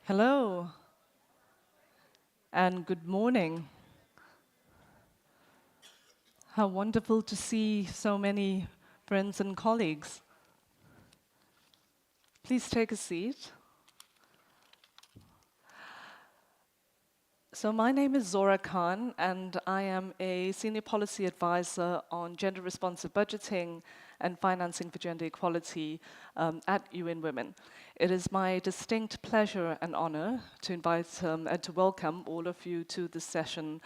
Hello and good morning. How wonderful to see so many friends and colleagues. Please take a seat. So my name is Zora Khan, and I am a senior policy advisor on gender responsive budgeting and financing for gender equality at UN Women. It is my distinct pleasure and honor to invite and to welcome all of you to this session,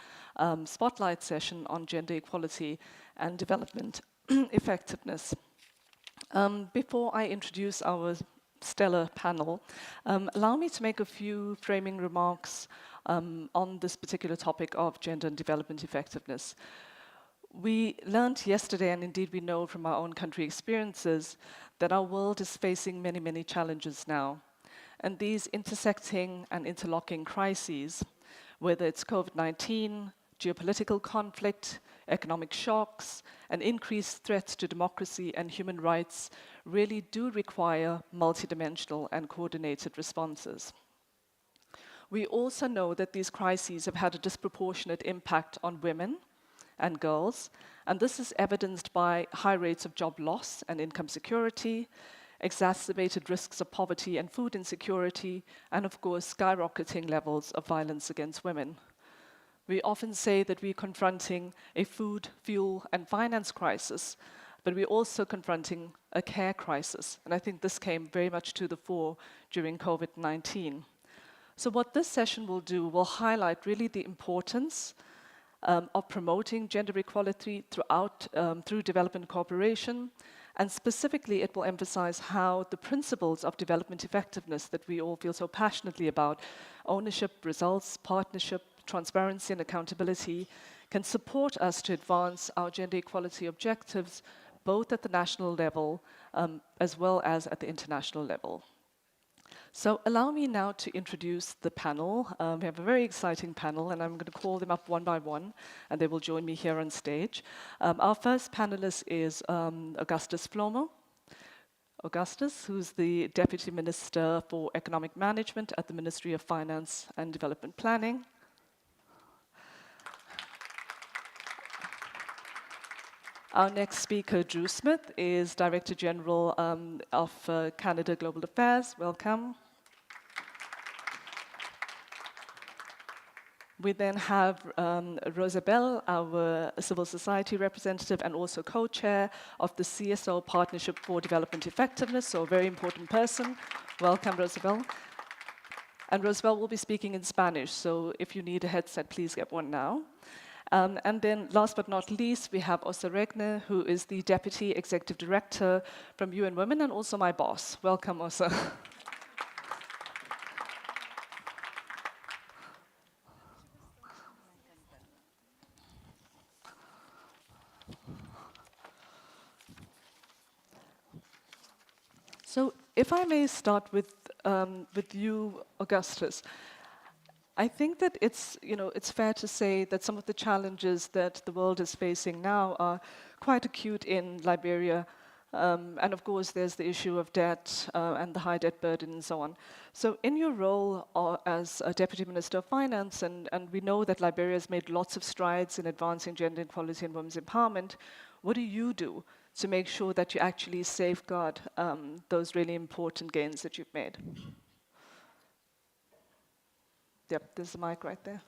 spotlight session on gender equality and development effectiveness. Before I introduce our stellar panel, allow me to make a few framing remarks on this particular topic of gender and development effectiveness. We learned yesterday, and indeed we know from our own country experiences, that our world is facing many, many challenges now. And these intersecting and interlocking crises, whether it's COVID-19, geopolitical conflict, economic shocks, and increased threats to democracy and human rights, really do require multidimensional and coordinated responses. We also know that these crises have had a disproportionate impact on women and girls, and this is evidenced by high rates of job loss and income security, exacerbated risks of poverty and food insecurity, and of course, skyrocketing levels of violence against women. We often say that we're confronting a food, fuel, and finance crisis, but we're also confronting a care crisis, and I think this came very much to the fore during COVID-19. So what this session will do will highlight really the importance of promoting gender equality through development cooperation, and specifically it will emphasize how the principles of development effectiveness that we all feel so passionately about, ownership, results, partnership, transparency and accountability, can support us to advance our gender equality objectives both at the national level as well as at the international level. So allow me now to introduce the panel. We have a very exciting panel, and I'm going to call them up one by one, and they will join me here on stage. Our first panelist is Augustus Flomo. Augustus, who's the Deputy Minister for Economic Management at the Ministry of Finance and Development Planning. Our next speaker, Drew Smith, is Director General of Canada Global Affairs. Welcome. We then have Rosabelle, our civil society representative and also co-chair of the CSO Partnership for Development Effectiveness, so a very important person. Welcome, Rosabelle. And Rosabelle will be speaking in Spanish, so if you need a headset, please get one now. And then last but not least, we have Åsa Regner, who is the Deputy Executive Director from UN Women and also my boss. Welcome, Åsa. So if I may start with you, Augustus. I think that it's fair to say that some of the challenges that the world is facing now are quite acute in Liberia. And of course, there's the issue of debt and the high debt burden and so on. So in your role as a Deputy Minister of Finance, and we know that Liberia has made lots of strides in advancing gender equality and women's empowerment, what do you do to make sure that you actually safeguard those really important gains that you've made? Yep, there's the mic right there.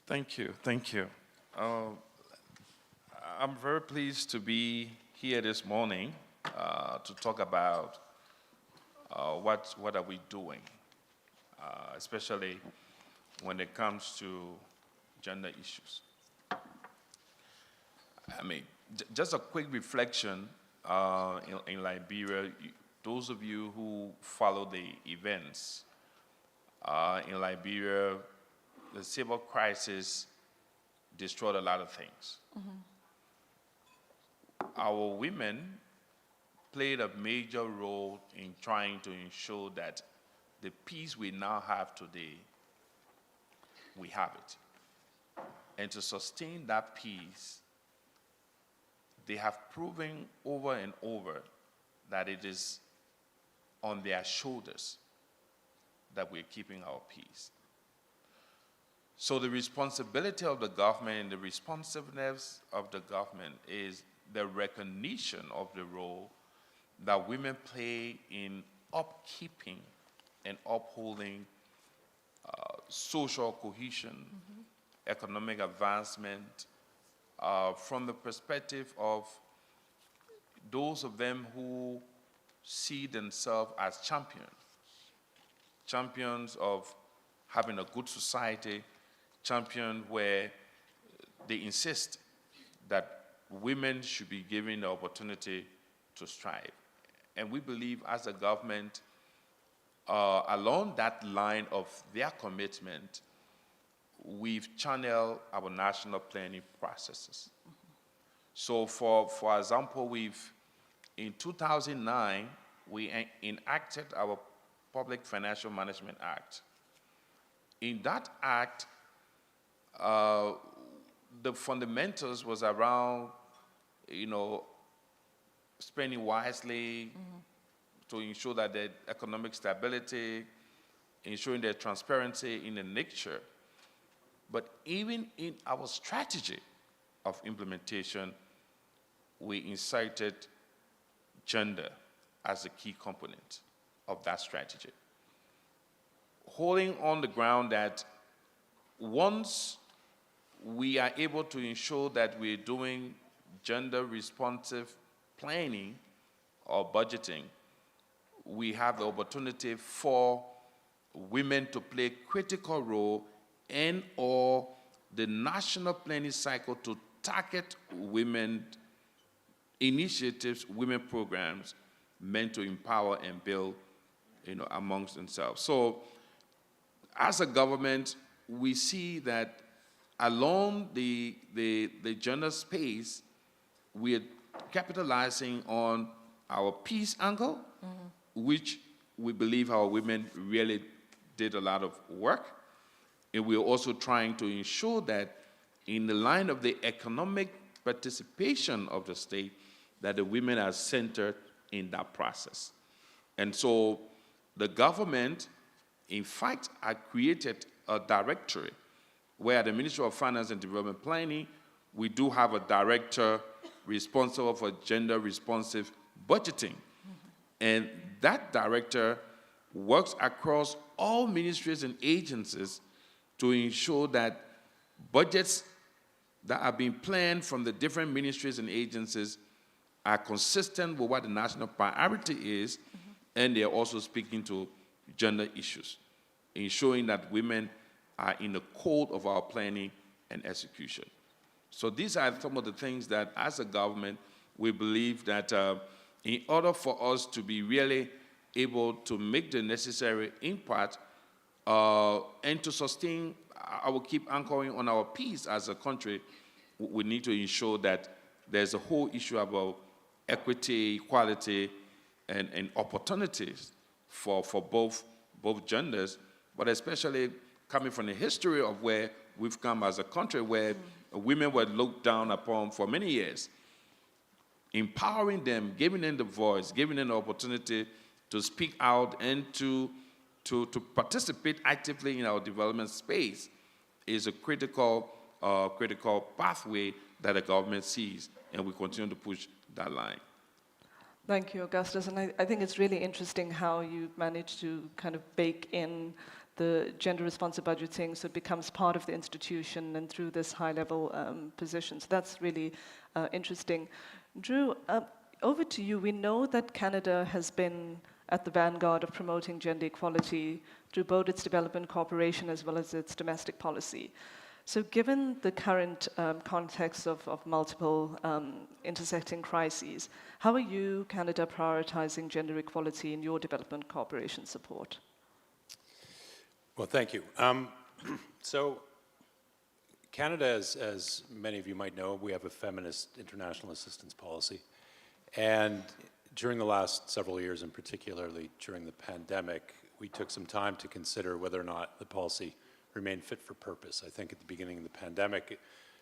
Thank you, thank you. I'm very pleased to be here this morning to talk about what are we doing, especially when it comes to gender issues. I mean, just a quick reflection in Liberia. Those of you who follow the events in Liberia, the civil crisis destroyed a lot of things. Mm-hmm. Our women played a major role in trying to ensure that the peace we now have today, we have it. And to sustain that peace, they have proven over and over that it is on their shoulders that we're keeping our peace. So the responsibility of the government and the responsiveness of the government is the recognition of the role that women play in upkeeping and upholding social cohesion, economic advancement, from the perspective of those of them who see themselves as champions of having a good society, champions where they insist that women should be given the opportunity to strive. And we believe as a government, along that line of their commitment, we've channeled our national planning processes. So for example, in 2009, we enacted our Public Financial Management Act. In that act, the fundamentals was around, spending wisely to ensure that the economic stability, ensuring the transparency in the nature. But even in our strategy of implementation, we inserted gender as a key component of that strategy. Holding on the ground that once we are able to ensure that we're doing gender responsive planning or budgeting, we have the opportunity for women to play a critical role in or the national planning cycle to target women initiatives, women programs meant to empower and build, amongst themselves. So as a government, we see that along the gender space, we are capitalizing on our peace angle, which we believe our women really did a lot of work. And we're also trying to ensure that in the line of the economic participation of the state, that the women are centered in that process. And so the government, in fact, had created a directory where at the Ministry of Finance and Development Planning, we do have a director responsible for gender responsive budgeting. And that director works across all ministries and agencies to ensure that budgets that are being planned from the different ministries and agencies are consistent with what the national priority is, and they're also speaking to gender issues, ensuring that women are in the core of our planning and execution. So these are some of the things that, as a government, we believe that in order for us to be really able to make the necessary impact and to sustain, I will keep anchoring on our peace as a country, we need to ensure that there's a whole issue about equity, equality, and opportunities for both genders, but especially coming from the history of where we've come as a country where women were looked down upon for many years. Empowering them, giving them the voice, giving them the opportunity to speak out and to participate actively in our development space is a critical pathway that the government sees, and we continue to push that line. Thank you, Augustus. And I think it's really interesting how you managed to kind of bake in the gender-responsive budgeting so it becomes part of the institution and through this high-level position. So that's really interesting. Drew, over to you. We know that Canada has been at the vanguard of promoting gender equality through both its development cooperation as well as its domestic policy. So given the current context of multiple intersecting crises, how are you, Canada, prioritizing gender equality in your development cooperation support? Well, thank you. So Canada, as many of you might know, we have a feminist international assistance policy. And during the last several years, and particularly during the pandemic, we took some time to consider whether or not the policy remained fit for purpose. I think at the beginning of the pandemic,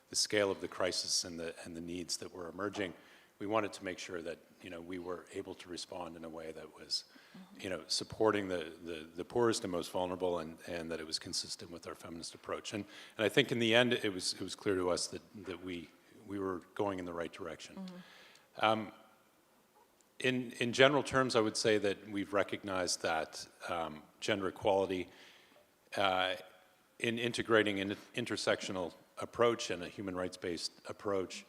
the scale of the crisis and the needs that were emerging, we wanted to make sure that, we were able to respond in a way that was, supporting the poorest and most vulnerable, and that it was consistent with our feminist approach. And I think in the end, it was clear to us that we were going in the right direction. In general terms, I would say that we've recognized that gender equality in integrating an intersectional approach and a human rights-based approach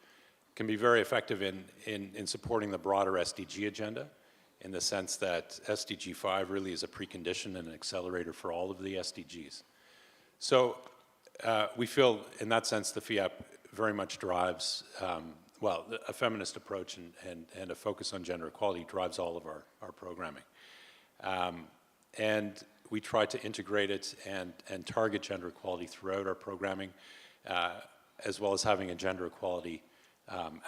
can be very effective in supporting the broader SDG agenda, in the sense that SDG 5 really is a precondition and an accelerator for all of the SDGs. So we feel, in that sense, the FIAP very much drives, a feminist approach and a focus on gender equality drives all of our programming. And we try to integrate it and target gender equality throughout our programming, as well as having a gender equality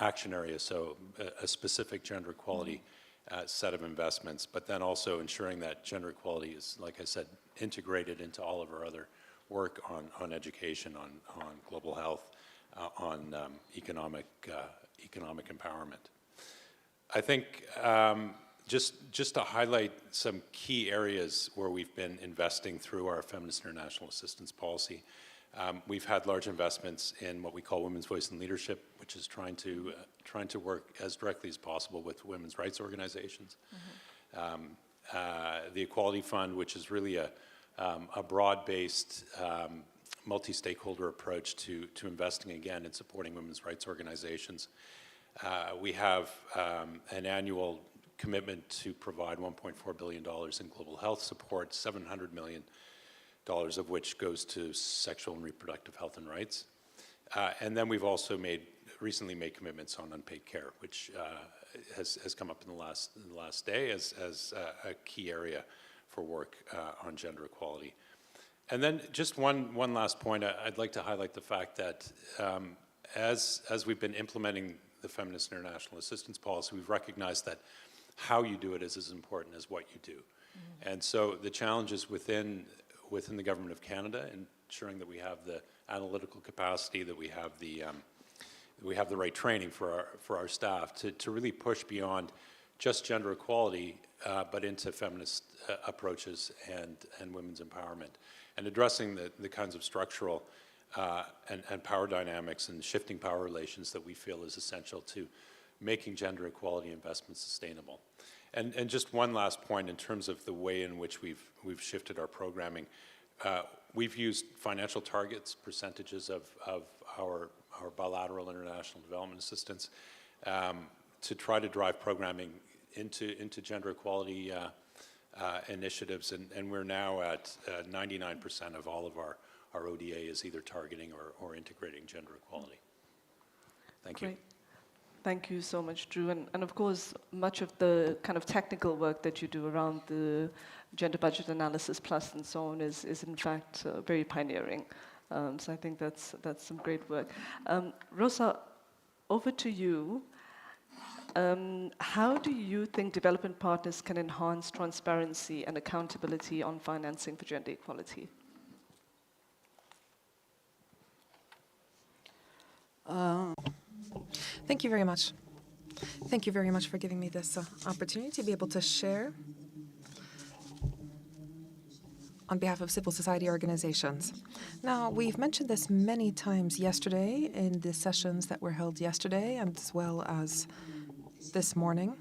action area, so a specific gender equality set of investments, but then also ensuring that gender equality is, like I said, integrated into all of our other work on education, on global health, on economic empowerment. I think just to highlight some key areas where we've been investing through our Feminist International Assistance Policy. We've had large investments in what we call Women's Voice and Leadership, which is trying to work as directly as possible with women's rights organizations. The Equality Fund, which is really a broad-based, multi-stakeholder approach to investing again in supporting women's rights organizations. We have an annual commitment to provide $1.4 billion in global health support, $700 million of which goes to sexual and reproductive health and rights. And then we've also recently made commitments on unpaid care, which has come up in the last day as a key area for work on gender equality. And then just one last point, I'd like to highlight the fact that as we've been implementing the Feminist International Assistance Policy, we've recognized that how you do it is as important as what you do. And so the challenges within the Government of Canada, ensuring that we have the analytical capacity, that we have the right training for our staff to really push beyond just gender equality, but into feminist approaches and women's empowerment, and addressing the kinds of structural and power dynamics and shifting power relations that we feel is essential to making gender equality investments sustainable. And just one last point in terms of the way in which we've shifted our programming. We've used financial targets, percentages of our bilateral international development assistance to try to drive programming into gender equality initiatives, and we're now at 99% of all of our ODA is either targeting or integrating gender equality. Thank you. Great. Thank you so much, Drew. And of course, much of the kind of technical work that you do around the gender budget analysis plus and so on is in fact very pioneering. So I think that's some great work. Rosa, over to you. How do you think development partners can enhance transparency and accountability on financing for gender equality? Thank you very much. Thank you very much for giving me this opportunity to be able to share on behalf of civil society organizations. Now, we've mentioned this many times yesterday in the sessions that were held yesterday, and as well as this morning.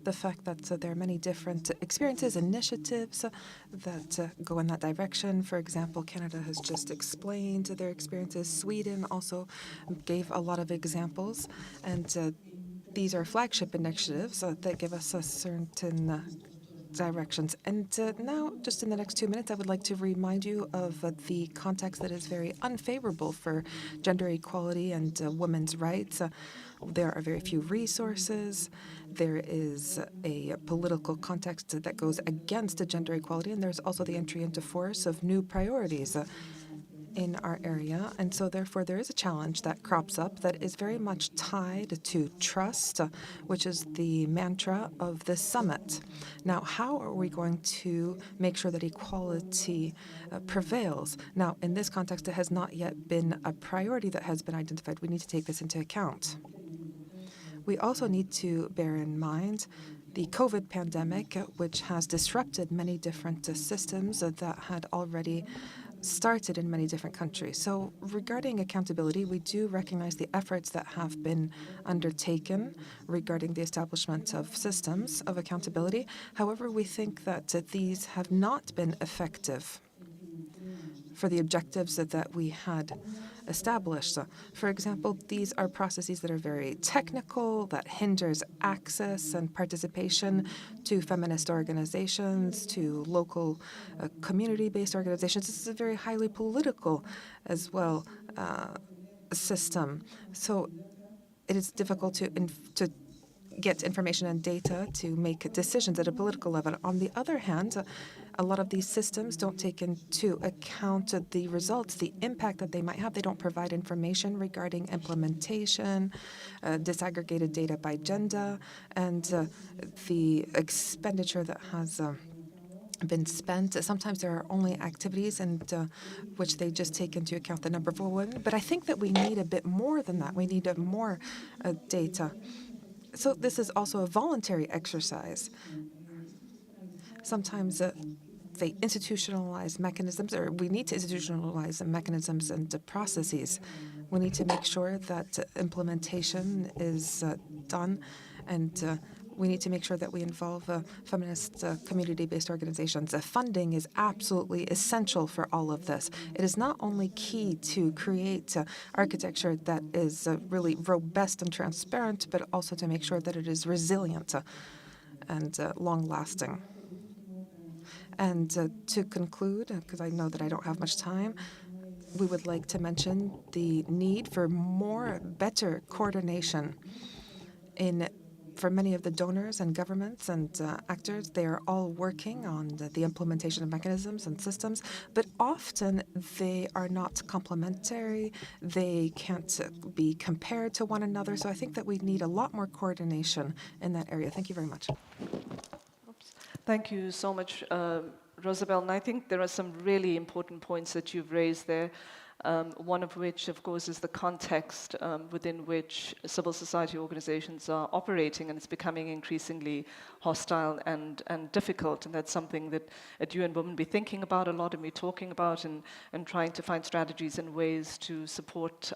The fact that there are many different experiences, initiatives that go in that direction. For example, Canada has just explained their experiences. Sweden also gave a lot of examples. And these are flagship initiatives that give us a certain directions. And now, just in the next 2 minutes, I would like to remind you of the context that is very unfavorable for gender equality and women's rights. There are very few resources. There is a political context that goes against gender equality, and there's also the entry into force of new priorities in our area. And so therefore there is a challenge that crops up that is very much tied to trust, which is the mantra of this summit. Now, how are we going to make sure that equality prevails? Now, in this context, it has not yet been a priority that has been identified. We need to take this into account. We also need to bear in mind the COVID pandemic, which has disrupted many different systems that had already started in many different countries. So regarding accountability, we do recognize the efforts that have been undertaken regarding the establishment of systems of accountability. However, we think that these have not been effective for the objectives that we had established. For example, these are processes that are very technical, that hinders access and participation to feminist organizations, to local community-based organizations. This is a very highly political as well system. So it is difficult to get information and data to make decisions at a political level. On the other hand, a lot of these systems don't take into account the results, the impact that they might have. They don't provide information regarding implementation, disaggregated data by gender, and the expenditure that has been spent. Sometimes there are only activities and which they just take into account the number of women. But I think that we need a bit more than that. We need more data. So this is also a voluntary exercise. Sometimes they institutionalize mechanisms, or we need to institutionalize the mechanisms and processes. We need to make sure that implementation is done, and we need to make sure that we involve feminist community-based organizations. Funding is absolutely essential for all of this. It is not only key to create architecture that is really robust and transparent, but also to make sure that it is resilient and long-lasting. And to conclude, because I know that I don't have much time, we would like to mention the need for better coordination for many of the donors and governments and actors. They are all working on the implementation of mechanisms and systems, but often they are not complementary. They can't be compared to one another. So I think that we need a lot more coordination in that area. Thank you very much. Thank you so much, Rosabelle. And I think there are some really important points that you've raised there. One of which, of course, is the context within which civil society organizations are operating, and it's becoming increasingly hostile and difficult. And that's something that at UN Women we're thinking about a lot, and we're talking about and trying to find strategies and ways to support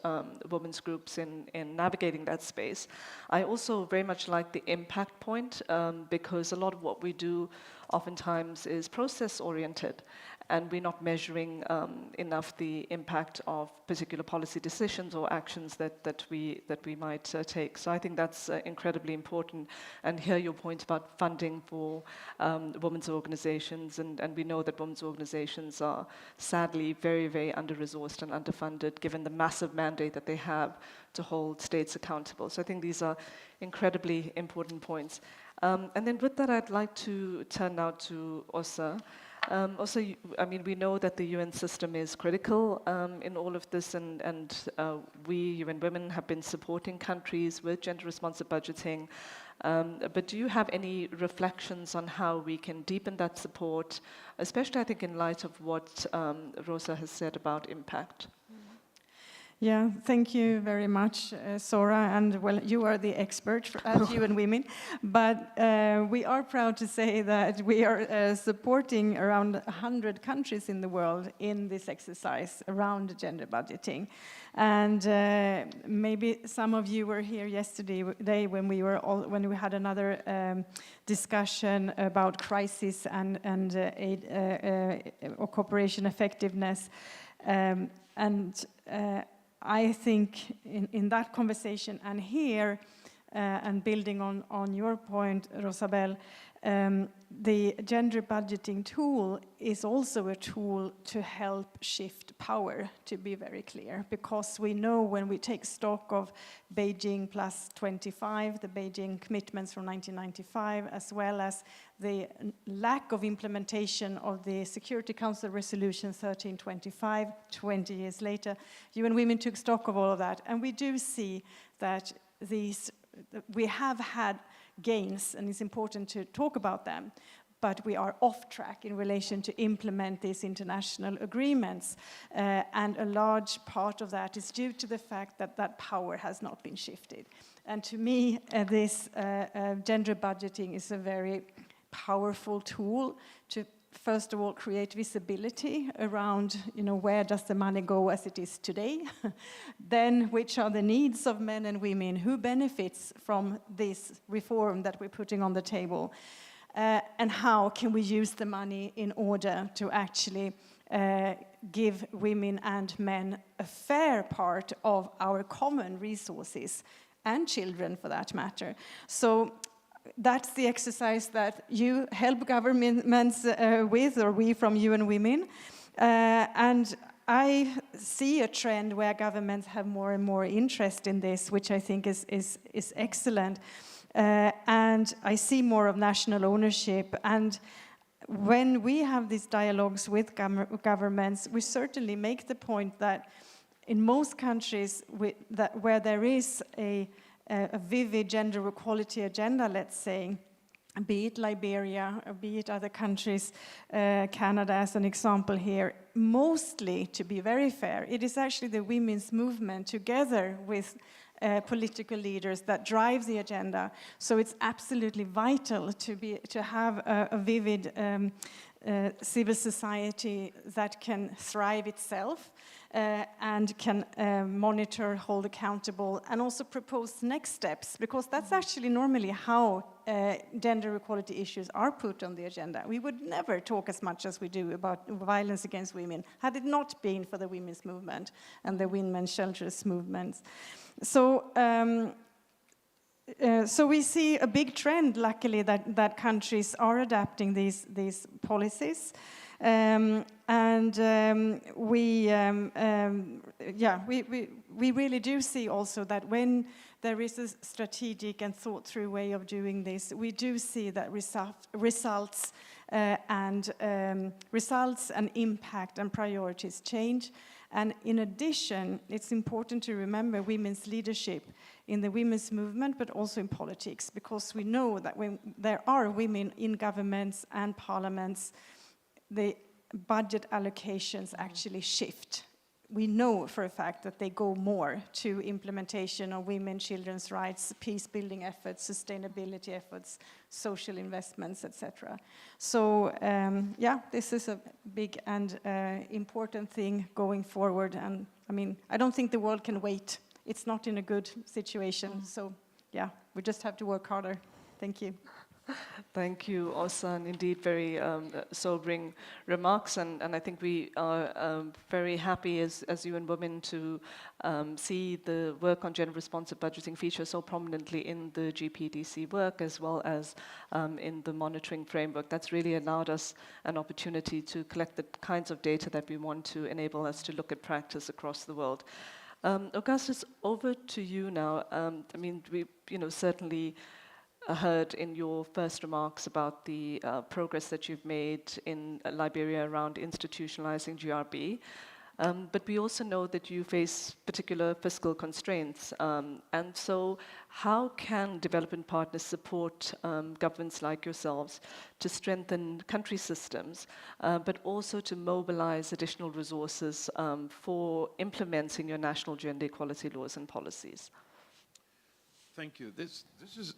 women's groups in navigating that space. I also very much like the impact point, because a lot of what we do oftentimes is process-oriented, and we're not measuring enough the impact of particular policy decisions or actions that we might take. So I think that's incredibly important. And hear your point about funding for women's organizations, and we know that women's organizations are sadly very, very under-resourced and underfunded, given the massive mandate that they have to hold states accountable. So I think these are incredibly important points. And then with that, I'd like to turn now to Åsa. Also, I mean, we know that the UN system is critical in all of this, and we, UN Women, have been supporting countries with gender-responsive budgeting. But do you have any reflections on how we can deepen that support, especially, I think, in light of what Rosa has said about impact? Yeah, thank you very much, Sora. And well, you are the expert at UN Women, but we are proud to say that we are supporting around 100 countries in the world in this exercise around gender budgeting. And maybe some of you were here yesterday when we had another discussion about crisis and aid or cooperation effectiveness, I think in that conversation and here, and building on your point, Rosabelle, the gender budgeting tool is also a tool to help shift power, to be very clear, because we know when we take stock of Beijing plus 25, the Beijing commitments from 1995, as well as the lack of implementation of the Security Council Resolution 1325, 20 years later, UN Women took stock of all of that, and we do see that we have had gains, and it's important to talk about them. but we are off track in relation to implement these international agreements. And a large part of that is due to the fact that that power has not been shifted. And to me, this gender budgeting is a very powerful tool to, first of all, create visibility around, where does the money go as it is today? Then, which are the needs of men and women? Who benefits from this reform that we're putting on the table? And how can we use the money in order to actually give women and men a fair part of our common resources, and children for that matter? So that's the exercise that you help governments with, or we from UN Women. And I see a trend where governments have more and more interest in this, which I think is excellent. And I see more of national ownership. And when we have these dialogues with governments, we certainly make the point that in most countries where there is a vivid gender equality agenda, let's say, be it Liberia, or be it other countries, Canada as an example here, mostly, to be very fair, it is actually the women's movement together with political leaders that drive the agenda. So it's absolutely vital to have a vivid civil society that can thrive itself and can monitor, hold accountable, and also propose next steps, because that's actually normally how gender equality issues are put on the agenda. We would never talk as much as we do about violence against women had it not been for the women's movement and the women's shelters movements. So we see a big trend, luckily, that countries are adapting these policies. We really do see also that when there is a strategic and thought-through way of doing this, we do see that results and impact and priorities change. And in addition, it's important to remember women's leadership in the women's movement, but also in politics, because we know that when there are women in governments and parliaments, the budget allocations actually shift. We know for a fact that they go more to implementation of women, children's rights, peace-building efforts, sustainability efforts, social investments, etc. So, this is a big and important thing going forward. And I mean, I don't think the world can wait. It's not in a good situation. So, we just have to work harder. Thank you. Thank you, Åsa. Indeed, very sobering remarks, and I think we are very happy as UN Women to see the work on gender-responsive budgeting feature so prominently in the GPDC work, as well as in the monitoring framework. That's really allowed us an opportunity to collect the kinds of data that we want to enable us to look at practice across the world. Augustus, over to you now. I mean, we certainly heard in your first remarks about the progress that you've made in Liberia around institutionalizing GRB. But we also know that you face particular fiscal constraints. And so how can development partners support governments like yourselves to strengthen country systems, but also to mobilize additional resources for implementing your national gender equality laws and policies? Thank you. This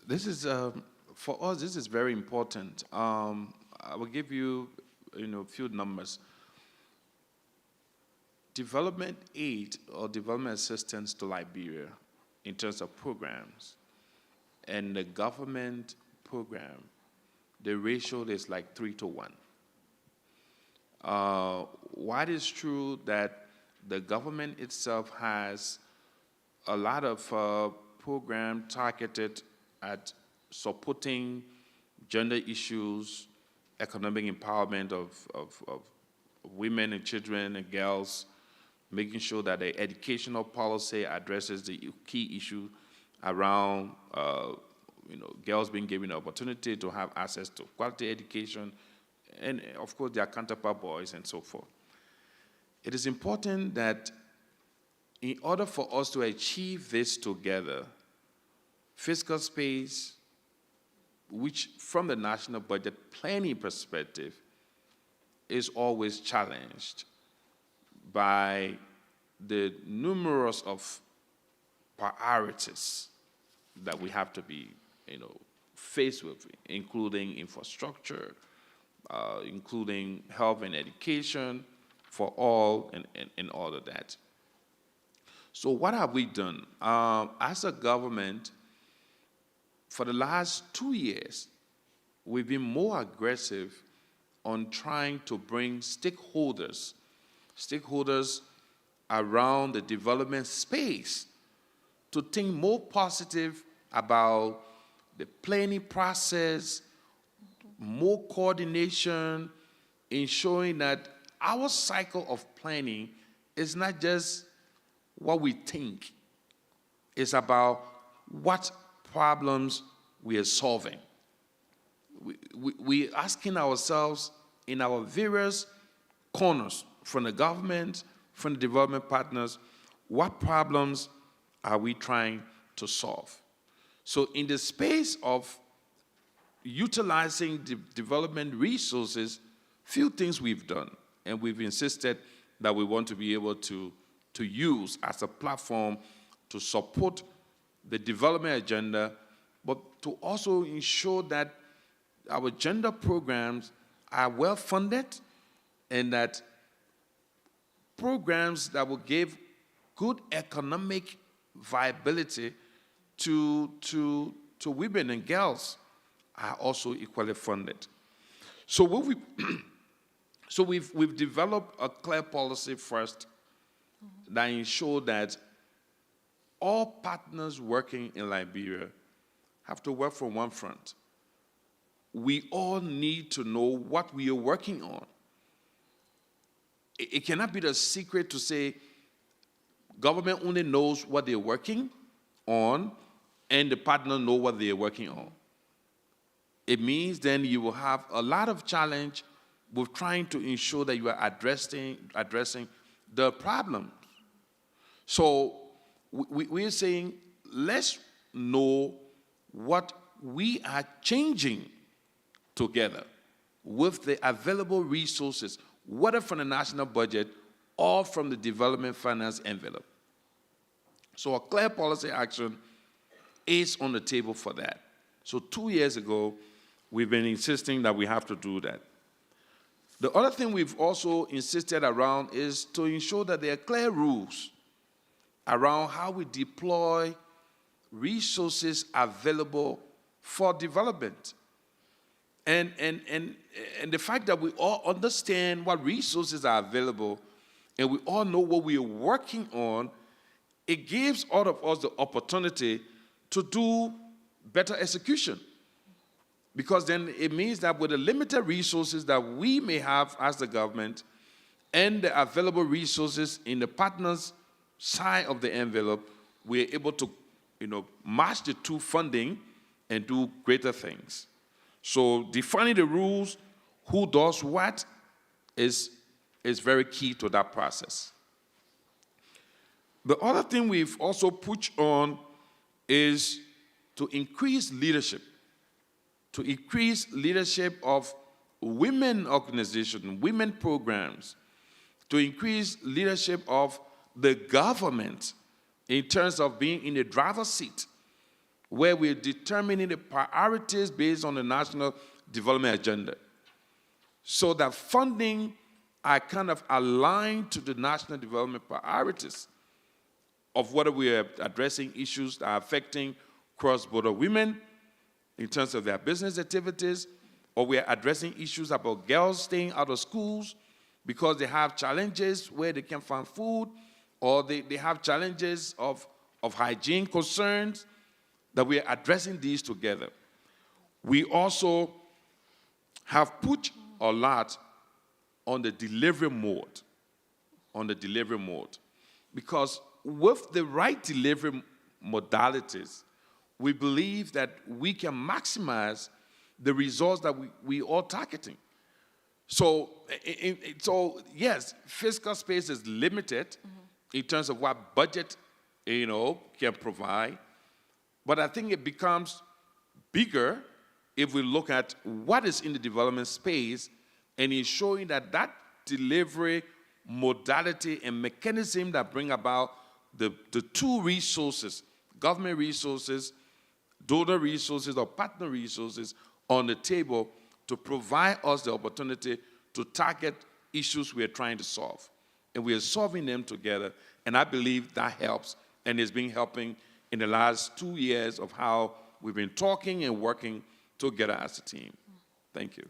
is for us. This is very important. I will give you, a few numbers. Development aid or development assistance to Liberia, in terms of programs, and the government program, the ratio is like 3-to-1. While it is true that the government itself has a lot of program targeted at supporting gender issues, economic empowerment of women and children and girls, making sure that the educational policy addresses the key issue around girls being given the opportunity to have access to quality education, and of course their counterpart boys and so forth. It is important that in order for us to achieve this together, fiscal space, which from the national budget planning perspective is always challenged by the numerous of priorities that we have to be, faced with, including infrastructure, including health and education for all, and all of that. So what have we done? As a government, for the last 2 years, we've been more aggressive on trying to bring stakeholders around the development space to think more positive about the planning process, more coordination, ensuring that our cycle of planning is not just what we think, it's about what problems we are solving. We're asking ourselves in our various corners, from the government, from the development partners, what problems are we trying to solve? So in the space of utilizing the development resources, few things we've done, and we've insisted that we want to be able to use as a platform to support the development agenda, but to also ensure that our gender programs are well funded and that programs that will give good economic viability to women and girls are also equally funded. So we've developed a clear policy first that ensure that all partners working in Liberia have to work from one front. We all need to know what we are working on. It cannot be the secret to say government only knows what they're working on and the partner know what they're working on. It means then you will have a lot of challenge with trying to ensure that you are addressing the problems. So we're saying, let's know what we are changing together with the available resources, whether from the national budget or from the development finance envelope. So a clear policy action is on the table for that. So 2 years ago, we've been insisting that we have to do that. The other thing we've also insisted around is to ensure that there are clear rules around how we deploy resources available for development. And the fact that we all understand what resources are available and we all know what we are working on, it gives all of us the opportunity to do better execution. Because then it means that with the limited resources that we may have as the government and the available resources in the partners' side of the envelope, we're able to, match the two funding and do greater things. So defining the rules, who does what, is very key to that process. The other thing we've also pushed on is to increase leadership of women organizations, women programs, to increase leadership of the government in terms of being in the driver's seat, where we're determining the priorities based on the national development agenda, so that funding are kind of aligned to the national development priorities of whether we are addressing issues that are affecting cross-border women in terms of their business activities, or we are addressing issues about girls staying out of schools because they have challenges where they can't find food, or they have challenges of hygiene concerns, that we are addressing these together. We also have put a lot on the delivery mode, because with the right delivery modalities, we believe that we can maximize the results that we are targeting. So yes, fiscal space is limited in terms of what budget, can provide, but I think it becomes bigger if we look at what is in the development space and ensuring that that delivery modality and mechanism that bring about the two resources, government resources, donor resources or partner resources on the table to provide us the opportunity to target issues we are trying to solve. And we are solving them together, and I believe that helps, and it's been helping in the last 2 years of how we've been talking and working together as a team. Thank you.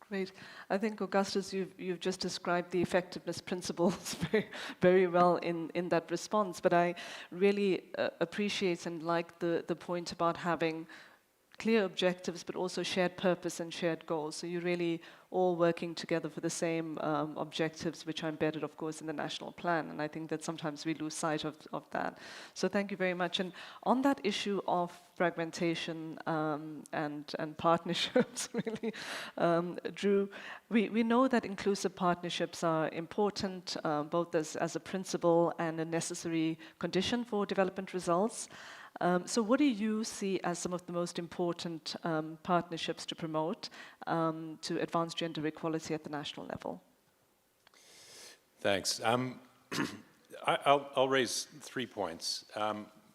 Great. I think, Augustus, you've just described the effectiveness principles very, very well in that response, but I really appreciate and like the point about having clear objectives, but also shared purpose and shared goals. So you're really all working together for the same objectives, which are embedded, of course, in the national plan. And I think that sometimes we lose sight of that. So thank you very much. And on that issue of fragmentation and partnerships, really, Drew, we know that inclusive partnerships are important, both as a principle and a necessary condition for development results. So what do you see as some of the most important partnerships to promote to advance gender equality at the national level? Thanks. I'll raise 3 points.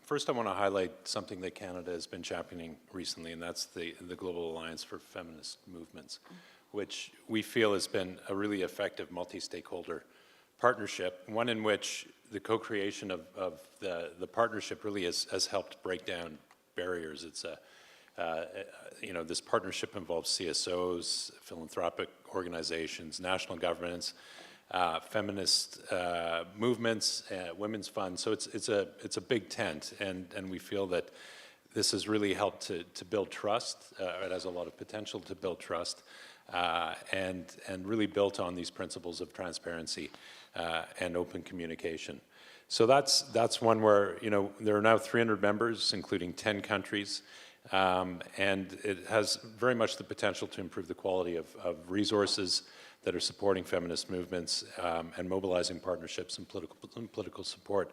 First, I want to highlight something that Canada has been championing recently, and that's the Global Alliance for Feminist Movements, which we feel has been a really effective multi-stakeholder partnership, one in which the co-creation of the partnership really has helped break down barriers. It's this partnership involves CSOs, philanthropic organizations, national governments, feminist movements, women's funds. So it's a big tent, and we feel that this has really helped to build trust. It has a lot of potential to build trust, and really built on these principles of transparency and open communication. So that's one where there are now 300 members, including 10 countries, and it has very much the potential to improve the quality of resources that are supporting feminist movements and mobilizing partnerships and political support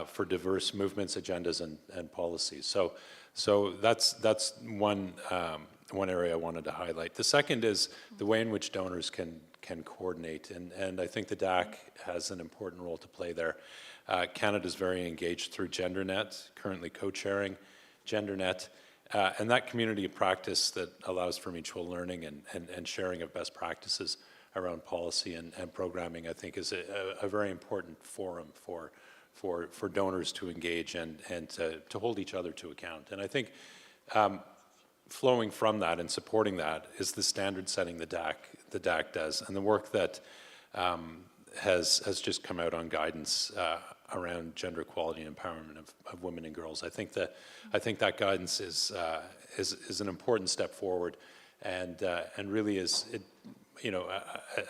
for diverse movements, agendas, and policies. So that's one area I wanted to highlight. The second is the way in which donors can coordinate, and I think the DAC has an important role to play there. Canada's very engaged through GenderNet, currently co-chairing GenderNet, and that community of practice that allows for mutual learning and sharing of best practices around policy and programming, I think is a very important forum for donors to engage and to hold each other to account. And I think flowing from that and supporting that is the standard setting the DAC does, and the work that has just come out on guidance around gender equality and empowerment of women and girls. I think that guidance is an important step forward, and really is it.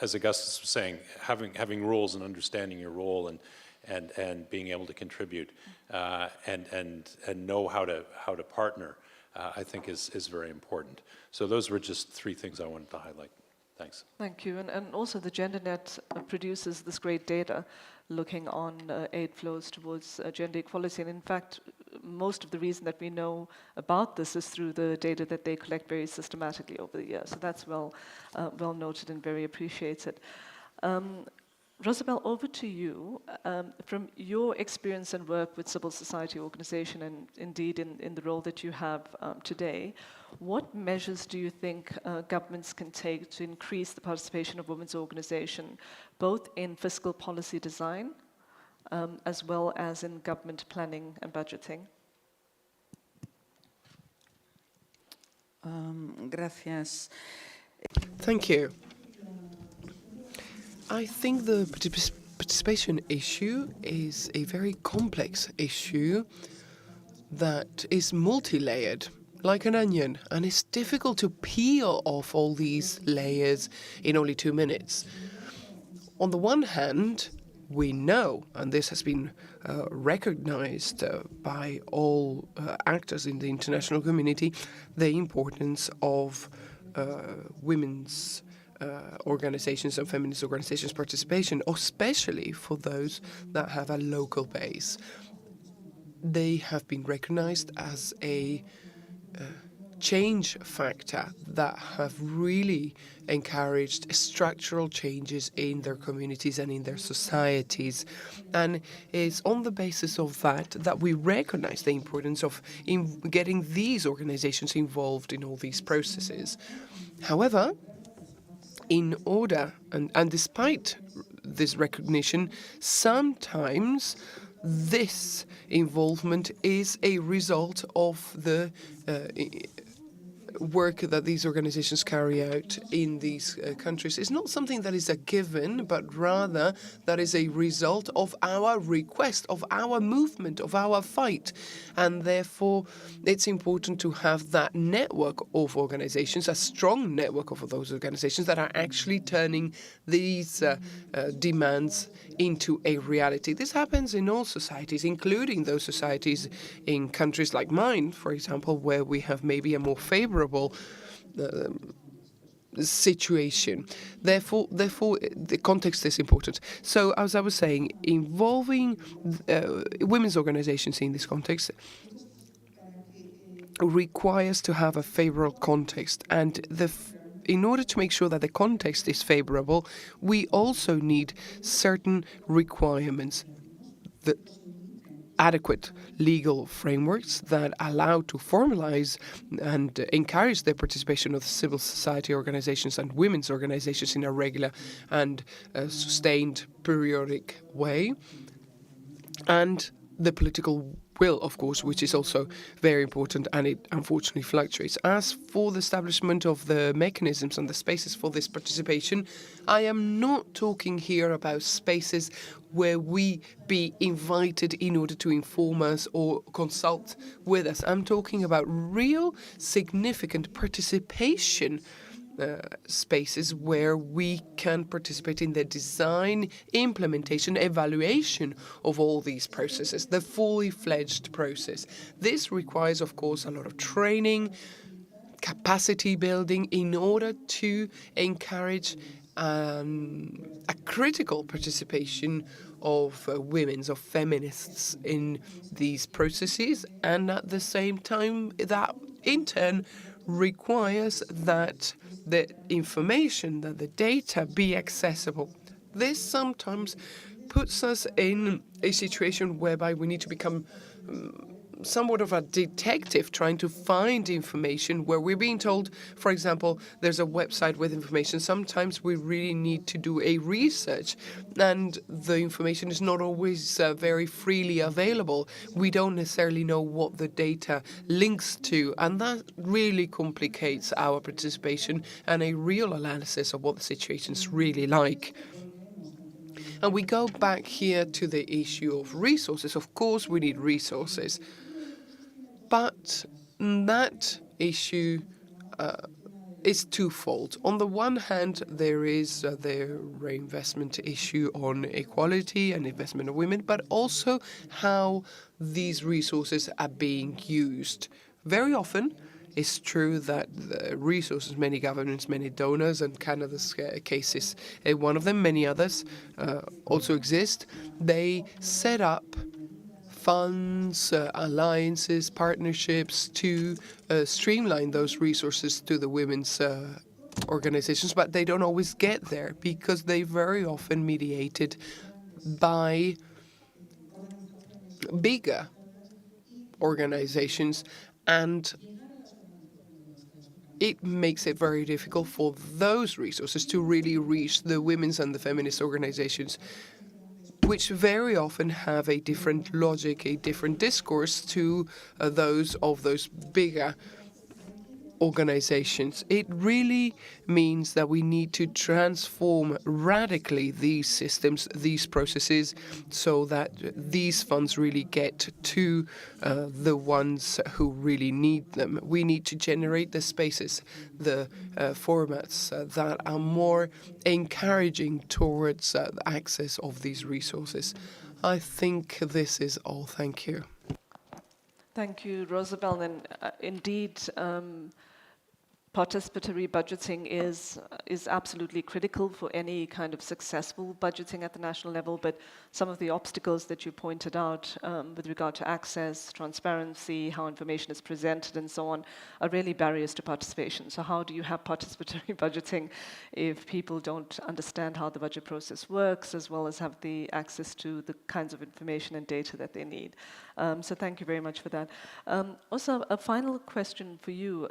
As Augustus was saying, having rules and understanding your role and being able to contribute and know how to partner, I think is very important. So those were just 3 things I wanted to highlight. Thanks. Thank you. And also the GenderNet produces this great data looking on aid flows towards gender equality. And in fact, most of the reason that we know about this is through the data that they collect very systematically over the years. So that's well noted and very appreciated. Rosabelle, over to you. From your experience and work with civil society organization, and indeed in the role that you have today, what measures do you think governments can take to increase the participation of women's organization, both in fiscal policy design as well as in government planning and budgeting? Gracias. Thank you. I think the participation issue is a very complex issue that is multi-layered, like an onion, and it's difficult to peel off all these layers in only 2 minutes. On the one hand, we know, and this has been recognized by all actors in the international community, the importance of women's organizations and feminist organizations' participation, especially for those that have a local base. They have been recognized as a change factor that have really encouraged structural changes in their communities and in their societies. And it's on the basis of that we recognize the importance of getting these organizations involved in all these processes. However, in order, and despite this recognition, sometimes this involvement is a result of the work that these organizations carry out in these countries. It's not something that is a given, but rather that is a result of our request, of our movement, of our fight. And therefore, it's important to have that network of organizations, a strong network of those organizations that are actually turning these demands into a reality. This happens in all societies, including those societies in countries like mine, for example, where we have maybe a more favorable situation. Therefore, the context is important. So, as I was saying, involving women's organizations in this context requires to have a favorable context, and in order to make sure that the context is favorable, we also need certain requirements, the adequate legal frameworks that allow to formalize and encourage the participation of civil society organizations and women's organizations in a regular and sustained periodic way, and the political will, of course, which is also very important, and it unfortunately fluctuates. As for the establishment of the mechanisms and the spaces for this participation, I am not talking here about spaces where we be invited in order to inform us or consult with us. I'm talking about real significant participation spaces where we can participate in the design, implementation, evaluation of all these processes, the fully fledged process. This requires, of course, a lot of training, capacity building in order to encourage a critical participation of women's, of feminists in these processes, and at the same time that in turn requires that the information, that the data be accessible. This sometimes puts us in a situation whereby we need to become somewhat of a detective trying to find information where we're being told, for example, there's a website with information. Sometimes we really need to do a research, and the information is not always very freely available. We don't necessarily know what the data links to, and that really complicates our participation and a real analysis of what the situation's really like. And we go back here to the issue of resources. Of course, we need resources. But that issue is twofold. On the one hand, there is the reinvestment issue on equality and investment of women, but also how these resources are being used. Very often, it's true that the resources, many governments, many donors, and Canada's case is one of them, many others also exist. They set up funds, alliances, partnerships to streamline those resources to the women's organizations, but they don't always get there because they very often mediated by bigger organizations, and it makes it very difficult for those resources to really reach the women's and the feminist organizations, which very often have a different logic, a different discourse to those of those bigger organizations. It really means that we need to transform radically these systems, these processes, so that these funds really get to the ones who really need them. We need to generate the spaces, the formats that are more encouraging towards the access of these resources. I think this is all. Thank you. Thank you, Rosabelle. And indeed, participatory budgeting is absolutely critical for any kind of successful budgeting at the national level, but some of the obstacles that you pointed out with regard to access, transparency, how information is presented and so on are really barriers to participation. So how do you have participatory budgeting if people don't understand how the budget process works, as well as have the access to the kinds of information and data that they need? So thank you very much for that. Also, a final question for you.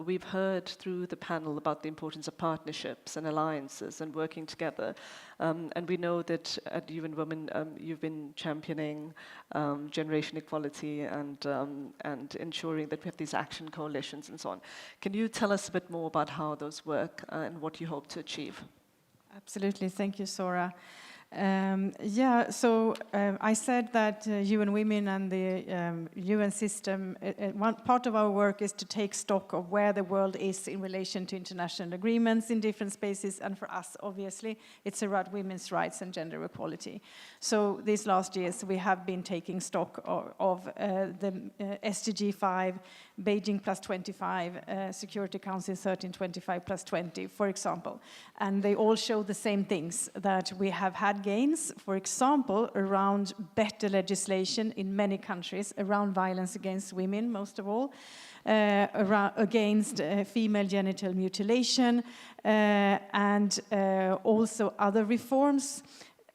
We've heard through the panel about the importance of partnerships and alliances and working together. And we know that at UN Women, you've been championing generation equality and ensuring that we have these action coalitions and so on. Can you tell us a bit more about how those work and what you hope to achieve? Absolutely. Thank you, Sora. I said that UN Women and the UN system, one part of our work is to take stock of where the world is in relation to international agreements in different spaces, and for us, obviously, it's about women's rights and gender equality. So these last years, we have been taking stock of the SDG 5, Beijing plus 25, Security Council 1325 plus 20, for example. And they all show the same things, that we have had gains, for example, around better legislation in many countries, around violence against women, most of all, against female genital mutilation, and also other reforms.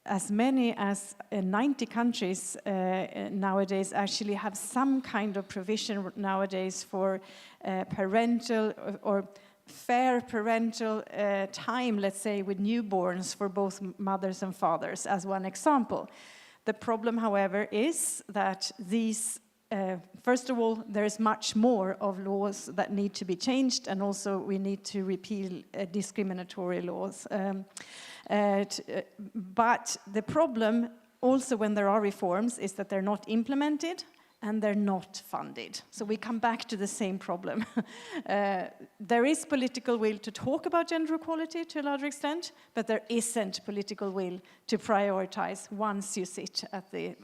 As many as 90 countries nowadays actually have some kind of provision nowadays for parental or fair parental time, let's say, with newborns for both mothers and fathers, as one example. The problem, however, is that these, first of all, there is much more of laws that need to be changed, and also we need to repeal discriminatory laws. But the problem also when there are reforms is that they're not implemented and they're not funded. So we come back to the same problem. There is political will to talk about gender equality to a larger extent, but there isn't political will to prioritize once you sit at the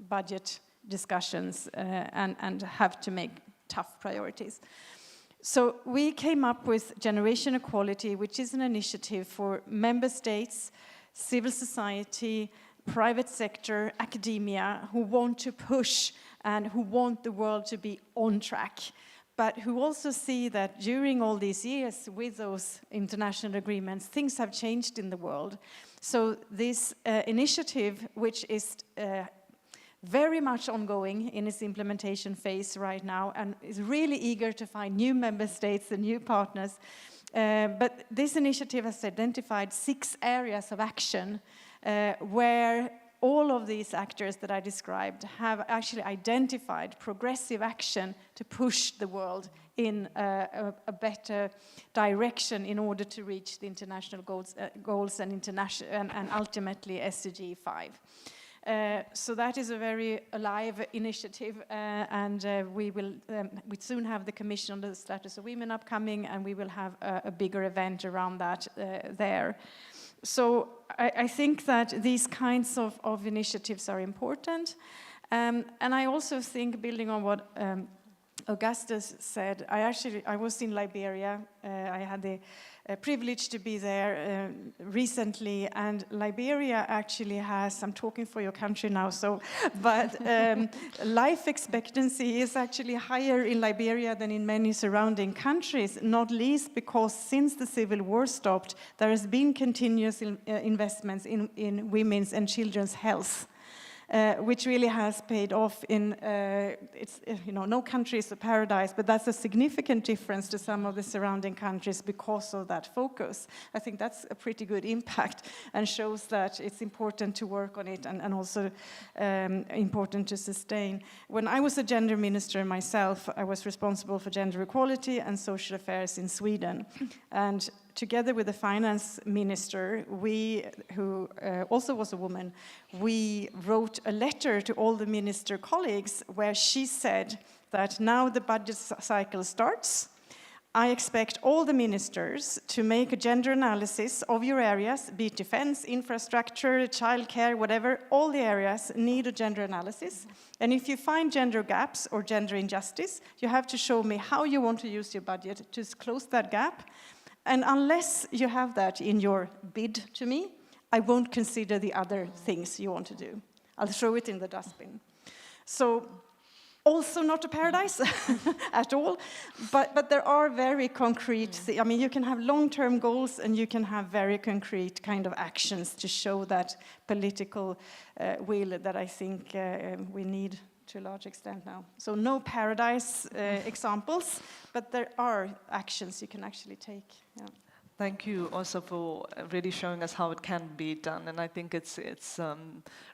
budget discussions and have to make tough priorities. So we came up with Generation Equality, which is an initiative for member states, civil society, private sector, academia, who want to push and who want the world to be on track, but who also see that during all these years with those international agreements, things have changed in the world. So this initiative, which is very much ongoing in its implementation phase right now, and is really eager to find new member states and new partners. But this initiative has identified 6 areas of action where all of these actors that I described have actually identified progressive action to push the world in a better direction in order to reach the international goals and ultimately SDG 5. So that is a very alive initiative, and we soon have the Commission on the Status of Women upcoming, and we will have a bigger event around that there. So I think that these kinds of initiatives are important, and I also think, building on what Augustus said, I was in Liberia. I had the privilege to be there recently, and Liberia actually has, I'm talking for your country now, but life expectancy is actually higher in Liberia than in many surrounding countries, not least because since the civil war stopped, there has been continuous investments in women's and children's health. Which really has paid off in, no country is a paradise, but that's a significant difference to some of the surrounding countries because of that focus. I think that's a pretty good impact and shows that it's important to work on it and also important to sustain. When I was a gender minister myself, I was responsible for gender equality and social affairs in Sweden. And together with the finance minister, who also was a woman, we wrote a letter to all the minister colleagues where she said that now the budget cycle starts. I expect all the ministers to make a gender analysis of your areas, be it defense, infrastructure, childcare, whatever. All the areas need a gender analysis. And if you find gender gaps or gender injustice, you have to show me how you want to use your budget to close that gap. And unless you have that in your bid to me, I won't consider the other things you want to do. I'll throw it in the dustbin. So, also not a paradise at all, but there are very concrete, I mean, you can have long-term goals and you can have very concrete kind of actions to show that political will that I think we need to a large extent now. So no paradise examples, but there are actions you can actually take. Yeah. Thank you also for really showing us how it can be done. And I think it's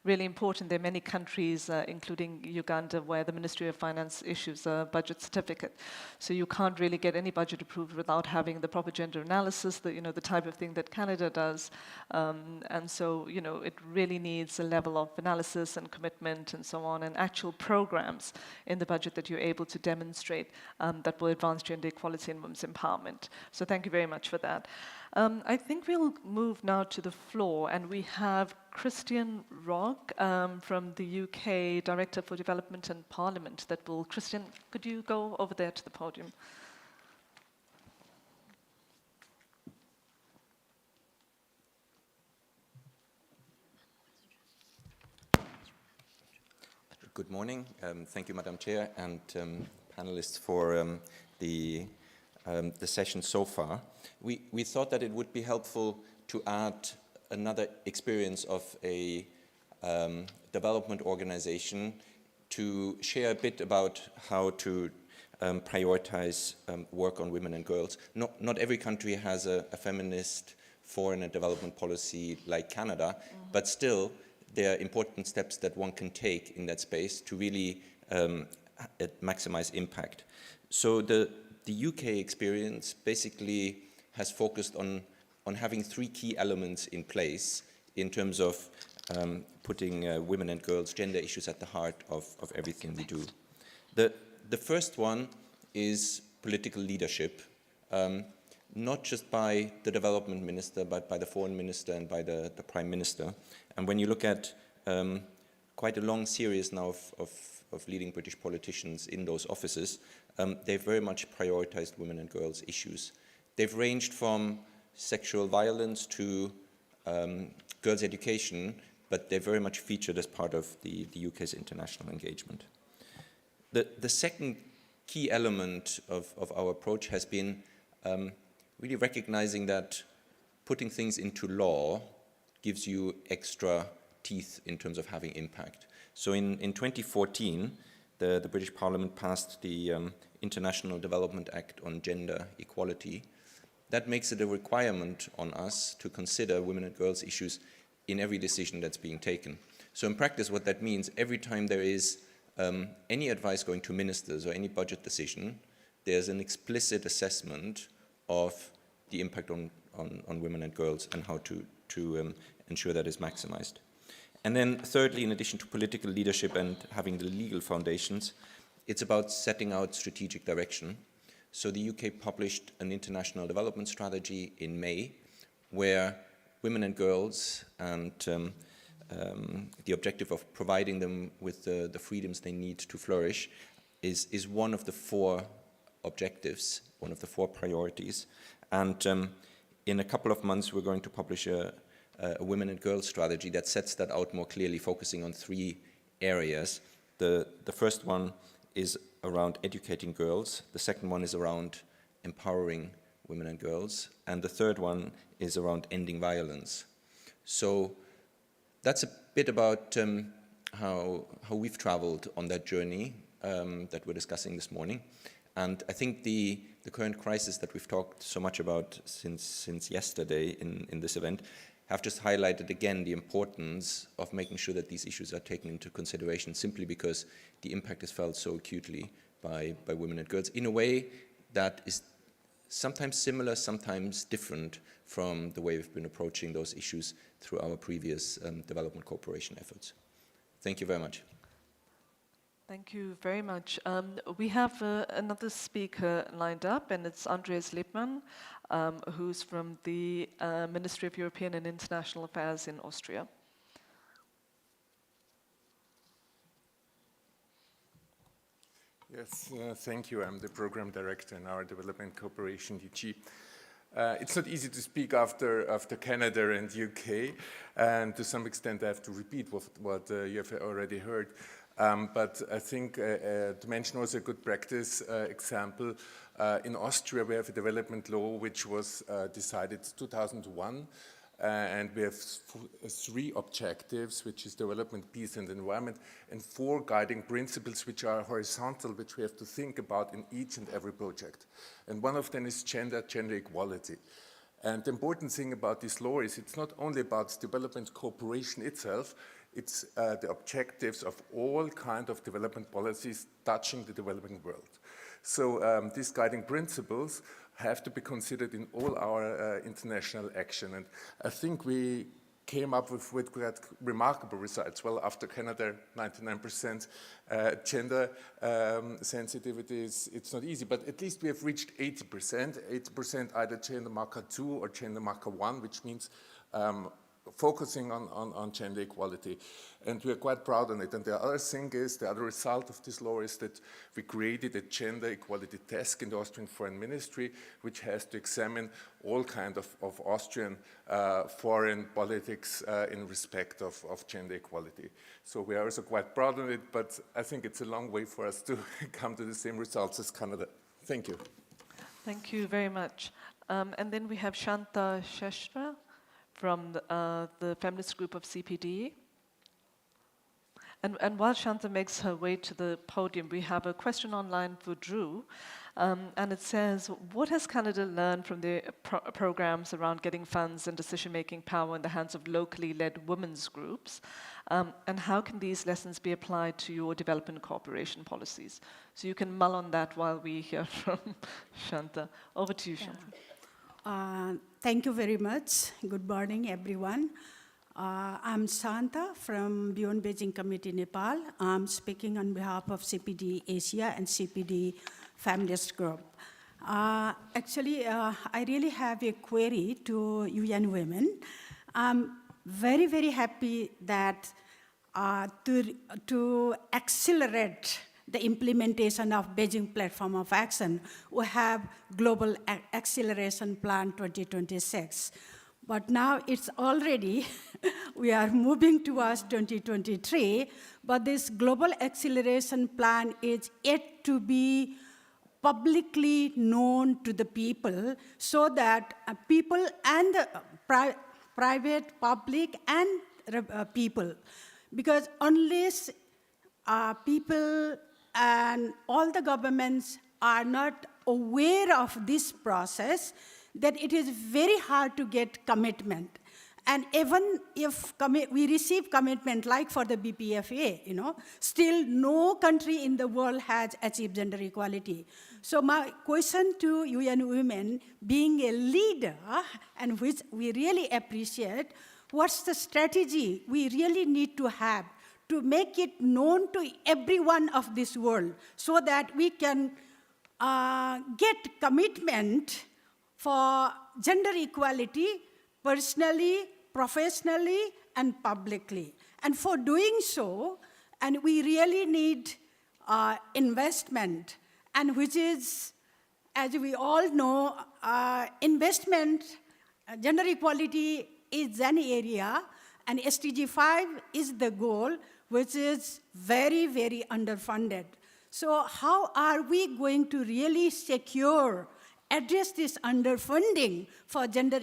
really important. There are many countries, including Uganda, where the Ministry of Finance issues a budget certificate. So you can't really get any budget approved without having the proper gender analysis, the type of thing that Canada does. And so, it really needs a level of analysis and commitment and so on, and actual programs in the budget that you're able to demonstrate that will advance gender equality and women's empowerment. So thank you very much for that. I think we'll move now to the floor, and we have Christian Rogg from the UK Director for Development and Parliament that will... Christian, could you go over there to the podium? Good morning. Thank you, Madam Chair, and panelists for the session so far. We thought that it would be helpful to add another experience of a development organization to share a bit about how to prioritize work on women and girls. Not every country has a feminist foreign and development policy like Canada, but still there are important steps that one can take in that space to really maximize impact. So the UK experience basically has focused on having three key elements in place in terms of putting women and girls, gender issues at the heart of everything we do. The first one is political leadership, not just by the development minister, but by the foreign minister and by the prime minister. And when you look at quite a long series now of leading British politicians in those offices, they've very much prioritized women and girls issues. They've ranged from sexual violence to girls' education, but they're very much featured as part of the UK's international engagement. The second key element of our approach has been really recognizing that putting things into law gives you extra teeth in terms of having impact. So in 2014, the British Parliament passed the International Development Act on Gender Equality. That makes it a requirement on us to consider women and girls issues in every decision that's being taken. So in practice, what that means, every time there is any advice going to ministers or any budget decision, there's an explicit assessment of the impact on women and girls and how to ensure that is maximized. And then thirdly, in addition to political leadership and having the legal foundations, it's about setting out strategic direction. So the UK published an international development strategy in May, where women and girls and the objective of providing them with the freedoms they need to flourish is one of the four objectives, one of the four priorities. And in a couple of months, we're going to publish a women and girls strategy that sets that out more clearly, focusing on three areas. The first one is around educating girls. The second one is around empowering women and girls. And the third one is around ending violence. So that's a bit about how we've traveled on that journey that we're discussing this morning. And I think the current crisis that we've talked so much about since yesterday in this event have just highlighted again the importance of making sure that these issues are taken into consideration, simply because the impact is felt so acutely by women and girls in a way that is sometimes similar, sometimes different from the way we've been approaching those issues through our previous development cooperation efforts. Thank you very much. Thank you very much. We have another speaker lined up, and it's Andreas Lippmann, who's from the Ministry of European and International Affairs in Austria. Yes, thank you. I'm the program director in our development cooperation DG. It's not easy to speak after Canada and UK, and to some extent I have to repeat what you have already heard. But I think to mention also a good practice example, in Austria we have a development law which was decided 2001, and we have 3 objectives, which is development, peace and environment, and 4 guiding principles which are horizontal, which we have to think about in each and every project. And one of them is gender equality. And the important thing about this law is it's not only about development cooperation itself, it's the objectives of all kinds of development policies touching the developing world. So these guiding principles have to be considered in all our international action. And I think we came up with quite remarkable results. Well, after Canada, 99% gender sensitivity, it's not easy, but at least we have reached 80%. 80% either gender marker 2 or gender marker 1, which means focusing on gender equality. And we are quite proud on it. And the other thing is, the other result of this law is that we created a gender equality desk in the Austrian Foreign Ministry, which has to examine all kinds of Austrian foreign politics in respect of gender equality. So we are also quite proud of it, but I think it's a long way for us to come to the same results as Canada. Thank you. Thank you very much. And then we have Shanta Shestra from the feminist group of CPD. And while Shanta makes her way to the podium, we have a question online for Drew. And it says, what has Canada learned from the programs around getting funds and decision-making power in the hands of locally led women's groups? And how can these lessons be applied to your development cooperation policies? So you can mull on that while we hear from Shanta. Over to you, Shanta. Thank you very much. Good morning, everyone. I'm Shanta from Beyond Beijing Committee, Nepal. I'm speaking on behalf of CPD Asia and CPD Feminist Group. Actually, I really have a query to UN Women. I'm very, very happy that to accelerate the implementation of Beijing Platform of Action, we have Global Acceleration Plan 2026. But now it's already, we are moving towards 2023, but this Global Acceleration Plan is yet to be publicly known to the people so that people and private, public, and people, because unless people and all the governments are not aware of this process, that it is very hard to get commitment. And even if we receive commitment, like for the BPFA, still no country in the world has achieved gender equality. So my question to UN Women, being a leader, and which we really appreciate, what's the strategy we really need to have to make it known to everyone of this world so that we can get commitment for gender equality personally, professionally, and publicly. And for doing so, and we really need investment, and which is, as we all know, investment, gender equality is an area, and SDG 5 is the goal, which is very, very underfunded. So how are we going to really address this underfunding for gender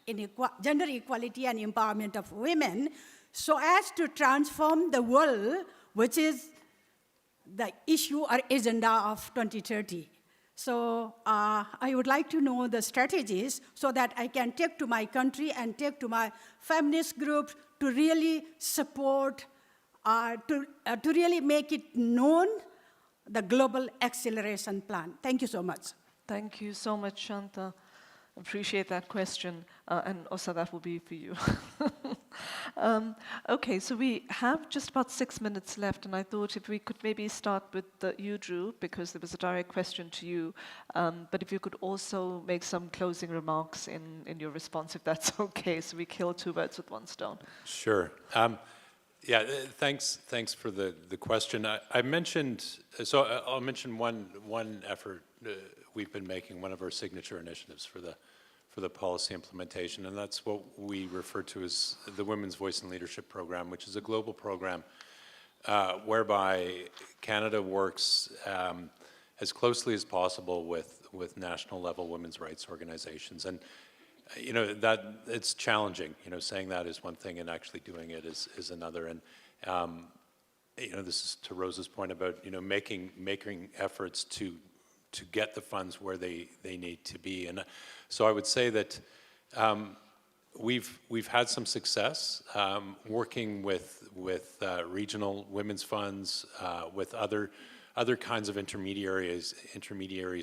equality and empowerment of women, so as to transform the world, which is the issue or agenda of 2030. So I would like to know the strategies so that I can take to my country and take to my feminist groups to really support, to really make it known, the Global Acceleration Plan. Thank you so much. Thank you so much, Shanta. Appreciate that question. And Osa, that will be for you. Okay, so we have just about 6 minutes left, and I thought if we could maybe start with you, Drew, because there was a direct question to you, but if you could also make some closing remarks in your response, if that's okay, so we kill two birds with one stone. Sure. Thanks for the question. I mentioned, so I'll mention one effort we've been making, one of our signature initiatives for the policy implementation, and that's what we refer to as the Women's Voice and Leadership Program, which is a global program whereby Canada works as closely as possible with national level women's rights organizations. And that it's challenging. Saying that is one thing, and actually doing it is another. And this is to Rosa's point about making efforts to get the funds where they need to be. And so I would say that we've had some success working with regional women's funds, with other kinds of intermediaries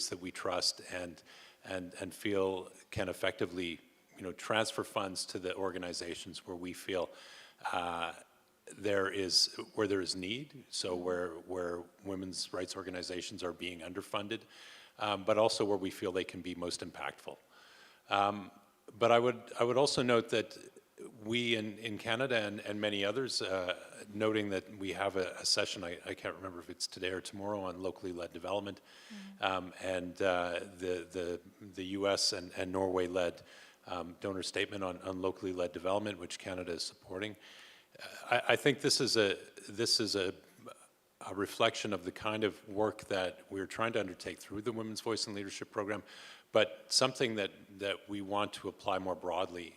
that we trust and feel can effectively transfer funds to the organizations where we feel there is need, so where women's rights organizations are being underfunded, but also where we feel they can be most impactful. But I would also note that we in Canada and many others, noting that we have a session, I can't remember if it's today or tomorrow, on locally led development, and the US and Norway led donor statement on locally led development, which Canada is supporting. I think this is a reflection of the kind of work that we're trying to undertake through the Women's Voice and Leadership Program, but something that we want to apply more broadly,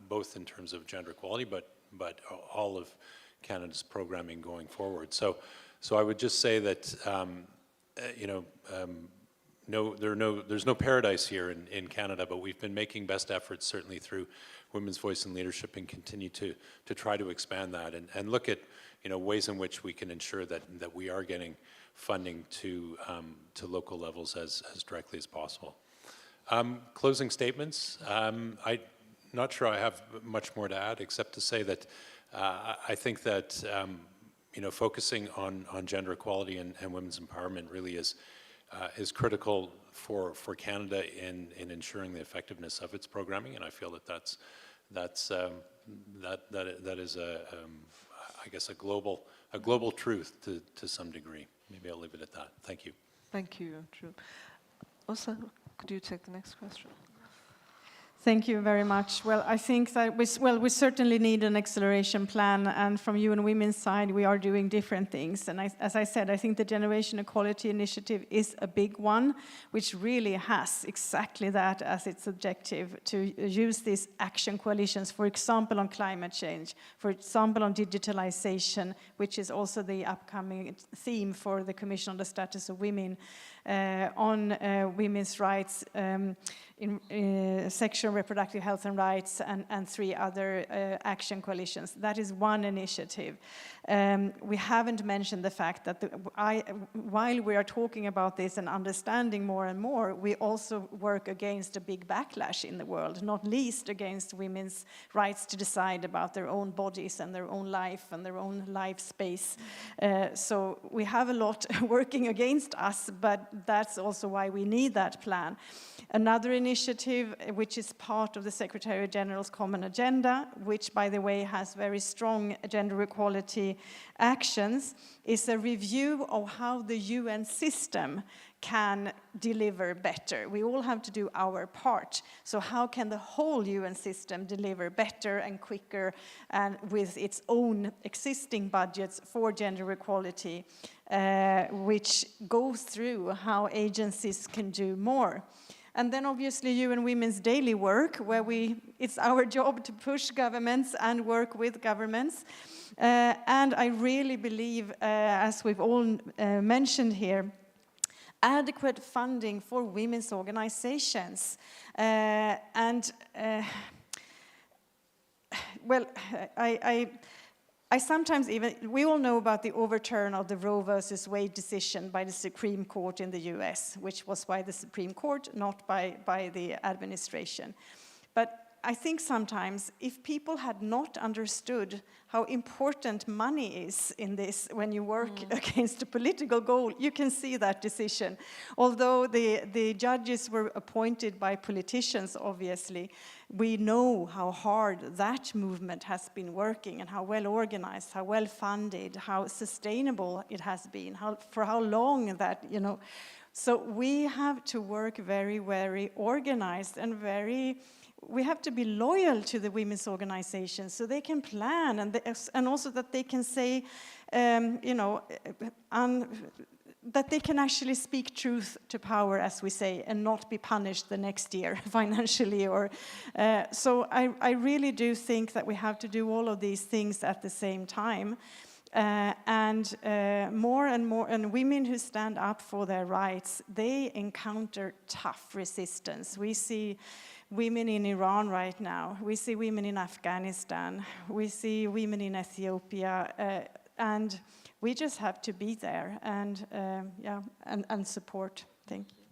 both in terms of gender equality, but all of Canada's programming going forward. So I would just say that there's no paradise here in Canada, but we've been making best efforts certainly through Women's Voice and Leadership, and continue to try to expand that and look at ways in which we can ensure that we are getting funding to local levels as directly as possible. Closing statements. I'm not sure I have much more to add, except to say that I think that focusing on gender equality and women's empowerment really is critical for Canada in ensuring the effectiveness of its programming, and I feel that that is I guess a global truth to some degree. Maybe I'll leave it at that. Thank you. Thank you, Drew. Also, could you take the next question? Thank you very much. Well, I think that we certainly need an acceleration plan, and from UN Women's side, we are doing different things. And as I said, I think the Generation Equality Initiative is a big one, which really has exactly that as its objective, to use these action coalitions, for example, on climate change, for example, on digitalization, which is also the upcoming theme for the Commission on the Status of Women, on women's rights, in sexual and reproductive health and rights, and 3 other action coalitions. That is one initiative. We haven't mentioned the fact that while we are talking about this and understanding more and more, we also work against a big backlash in the world, not least against women's rights to decide about their own bodies and their own life and their own life space. So we have a lot working against us, but that's also why we need that plan. Another initiative, which is part of the Secretary General's Common Agenda, which, by the way, has very strong gender equality actions, is a review of how the UN system can deliver better. We all have to do our part. So how can the whole UN system deliver better and quicker, and with its own existing budgets for gender equality, which goes through how agencies can do more. And then obviously UN Women's daily work, where it's our job to push governments and work with governments. And I really believe, as we've all mentioned here, adequate funding for women's organizations. I sometimes we all know about the overturn of the Roe versus Wade decision by the Supreme Court in the US, which was by the Supreme Court, not by the administration. But I think sometimes if people had not understood how important money is in this when you work against a political goal, you can see that decision. Although the judges were appointed by politicians, obviously, we know how hard that movement has been working and how well organized, how well funded, how sustainable it has been, for how long that, you know. So we have to work very, very organized and we have to be loyal to the women's organizations so they can plan and also that they can say, you know, that they can actually speak truth to power, as we say, and not be punished the next year financially. So I really do think that we have to do all of these things at the same time. More and more, and women who stand up for their rights, they encounter tough resistance. We see women in Iran right now. We see women in Afghanistan. We see women in Ethiopia, and we just have to be there and support. Thank you.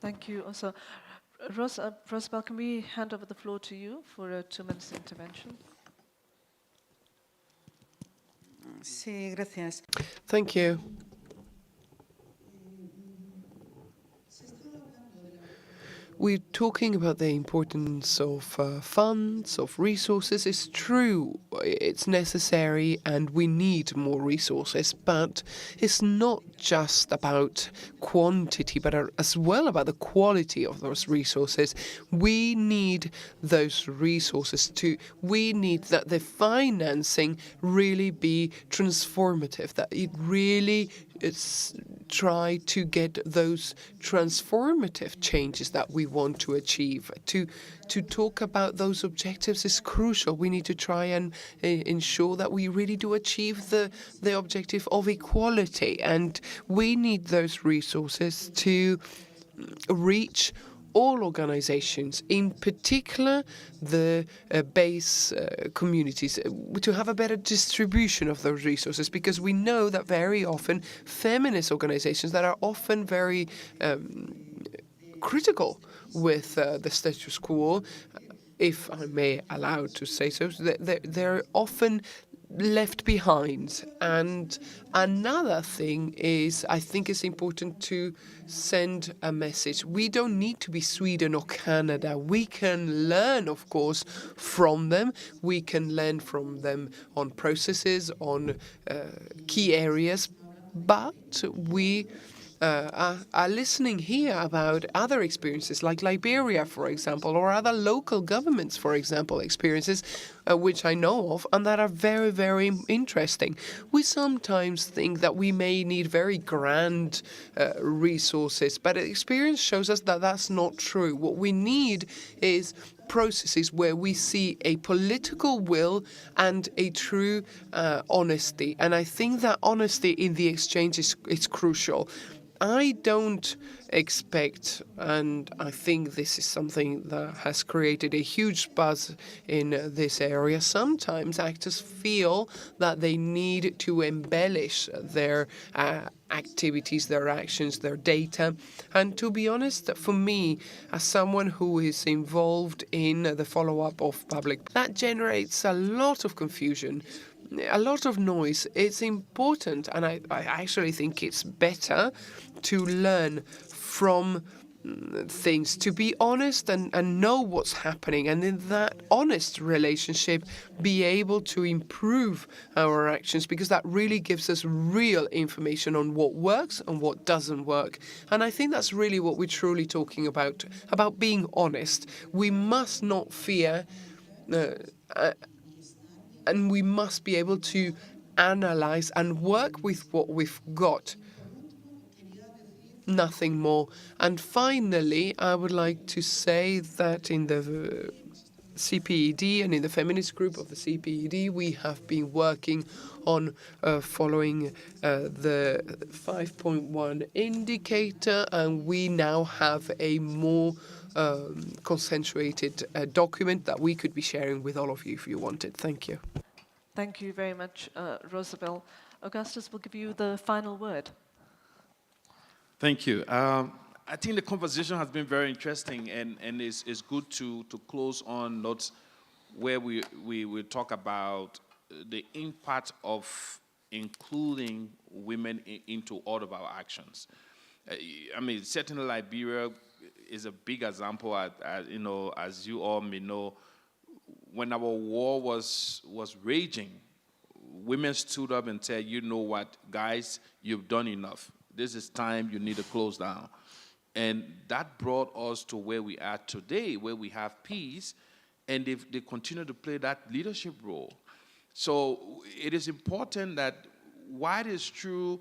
Thank you. Also, Rosabel, can we hand over the floor to you for a 2-minute intervention? Sí, gracias. Thank you. We're talking about the importance of funds, of resources. It's true, it's necessary, and we need more resources, but it's not just about quantity, but as well about the quality of those resources. We need those resources we need that the financing really be transformative, that it really try to get those transformative changes that we want to achieve. To talk about those objectives is crucial. We need to try and ensure that we really do achieve the objective of equality, and we need those resources to reach all organizations, in particular the base communities, to have a better distribution of those resources, because we know that very often feminist organizations that are often very critical with the status quo, if I may allow to say so, they're often left behind. And another thing is, I think it's important to send a message. We don't need to be Sweden or Canada. We can learn, of course, from them. We can learn from them on processes, on key areas, but we are listening here about other experiences like Liberia, for example, or other local governments, for example, experiences which I know of and that are very, very interesting. We sometimes think that we may need very grand resources, but experience shows us that that's not true. What we need is processes where we see a political will and a true honesty. And I think that honesty in the exchange is crucial. I don't expect, and I think this is something that has created a huge buzz in this area, sometimes actors feel that they need to embellish their activities, their actions, their data. And to be honest, for me, as someone who is involved in the follow-up of public, that generates a lot of confusion, a lot of noise. It's important, and I actually think it's better to learn from things, to be honest and know what's happening, and in that honest relationship be able to improve our actions, because that really gives us real information on what works and what doesn't work. And I think that's really what we're truly talking about being honest. We must not fear and we must be able to analyze and work with what we've got. Nothing more. And finally, I would like to say that in the CPED and in the feminist group of the CPED, we have been working on following the 5.1 indicator, and we now have a more consensuated document that we could be sharing with all of you if you wanted. Thank you. Thank you very much, Rosabel. Augustus will give you the final word. Thank you. I think the conversation has been very interesting, and it's good to close on notes where we will talk about the impact of including women into all of our actions. I mean, certainly Liberia is a big example. You know, as you all may know, when our war was raging, women stood up and said, "You know what, guys, you've done enough. This is time. You need to close down." And that brought us to where we are today, where we have peace, and they continue to play that leadership role. So it is important that while it is true,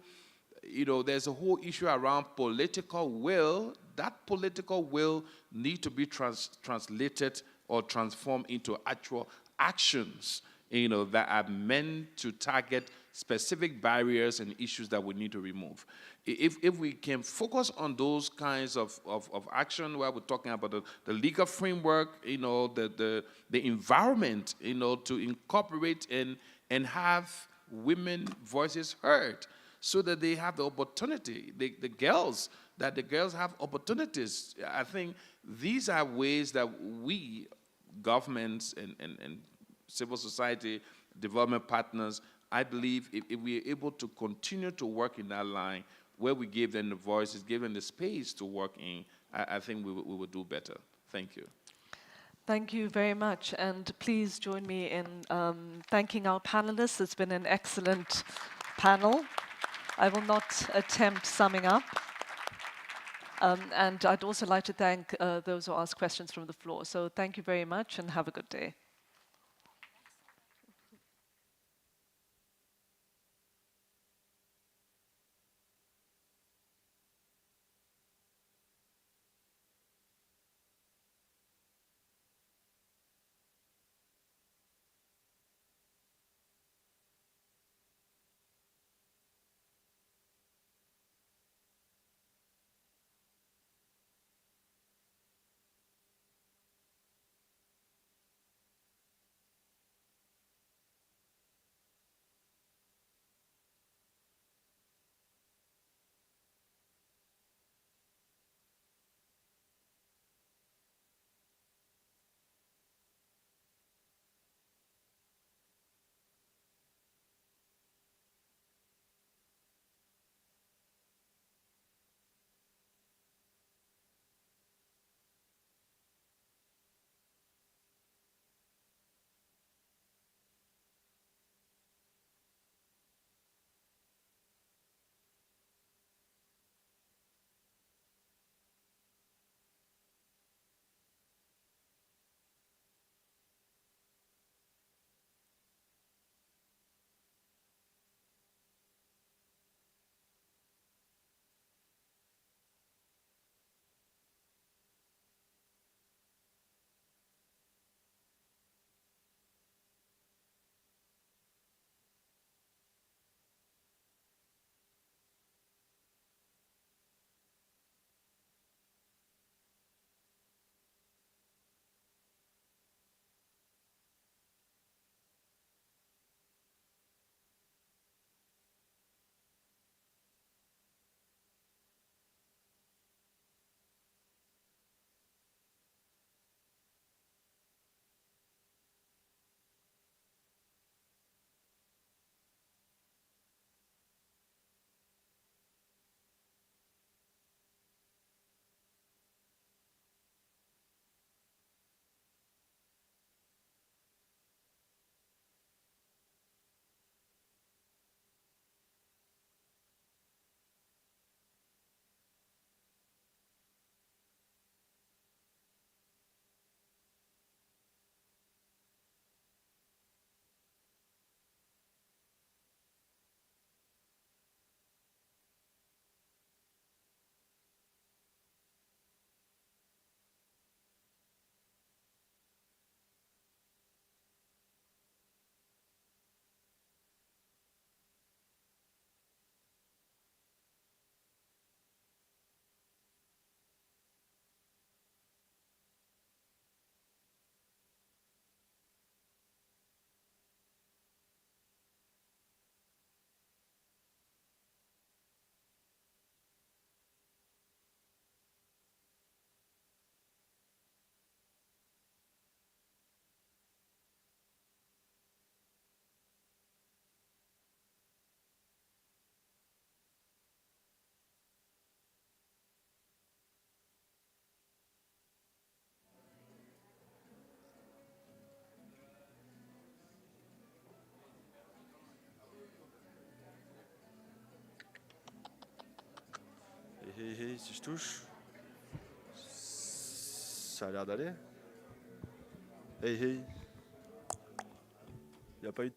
you know, there's a whole issue around political will. That political will need to be translated or transformed into actual actions, you know, that are meant to target specific barriers and issues that we need to remove. If we can focus on those kinds of action, where we're talking about the legal framework, you know, the environment, you know, to incorporate and have women voices heard, so that they have the opportunity, the girls have opportunities. I think these are ways that we, governments and civil society, development partners, I believe if we are able to continue to work in that line, where we give them the voices, give them the space to work in, I think we will do better. Thank you. Thank you very much, and please join me in thanking our panelists. It's been an excellent panel. I will not attempt summing up. And I'd also like to thank those who asked questions from the floor. So thank you very much, and have a good day. Oui, si je touche. Ça a l'air d'aller. Hey, hey. Il n'y a pas eu de...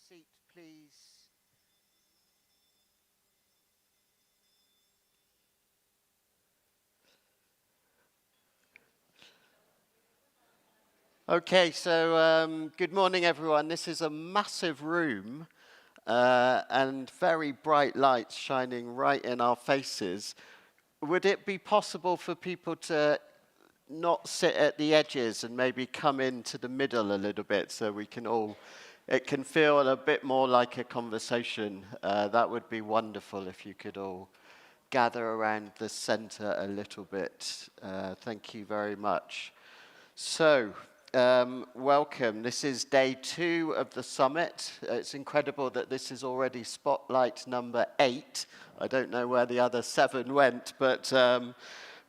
seat, please. Okay, so good morning, everyone. This is a massive room and very bright lights shining right in our faces. Would it be possible for people to not sit at the edges and maybe come into the middle a little bit so we can all, it can feel a bit more like a conversation? That would be wonderful if you could all gather around the center a little bit. Thank you very much. So, welcome. This is day 2 of the summit. It's incredible that this is already spotlight number 8. I don't know where the other 7 went, but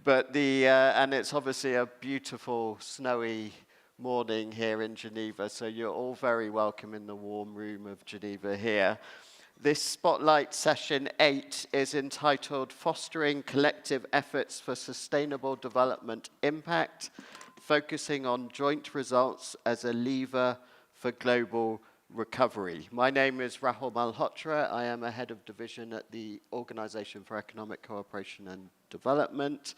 and it's obviously a beautiful snowy morning here in Geneva, so you're all very welcome in the warm room of Geneva here. This Spotlight Session 8 is entitled Fostering Collective Efforts for Sustainable Development Impact, focusing on joint results as a lever for global recovery. My name is Rahul Malhotra. I am a head of division at the Organization for Economic Cooperation and Development,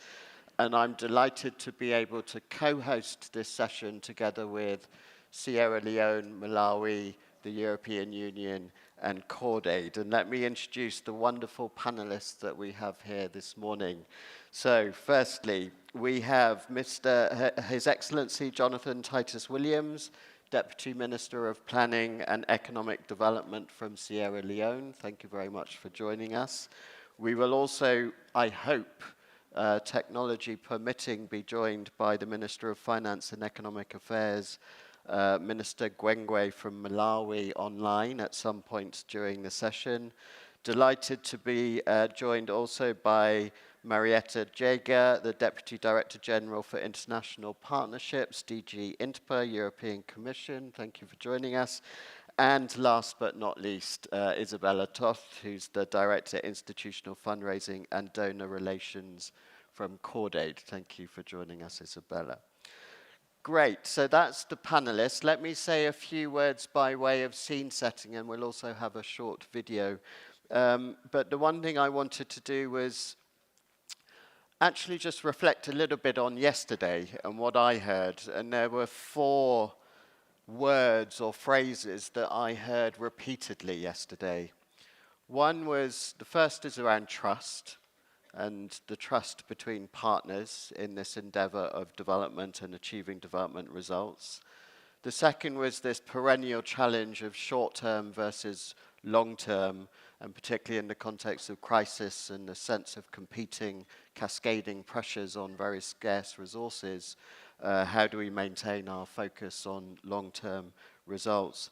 and I'm delighted to be able to co-host this session together with Sierra Leone, Malawi, the European Union, and CordAid. And let me introduce the wonderful panelists that we have here this morning. So, firstly, we have His Excellency Jonathan Titus Williams, Deputy Minister of Planning and Economic Development from Sierra Leone. Thank you very much for joining us. We will also, I hope, technology permitting, be joined by the Minister of Finance and Economic Affairs, Minister Gwengwe from Malawi, online at some point during the session. Delighted to be joined also by Marietta Jager, the Deputy Director General for International Partnerships, DG INTPA, European Commission. Thank you for joining us. And last but not least, Isabella Toth, who's the Director Institutional Fundraising and Donor Relations from CordAid. Thank you for joining us, Isabella. Great, so that's the panelists. Let me say a few words by way of scene setting, and we'll also have a short video. But the one thing I wanted to do was actually just reflect a little bit on yesterday and what I heard. And there were 4 words or phrases that I heard repeatedly yesterday. One was, the first is around trust, and the trust between partners in this endeavor of development and achieving development results. The second was this perennial challenge of short-term versus long-term, and particularly in the context of crisis and the sense of competing, cascading pressures on very scarce resources. How do we maintain our focus on long-term results?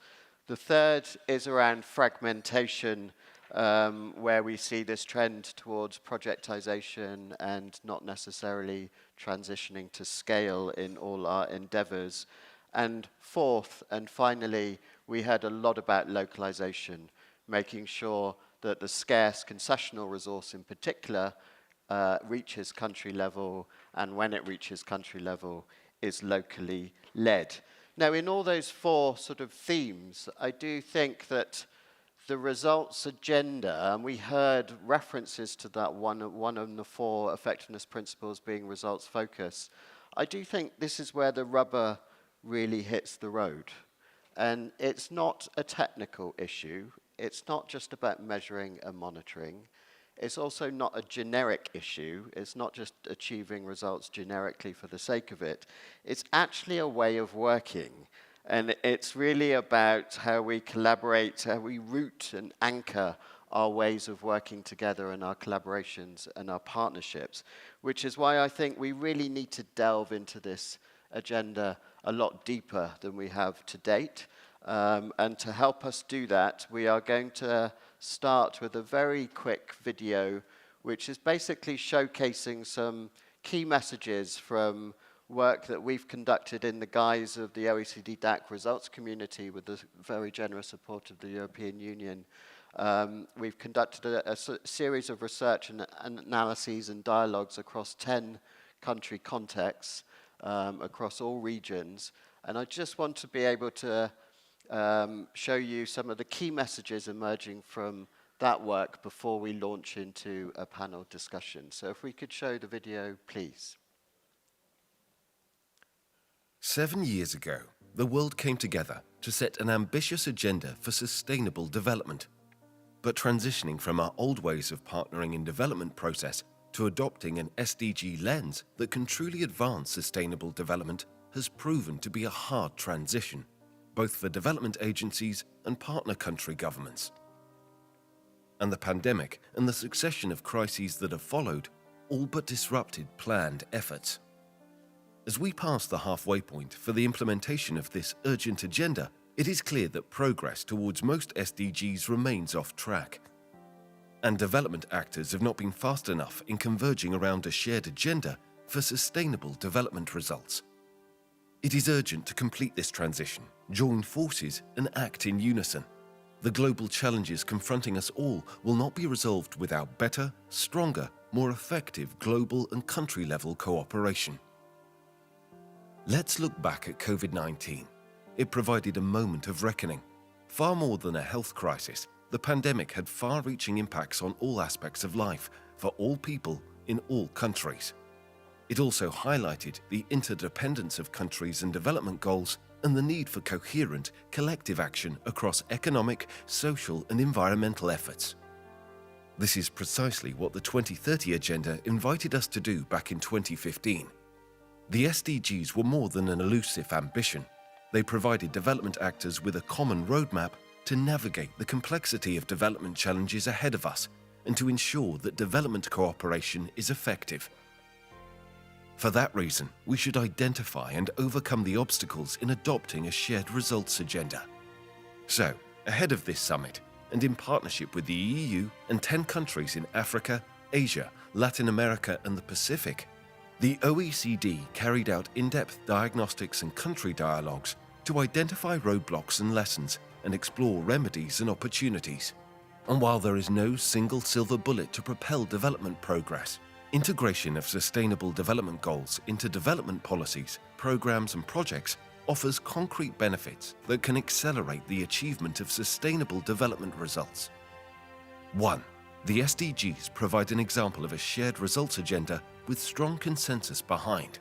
The third is around fragmentation, where we see this trend towards projectization and not necessarily transitioning to scale in all our endeavors. And fourth, and finally, we heard a lot about localization, making sure that the scarce concessional resource in particular reaches country level, and when it reaches country level, is locally led. Now, in all those 4 sort of themes, I do think that the results agenda, and we heard references to that one of the 4 effectiveness principles being results focus. I do think this is where the rubber really hits the road. And it's not a technical issue. It's not just about measuring and monitoring. It's also not a generic issue. It's not just achieving results generically for the sake of it. It's actually a way of working. And it's really about how we collaborate, how we root and anchor our ways of working together and our collaborations and our partnerships, which is why I think we really need to delve into this agenda a lot deeper than we have to date. And to help us do that, we are going to start with a very quick video, which is basically showcasing some key messages from work that we've conducted in the guise of the OECD DAC results community with the very generous support of the European Union. We've conducted a series of research and analyses and dialogues across 10 country contexts, across all regions. And I just want to be able to show you some of the key messages emerging from that work before we launch into a panel discussion. So if we could show the video, please. 7 years ago, the world came together to set an ambitious agenda for sustainable development. But transitioning from our old ways of partnering in development process to adopting an SDG lens that can truly advance sustainable development has proven to be a hard transition, both for development agencies and partner country governments. And the pandemic and the succession of crises that have followed all but disrupted planned efforts. As we pass the halfway point for the implementation of this urgent agenda, it is clear that progress towards most SDGs remains off track. And development actors have not been fast enough in converging around a shared agenda for sustainable development results. It is urgent to complete this transition, join forces and act in unison. The global challenges confronting us all will not be resolved without better, stronger, more effective global and country-level cooperation. Let's look back at COVID-19. It provided a moment of reckoning. Far more than a health crisis, the pandemic had far-reaching impacts on all aspects of life for all people in all countries. It also highlighted the interdependence of countries and development goals and the need for coherent, collective action across economic, social, and environmental efforts. This is precisely what the 2030 Agenda invited us to do back in 2015. The SDGs were more than an elusive ambition. They provided development actors with a common roadmap to navigate the complexity of development challenges ahead of us and to ensure that development cooperation is effective. For that reason, we should identify and overcome the obstacles in adopting a shared results agenda. So, ahead of this summit, and in partnership with the EU and 10 countries in Africa, Asia, Latin America, and the Pacific, the OECD carried out in-depth diagnostics and country dialogues to identify roadblocks and lessons and explore remedies and opportunities. And while there is no single silver bullet to propel development progress, integration of sustainable development goals into development policies, programs, and projects offers concrete benefits that can accelerate the achievement of sustainable development results. 1. The SDGs provide an example of a shared results agenda with strong consensus behind.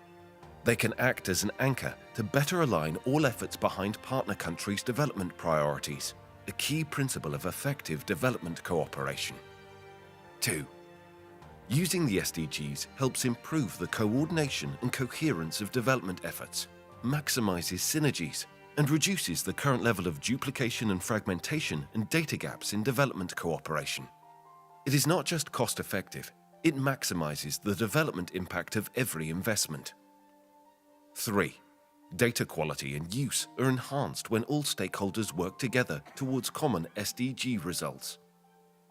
They can act as an anchor to better align all efforts behind partner countries' development priorities, a key principle of effective development cooperation. 2. Using the SDGs helps improve the coordination and coherence of development efforts, maximizes synergies, and reduces the current level of duplication and fragmentation and data gaps in development cooperation. It is not just cost-effective, it maximizes the development impact of every investment. 3. Data quality and use are enhanced when all stakeholders work together towards common SDG results.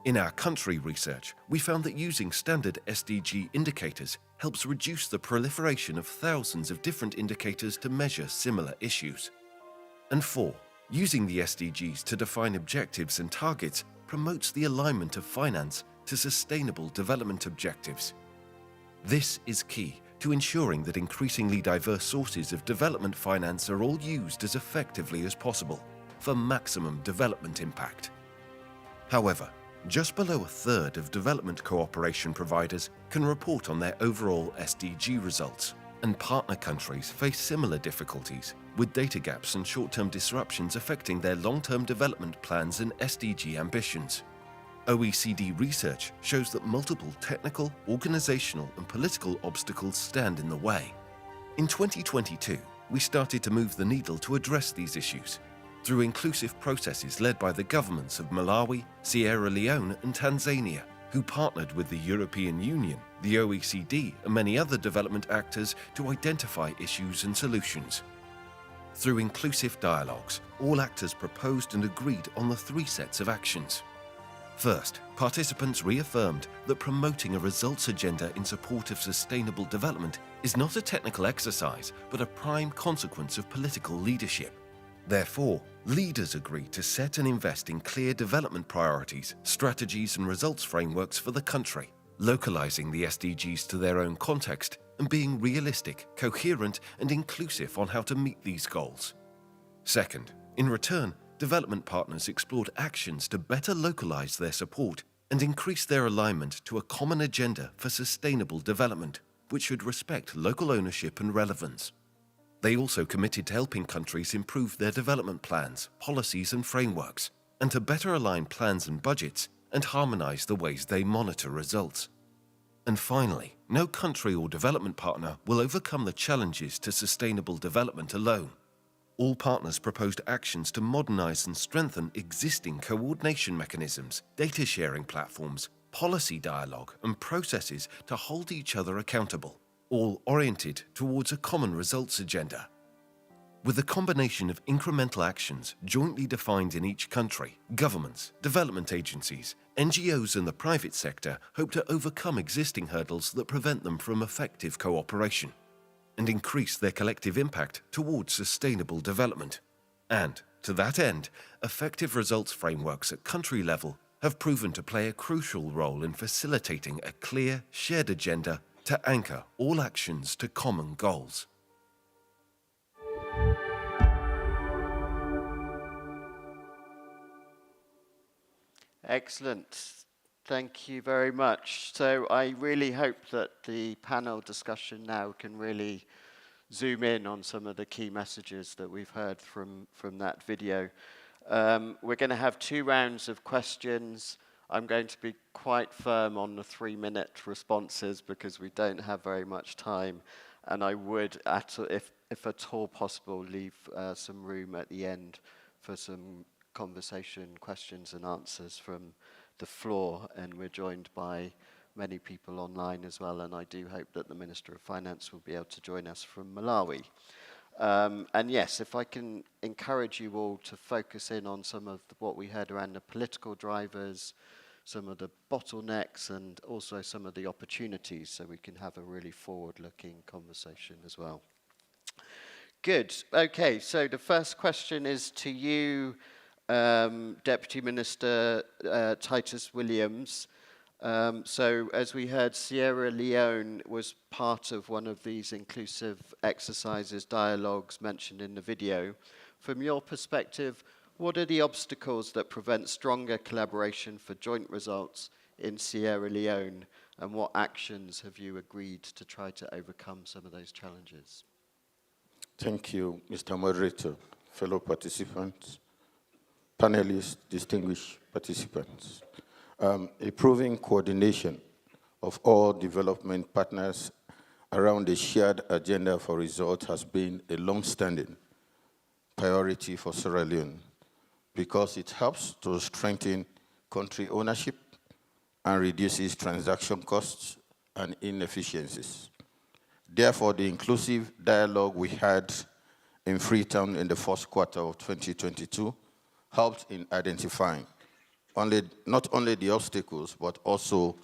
In our country research, we found that using standard SDG indicators helps reduce the proliferation of thousands of different indicators to measure similar issues. And 4. Using the SDGs to define objectives and targets promotes the alignment of finance to sustainable development objectives. This is key to ensuring that increasingly diverse sources of development finance are all used as effectively as possible for maximum development impact. However, just below a third of development cooperation providers can report on their overall SDG results, and partner countries face similar difficulties, with data gaps and short-term disruptions affecting their long-term development plans and SDG ambitions. OECD research shows that multiple technical, organizational, and political obstacles stand in the way. In 2022, we started to move the needle to address these issues through inclusive processes led by the governments of Malawi, Sierra Leone, and Tanzania, who partnered with the European Union, the OECD, and many other development actors to identify issues and solutions. Through inclusive dialogues, all actors proposed and agreed on the 3 sets of actions. First, participants reaffirmed that promoting a results agenda in support of sustainable development is not a technical exercise, but a prime consequence of political leadership. Therefore, leaders agreed to set and invest in clear development priorities, strategies, and results frameworks for the country, localizing the SDGs to their own context and being realistic, coherent, and inclusive on how to meet these goals. Second, in return, development partners explored actions to better localize their support and increase their alignment to a common agenda for sustainable development, which should respect local ownership and relevance. They also committed to helping countries improve their development plans, policies and frameworks, and to better align plans and budgets and harmonize the ways they monitor results. And finally, no country or development partner will overcome the challenges to sustainable development alone. All partners proposed actions to modernize and strengthen existing coordination mechanisms, data sharing platforms, policy dialogue, and processes to hold each other accountable, all oriented towards a common results agenda. With a combination of incremental actions jointly defined in each country, governments, development agencies, NGOs and the private sector hope to overcome existing hurdles that prevent them from effective cooperation and increase their collective impact towards sustainable development. And, to that end, effective results frameworks at country level have proven to play a crucial role in facilitating a clear, shared agenda to anchor all actions to common goals. Excellent. Thank you very much. So I really hope that the panel discussion now can really zoom in on some of the key messages that we've heard from that video. We're going to have 2 rounds of questions. I'm going to be quite firm on the 3-minute responses because we don't have very much time. And I would, if at all possible, leave some room at the end for some conversation, questions and answers from the floor. And we're joined by many people online as well. And I do hope that the Minister of Finance will be able to join us from Malawi. And yes, if I can encourage you all to focus in on some of what we heard around the political drivers, some of the bottlenecks, and also some of the opportunities, so we can have a really forward-looking conversation as well. Good. Okay, so the first question is to you, Deputy Minister Titus Williams. So as we heard, Sierra Leone was part of one of these inclusive exercises, dialogues mentioned in the video. From your perspective, what are the obstacles that prevent stronger collaboration for joint results in Sierra Leone, and what actions have you agreed to try to overcome some of those challenges? Thank you, Mr. Moderator, fellow participants, panelists, distinguished participants. Improving coordination of all development partners around a shared agenda for results has been a long-standing priority for Sierra Leone because it helps to strengthen country ownership and reduces transaction costs and inefficiencies. Therefore, the inclusive dialogue we had in Freetown in the first quarter of 2022 helped in identifying not only the obstacles, but also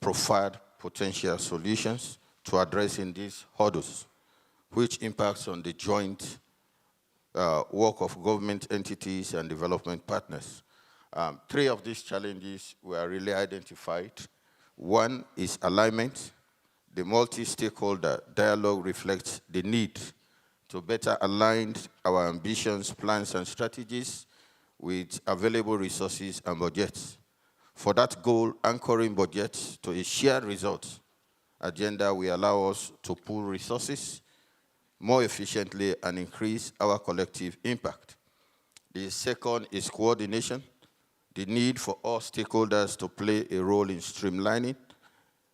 provide potential solutions to addressing these hurdles, which impacts on the joint work of government entities and development partners. 3 of these challenges were really identified. One is alignment. The multi-stakeholder dialogue reflects the need to better align our ambitions, plans, and strategies with available resources and budgets. For that goal, anchoring budgets to a shared results agenda will allow us to pool resources more efficiently and increase our collective impact. The second is coordination, the need for all stakeholders to play a role in streamlining,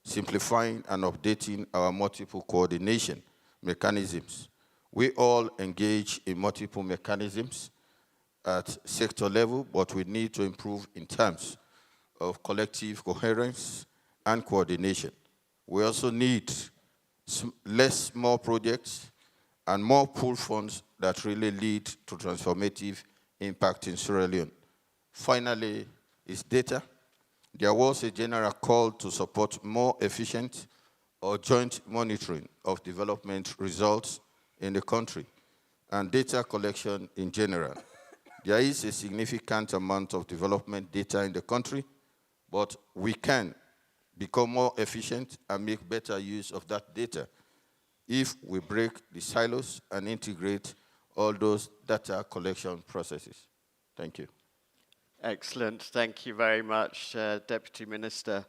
simplifying, and updating our multiple coordination mechanisms. We all engage in multiple mechanisms at sector level, but we need to improve in terms of collective coherence and coordination. We also need less small projects and more pool funds that really lead to transformative impact in Sierra Leone. Finally, is data. There was a general call to support more efficient or joint monitoring of development results in the country and data collection in general. There is a significant amount of development data in the country, but we can become more efficient and make better use of that data if we break the silos and integrate all those data collection processes. Thank you. Excellent. Thank you very much, Deputy Minister.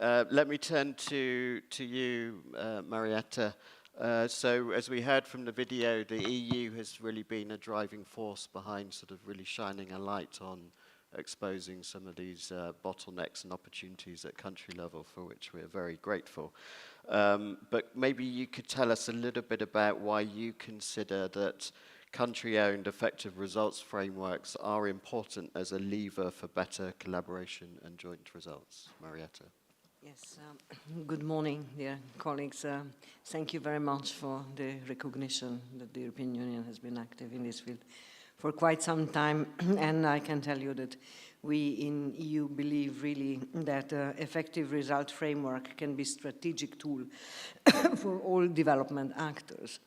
Let me turn to you, Marietta. So as we heard from the video, the EU has really been a driving force behind sort of really shining a light on exposing some of these bottlenecks and opportunities at country level, for which we're very grateful. But maybe you could tell us a little bit about why you consider that country-owned effective results frameworks are important as a lever for better collaboration and joint results. Marietta. Yes, good morning, dear colleagues. Thank you very much for the recognition that the European Union has been active in this field for quite some time. And I can tell you that we in EU believe really that effective result framework can be a strategic tool for all development actors.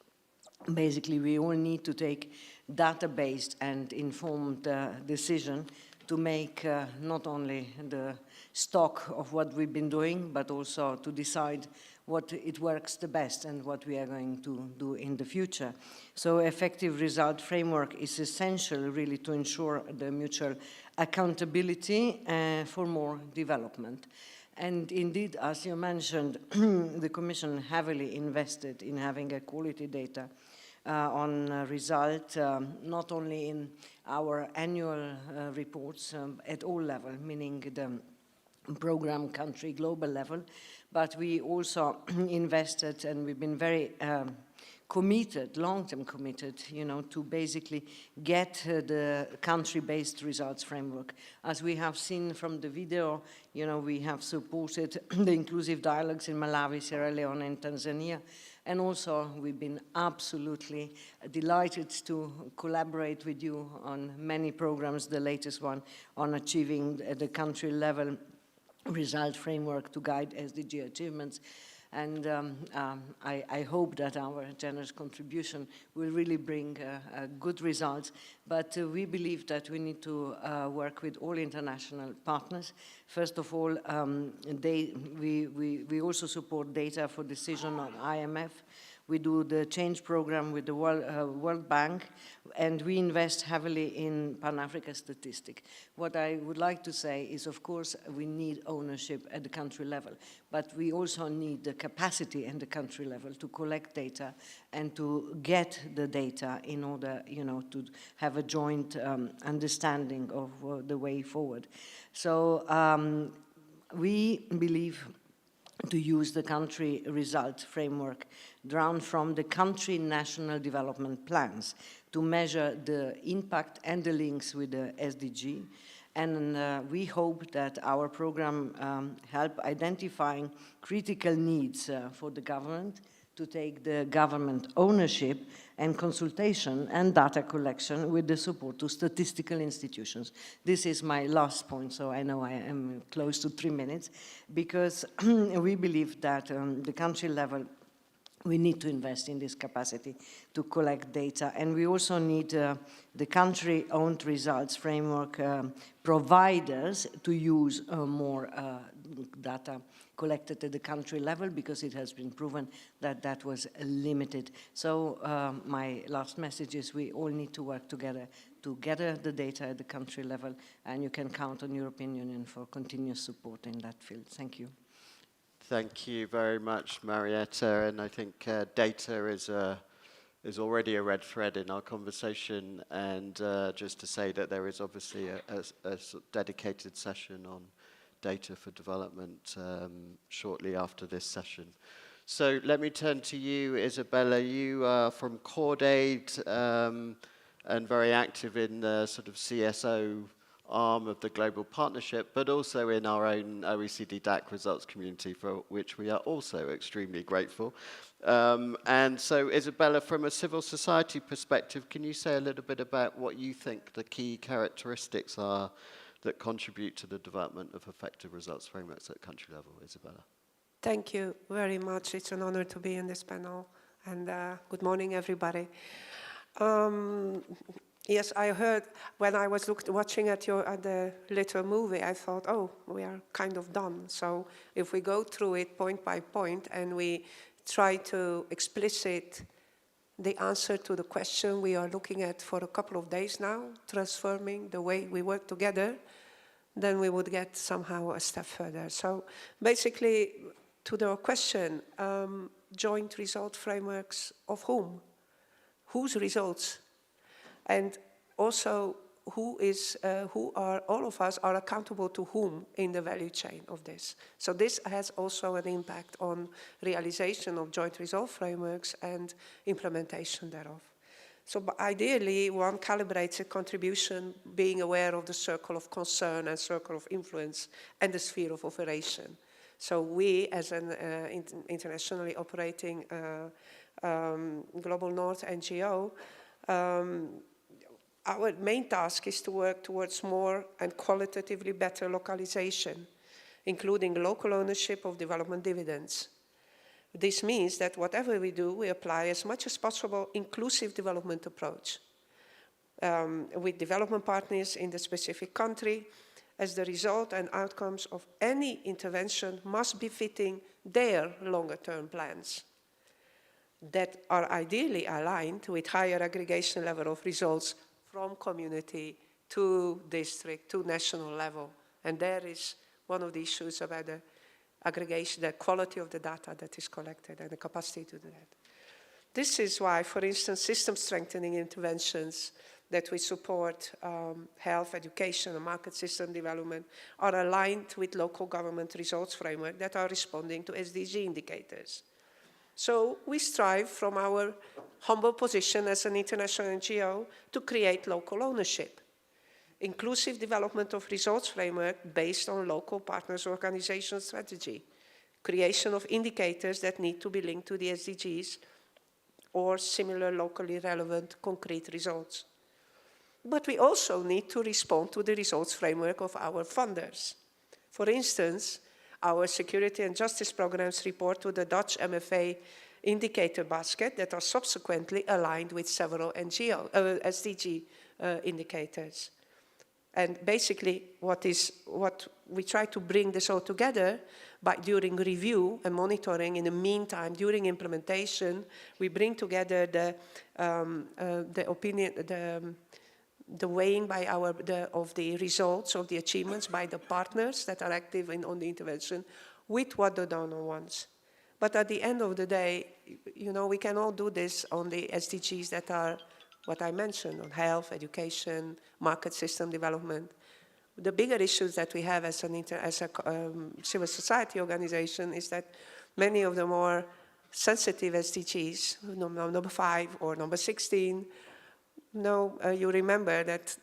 Basically, we all need to take data-based and informed decision to make not only the stock of what we've been doing, but also to decide what it works the best and what we are going to do in the future. So effective result framework is essential really to ensure the mutual accountability for more development. And indeed, as you mentioned, the Commission heavily invested in having a quality data on result, not only in our annual reports at all levels, meaning the program, country, global level, but we also invested, and we've been very committed, long-term committed, to basically get the country-based results framework. As we have seen from the video, we have supported the inclusive dialogues in Malawi, Sierra Leone, and Tanzania. And also, we've been absolutely delighted to collaborate with you on many programs, the latest one on achieving the country-level result framework to guide SDG achievements. And I hope that our generous contribution will really bring good results. But we believe that we need to work with all international partners. First of all, we also support data for decision on IMF. We do the change program with the World Bank, and we invest heavily in Pan-Africa statistics. What I would like to say is, of course, we need ownership at the country level, but we also need the capacity at the country level to collect data and to get the data in order, to have a joint understanding of the way forward. So we believe to use the country result framework drawn from the country national development plans to measure the impact and the links with the SDG. And we hope that our program help identifying critical needs for the government to take the government ownership and consultation and data collection with the support to statistical institutions. This is my last point, so I know I am close to 3 minutes, because we believe that the country level, we need to invest in this capacity to collect data. And we also need the country-owned results framework providers to use more data collected at the country level, because it has been proven that that was limited. So my last message is we all need to work together to gather the data at the country level, and you can count on European Union for continuous support in that field. Thank you. Thank you very much, Marietta. And I think data is already a red thread in our conversation. And just to say that there is obviously a dedicated session on data for development shortly after this session. So let me turn to you, Isabella. You are from CordAid and very active in the sort of CSO arm of the global partnership, but also in our own OECD DAC results community, for which we are also extremely grateful. And so, Isabella, from a civil society perspective, can you say a little bit about what you think the key characteristics are that contribute to the development of effective results frameworks at country level? Isabella. Thank you very much. It's an honor to be in this panel, and good morning, everybody. Yes, I heard when I was watching at the little movie, I thought, oh, we are kind of done. So if we go through it point by point and we try to explicit the answer to the question we are looking at for a couple of days now, transforming the way we work together, then we would get somehow a step further. So basically, to the question, joint result frameworks of whom? Whose results? And also, all of us are accountable to whom in the value chain of this. So this has also an impact on realization of joint result frameworks and implementation thereof. So ideally, one calibrates a contribution being aware of the circle of concern and circle of influence and the sphere of operation. So we, as an internationally operating Global North NGO, our main task is to work towards more and qualitatively better localization, including local ownership of development dividends. This means that whatever we do, we apply as much as possible inclusive development approach with development partners in the specific country, as the result and outcomes of any intervention must be fitting their longer-term plans that are ideally aligned with higher aggregation level of results from community to district to national level. And there is one of the issues about the aggregation, the quality of the data that is collected and the capacity to do that. This is why, for instance, system strengthening interventions that we support, health, education, and market system development, are aligned with local government results framework that are responding to SDG indicators. So we strive from our humble position as an international NGO to create local ownership, inclusive development of results framework based on local partners organization strategy, creation of indicators that need to be linked to the SDGs or similar locally relevant concrete results. But we also need to respond to the results framework of our funders. For instance, our security and justice programs report to the Dutch MFA indicator basket that are subsequently aligned with several SDG indicators. And basically, what we try to bring this all together by during review and monitoring. In the meantime, during implementation, we bring together the opinion, the weighing by of the results of the achievements by the partners that are active on the intervention with what the donor wants. But at the end of the day, you know, we can all do this on the SDGs that are what I mentioned on health, education, market system development. The bigger issues that we have as a civil society organization is that many of the more sensitive SDGs, number 5 or number 16, you remember that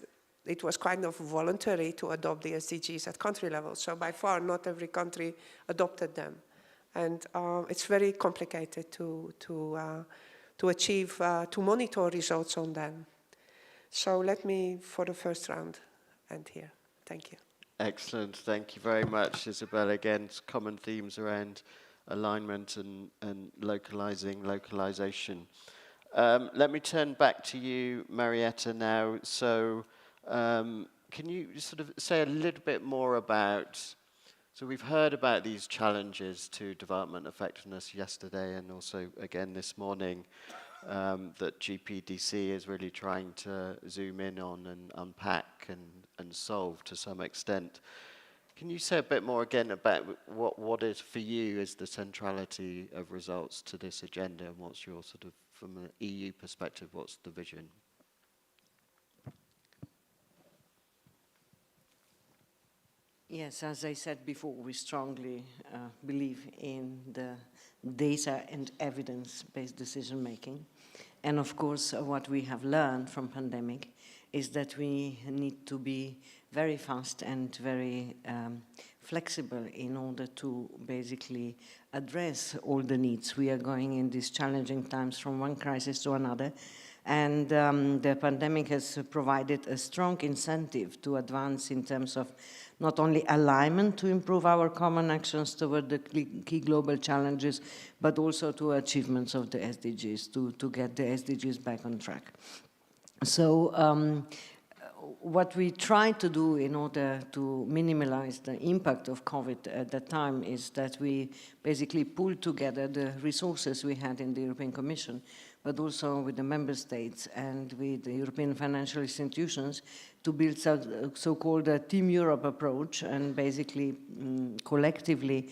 it was kind of voluntary to adopt the SDGs at country level. So by far, not every country adopted them. And it's very complicated to achieve, to monitor results on them. So let me, for the first round, end here. Thank you. Excellent. Thank you very much, Isabel. Again, common themes around alignment and localization. Let me turn back to you, Marietta, now. So can you sort of say a little bit more about, so we've heard about these challenges to development effectiveness yesterday and also again this morning that GPDC is really trying to zoom in on and unpack and solve to some extent. Can you say a bit more again about what is for you is the centrality of results to this agenda and what's your sort of, from an EU perspective, what's the vision? Yes, as I said before, we strongly believe in the data and evidence-based decision-making. And of course, what we have learned from pandemic is that we need to be very fast and very flexible in order to basically address all the needs. We are going in these challenging times from one crisis to another. And the pandemic has provided a strong incentive to advance in terms of not only alignment to improve our common actions toward the key global challenges, but also to achievements of the SDGs, to get the SDGs back on track. So what we tried to do in order to minimize the impact of COVID at that time is that we basically pulled together the resources we had in the European Commission, but also with the member states and with the European financial institutions to build so-called Team Europe approach and basically collectively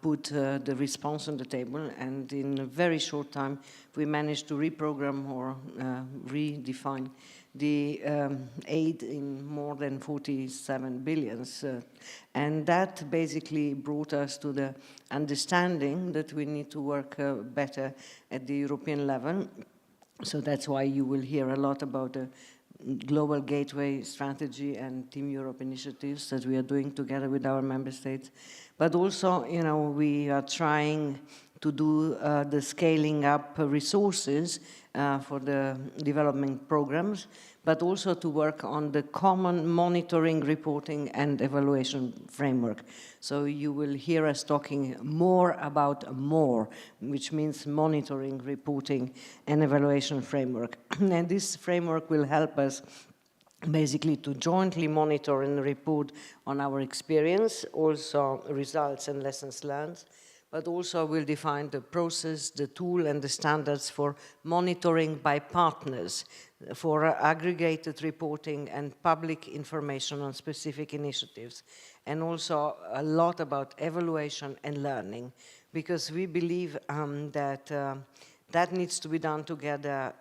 put the response on the table. And in a very short time, we managed to reprogram or redefine the aid in more than 47 billions. And that basically brought us to the understanding that we need to work better at the European level. So that's why you will hear a lot about the Global Gateway Strategy and Team Europe initiatives that we are doing together with our member states. But also, you know, we are trying to do the scaling up resources for the development programs, but also to work on the common monitoring, reporting, and evaluation framework. So you will hear us talking more about more, which means monitoring, reporting, and evaluation framework. And this framework will help us basically to jointly monitor and report on our experience, also results and lessons learned, but also will define the process, the tool, and the standards for monitoring by partners, for aggregated reporting and public information on specific initiatives, and also a lot about evaluation and learning, because we believe that needs to be done together,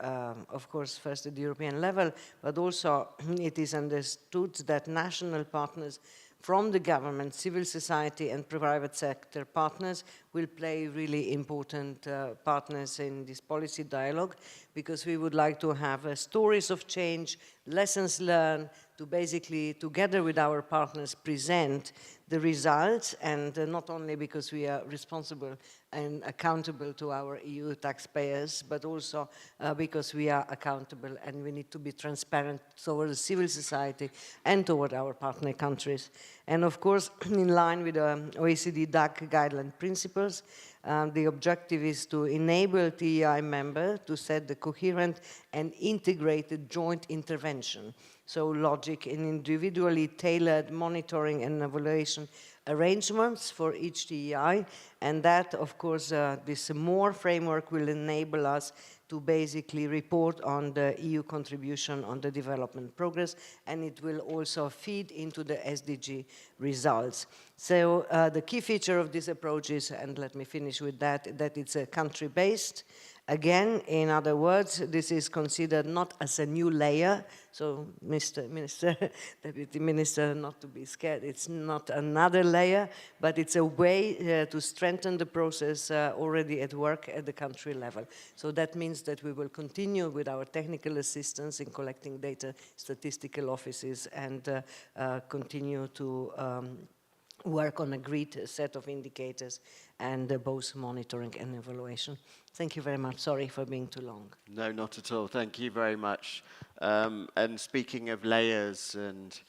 of course, first at the European level, but also it is understood that national partners from the government, civil society, and private sector partners will play really important partners in this policy dialogue, because we would like to have stories of change, lessons learned, to basically, together with our partners, present the results, and not only because we are responsible and accountable to our EU taxpayers, but also because we are accountable and we need to be transparent toward civil society and toward our partner countries. And of course, in line with the OECD DAC guideline principles, the objective is to enable TEI members to set the coherent and integrated joint intervention. So logic in individually tailored monitoring and evaluation arrangements for each TEI, and that, of course, this more framework will enable us to basically report on the EU contribution on the development progress, and it will also feed into the SDG results. So the key feature of this approach is, and let me finish with that, that it's a country-based. Again, in other words, this is considered not as a new layer. So, Mr. Minister, Deputy Minister, not to be scared, it's not another layer, but it's a way to strengthen the process already at work at the country level. So that means that we will continue with our technical assistance in collecting data, statistical offices, and continue to work on a agreed set of indicators and both monitoring and evaluation. Thank you very much. Sorry for being too long. No, not at all. Thank you very much. And speaking of layers and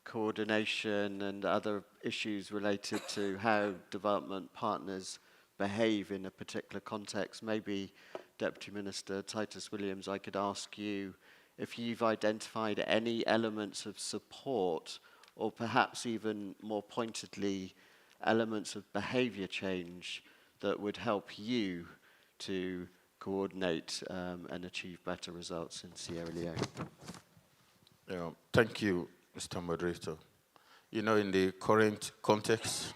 coordination and other issues related to how development partners behave in a particular context, maybe Deputy Minister Titus Williams, I could ask you if you've identified any elements of support, or perhaps even more pointedly, elements of behavior change that would help you to coordinate and achieve better results in Sierra Leone. Yeah, thank you, Mr. Moderator. You know, in the current context,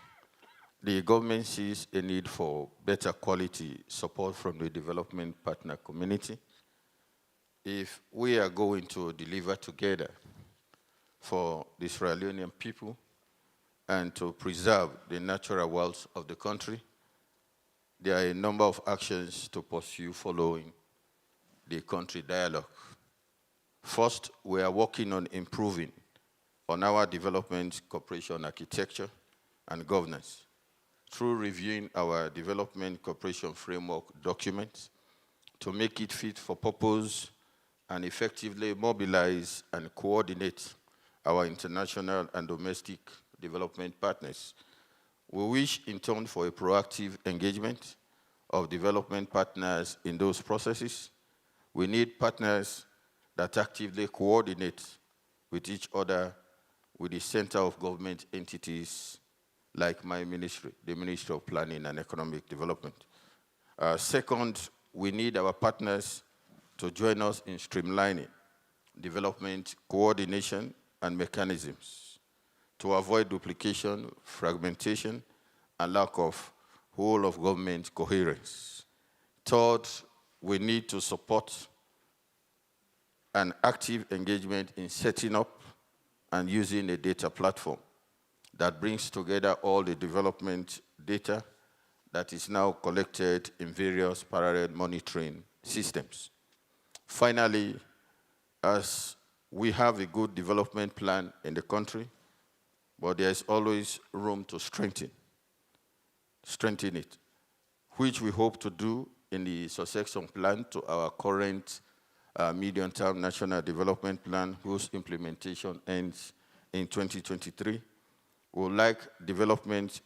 the government sees a need for better quality support from the development partner community. If we are going to deliver together for the Sierra Leonean people and to preserve the natural wealth of the country, there are a number of actions to pursue following the country dialogue. First, we are working on improving on our development cooperation architecture and governance through reviewing our development cooperation framework documents to make it fit for purpose and effectively mobilize and coordinate our international and domestic development partners. We wish in turn for a proactive engagement of development partners in those processes. We need partners that actively coordinate with each other, with the center of government entities like my ministry, the Ministry of Planning and Economic Development. Second, we need our partners to join us in streamlining development, coordination, and mechanisms to avoid duplication, fragmentation, and lack of whole-of-government coherence. Third, we need to support an active engagement in setting up and using a data platform that brings together all the development data that is now collected in various parallel monitoring systems. Finally, as we have a good development plan in the country, but there is always room to strengthen it, which we hope to do in the succession plan to our current medium-term national development plan, whose implementation ends in 2023. We would like development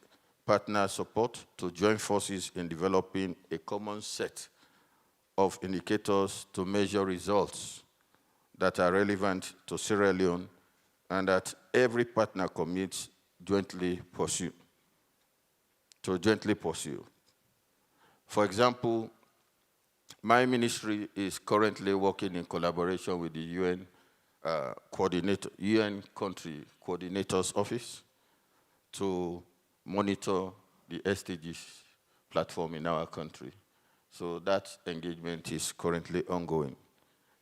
partner support to join forces in developing a common set of indicators to measure results that are relevant to Sierra Leone and that every partner commits jointly pursue. For example, my ministry is currently working in collaboration with the UN UN Country Coordinator's Office to monitor the SDGs platform in our country. So that engagement is currently ongoing.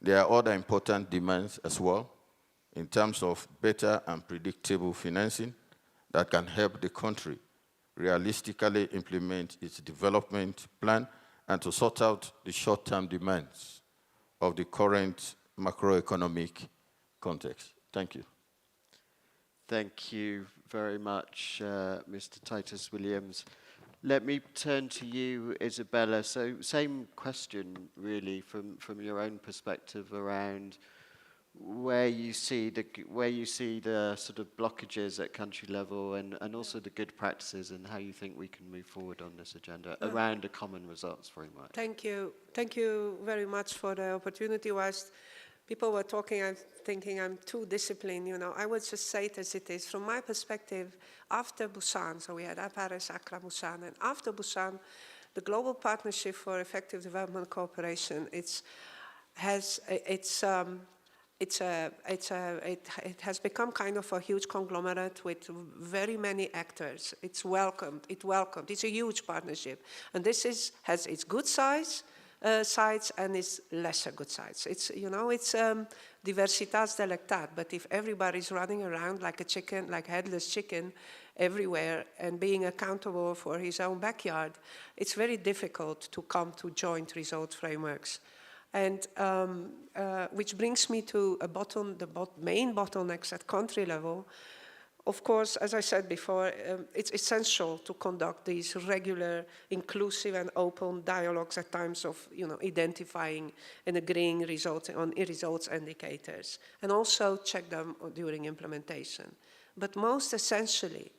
There are other important demands as well in terms of better and predictable financing that can help the country realistically implement its development plan and to sort out the short-term demands of the current macroeconomic context. Thank you. Thank you very much, Mr. Titus Williams. Let me turn to you, Isabella. So same question, really, from your own perspective around where you see the sort of blockages at country level and also the good practices and how you think we can move forward on this agenda around a common results framework. Thank you. Thank you very much for the opportunity. Whilst people were talking, I'm thinking I'm too disciplined, you know. I would just say it as it is. From my perspective, after Busan, so we had Paris, Accra, Busan, and after Busan, the Global Partnership for Effective Development Cooperation, it has become kind of a huge conglomerate with very many actors. It's welcomed. It's a huge partnership, and this has its good sides and its lesser good sides. It's diversitas delectat. But if everybody's running around like a chicken, like headless chicken, everywhere and being accountable for his own backyard, it's very difficult to come to joint results frameworks. And which brings me to the main bottlenecks at country level. Of course, as I said before, it's essential to conduct these regular, inclusive and open dialogues at times of identifying and agreeing on results indicators, and also check them during implementation. But most essentially,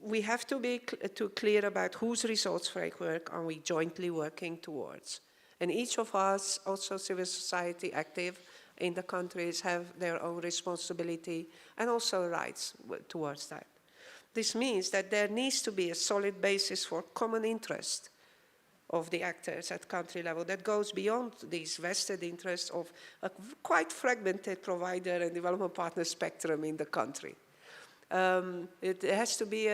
we have to be clear about whose results framework are we jointly working towards. And each of us, also civil society active in the countries, have their own responsibility and also rights towards that. This means that there needs to be a solid basis for common interest of the actors at country level that goes beyond these vested interests of a quite fragmented provider and development partner spectrum in the country. It has to be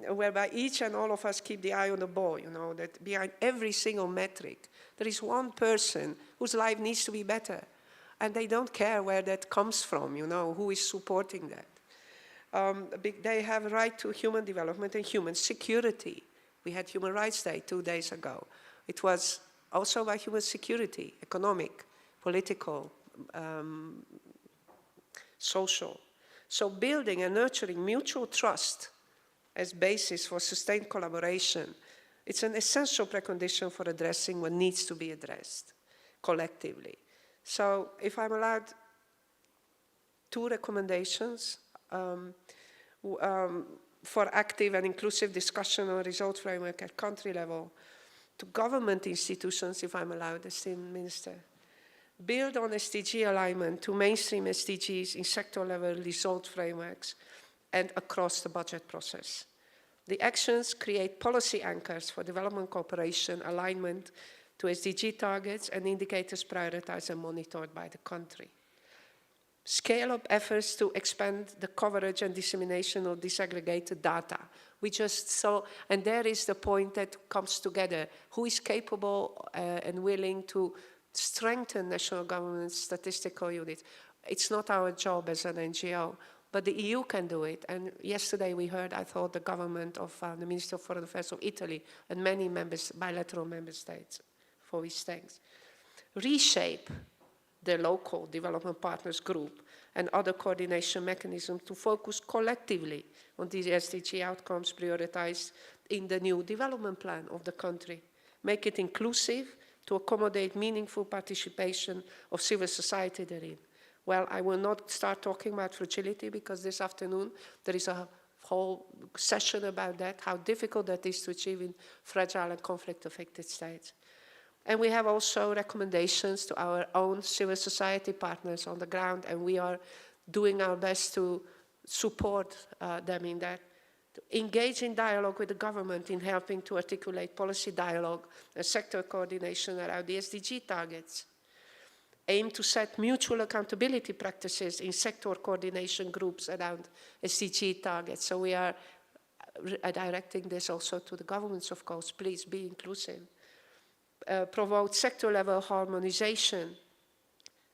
whereby each and all of us keep the eye on the ball, that behind every single metric, there is one person whose life needs to be better. And they don't care where that comes from, who is supporting that. They have a right to human development and human security. We had Human Rights Day 2 days ago. It was also about human security, economic, political, social. So building and nurturing mutual trust as basis for sustained collaboration, it's an essential precondition for addressing what needs to be addressed collectively. So if I'm allowed 2 recommendations for active and inclusive discussion on results framework at country level, to government institutions, if I'm allowed, esteemed Minister. build on SDG alignment to mainstream SDGs in sector-level result frameworks and across the budget process. The actions create policy anchors for development cooperation alignment to SDG targets and indicators prioritized and monitored by the country. Scale up efforts to expand the coverage and dissemination of disaggregated data. We just saw, and there is the point that comes together. Who is capable and willing to strengthen national government statistical units? It's not our job as an NGO, but the EU can do it. And yesterday we heard, I thought, the government of the Minister of Foreign Affairs of Italy and many bilateral member states, for which thanks. Reshape the local development partners group and other coordination mechanisms to focus collectively on these SDG outcomes prioritized in the new development plan of the country. Make it inclusive to accommodate meaningful participation of civil society therein. Well, I will not start talking about fragility because this afternoon there is a whole session about that, how difficult that is to achieve in fragile and conflict-affected states. And we have also recommendations to our own civil society partners on the ground, and we are doing our best to support them in that. To engage in dialogue with the government in helping to articulate policy dialogue and sector coordination around the SDG targets. Aim to set mutual accountability practices in sector coordination groups around SDG targets. So we are directing this also to the governments, of course. Please be inclusive. Promote sector-level harmonization,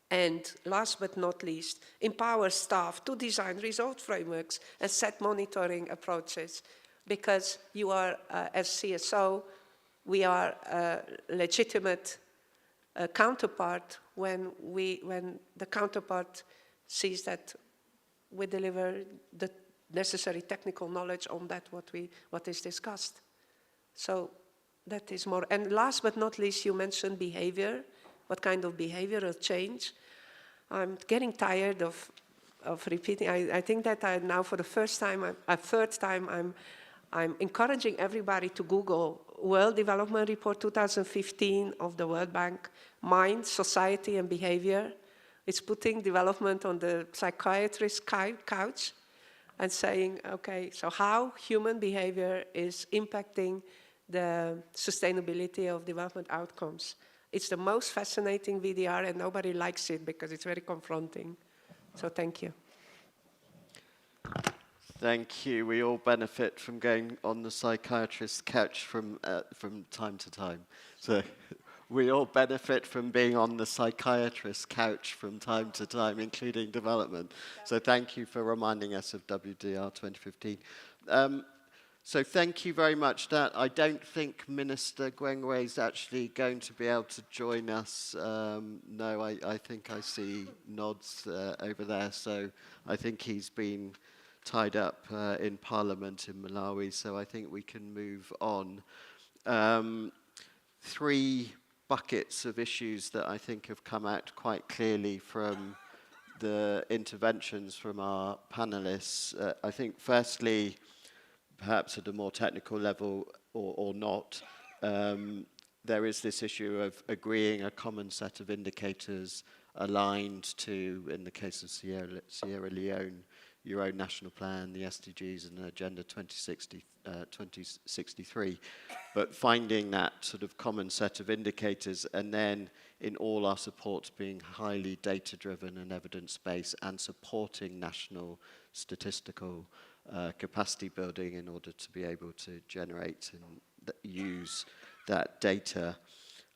and last but not least, empower staff to design result frameworks and set monitoring approaches, because you are, as CSO, we are a legitimate counterpart when the counterpart sees that we deliver the necessary technical knowledge on that what is discussed. So that is more. And last but not least, you mentioned behavior. What kind of behavioral change? I'm getting tired of repeating. I think that now for the first time, a third time, I'm encouraging everybody to Google World Development Report 2015 of the World Bank, Mind, Society and Behavior. It's putting development on the psychiatrist's couch and saying, okay, so how human behavior is impacting the sustainability of development outcomes. It's the most fascinating VDR and nobody likes it because it's very confronting. So thank you. Thank you. We all benefit from going on the psychiatrist's couch from time to time. So we all benefit from being on the psychiatrist's couch from time to time, including development. So thank you for reminding us of WDR 2015. So thank you very much. I don't think Minister Gwengwe is actually going to be able to join us. No, I think I see nods over there. So I think he's been tied up in Parliament in Malawi. So I think we can move on. 3 buckets of issues that I think have come out quite clearly from the interventions from our panelists. I think firstly, perhaps at a more technical level or not, there is this issue of agreeing a common set of indicators aligned to, in the case of Sierra Leone, your own national plan, the SDGs and Agenda 2063, but finding that sort of common set of indicators and then in all our support being highly data-driven and evidence-based and supporting national statistical capacity building in order to be able to generate and use that data.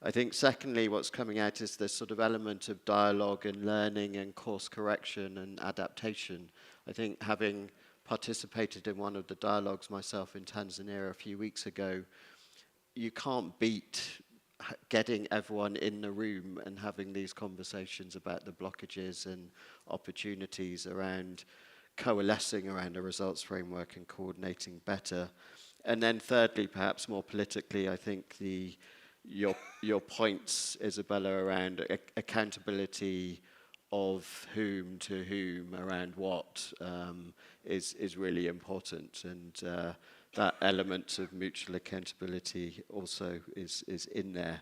I think secondly, what's coming out is this sort of element of dialogue and learning and course correction and adaptation. I think having participated in one of the dialogues myself in Tanzania a few weeks ago, you can't beat getting everyone in the room and having these conversations about the blockages and opportunities around coalescing around a results framework and coordinating better. And then thirdly, perhaps more politically, I think your points, Isabella, around accountability of whom to whom around what is really important, and that element of mutual accountability also is in there.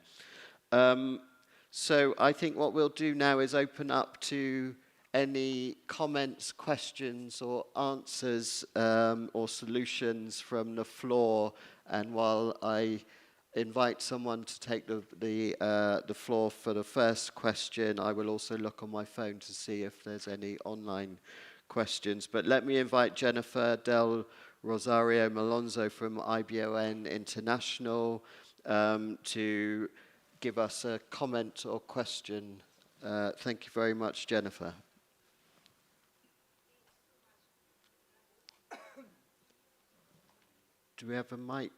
So I think what we'll do now is open up to any comments, questions, or answers, or solutions from the floor. And while I invite someone to take the floor for the first question, I will also look on my phone to see if there's any online questions. But let me invite Jennifer Del Rosario Malonzo from IBON International to give us a comment or question. Thank you very much, Jennifer. Do we have a mic?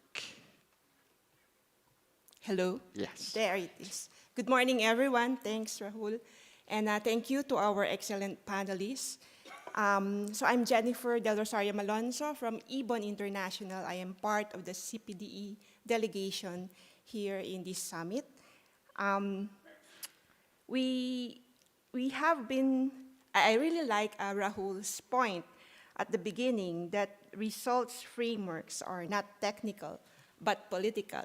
Hello? Yes. There it is. Good morning, everyone. Thanks, Rahul. And thank you to our excellent panelists. So I'm Jennifer Del Rosario Malonzo from IBON International. I am part of the CPDE delegation here in this summit. We have been, I really like Rahul's point at the beginning that results frameworks are not technical, but political.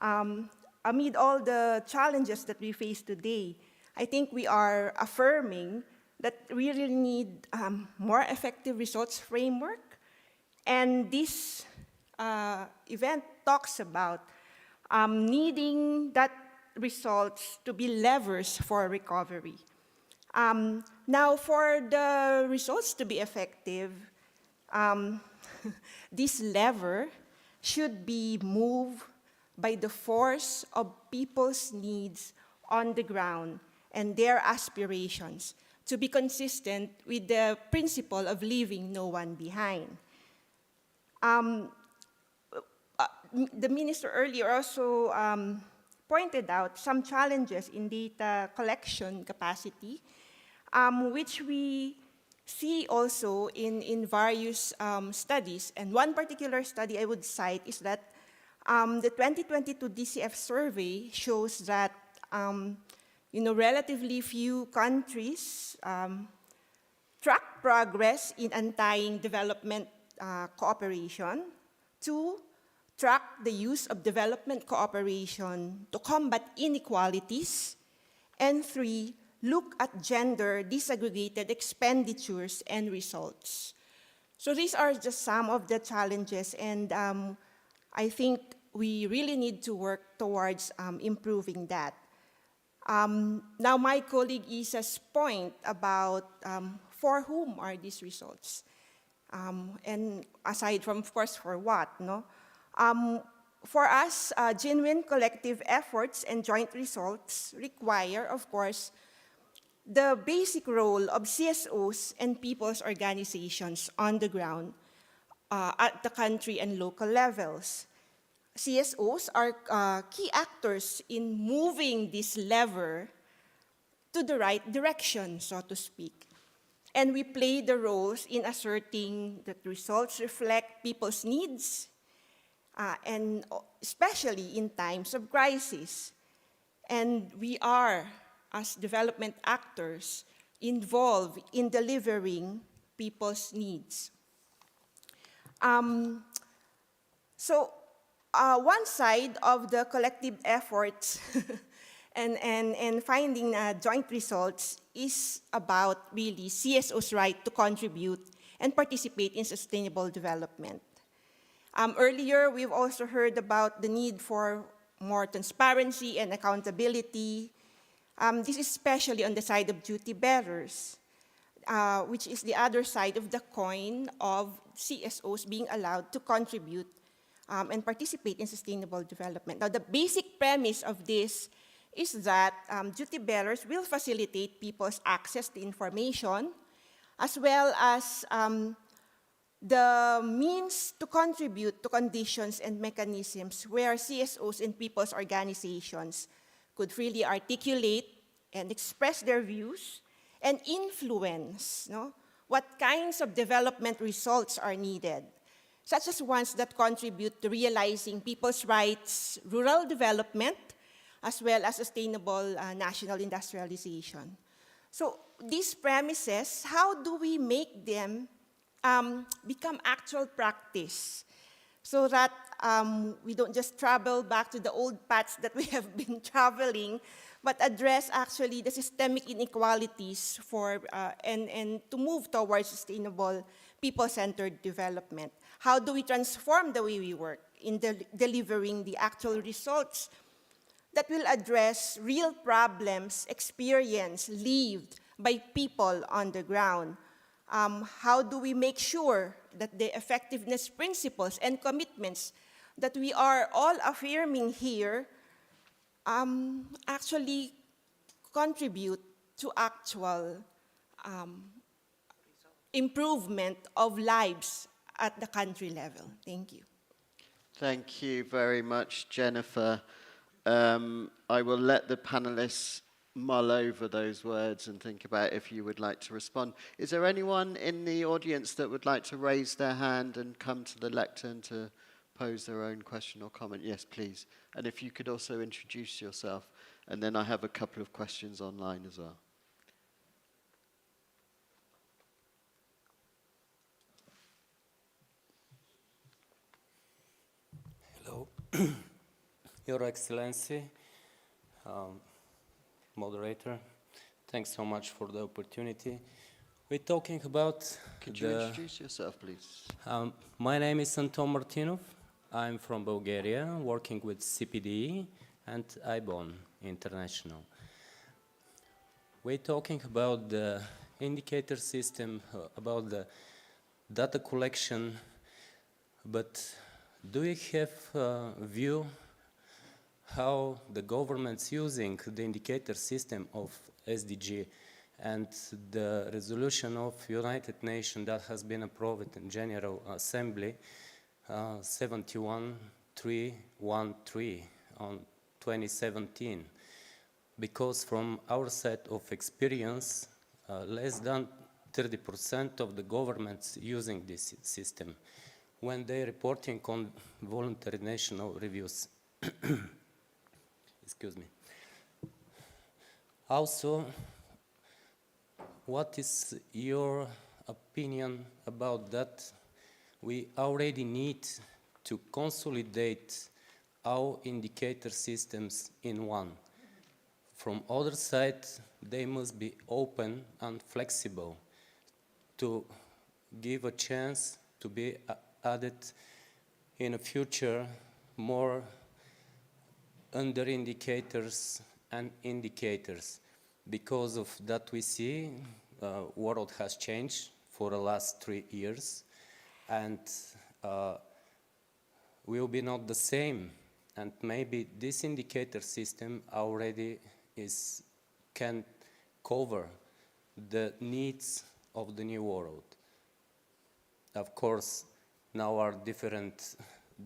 Amid all the challenges that we face today, I think we are affirming that we really need more effective results framework. And this event talks about needing that results to be levers for recovery. Now, for the results to be effective, this lever should be moved by the force of people's needs on the ground and their aspirations to be consistent with the principle of leaving no one behind. The minister earlier also pointed out some challenges in data collection capacity, which we see also in various studies. And one particular study I would cite is that the 2022 DCF survey shows that relatively few countries track progress in untying development cooperation. 2, track the use of development cooperation to combat inequalities. And 3, look at gender disaggregated expenditures and results. So these are just some of the challenges, and I think we really need to work towards improving that. Now, my colleague Isa's point about for whom are these results, and aside from, of course, for what, no? For us, genuine collective efforts and joint results require, of course, the basic role of CSOs and people's organizations on the ground at the country and local levels. CSOs are key actors in moving this lever to the right direction, so to speak. And we play the roles in asserting that results reflect people's needs, and especially in times of crisis. And we are, as development actors, involved in delivering people's needs. So one side of the collective efforts and finding joint results is about really CSO's right to contribute and participate in sustainable development. Earlier, we've also heard about the need for more transparency and accountability. This is especially on the side of duty bearers, which is the other side of the coin of CSOs being allowed to contribute and participate in sustainable development. Now, the basic premise of this is that duty bearers will facilitate people's access to information, as well as the means to contribute to conditions and mechanisms where CSOs and people's organizations could freely articulate and express their views and influence what kinds of development results are needed, such as ones that contribute to realizing people's rights, rural development, as well as sustainable national industrialization. So these premises, how do we make them become actual practice so that we don't just travel back to the old paths that we have been traveling but address actually the systemic inequalities and to move towards sustainable people-centered development. How do we transform the way we work in delivering the actual results that will address real problems experienced, lived by people on the ground? How do we make sure that the effectiveness principles and commitments that we are all affirming here actually contribute to actual improvement of lives at the country level? Thank you. Thank you very much, Jennifer. I will let the panelists mull over those words and think about if you would like to respond. Is there anyone in the audience that would like to raise their hand and come to the lectern to pose their own question or comment? Yes, please. And if you could also introduce yourself. And then I have a couple of questions online as well. Hello, Your Excellency, moderator. Thanks so much for the opportunity. We're talking about. Could you introduce yourself, please? My name is Anton Martinov. I'm from Bulgaria, working with CPD and IBON International. We're talking about the indicator system, about the data collection, but do you have a view how the government's using the indicator system of SDG and the resolution of United Nations that has been approved in General Assembly 71313 on 2017? Because from our set of experience, less than 30% of the governments using this system when they're reporting on voluntary national reviews. Excuse me. Also, what is your opinion about that? We already need to consolidate our indicator systems in one. From other side, they must be open and flexible to give a chance to be added in the future more under indicators and indicators. Because of that we see world has changed for the last 3 years and will be not the same, and maybe this indicator system already can cover the needs of the new world. Of course, now are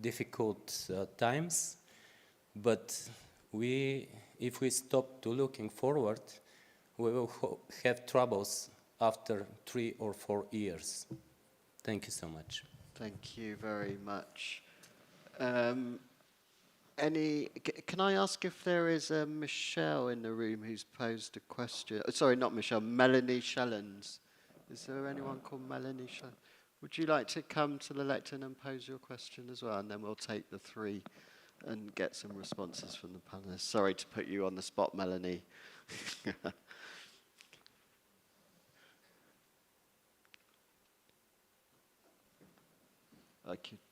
difficult times, but if we stop to looking forward, we will have troubles after 3 or 4 years. Thank you so much. Thank you very much. Can I ask if there is a Michelle in the room who's posed a question? Sorry, not Michelle, Melanie Shellens. Is there anyone called Melanie Shellens? Would you like to come to the lectern and pose your question as well? And then we'll take the 3 and get some responses from the panelists. Sorry to put you on the spot, Melanie.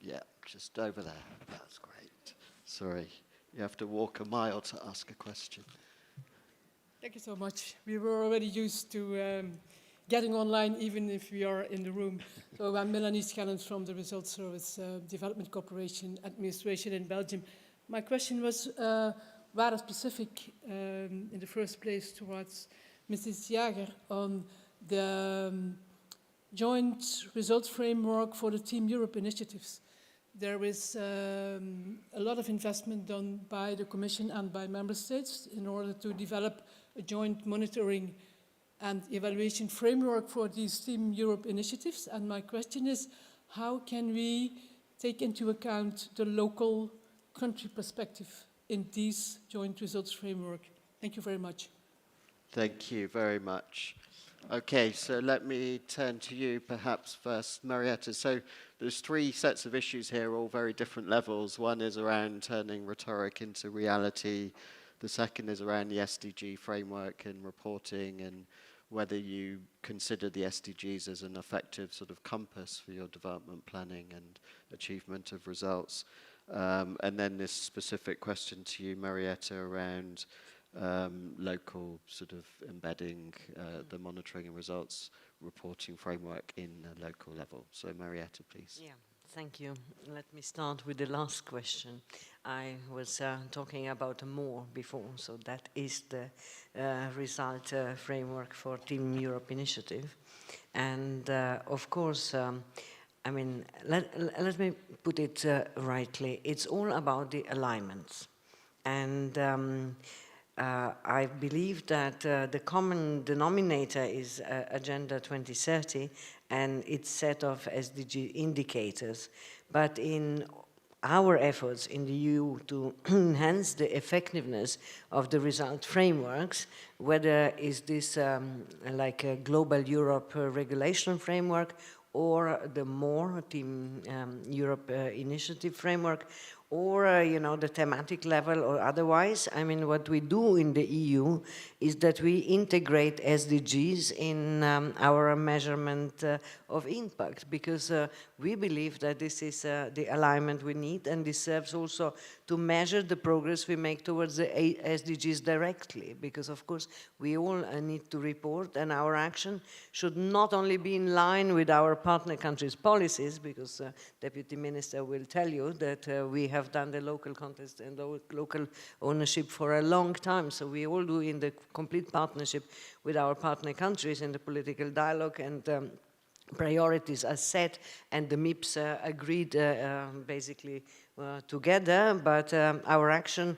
Yeah, just over there. That's great. Sorry, you have to walk a mile to ask a question. Thank you so much. We were already used to getting online even if we are in the room. So I'm Melanie Schellens from the Results Service Development Cooperation Administration in Belgium. My question was rather specific in the first place towards Mrs. Jager on the joint results framework for the Team Europe initiatives. There is a lot of investment done by the Commission and by Member States in order to develop a joint monitoring and evaluation framework for these Team Europe initiatives. And my question is, how can we take into account the local country perspective in these joint results framework? Thank you very much. Thank you very much. Okay, so let me turn to you perhaps first, Marietta. So there's 3 sets of issues here, all very different levels. One is around turning rhetoric into reality. The second is around the SDG framework and reporting, and whether you consider the SDGs as an effective sort of compass for your development planning and achievement of results. And then this specific question to you, Marietta, around local sort of embedding the monitoring and results reporting framework in a local level. So Marietta, please. Yeah, thank you. Let me start with the last question. I was talking about more before, so that is the result framework for Team Europe initiative. And of course, I mean, let me put it rightly. It's all about the alignments. And I believe that the common denominator is Agenda 2030 and its set of SDG indicators. But in our efforts in the EU to enhance the effectiveness of the result frameworks, whether is this like a Global Europe regulation framework or the more Team Europe initiative framework, or you know, the thematic level or otherwise. I mean, what we do in the EU is that we integrate SDGs in our measurement of impact, because we believe that this is the alignment we need, and this serves also to measure the progress we make towards the SDGs directly, because of course we all need to report, and our action should not only be in line with our partner countries' policies, because Deputy Minister will tell you that we have done the local contest and local ownership for a long time, so we all do in the complete partnership with our partner countries in the political dialogue, and priorities are set and the MIPs agreed basically together, but our action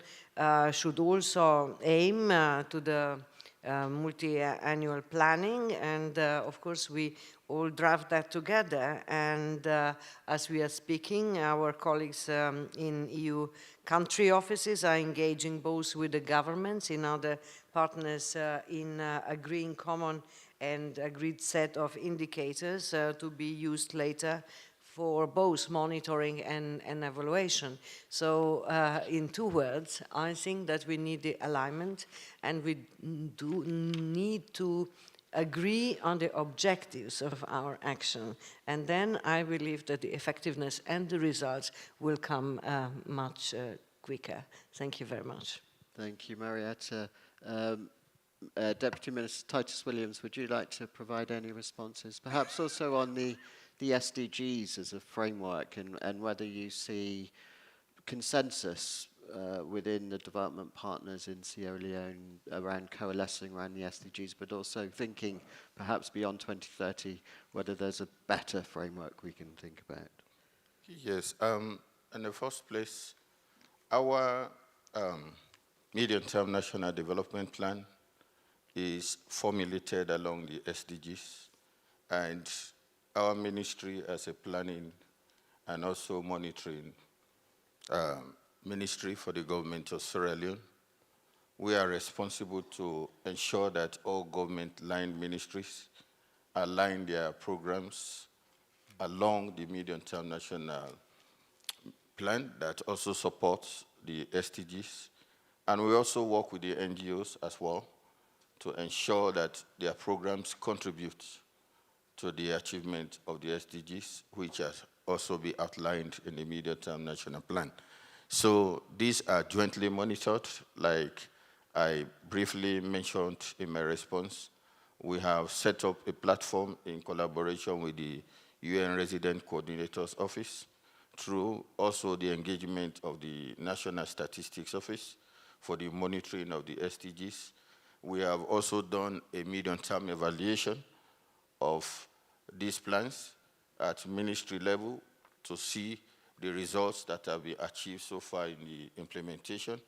should also aim to the multi-annual planning, and of course we all draft that together, and as we are speaking, our colleagues in EU country offices are engaging both with the governments and other partners in agreeing common and agreed set of indicators to be used later for both monitoring and evaluation. So in two words, I think that we need the alignment, and we do need to agree on the objectives of our action. And then I believe that the effectiveness and the results will come much quicker. Thank you very much. Thank you, Marietta. Deputy Minister Titus Williams, would you like to provide any responses? Perhaps also on the SDGs as a framework, and whether you see consensus within the development partners in Sierra Leone around coalescing around the SDGs, but also thinking perhaps beyond 2030, whether there's a better framework we can think about. Yes, in the first place, our medium-term national development plan is formulated along the SDGs, and our ministry as a planning and also monitoring ministry for the government of Sierra Leone, we are responsible to ensure that all government-line ministries align their programs along the medium-term national plan that also supports the SDGs. And we also work with the NGOs as well to ensure that their programs contribute to the achievement of the SDGs, which has also been outlined in the medium-term national plan. So these are jointly monitored, like I briefly mentioned in my response. We have set up a platform in collaboration with the UN Resident Coordinator's Office, through also the engagement of the National Statistics Office for the monitoring of the SDGs. We have also done a medium-term evaluation of these plans at ministry level to see the results that have been achieved so far in the implementation.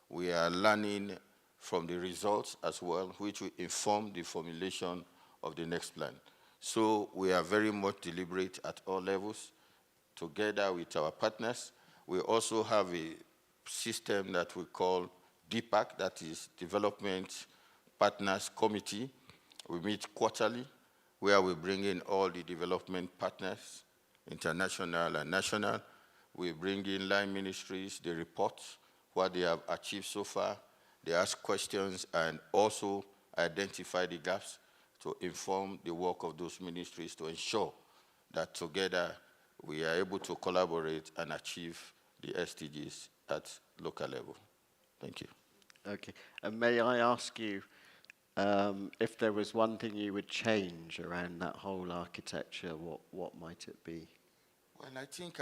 We are learning from the results as well, which will inform the formulation of the next plan. So we are very much deliberate at all levels, together with our partners. We also have a system that we call DPAC, that is Development Partners Committee. We meet quarterly, where we bring in all the development partners, international and national. We bring in line ministries, the reports, what they have achieved so far, They ask questions and also identify the gaps to inform the work of those ministries to ensure that together we are able to collaborate and achieve the SDGs at local level. Thank you. Okay. And may I ask you if there was one thing you would change around that whole architecture, what might it be? Well, I think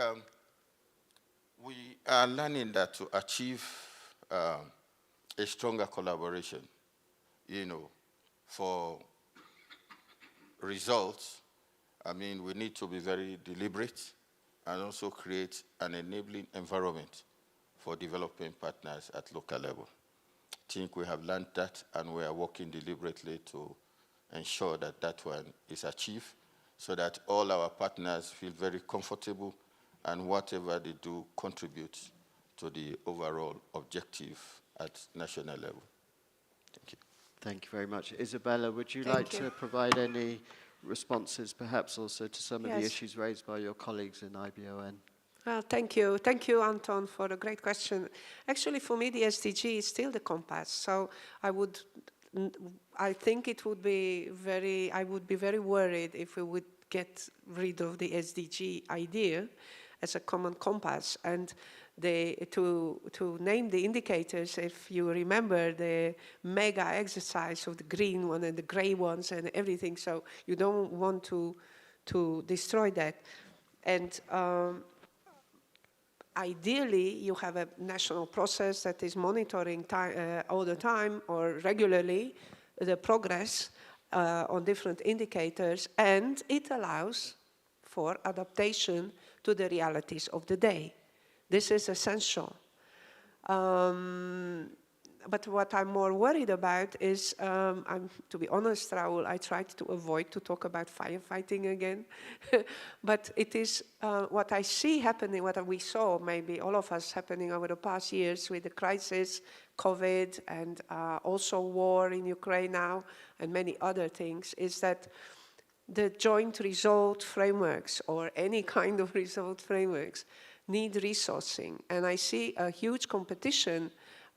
we are learning that to achieve a stronger collaboration, for results, I mean, we need to be very deliberate and also create an enabling environment for developing partners at local level. I think we have learned that, and we are working deliberately to ensure that that one is achieved so that all our partners feel very comfortable and whatever they do contributes to the overall objective at national level. Thank you. Thank you very much. Isabella, would you like to provide any responses, perhaps also to some of the issues raised by your colleagues in IBON? Well, thank you. Thank you, Anton, for a great question. Actually, for me, the SDG is still the compass. So I think it would be I would be very worried if we would get rid of the SDG idea as a common compass. And to name the indicators, if you remember the mega exercise of the green one and the gray ones and everything, so you don't want to destroy that. And ideally, you have a national process that is monitoring all the time or regularly the progress on different indicators, and it allows for adaptation to the realities of the day. This is essential. But what I'm more worried about is, to be honest, Raul, I tried to avoid to talk about firefighting again. But it is what I see happening, what we saw, maybe all of us, happening over the past years with the crisis, COVID, and also war in Ukraine now, and many other things, is that the joint result frameworks, or any kind of result frameworks, need resourcing. And I see a huge competition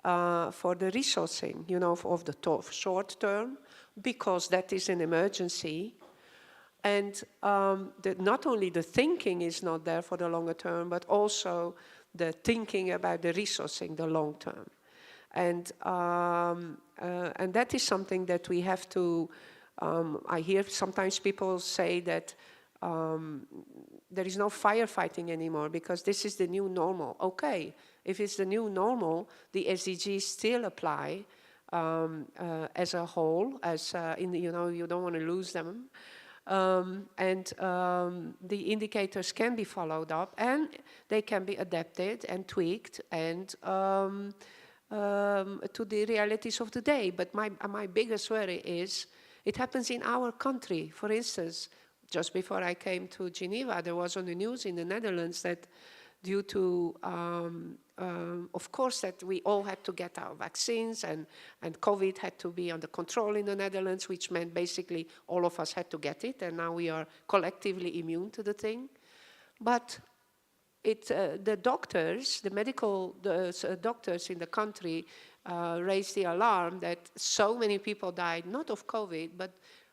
for the resourcing, of the short term, because that is an emergency. And not only the thinking is not there for the longer term, but also the thinking about the resourcing, the long term. And that is something that we have to, I hear sometimes people say that there is no firefighting anymore because this is the new normal. Okay, if it's the new normal, the SDGs still apply as a whole, you don't want to lose them. The indicators can be followed up and they can be adapted and tweaked and to the realities of the day. But my biggest worry is it happens in our country. For instance, just before I came to Geneva, there was on the news in the Netherlands that due to, of course, that we all had to get our vaccines and COVID had to be under control in the Netherlands, which meant basically all of us had to get it, and now we are collectively immune to the thing. But the doctors, the medical doctors in the country raised the alarm that so many people died, not of COVID, but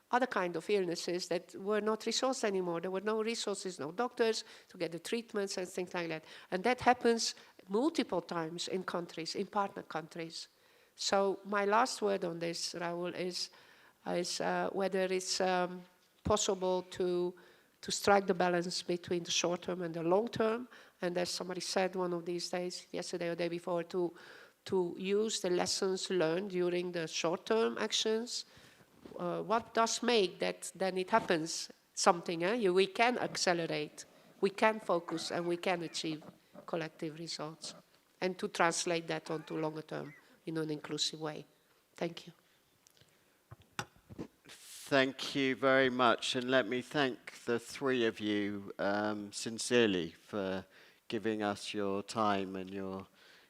other kind of illnesses that were not resourced anymore. There were no resources, no doctors to get the treatments and things like that. And that happens multiple times in countries, in partner countries. So my last word on this, Raul, is whether it's possible to strike the balance between the short term and the long term. And as somebody said one of these days, yesterday or the day before, to use the lessons learned during the short term actions. What does make that then it happens something? We can accelerate, we can focus, and we can achieve collective results. And to translate that onto longer term in an inclusive way. Thank you. Thank you very much. And let me thank the three of you sincerely for giving us your time and your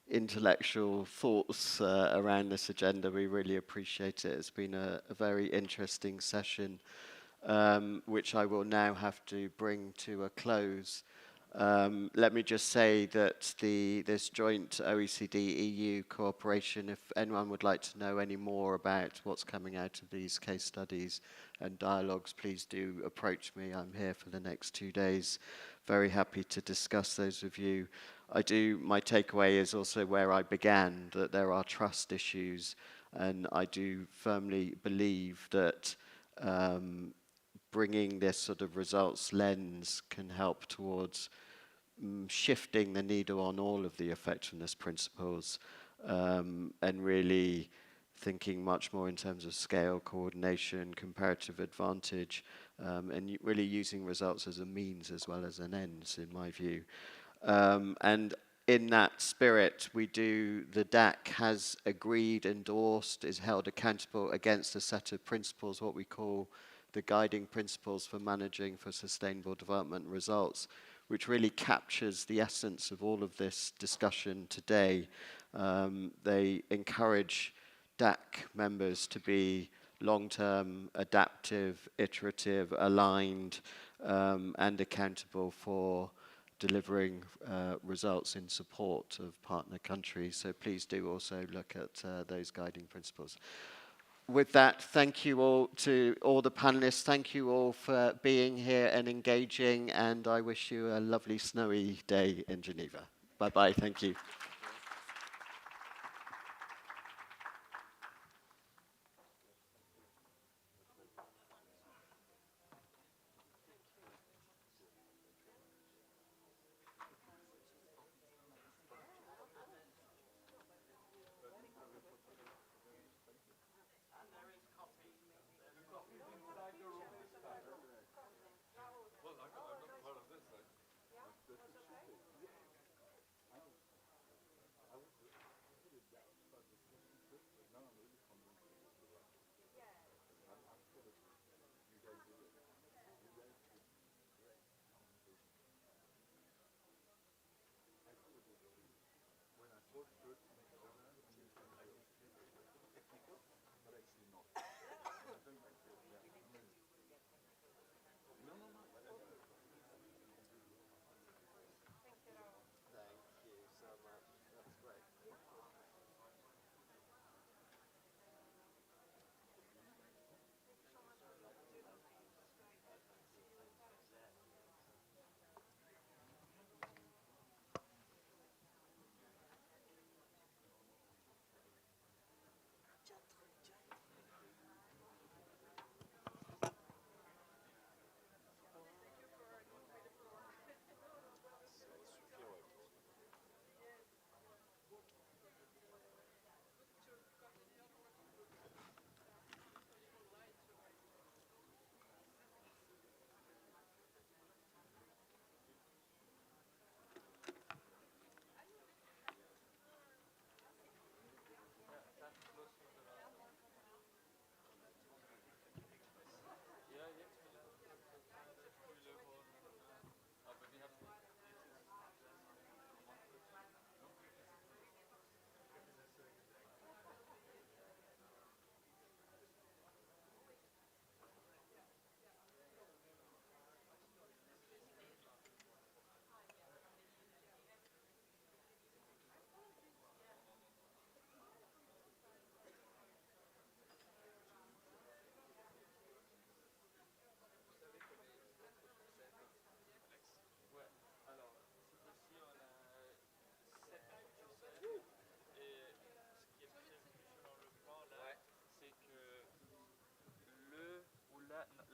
intellectual thoughts around this agenda. We really appreciate it. It's been a very interesting session, which I will now have to bring to a close. Let me just say that this joint OECD-EU cooperation, if anyone would like to know any more about what's coming out of these case studies and dialogues, please do approach me. I'm here for the next 2 days. Very happy to discuss those with you. My takeaway is also where I began, that there are trust issues, and I do firmly believe that bringing this sort of results lens can help towards shifting the needle on all of the effectiveness principles, and really thinking much more in terms of scale, coordination, comparative advantage, and really using results as a means as well as an end, in my view. And in that spirit, the DAC has agreed, endorsed, is held accountable against a set of principles, what we call the guiding principles for managing for sustainable development results, which really captures the essence of all of this discussion today. They encourage DAC members to be long-term, adaptive, iterative, aligned, and accountable for delivering results in support of partner countries. So please do also look at those guiding principles. With that, thank you all to all the panelists. Thank you all for being here and engaging, and I wish you a lovely snowy day in Geneva. Bye-bye, thank you.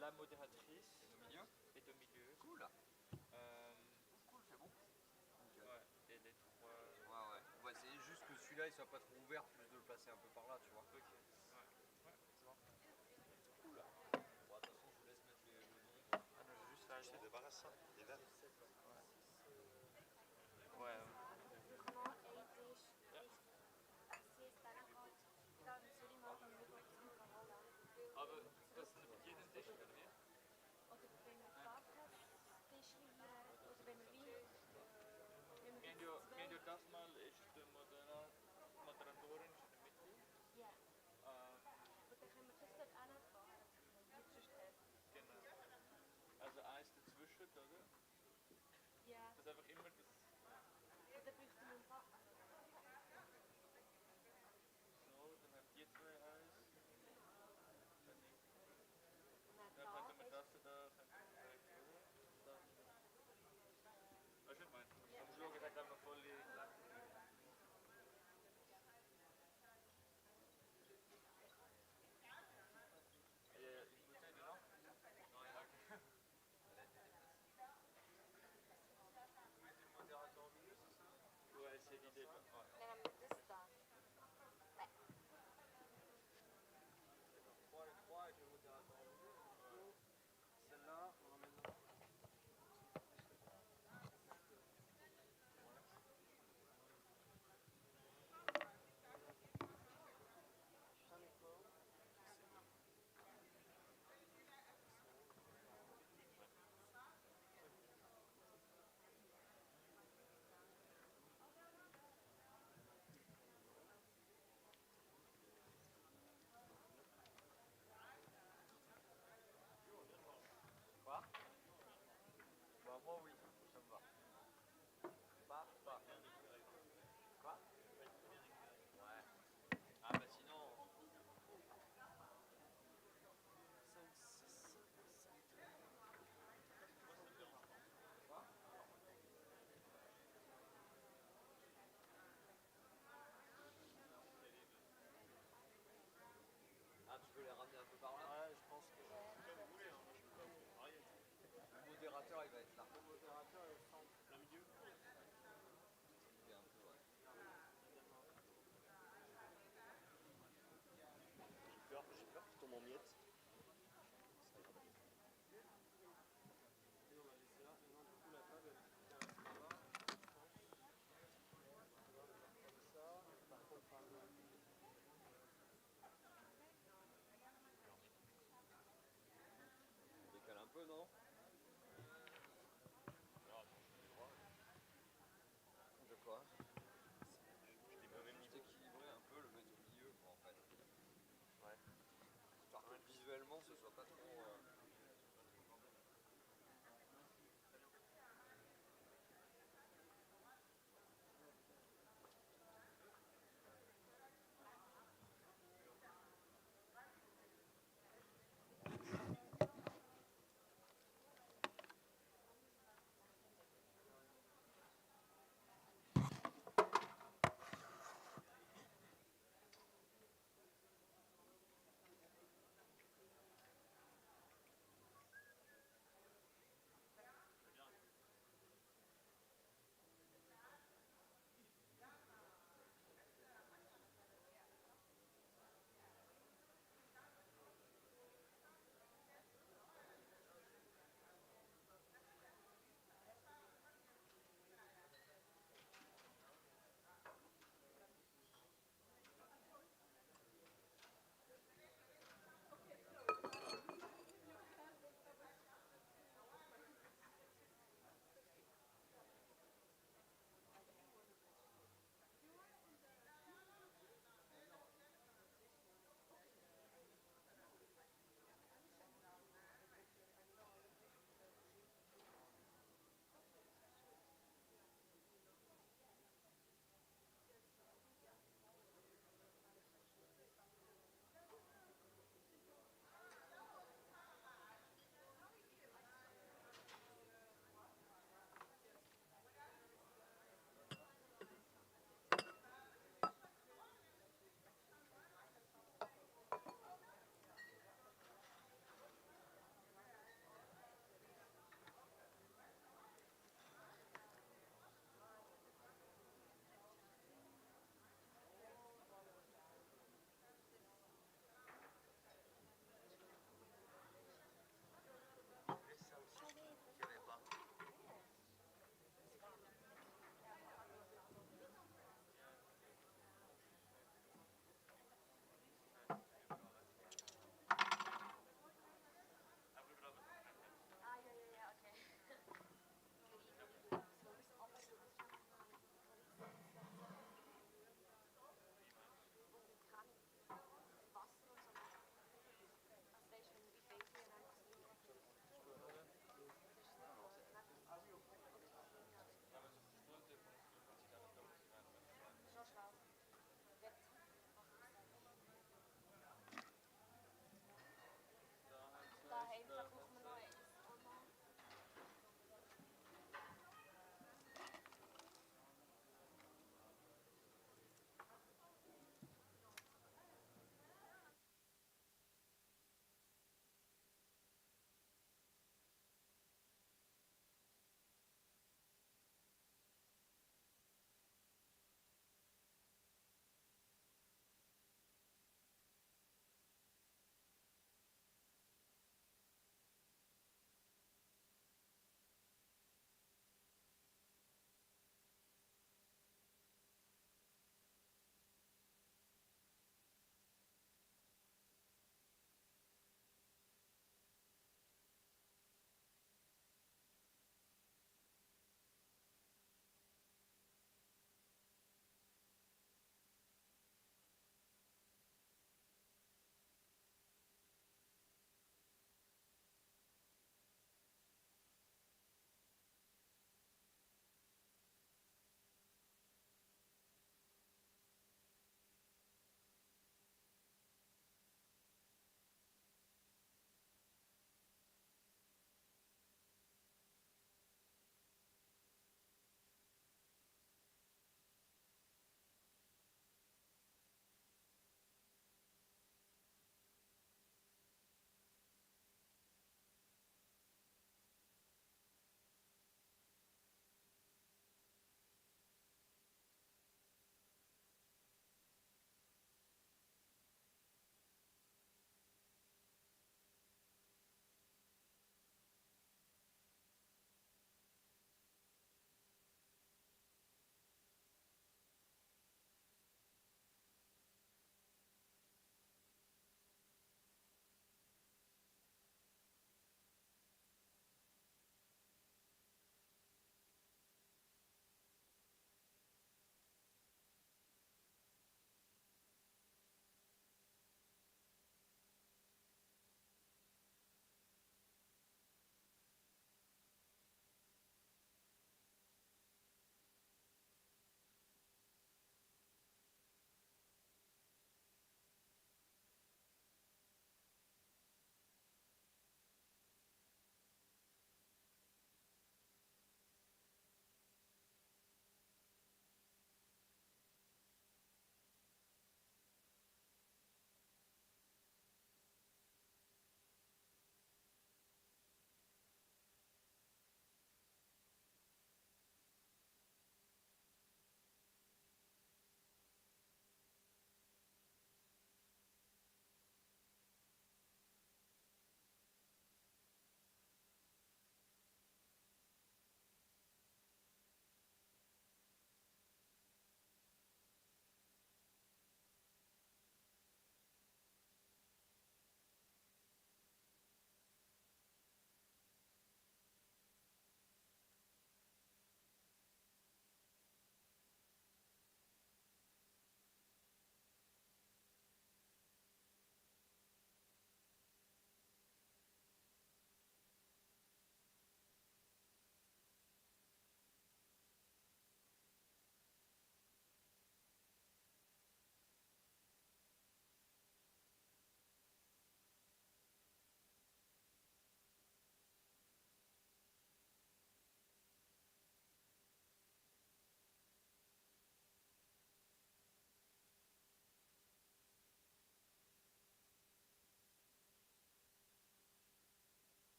La modératrice est au milieu. Cool. Cool, c'est bon. Ouais, et les trois. Ouais. On va essayer juste que celui-là il soit pas trop ouvert, plus de le placer un peu par là, tu vois. Ok. Ouais, c'est bon. Cool. Bon, de toute façon, je vous laisse mettre le nom. Ah non, j'ai juste là, je te débarrasse ça. Les verres. Ouais. Aber das ist eine Beginning-Station oder wie? Oder wenn du Farbtest-Station hier, oder wenn du Wenn du das mal ist der Moderatorin in der Mitte. Ja. Aber dann können wir das dort auch nicht machen. Genau. Also eins dazwischen, oder? Ja. Das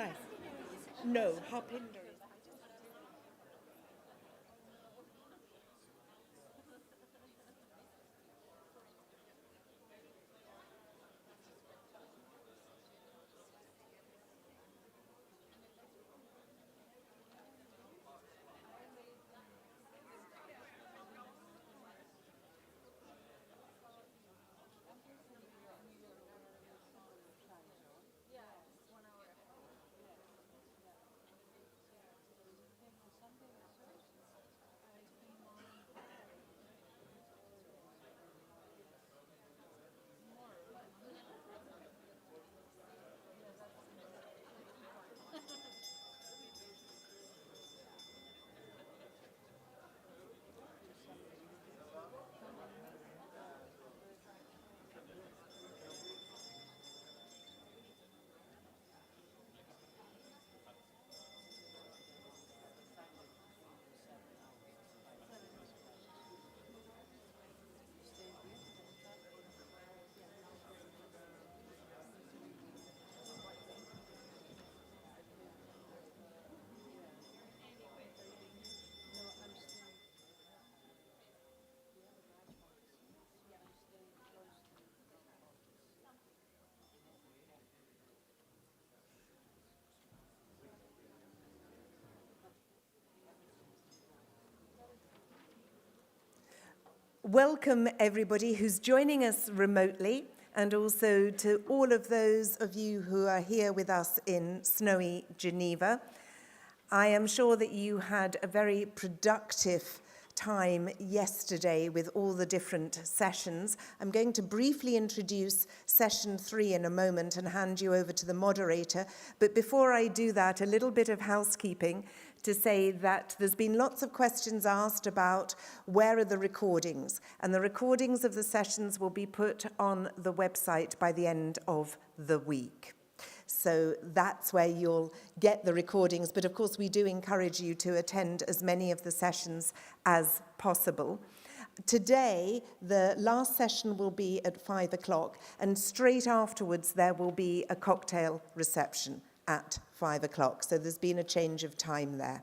Hi. No, Harpinder. Welcome everybody who's joining us remotely, and also to all of those of you who are here with us in snowy Geneva. I am sure that you had a very productive time yesterday with all the different sessions. I'm going to briefly introduce session 3 in a moment and hand you over to the moderator. But before I do that, a little bit of housekeeping to say that there's been lots of questions asked about where are the recordings, and the recordings of the sessions will be put on the website by the end of the week. So that's where you'll get the recordings, but of course we do encourage you to attend as many of the sessions as possible. Today, the last session will be at 5 o'clock, and straight afterwards there will be a cocktail reception at 5 o'clock, so there's been a change of time there.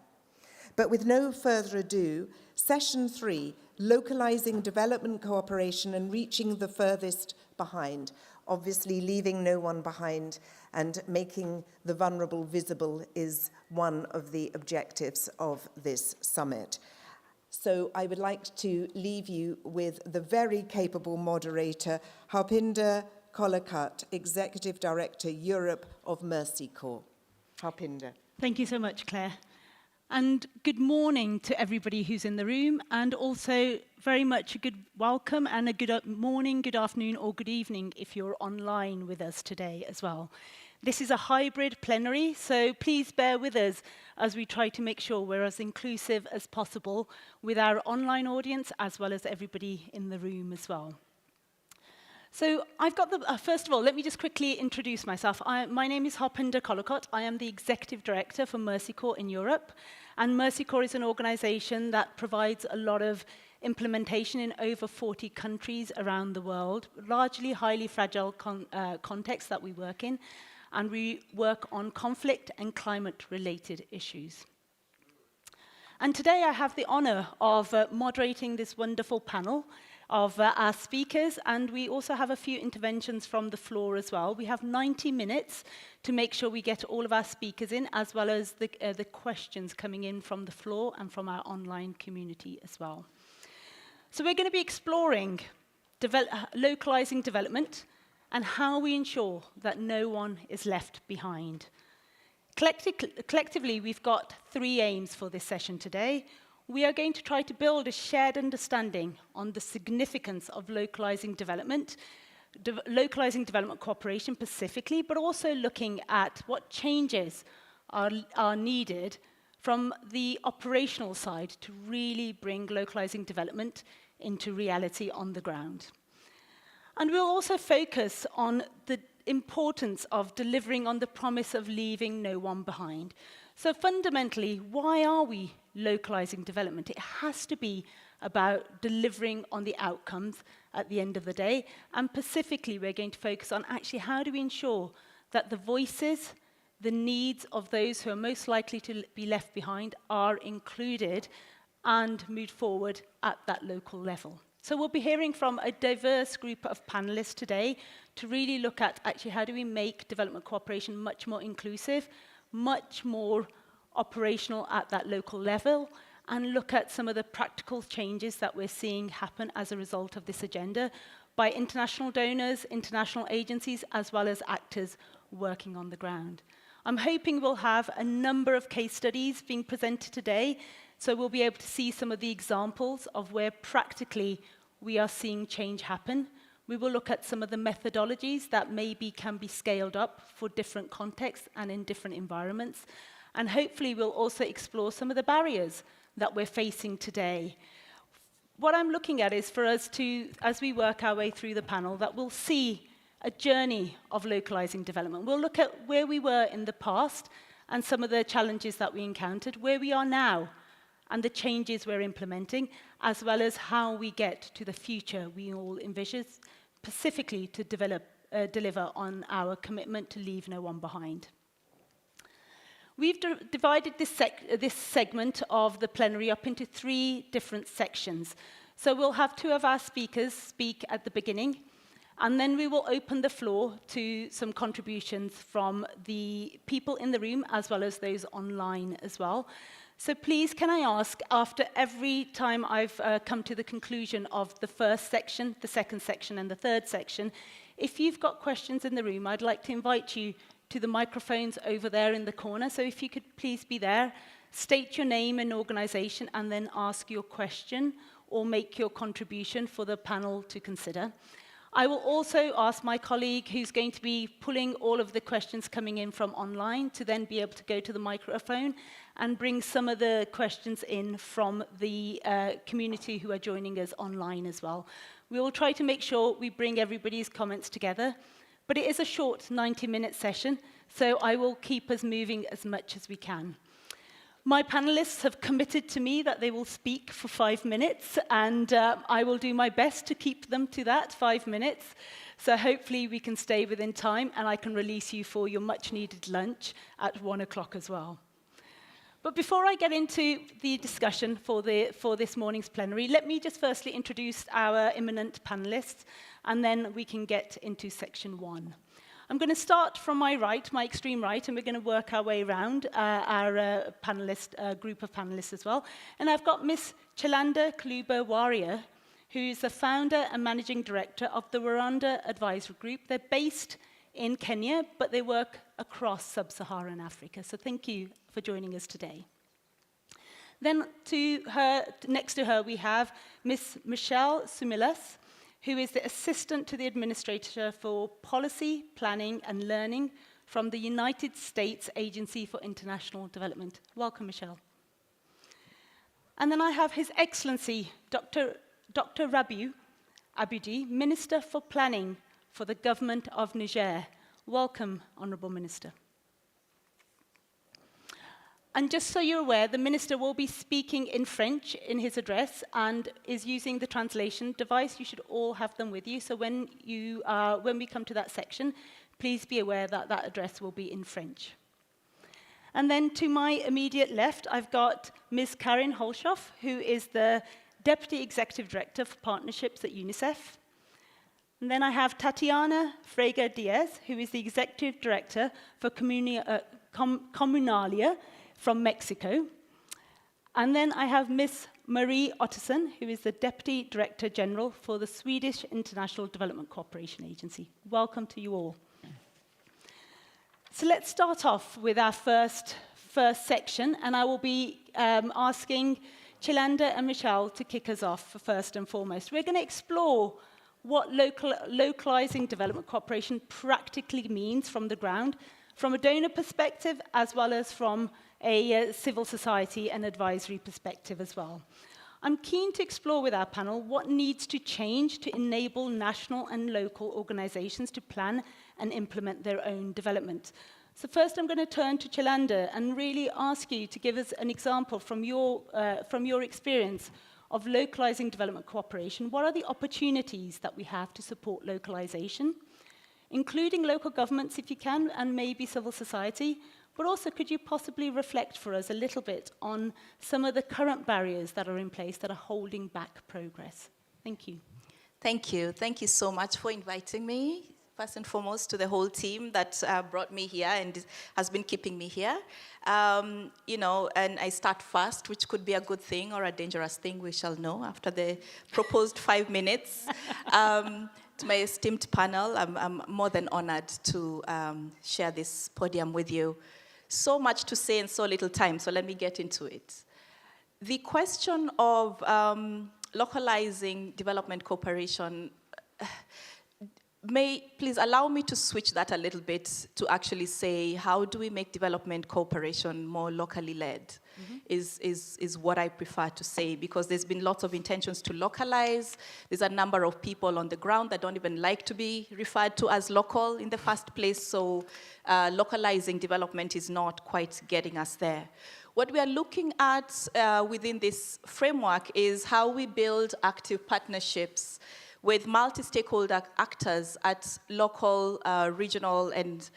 But with no further ado, session 3, localizing development cooperation and reaching the furthest behind, obviously leaving no one behind and making the vulnerable visible is one of the objectives of this summit. So I would like to leave you with the very capable moderator, Harpinder Kolakut, Executive Director, Europe of Mercy Corps. Harpinder. Thank you so much, Claire. And good morning to everybody who's in the room, and also very much a good welcome and a good morning, good afternoon, or good evening if you're online with us today as well. This is a hybrid plenary, so please bear with us as we try to make sure we're as inclusive as possible with our online audience as well as everybody in the room as well. So I've got the, first of all, let me just quickly introduce myself. My name is Harpinder Kolakut. I am the Executive Director for Mercy Corps in Europe. And Mercy Corps is an organization that provides a lot of implementation in over 40 countries around the world, largely highly fragile contexts that we work in. And we work on conflict and climate-related issues. And today I have the honor of moderating this wonderful panel of our speakers, and we also have a few interventions from the floor as well. We have 90 minutes to make sure we get all of our speakers in, as well as the questions coming in from the floor and from our online community as well. So we're going to be exploring localizing development and how we ensure that no one is left behind. Collectively, we've got 3 aims for this session today. We are going to try to build a shared understanding on the significance of localizing development cooperation specifically, but also looking at what changes are needed from the operational side to really bring localizing development into reality on the ground. And we'll also focus on the importance of delivering on the promise of leaving no one behind. So fundamentally, why are we localizing development? It has to be about delivering on the outcomes at the end of the day. And specifically, we're going to focus on actually how do we ensure that the voices, the needs of those who are most likely to be left behind are included and moved forward at that local level. So we'll be hearing from a diverse group of panelists today to really look at actually how do we make development cooperation much more inclusive, much more operational at that local level, and look at some of the practical changes that we're seeing happen as a result of this agenda by international donors, international agencies, as well as actors working on the ground. I'm hoping we'll have a number of case studies being presented today, so we'll be able to see some of the examples of where practically we are seeing change happen. We will look at some of the methodologies that maybe can be scaled up for different contexts and in different environments. And hopefully we'll also explore some of the barriers that we're facing today. What I'm looking at is for us to, as we work our way through the panel, that we'll see a journey of localizing development. We'll look at where we were in the past and some of the challenges that we encountered, where we are now, and the changes we're implementing, as well as how we get to the future we all envision, specifically to deliver on our commitment to leave no one behind. We've divided this segment of the plenary up into 3 different sections. So we'll have 2 of our speakers speak at the beginning, and then we will open the floor to some contributions from the people in the room, as well as those online as well. So please, can I ask, after every time I've come to the conclusion of the first section, the second section, and the third section, if you've got questions in the room, I'd like to invite you to the microphones over there in the corner. So if you could please be there, state your name and organization, and then ask your question or make your contribution for the panel to consider. I will also ask my colleague who's going to be pulling all of the questions coming in from online to then be able to go to the microphone and bring some of the questions in from the community who are joining us online as well. We will try to make sure we bring everybody's comments together, but it is a short 90-minute session, so I will keep us moving as much as we can. My panelists have committed to me that they will speak for 5 minutes, and I will do my best to keep them to that 5 minutes. So hopefully we can stay within time, and I can release you for your much-needed lunch at 1 o'clock as well. But before I get into the discussion for this morning's plenary, let me just firstly introduce our eminent panelists, and then we can get into section 1. I'm going to start from my right, my extreme right, and we're going to work our way around our group of panelists as well. And I've got Miss Chilanda Kluber-Waria, who's the founder and managing director of the Rwanda Advisory Group. They're based in Kenya, but they work across sub-Saharan Africa. So thank you for joining us today. Then next to her, we have Miss Michelle Sumilas, who is the Assistant to the Administrator for Policy, Planning and Learning from the United States Agency for International Development. Welcome, Michelle. And then I have His Excellency, Dr. Rabiu Abudi, Minister for Planning for the Government of Niger. Welcome, Honourable Minister. And just so you're aware, the Minister will be speaking in French in his address and is using the translation device. You should all have them with you. So when we come to that section, please be aware that that address will be in French. And then to my immediate left, I've got Ms. Karin Holshoff, who is the Deputy Executive Director for Partnerships at UNICEF. And then I have Tatiana Frega Diaz, who is the Executive Director for Comunalia from Mexico. And then I have Miss Marie Ottesen, who is the Deputy Director General for the Swedish International Development Cooperation Agency. Welcome to you all. So let's start off with our first section, and I will be asking Chilanda and Michelle to kick us off first and foremost. We're going to explore what localizing development cooperation practically means from the ground, from a donor perspective, as well as from a civil society and advisory perspective as well. I'm keen to explore with our panel what needs to change to enable national and local organizations to plan and implement their own development. So first I'm going to turn to Chilanda and really ask you to give us an example from your experience of localizing development cooperation. What are the opportunities that we have to support localization? including local governments if you can, and maybe civil society. But also, could you possibly reflect for us a little bit on some of the current barriers that are in place that are holding back progress? Thank you. Thank you. Thank you so much for inviting me, first and foremost, to the whole team that brought me here and has been keeping me here. You know, and I start fast, which could be a good thing or a dangerous thing, we shall know after the proposed 5 minutes. To my esteemed panel, I'm more than honored to share this podium with you. So much to say in so little time, so let me get into it. The question of localizing development cooperation, please allow me to switch that a little bit to actually say, how do we make development cooperation more locally led? Is what I prefer to say, because there's been lots of intentions to localize. There's a number of people on the ground that don't even like to be referred to as local in the first place, so localizing development is not quite getting us there. What we are looking at within this framework is how we build active partnerships with multi-stakeholder actors at local, regional, and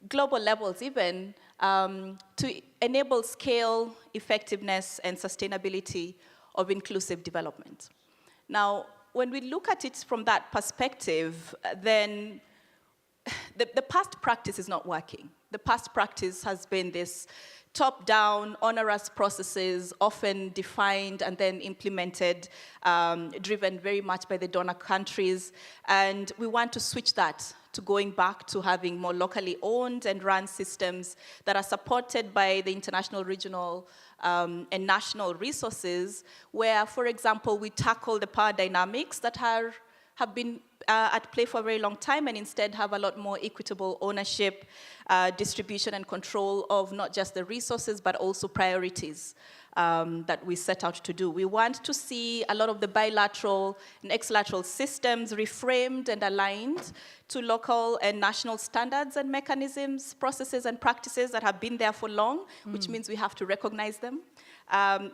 global levels even, to enable scale, effectiveness, and sustainability of inclusive development. Now, when we look at it from that perspective, then the past practice is not working. The past practice has been this top-down, onerous processes, often defined and then implemented, driven very much by the donor countries. And we want to switch that to going back to having more locally owned and run systems that are supported by the international, regional, and national resources, where, for example, we tackle the power dynamics that have been at play for a very long time, and instead have a lot more equitable ownership, distribution, and control of not just the resources, but also priorities that we set out to do. We want to see a lot of the bilateral and ex-lateral systems reframed and aligned to local and national standards and mechanisms, processes, and practices that have been there for long, which means we have to recognize them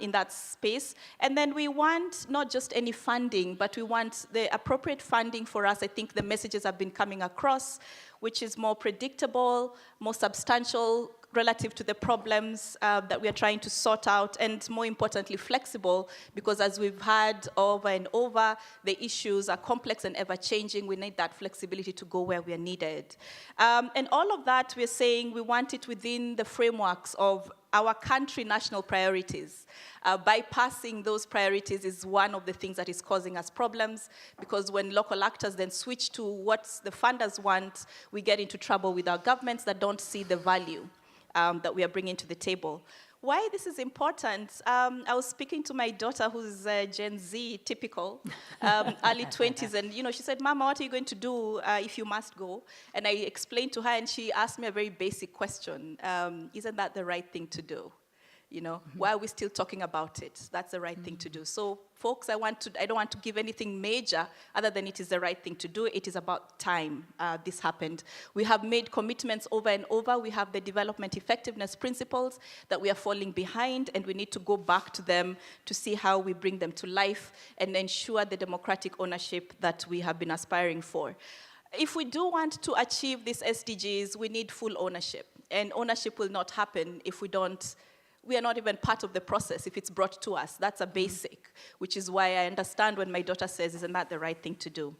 in that space. And then we want not just any funding, but we want the appropriate funding for us. I think the messages have been coming across, which is more predictable, more substantial relative to the problems that we are trying to sort out, and more importantly, flexible, because as we've had over and over, the issues are complex and ever-changing. We need that flexibility to go where we are needed. And all of that, we're saying we want it within the frameworks of our country national priorities. Bypassing those priorities is one of the things that is causing us problems, because when local actors then switch to what the funders want, we get into trouble with our governments that don't see the value that we are bringing to the table. Why this is important, I was speaking to my daughter, who's Gen Z, typical, early 20s, and she said, Mama, what are you going to do if you must go? And I explained to her, and she asked me a very basic question, isn't that the right thing to do? Why are we still talking about it? That's the right thing to do. So, folks, I don't want to give anything major other than it is the right thing to do. It is about time this happened. We have made commitments over and over. We have the development effectiveness principles that we are falling behind, and we need to go back to them to see how we bring them to life and ensure the democratic ownership that we have been aspiring for. If we do want to achieve these SDGs, we need full ownership. And ownership will not happen if we are not even part of the process if it's brought to us. That's a basic, which is why I understand when my daughter says, isn't that the right thing to do?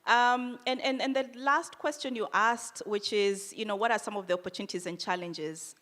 And the last question you asked, which is, what are some of the opportunities and challenges?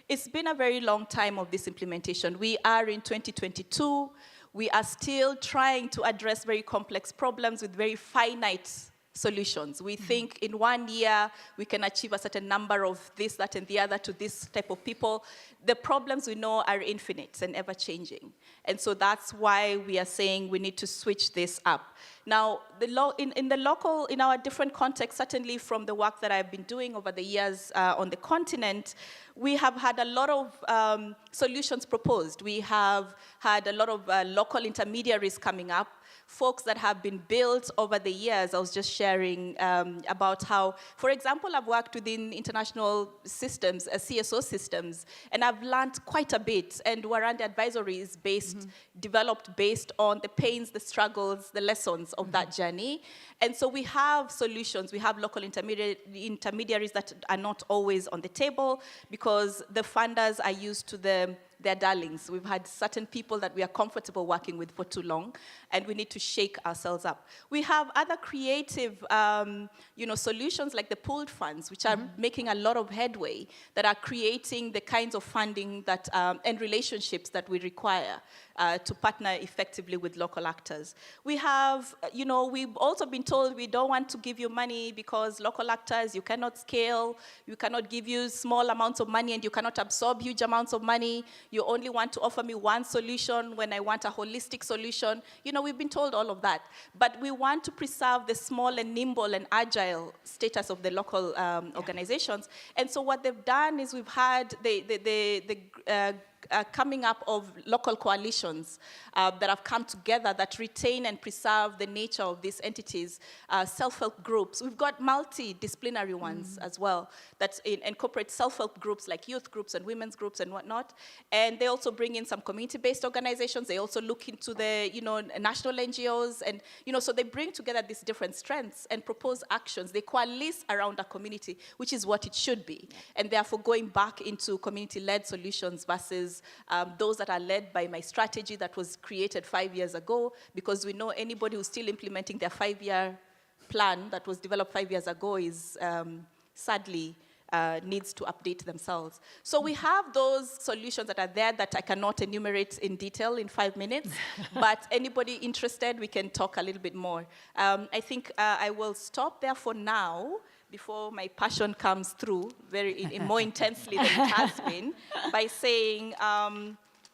It's been a very long time of this implementation. We are in 2022. We are still trying to address very complex problems with very finite solutions. We think in 1 year we can achieve a certain number of this, that, and the other to this type of people. The problems we know are infinite and ever-changing. And so that's why we are saying we need to switch this up. Now, in our different contexts, certainly from the work that I've been doing over the years on the continent, we have had a lot of solutions proposed. We have had a lot of local intermediaries coming up, folks that have been built over the years. I was just sharing about how, for example, I've worked within international systems, CSO systems, and I've learned quite a bit. And Waranda Advisory is developed based on the pains, the struggles, the lessons of that journey. And so we have solutions. We have local intermediaries that are not always on the table because the funders are used to their darlings. We've had certain people that we are comfortable working with for too long, and we need to shake ourselves up. We have other creative solutions like the pooled funds, which are making a lot of headway, that are creating the kinds of funding that and relationships that we require to partner effectively with local actors. We have, we've also been told we don't want to give you money because local actors, you cannot scale, you cannot give you small amounts of money and you cannot absorb huge amounts of money. You only want to offer me one solution when I want a holistic solution. We've been told all of that. But we want to preserve the small and nimble and agile status of the local organizations. And so what they've done is we've had the coming up of local coalitions that have come together that retain and preserve the nature of these entities, self-help groups. We've got multidisciplinary ones as well that incorporate self-help groups like youth groups and women's groups and whatnot. And they also bring in some community-based organizations. They also look into the national NGOs, and so they bring together these different strengths and propose actions. They coalesce around a community, which is what it should be. And therefore going back into community-led solutions versus those that are led by my strategy that was created 5 years ago, because we know anybody who's still implementing their 5-year plan that was developed 5 years ago is sadly needs to update themselves. So we have those solutions that are there that I cannot enumerate in detail in 5 minutes, but anybody interested, we can talk a little bit more. I think I will stop there for now, before my passion comes through more intensely than it has been, by saying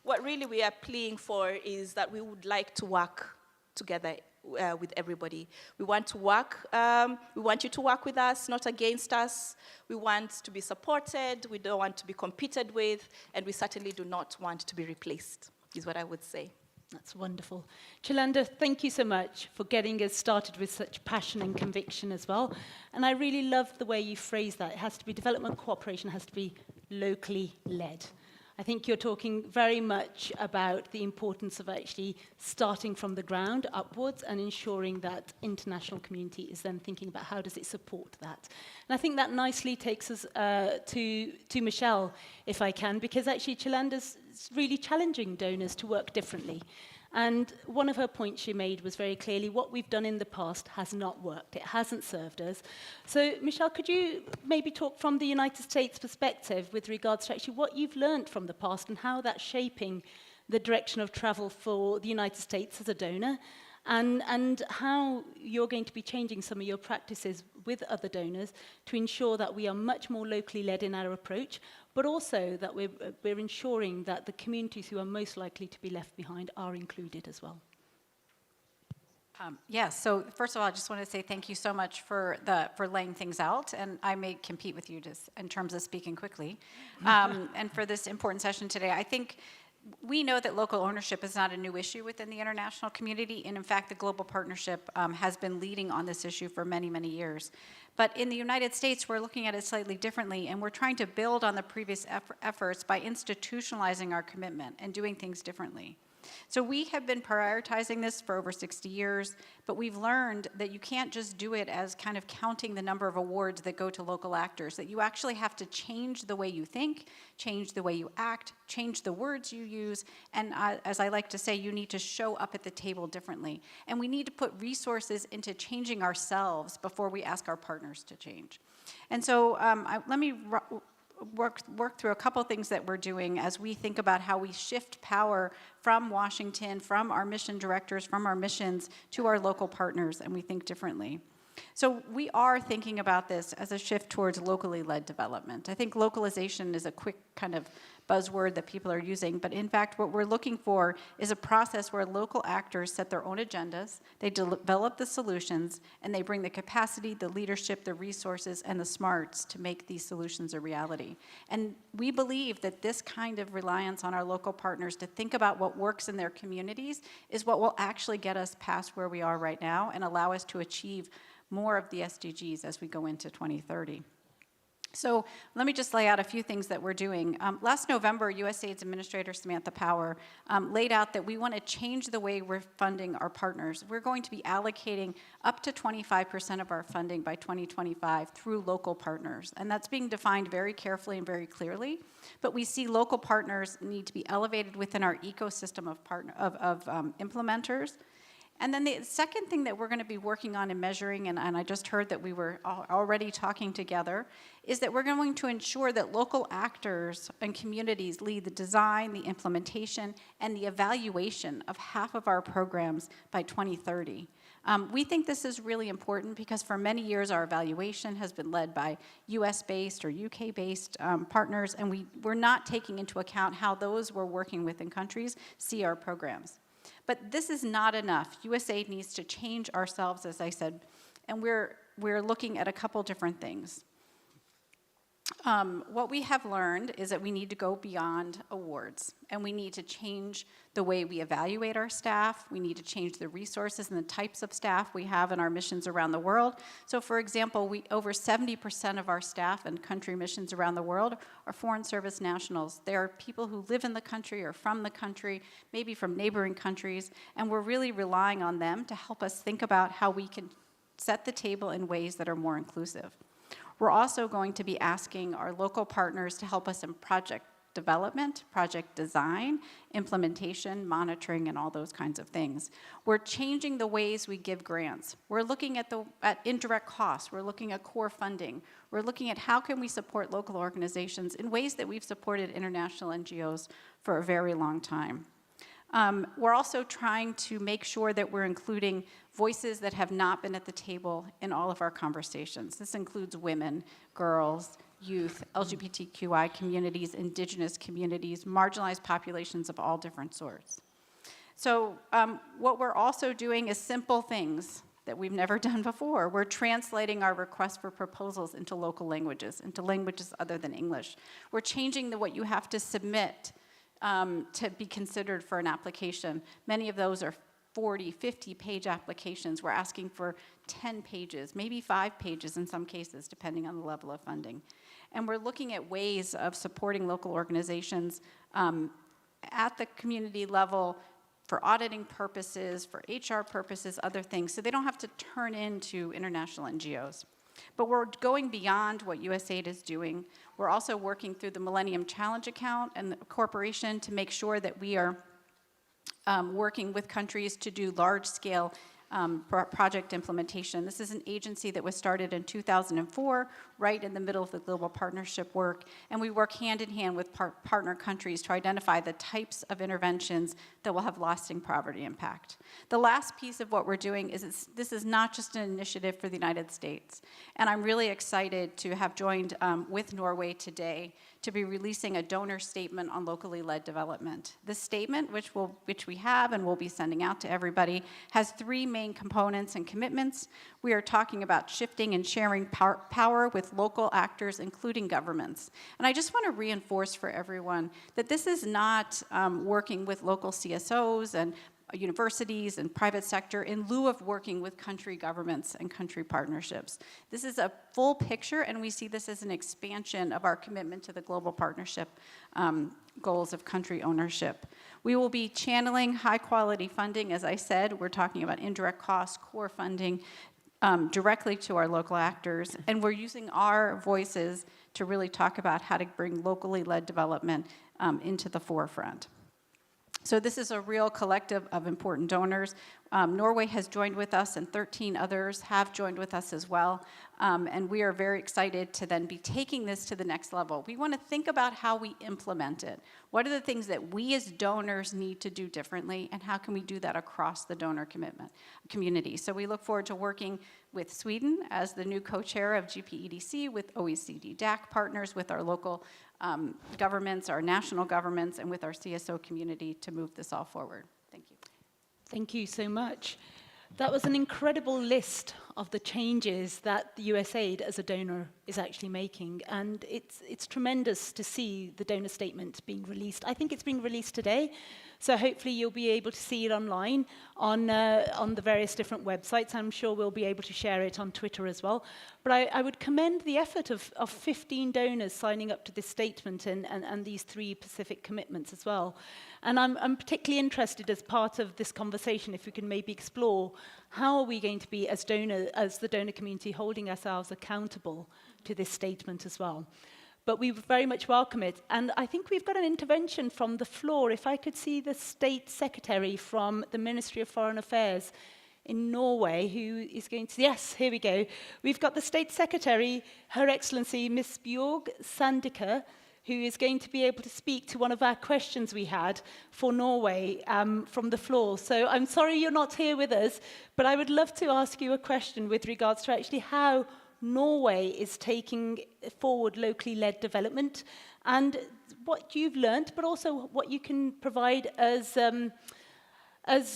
what really we are pleading for is that we would like to work together with everybody. We want to work, we want you to work with us, not against us. We want to be supported, we don't want to be competed with, and we certainly do not want to be replaced, is what I would say. That's wonderful. Chilanda, thank you so much for getting us started with such passion and conviction as well. And I really love the way you phrase that. It has to be development cooperation, has to be locally led. I think you're talking very much about the importance of actually starting from the ground upwards and ensuring that international community is then thinking about how does it support that. And I think that nicely takes us to Michelle, if I can, because actually Chilanda's really challenging donors to work differently. And one of her points she made was very clearly what we've done in the past has not worked. It hasn't served us. So, Michelle, could you maybe talk from the United States perspective with regards to actually what you've learned from the past and how that's shaping the direction of travel for the United States as a donor, and how you're going to be changing some of your practices with other donors to ensure that we are much more locally led in our approach, but also that we're ensuring that the communities who are most likely to be left behind are included as well. So first of all, I just want to say thank you so much for laying things out, and I may compete with you just in terms of speaking quickly, and for this important session today. I think we know that local ownership is not a new issue within the international community, and in fact, the Global Partnership has been leading on this issue for many, many years. But in the United States, we're looking at it slightly differently, and we're trying to build on the previous efforts by institutionalizing our commitment and doing things differently. So we have been prioritizing this for over 60 years, but we've learned that you can't just do it as kind of counting the number of awards that go to local actors, that you actually have to change the way you think, change the way you act, change the words you use, and as I like to say, you need to show up at the table differently. And we need to put resources into changing ourselves before we ask our partners to change. And so let me work through a couple things that we're doing as we think about how we shift power from Washington, from our mission directors, from our missions to our local partners, and we think differently. So we are thinking about this as a shift towards locally led development. I think localization is a quick kind of buzzword that people are using, but in fact what we're looking for is a process where local actors set their own agendas, they develop the solutions, and they bring the capacity, the leadership, the resources, and the smarts to make these solutions a reality. And we believe that this kind of reliance on our local partners to think about what works in their communities is what will actually get us past where we are right now and allow us to achieve more of the SDGs as we go into 2030. So let me just lay out a few things that we're doing. Last November, USAID's Administrator Samantha Power laid out that we want to change the way we're funding our partners. We're going to be allocating up to 25% of our funding by 2025 through local partners. And that's being defined very carefully and very clearly. But we see local partners need to be elevated within our ecosystem of implementers. And then the second thing that we're going to be working on and measuring, and I just heard that we were already talking together, is that we're going to ensure that local actors and communities lead the design, the implementation, and the evaluation of half of our programs by 2030. We think this is really important because for many years our evaluation has been led by US-based or UK-based partners, and we're not taking into account how those we're working with in countries see our programs. But this is not enough. USAID needs to change ourselves, as I said, and we're looking at a couple different things. What we have learned is that we need to go beyond awards, and we need to change the way we evaluate our staff. We need to change the resources and the types of staff we have in our missions around the world. So for example, over 70% of our staff in country missions around the world are Foreign Service nationals. They are people who live in the country or from the country, maybe from neighboring countries, and we're really relying on them to help us think about how we can set the table in ways that are more inclusive. We're also going to be asking our local partners to help us in project development, project design, implementation, monitoring, and all those kinds of things. We're changing the ways we give grants. We're looking at indirect costs. We're looking at core funding. We're looking at how can we support local organizations in ways that we've supported international NGOs for a very long time. We're also trying to make sure that we're including voices that have not been at the table in all of our conversations. This includes women, girls, youth, LGBTQI communities, indigenous communities, marginalized populations of all different sorts. So what we're also doing is simple things that we've never done before. We're translating our requests for proposals into local languages, into languages other than English. We're changing what you have to submit to be considered for an application. Many of those are 40, 50-page applications. We're asking for 10 pages, maybe 5 pages in some cases, depending on the level of funding. And we're looking at ways of supporting local organizations at the community level for auditing purposes, for HR purposes, other things, so they don't have to turn into international NGOs. But we're going beyond what USAID is doing. We're also working through the Millennium Challenge account and the corporation to make sure that we are working with countries to do large-scale project implementation. This is an agency that was started in 2004, right in the middle of the global partnership work, and we work hand in hand with partner countries to identify the types of interventions that will have lasting poverty impact. The last piece of what we're doing is this is not just an initiative for the United States, and I'm really excited to have joined with Norway today to be releasing a donor statement on locally led development. This statement, which we have and will be sending out to everybody, has 3 main components and commitments. We are talking about shifting and sharing power with local actors, including governments. And I just want to reinforce for everyone that this is not working with local CSOs and universities and private sector in lieu of working with country governments and country partnerships. This is a full picture, and we see this as an expansion of our commitment to the global partnership goals of country ownership. We will be channeling high-quality funding. As I said, we're talking about indirect costs, core funding, directly to our local actors, and we're using our voices to really talk about how to bring locally led development into the forefront. So this is a real collective of important donors. Norway has joined with us, and 13 others have joined with us as well. And we are very excited to then be taking this to the next level. We want to think about how we implement it. What are the things that we as donors need to do differently, and how can we do that across the donor community? So we look forward to working with Sweden as the new co-chair of GPEDC, with OECD DAC partners, with our local governments, our national governments, and with our CSO community to move this all forward. Thank you. Thank you so much. That was an incredible list of the changes that the USAID as a donor is actually making. And it's tremendous to see the donor statement being released. I think it's being released today. So hopefully you'll be able to see it online on the various different websites. I'm sure we'll be able to share it on Twitter as well. But I would commend the effort of 15 donors signing up to this statement and these 3 specific commitments as well. And I'm particularly interested as part of this conversation, if we can maybe explore how are we going to be as the donor community holding ourselves accountable to this statement as well. But we very much welcome it. And I think we've got an intervention from the floor. If I could see the State Secretary from the Ministry of Foreign Affairs in Norway, who is going to... Yes, here we go. We've got the State Secretary, Her Excellency Miss Bjorg Sandika, who is going to be able to speak to one of our questions we had for Norway from the floor. So I'm sorry you're not here with us, but I would love to ask you a question with regards to actually how Norway is taking forward locally led development and what you've learned, but also what you can provide as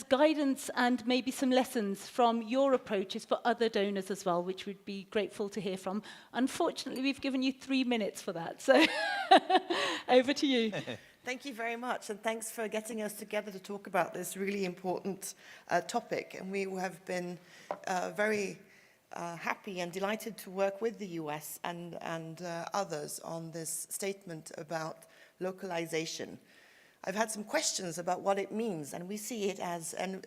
guidance and maybe some lessons from your approaches for other donors as well, which we'd be grateful to hear from. Unfortunately, we've given you 3 minutes for that, so over to you. Thank you very much, and thanks for getting us together to talk about this really important topic. And we have been very happy and delighted to work with the US and others on this statement about localization. I've had some questions about what it means, and we see it as a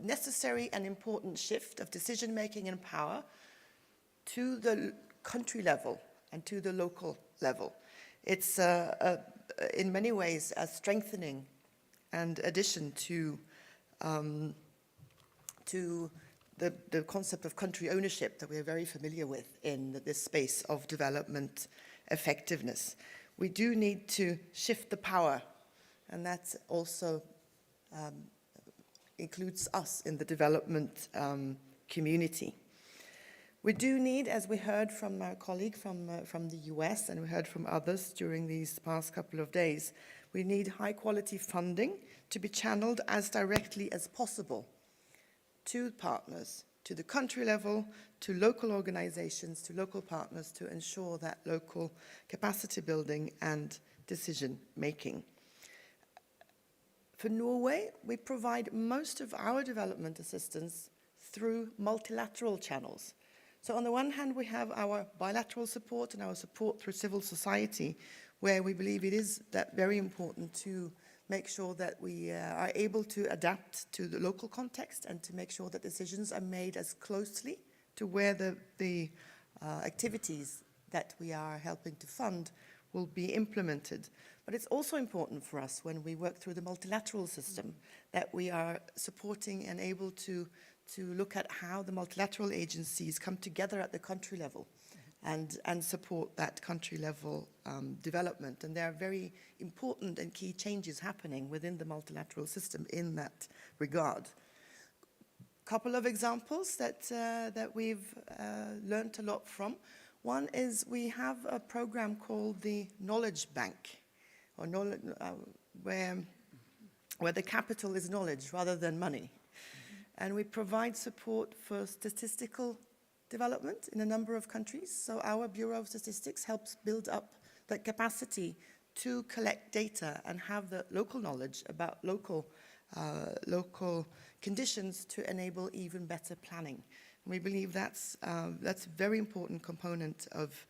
necessary and important shift of decision-making and power to the country level and to the local level. It's in many ways a strengthening and addition to the concept of country ownership that we're very familiar with in this space of development effectiveness. We do need to shift the power, and that also includes us in the development community. We do need, as we heard from our colleague from the US and we heard from others during these past couple of days, we need high quality funding to be channeled as directly as possible to partners, to the country level, to local organizations, to local partners, to ensure that local capacity building and decision making. For Norway, we provide most of our development assistance through multilateral channels. So on the one hand, we have our bilateral support and our support through civil society, where we believe it is that very important to make sure that we are able to adapt to the local context and to make sure that decisions are made as closely to where the activities that we are helping to fund will be implemented. But it's also important for us when we work through the multilateral system that we are supporting and able to look at how the multilateral agencies come together at the country level and support that country level development. And there are very important and key changes happening within the multilateral system in that regard. Couple of examples that we've learned a lot from. One is we have a program called the Knowledge Bank, or where the capital is knowledge rather than money. And we provide support for statistical development in a number of countries. So our Bureau of Statistics helps build up the capacity to collect data and have the local knowledge about local conditions to enable even better planning. And we believe that's a very important component of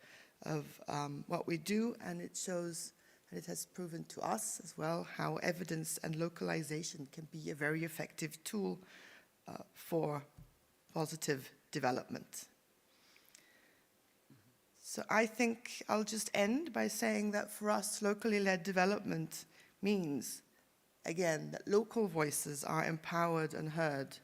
what we do, and it shows, and it has proven to us as well, how evidence and localization can be a very effective tool for positive development. So I think I'll just end by saying that for us, locally led development means, again, that local voices are empowered and heard,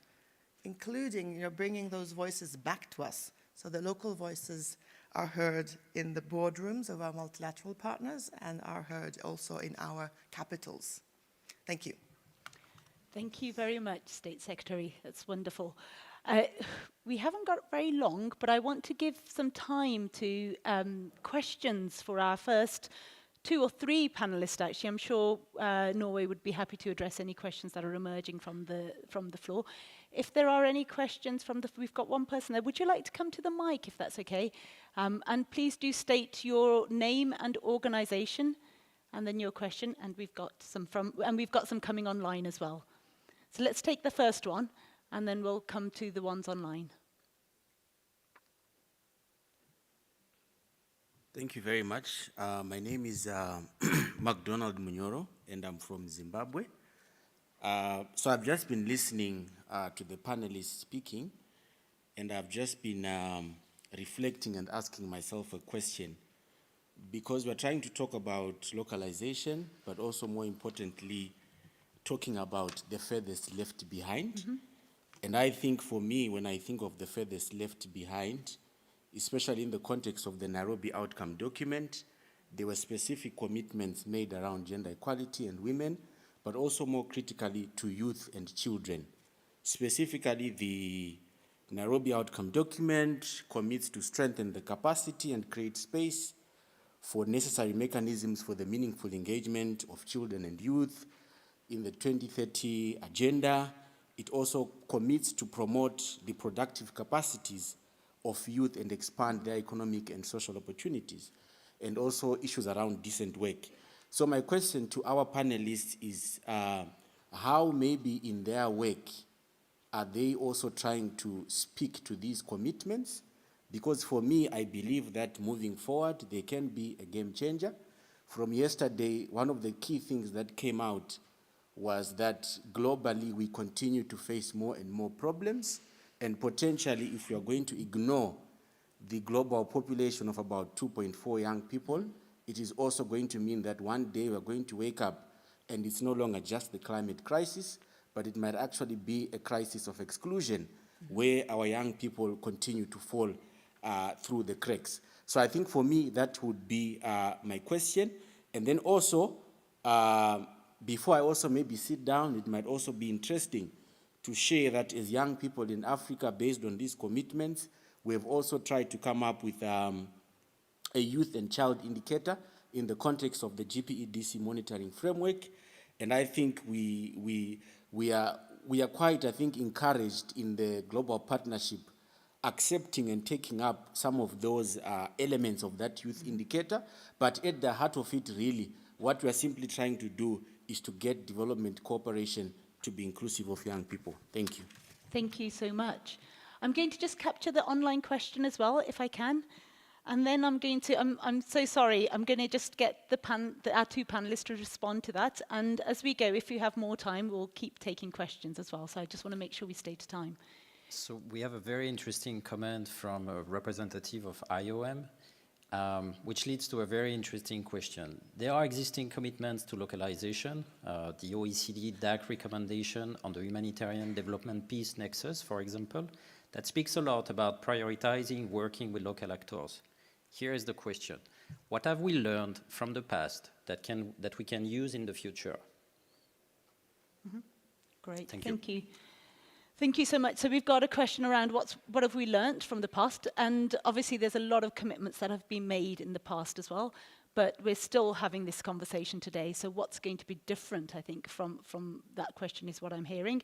including bringing those voices back to us. So the local voices are heard in the boardrooms of our multilateral partners and are heard also in our capitals. Thank you. Thank you very much, State Secretary. That's wonderful. We haven't got very long, but I want to give some time to questions for our first 2 or 3 panelists, actually. I'm sure Norway would be happy to address any questions that are emerging from the floor. If there are any questions from we've got one person there. Would you like to come to the mic, if that's okay? And please do state your name and organization, and then your question. And we've got some coming online as well. So let's take the first one, and then we'll come to the ones online. Thank you very much. My name is MacDonald Munyoro, and I'm from Zimbabwe. So I've just been listening to the panelists speaking, and I've just been reflecting and asking myself a question, because we're trying to talk about localization, but also more importantly, talking about the furthest left behind. Mm-hmm. And I think for me, when I think of the furthest left behind, especially in the context of the Nairobi outcome document, there were specific commitments made around gender equality and women, but also more critically to youth and children. Specifically, the Nairobi outcome document commits to strengthen the capacity and create space for necessary mechanisms for the meaningful engagement of children and youth. In the 2030 agenda, it also commits to promote the productive capacities of youth and expand their economic and social opportunities, and also issues around decent work. So my question to our panelists is how maybe in their work are they also trying to speak to these commitments? Because for me, I believe that moving forward, they can be a game changer. From yesterday, one of the key things that came out was that globally we continue to face more and more problems, and potentially if we are going to ignore the global population of about 2.4 young people, it is also going to mean that one day we're going to wake up and it's no longer just the climate crisis, but it might actually be a crisis of exclusion where our young people continue to fall through the cracks. So I think for me, that would be my question. And then also, before I also maybe sit down, it might also be interesting to share that as young people in Africa, based on these commitments, we have also tried to come up with a youth and child indicator in the context of the GPEDC monitoring framework. And I think we are quite, I think, encouraged in the global partnership accepting and taking up some of those elements of that youth indicator. But at the heart of it, really, what we are simply trying to do is to get development cooperation to be inclusive of young people. Thank you. Thank you so much. I'm going to just capture the online question as well, if I can. And then I'm going to, I'm so sorry, I'm going to just get our two panelists to respond to that. And as we go, if you have more time, we'll keep taking questions as well. So I just want to make sure we stay to time. So we have a very interesting comment from a representative of IOM, which leads to a very interesting question. There are existing commitments to localization, the OECD DAC recommendation on the humanitarian development peace nexus, for example, that speaks a lot about prioritizing working with local actors. Here is the question. What have we learned from the past that we can use in the future? Mm-hmm. Great, thank you. Thank you so much. So we've got a question around what have we learned from the past, and obviously there's a lot of commitments that have been made in the past as well, but we're still having this conversation today. So what's going to be different, I think, from that question is what I'm hearing.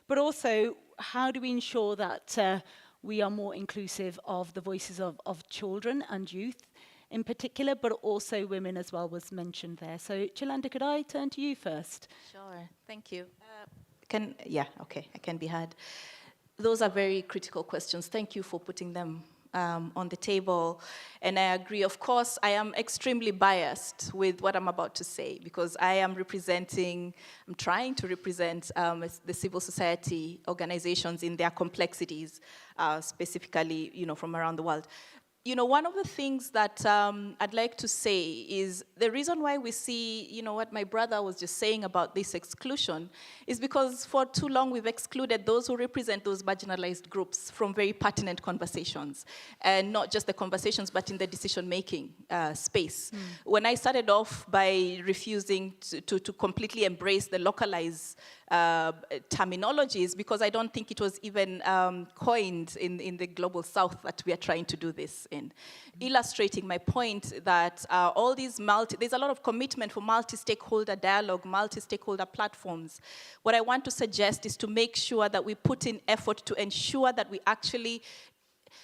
But also, how do we ensure that we are more inclusive of the voices of children and youth in particular, but also women as well was mentioned there. So Chalanda, could I turn to you first? Sure, thank you. I can be heard. Those are very critical questions. Thank you for putting them on the table. And I agree, of course, I am extremely biased with what I'm about to say because I'm trying to represent the civil society organizations in their complexities, specifically, from around the world. One of the things that I'd like to say is the reason why we see, what my brother was just saying about this exclusion is because for too long we've excluded those who represent those marginalized groups from very pertinent conversations, and not just the conversations, but in the decision-making space. When I started off by refusing to completely embrace the localized terminologies, because I don't think it was even coined in the global south that we are trying to do this in. Illustrating my point that all these there's a lot of commitment for multi-stakeholder dialogue, multi-stakeholder platforms. What I want to suggest is to make sure that we put in effort to ensure that we actually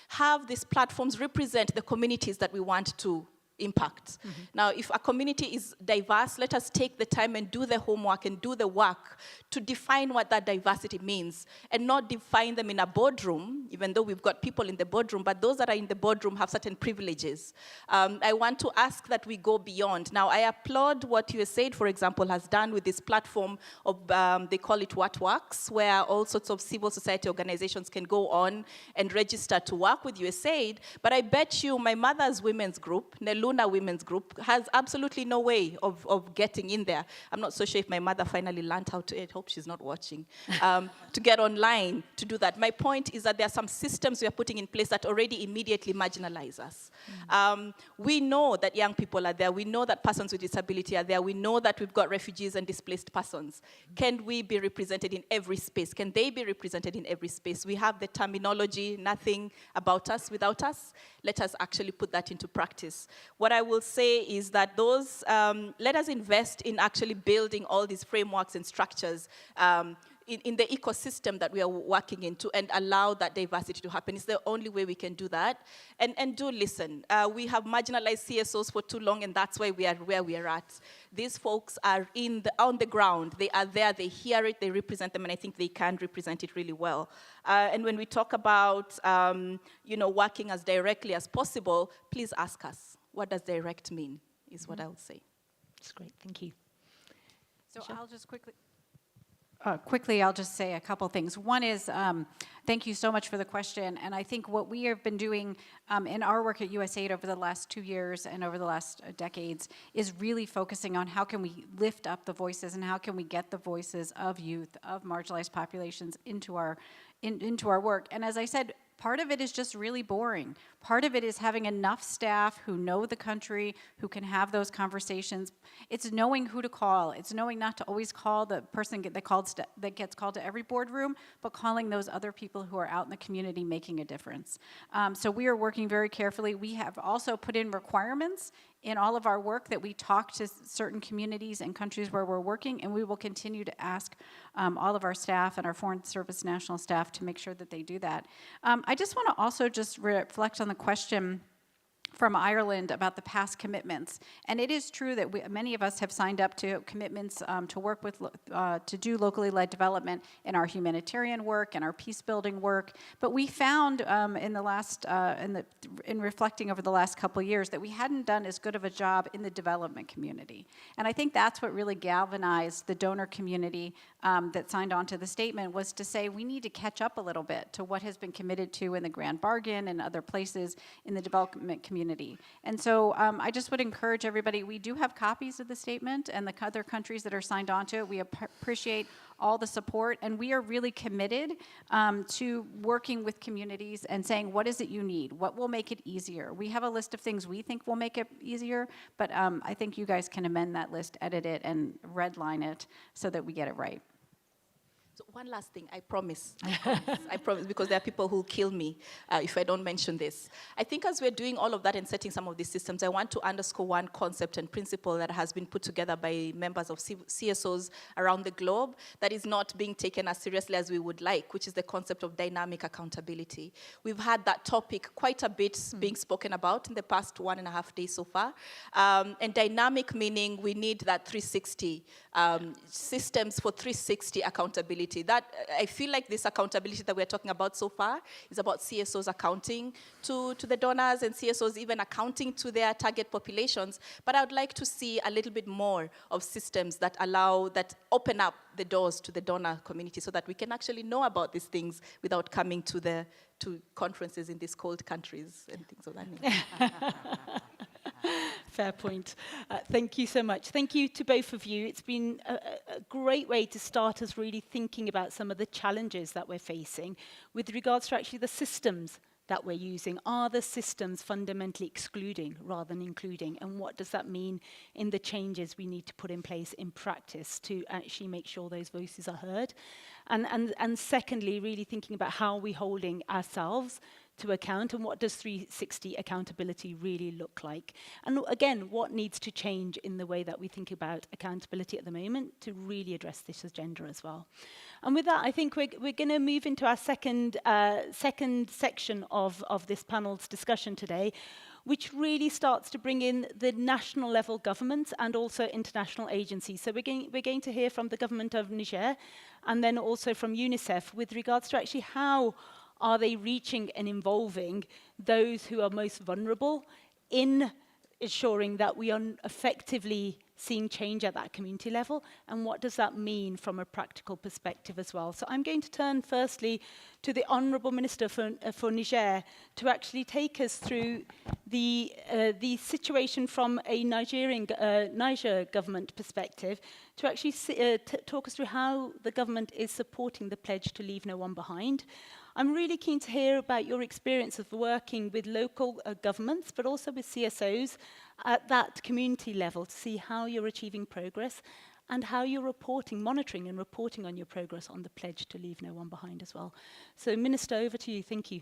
have these platforms represent the communities that we want to impact. Now, if a community is diverse, let us take the time and do the homework and do the work to define what that diversity means, and not define them in a boardroom, even though we've got people in the boardroom, but those that are in the boardroom have certain privileges. I want to ask that we go beyond. Now, I applaud what USAID, for example, has done with this platform of, they call it What Works, where all sorts of civil society organizations can go on and register to work with USAID, but I bet you my mother's women's group, Luna Women's Group, has absolutely no way of getting in there. I'm not so sure if my mother finally learned how to, I hope she's not watching, to get online to do that. My point is that there are some systems we are putting in place that already immediately marginalize us. We know that young people are there. We know that persons with disability are there. We know that we've got refugees and displaced persons. Can we be represented in every space? Can they be represented in every space? We have the terminology, nothing about us without us. Let us actually put that into practice. What I will say is that those, let us invest in actually building all these frameworks and structures in the ecosystem that we are working into, and allow that diversity to happen. It's the only way we can do that. And do listen. We have marginalized CSOs for too long, and that's why we are where we are at. These folks are on the ground. They are there, they hear it, they represent them, and I think they can represent it really well. And when we talk about working as directly as possible, please ask us. What does direct mean, is what I would say. That's great, thank you. So I'll just quickly, I'll just say a couple things. One is, thank you so much for the question. And I think what we have been doing in our work at USAID over the last 2 years and over the last decades is really focusing on how can we lift up the voices and how can we get the voices of youth, of marginalized populations into our work. And as I said, part of it is just really boring. Part of it is having enough staff who know the country, who can have those conversations. It's knowing who to call. It's knowing not to always call the person that gets called to every boardroom, but calling those other people who are out in the community making a difference. So we are working very carefully. We have also put in requirements in all of our work that we talk to certain communities and countries where we're working, and we will continue to ask all of our staff and our Foreign Service national staff to make sure that they do that. I just want to also just reflect on the question from Ireland about the past commitments. And it is true that many of us have signed up to commitments to work with, to do locally led development in our humanitarian work and our peace building work. But we found in reflecting over the last couple of years that we hadn't done as good of a job in the development community. And I think that's what really galvanized the donor community that signed on to the statement, was to say we need to catch up a little bit to what has been committed to in the Grand Bargain and other places in the development community. And so I just would encourage everybody, we do have copies of the statement and the other countries that are signed on to it. We appreciate all the support, and we are really committed to working with communities and saying, what is it you need? What will make it easier? We have a list of things we think will make it easier, but I think you guys can amend that list, edit it, and redline it so that we get it right. So one last thing, I promise, because there are people who will kill me if I don't mention this. I think as we're doing all of that and setting some of these systems, I want to underscore one concept and principle that has been put together by members of CSOs around the globe that is not being taken as seriously as we would like, which is the concept of dynamic accountability. We've had that topic quite a bit being spoken about in the past 1.5 days so far. And dynamic meaning we need that 360, systems for 360 accountability. That I feel like this accountability that we're talking about so far is about CSOs accounting to the donors and CSOs even accounting to their target populations. But I would like to see a little bit more of systems that open up the doors to the donor community so that we can actually know about these things without coming to conferences in these cold countries and things of that nature. Fair point. Thank you so much. Thank you to both of you. It's been a great way to start us really thinking about some of the challenges that we're facing with regards to actually the systems that we're using? Are the systems fundamentally excluding rather than including? And what does that mean in the changes we need to put in place in practice to actually make sure those voices are heard? And secondly, really thinking about how we're holding ourselves to account, and what does 360 accountability really look like? And again, what needs to change in the way that we think about accountability at the moment to really address this agenda as well? And with that, I think we're going to move into our second section of this panel's discussion today, which really starts to bring in the national level governments and also international agencies. So we're going to hear from the government of Niger and then also from UNICEF with regards to actually how are they reaching and involving those who are most vulnerable in ensuring that we are effectively seeing change at that community level, and what does that mean from a practical perspective as well. So I'm going to turn firstly to the Honourable Minister for Niger to actually take us through the situation from a Niger government perspective, to actually talk us through how the government is supporting the pledge to leave no one behind. I'm really keen to hear about your experience of working with local governments, but also with CSOs at that community level to see how you're achieving progress and how you're monitoring and reporting on your progress on the pledge to leave no one behind as well. So, Minister, over to you. Thank you.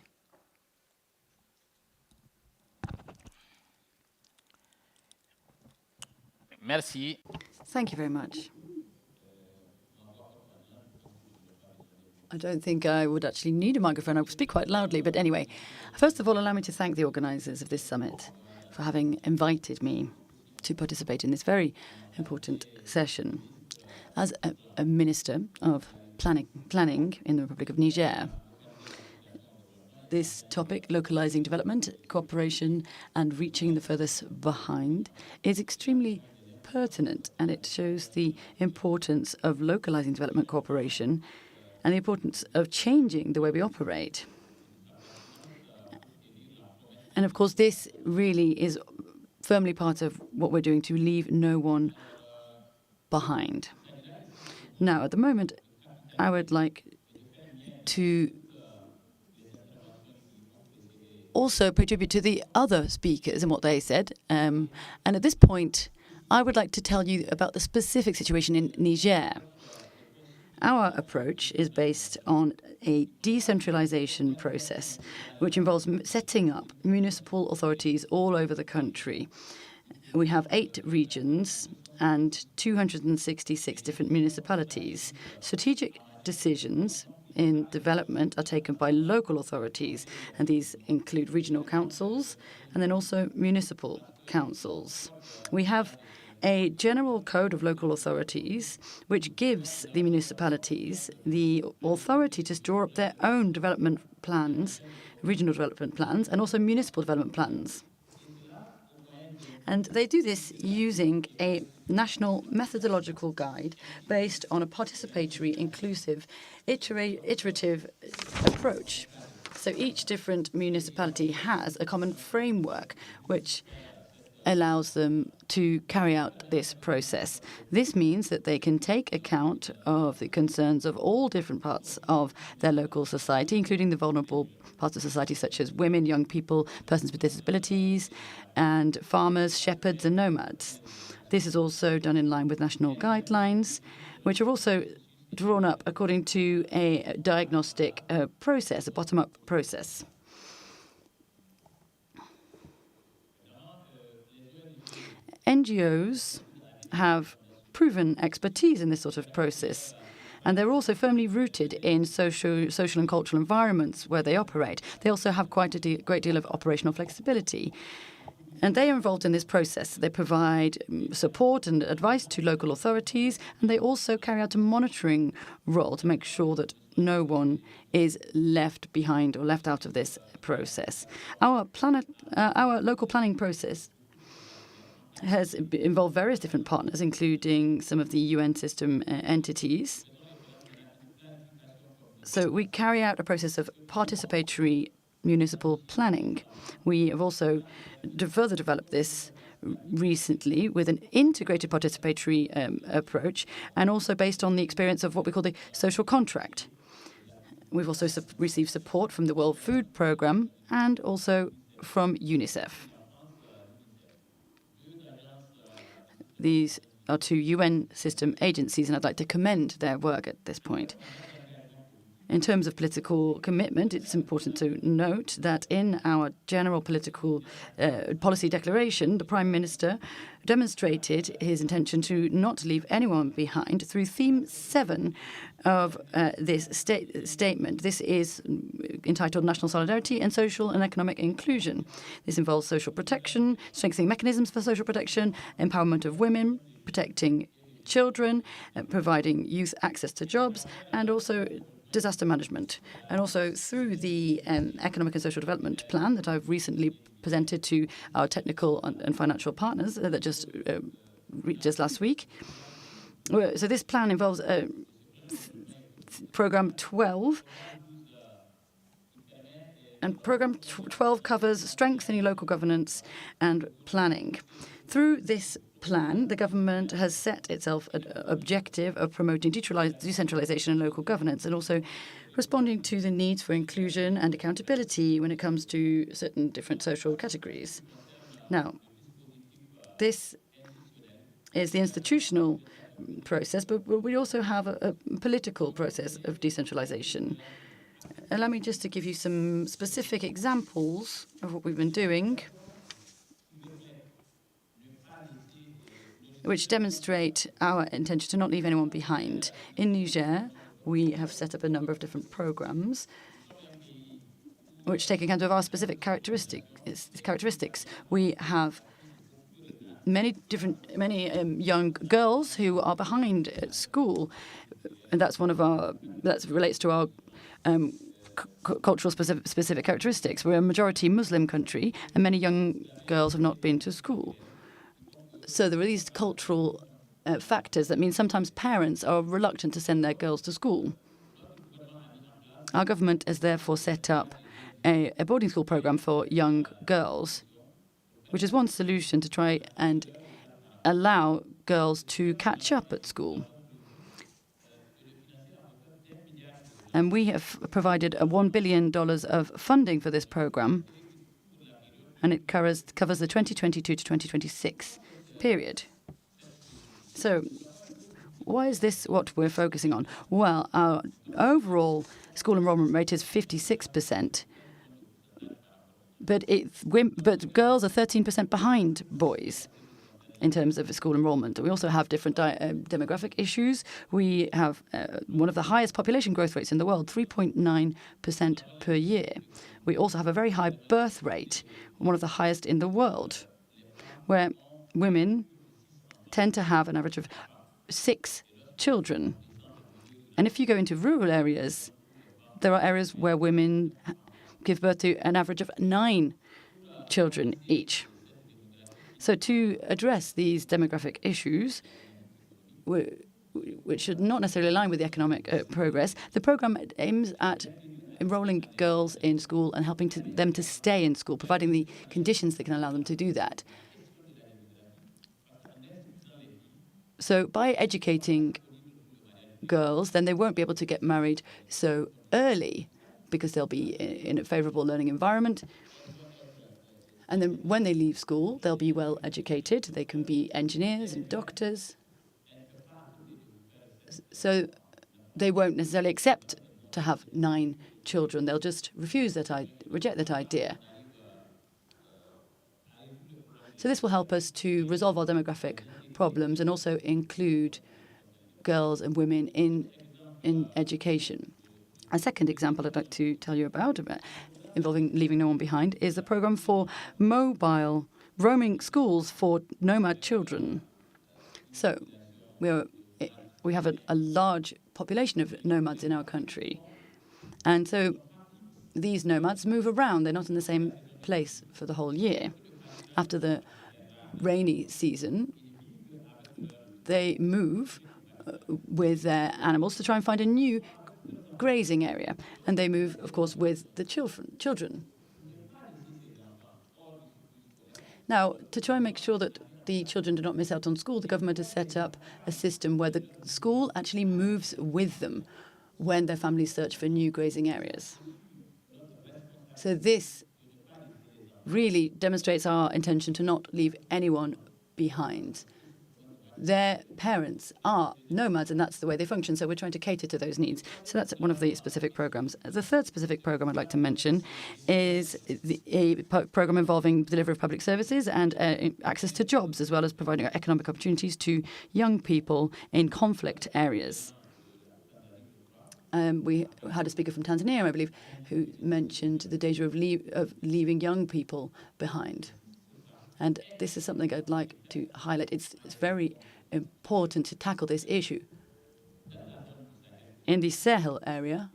Merci. Thank you very much. I don't think I would actually need a microphone. I would speak quite loudly. But anyway, first of all, allow me to thank the organisers of this summit for having invited me to participate in this very important session. As a Minister of Planning in the Republic of Niger, this topic, localising development, cooperation and reaching the furthest behind, is extremely pertinent, and it shows the importance of localising development cooperation and the importance of changing the way we operate. And of course, this really is firmly part of what we're doing to leave no one behind. Now, at the moment, I would like to also pay tribute to the other speakers and what they said. And at this point, I would like to tell you about the specific situation in Niger. Our approach is based on a decentralization process, which involves setting up municipal authorities all over the country. We have 8 regions and 266 different municipalities. Strategic decisions in development are taken by local authorities, and these include regional councils and then also municipal councils. We have a general code of local authorities which gives the municipalities the authority to draw up their own development plans, regional development plans, and also municipal development plans. And they do this using a national methodological guide based on a participatory, inclusive, iterative approach. So each different municipality has a common framework which allows them to carry out this process. This means that they can take account of the concerns of all different parts of their local society, including the vulnerable parts of society such as women, young people, persons with disabilities, and farmers, shepherds, and nomads. This is also done in line with national guidelines, which are also drawn up according to a diagnostic process, a bottom-up process. NGOs have proven expertise in this sort of process, and they're also firmly rooted in social and cultural environments where they operate. They also have quite a great deal of operational flexibility, and they are involved in this process. They provide support and advice to local authorities, and they also carry out a monitoring role to make sure that no one is left behind or left out of this process. Our local planning process has involved various different partners, including some of the UN system entities. So we carry out a process of participatory municipal planning. We have also further developed this recently with an integrated participatory approach, and also based on the experience of what we call the social contract. We've also received support from the World Food Programme and also from UNICEF. These are two UN system agencies, and I'd like to commend their work at this point. In terms of political commitment, it's important to note that in our general political policy declaration, the Prime Minister demonstrated his intention to not leave anyone behind through theme 7 of this statement. This is entitled National Solidarity and Social and Economic Inclusion. This involves social protection, strengthening mechanisms for social protection, empowerment of women, protecting children, providing youth access to jobs, and also disaster management. And also through the Economic and Social Development Plan that I've recently presented to our technical and financial partners that just last week. So this plan involves Program 12. And Program 12 covers strengthening local governance and planning. Through this plan, the government has set itself an objective of promoting decentralization and local governance, and also responding to the needs for inclusion and accountability when it comes to certain different social categories. Now, this is the institutional process, but we also have a political process of decentralization. Allow me just to give you some specific examples of what we've been doing, which demonstrate our intention to not leave anyone behind. In Niger, we have set up a number of different programs which take account of our specific characteristics. We have many young girls who are behind at school, and that relates to our cultural specific characteristics. We're a majority Muslim country, and many young girls have not been to school. So there are these cultural factors that mean sometimes parents are reluctant to send their girls to school. Our government has therefore set up a boarding school program for young girls, which is one solution to try and allow girls to catch up at school. And we have provided $1 billion of funding for this program, and it covers the 2022 to 2026 period. So why is this what we're focusing on? Well, our overall school enrollment rate is 56%, but girls are 13% behind boys in terms of school enrollment. We also have different demographic issues. We have one of the highest population growth rates in the world, 3.9% per year. We also have a very high birth rate, one of the highest in the world, where women tend to have an average of 6 children. And if you go into rural areas, there are areas where women give birth to an average of 9 children each. So to address these demographic issues, which should not necessarily align with the economic progress, the program aims at enrolling girls in school and helping them to stay in school, providing the conditions that can allow them to do that. So by educating girls, then they won't be able to get married so early because they'll be in a favorable learning environment. And then when they leave school, they'll be well educated. They can be engineers and doctors. So they won't necessarily accept to have 9 children. They'll just reject that idea. So this will help us to resolve our demographic problems and also include girls and women in education. A second example I'd like to tell you about involving leaving no one behind is the program for mobile roaming schools for nomad children. So we have a large population of nomads in our country. And so these nomads move around. They're not in the same place for the whole year. After the rainy season, they move with their animals to try and find a new grazing area. And they move, of course, with the children. Now, to try and make sure that the children do not miss out on school, the government has set up a system where the school actually moves with them when their families search for new grazing areas. So this really demonstrates our intention to not leave anyone behind. Their parents are nomads, and that's the way they function, so we're trying to cater to those needs. So that's one of the specific programs. The third specific program I'd like to mention is a program involving delivery of public services and access to jobs, as well as providing economic opportunities to young people in conflict areas. We had a speaker from Tanzania, I believe, who mentioned the danger of leaving young people behind. And this is something I'd like to highlight. It's very important to tackle this issue. In the Sahel area,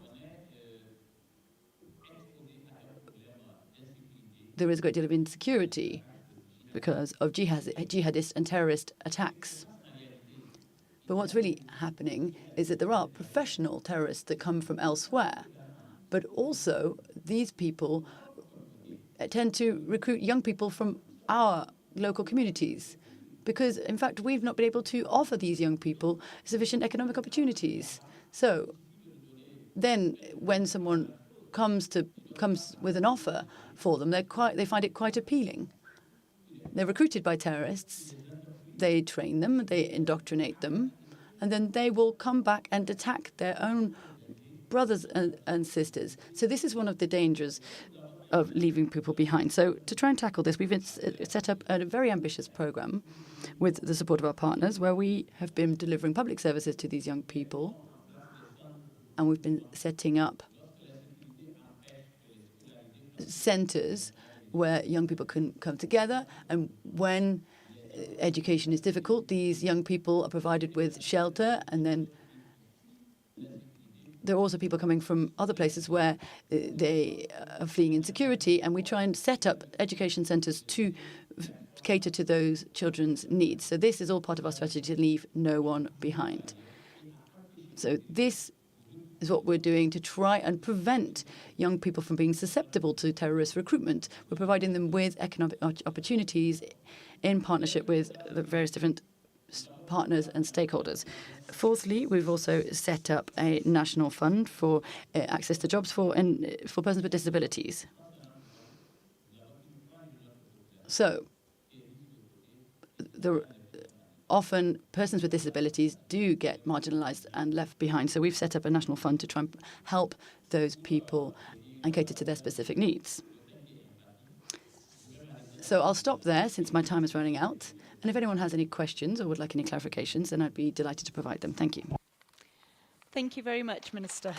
there is a great deal of insecurity because of jihadist and terrorist attacks. But what's really happening is that there are professional terrorists that come from elsewhere, but also these people tend to recruit young people from our local communities because, in fact, we've not been able to offer these young people sufficient economic opportunities. So then when someone comes with an offer for them, they find it quite appealing. They're recruited by terrorists, they train them, they indoctrinate them, and then they will come back and attack their own brothers and sisters. So this is one of the dangers of leaving people behind. So to try and tackle this, we've set up a very ambitious program with the support of our partners where we have been delivering public services to these young people, and we've been setting up centers where young people can come together, and when education is difficult, these young people are provided with shelter, and then there are also people coming from other places where they are fleeing insecurity, and we try and set up education centres to cater to those children's needs. So this is all part of our strategy to leave no one behind. So this is what we're doing to try and prevent young people from being susceptible to terrorist recruitment. We're providing them with economic opportunities in partnership with the various different partners and stakeholders. Fourthly, we've also set up a national fund for access to jobs for persons with disabilities. So often persons with disabilities do get marginalized and left behind. So we've set up a national fund to try and help those people and cater to their specific needs. So I'll stop there since my time is running out. And if anyone has any questions or would like any clarifications, then I'd be delighted to provide them. Thank you. Thank you very much, Minister.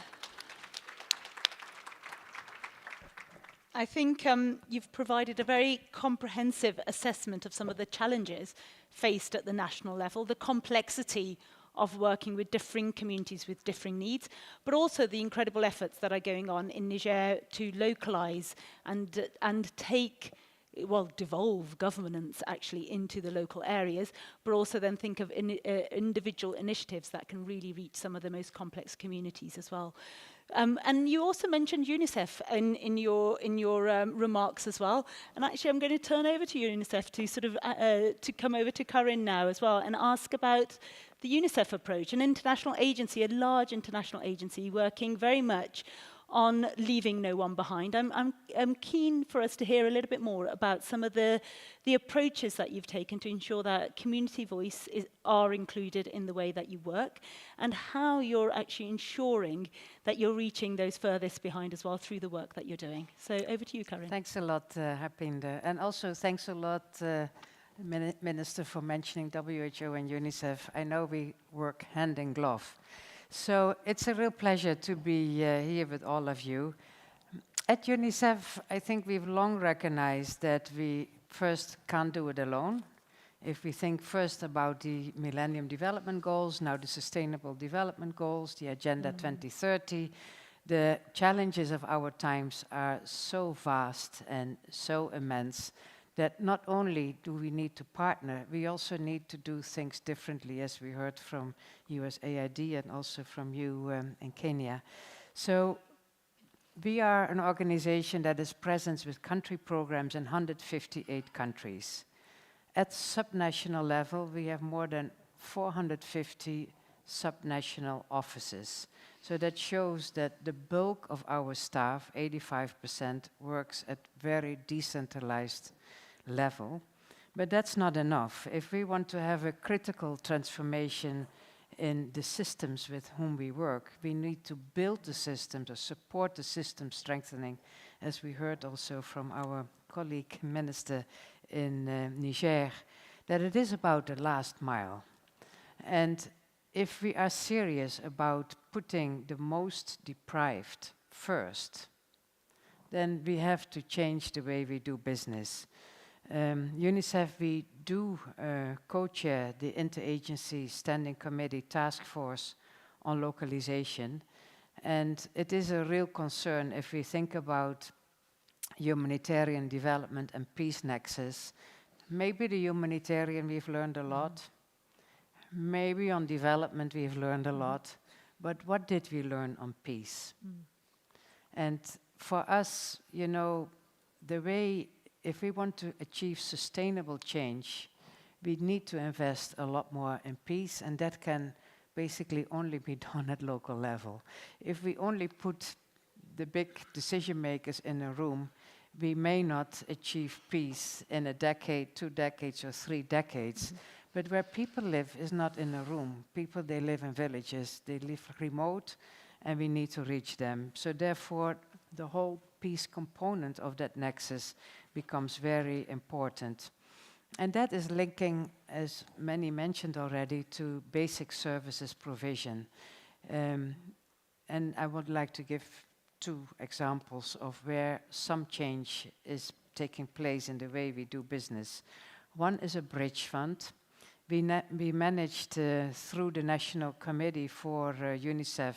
I think you've provided a very comprehensive assessment of some of the challenges faced at the national level, the complexity of working with differing communities with differing needs, but also the incredible efforts that are going on in Niger to localize and take, well, devolve governance actually into the local areas, but also then think of individual initiatives that can really reach some of the most complex communities as well. And you also mentioned UNICEF in your remarks as well. And actually, I'm going to turn over to UNICEF to sort of to come over to Karin now as well and ask about the UNICEF approach, an international agency, a large international agency working very much on leaving no one behind. I'm keen for us to hear a little bit more about some of the approaches that you've taken to ensure that community voice are included in the way that you work, and how you're actually ensuring that you're reaching those furthest behind as well through the work that you're doing. So over to you, Karin. Thanks a lot, Harpinder. And also thanks a lot, Minister, for mentioning WHO and UNICEF. I know we work hand in glove. So it's a real pleasure to be here with all of you. At UNICEF, I think we've long recognized that we first can't do it alone. If we think first about the Millennium Development Goals, now the Sustainable Development Goals, the Agenda 2030, the challenges of our times are so vast and so immense that not only do we need to partner, we also need to do things differently, as we heard from USAID and also from you in Kenya. So we are an organization that is present with country programs in 158 countries. At subnational level, we have more than 450 subnational offices. So that shows that the bulk of our staff, 85%, works at very decentralized level. But that's not enough. If we want to have a critical transformation in the systems with whom we work, we need to build the systems or support the system strengthening, as we heard also from our colleague minister in Niger, that it is about the last mile. And if we are serious about putting the most deprived first, then we have to change the way we do business. UNICEF, we do co-chair the Interagency Standing Committee Task Force on Localization, and it is a real concern if we think about humanitarian development and peace nexus. Maybe the humanitarian we've learned a lot, maybe on development we've learned a lot, but what did we learn on peace? And for us, you know, the way, if we want to achieve sustainable change, we need to invest a lot more in peace, and that can basically only be done at local level. If we only put the big decision makers in a room, we may not achieve peace in a decade, 2 decades, or 3 decades. But where people live is not in a room. People, they live in villages, they live remote, and we need to reach them. So therefore, the whole peace component of that nexus becomes very important. And that is linking, as many mentioned already, to basic services provision. And I would like to give 2 examples of where some change is taking place in the way we do business. One is a bridge fund. We managed through the National Committee for UNICEF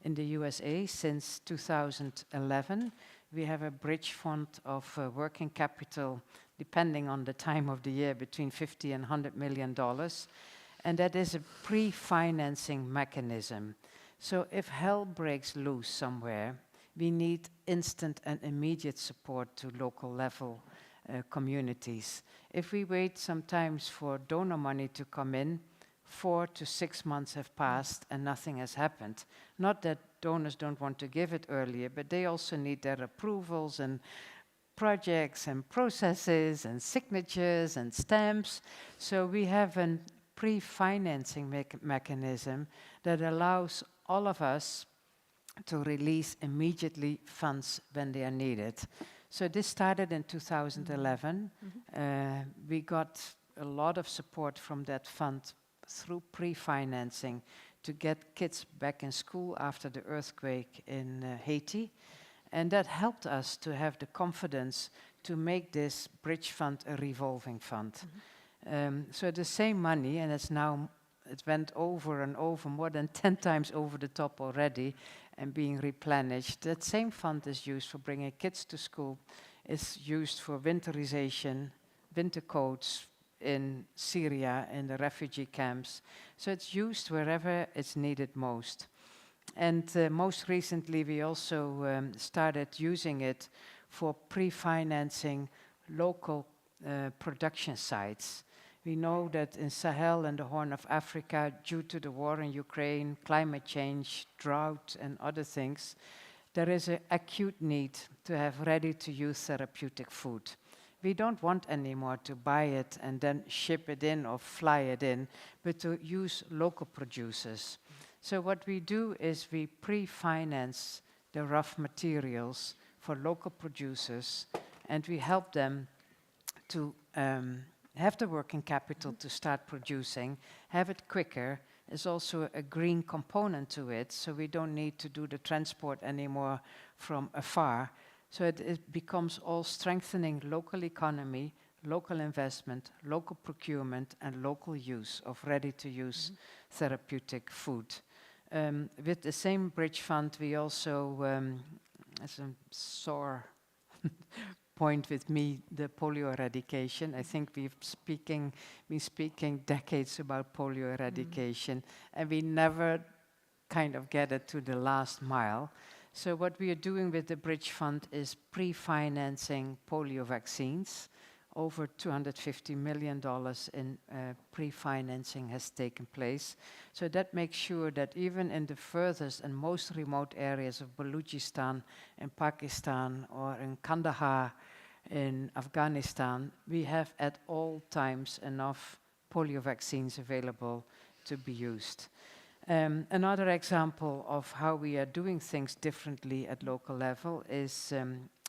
in the USA since 2011. We have a bridge fund of working capital, depending on the time of the year, between $50 and $100 million. And that is a pre-financing mechanism. So if hell breaks loose somewhere, we need instant and immediate support to local level communities. If we wait sometimes for donor money to come in, 4 to 6 months have passed and nothing has happened. Not that donors don't want to give it earlier, but they also need their approvals and projects and processes and signatures and stamps. So we have a pre-financing mechanism that allows all of us to release immediately funds when they are needed. So this started in 2011. We got a lot of support from that fund through pre-financing to get kids back in school after the earthquake in Haiti. And that helped us to have the confidence to make this bridge fund a revolving fund. So the same money, and it's now, it went over and over, more than 10 times over the top already, and being replenished. That same fund is used for bringing kids to school. It's used for winterization, winter coats in Syria, in the refugee camps. So it's used wherever it's needed most. And most recently, we also started using it for pre-financing local production sites. We know that in Sahel and the Horn of Africa, due to the war in Ukraine, climate change, drought, and other things, there is an acute need to have ready-to-use therapeutic food. We don't want anymore to buy it and then ship it in or fly it in, but to use local producers. So what we do is we pre-finance the rough materials for local producers, and we help them to have the working capital to start producing, have it quicker. There's also a green component to it, so we don't need to do the transport anymore from afar. So it becomes all strengthening local economy, local investment, local procurement, and local use of ready-to-use therapeutic food. With the same bridge fund, we also, as a sore point with me, the polio eradication. I think we've been speaking decades about polio eradication, and we never kind of get it to the last mile. So what we are doing with the bridge fund is pre-financing polio vaccines. over $250 million in pre-financing has taken place. So that makes sure that even in the furthest and most remote areas of Balochistan in Pakistan or in Kandahar in Afghanistan, we have at all times enough polio vaccines available to be used. Another example of how we are doing things differently at local level is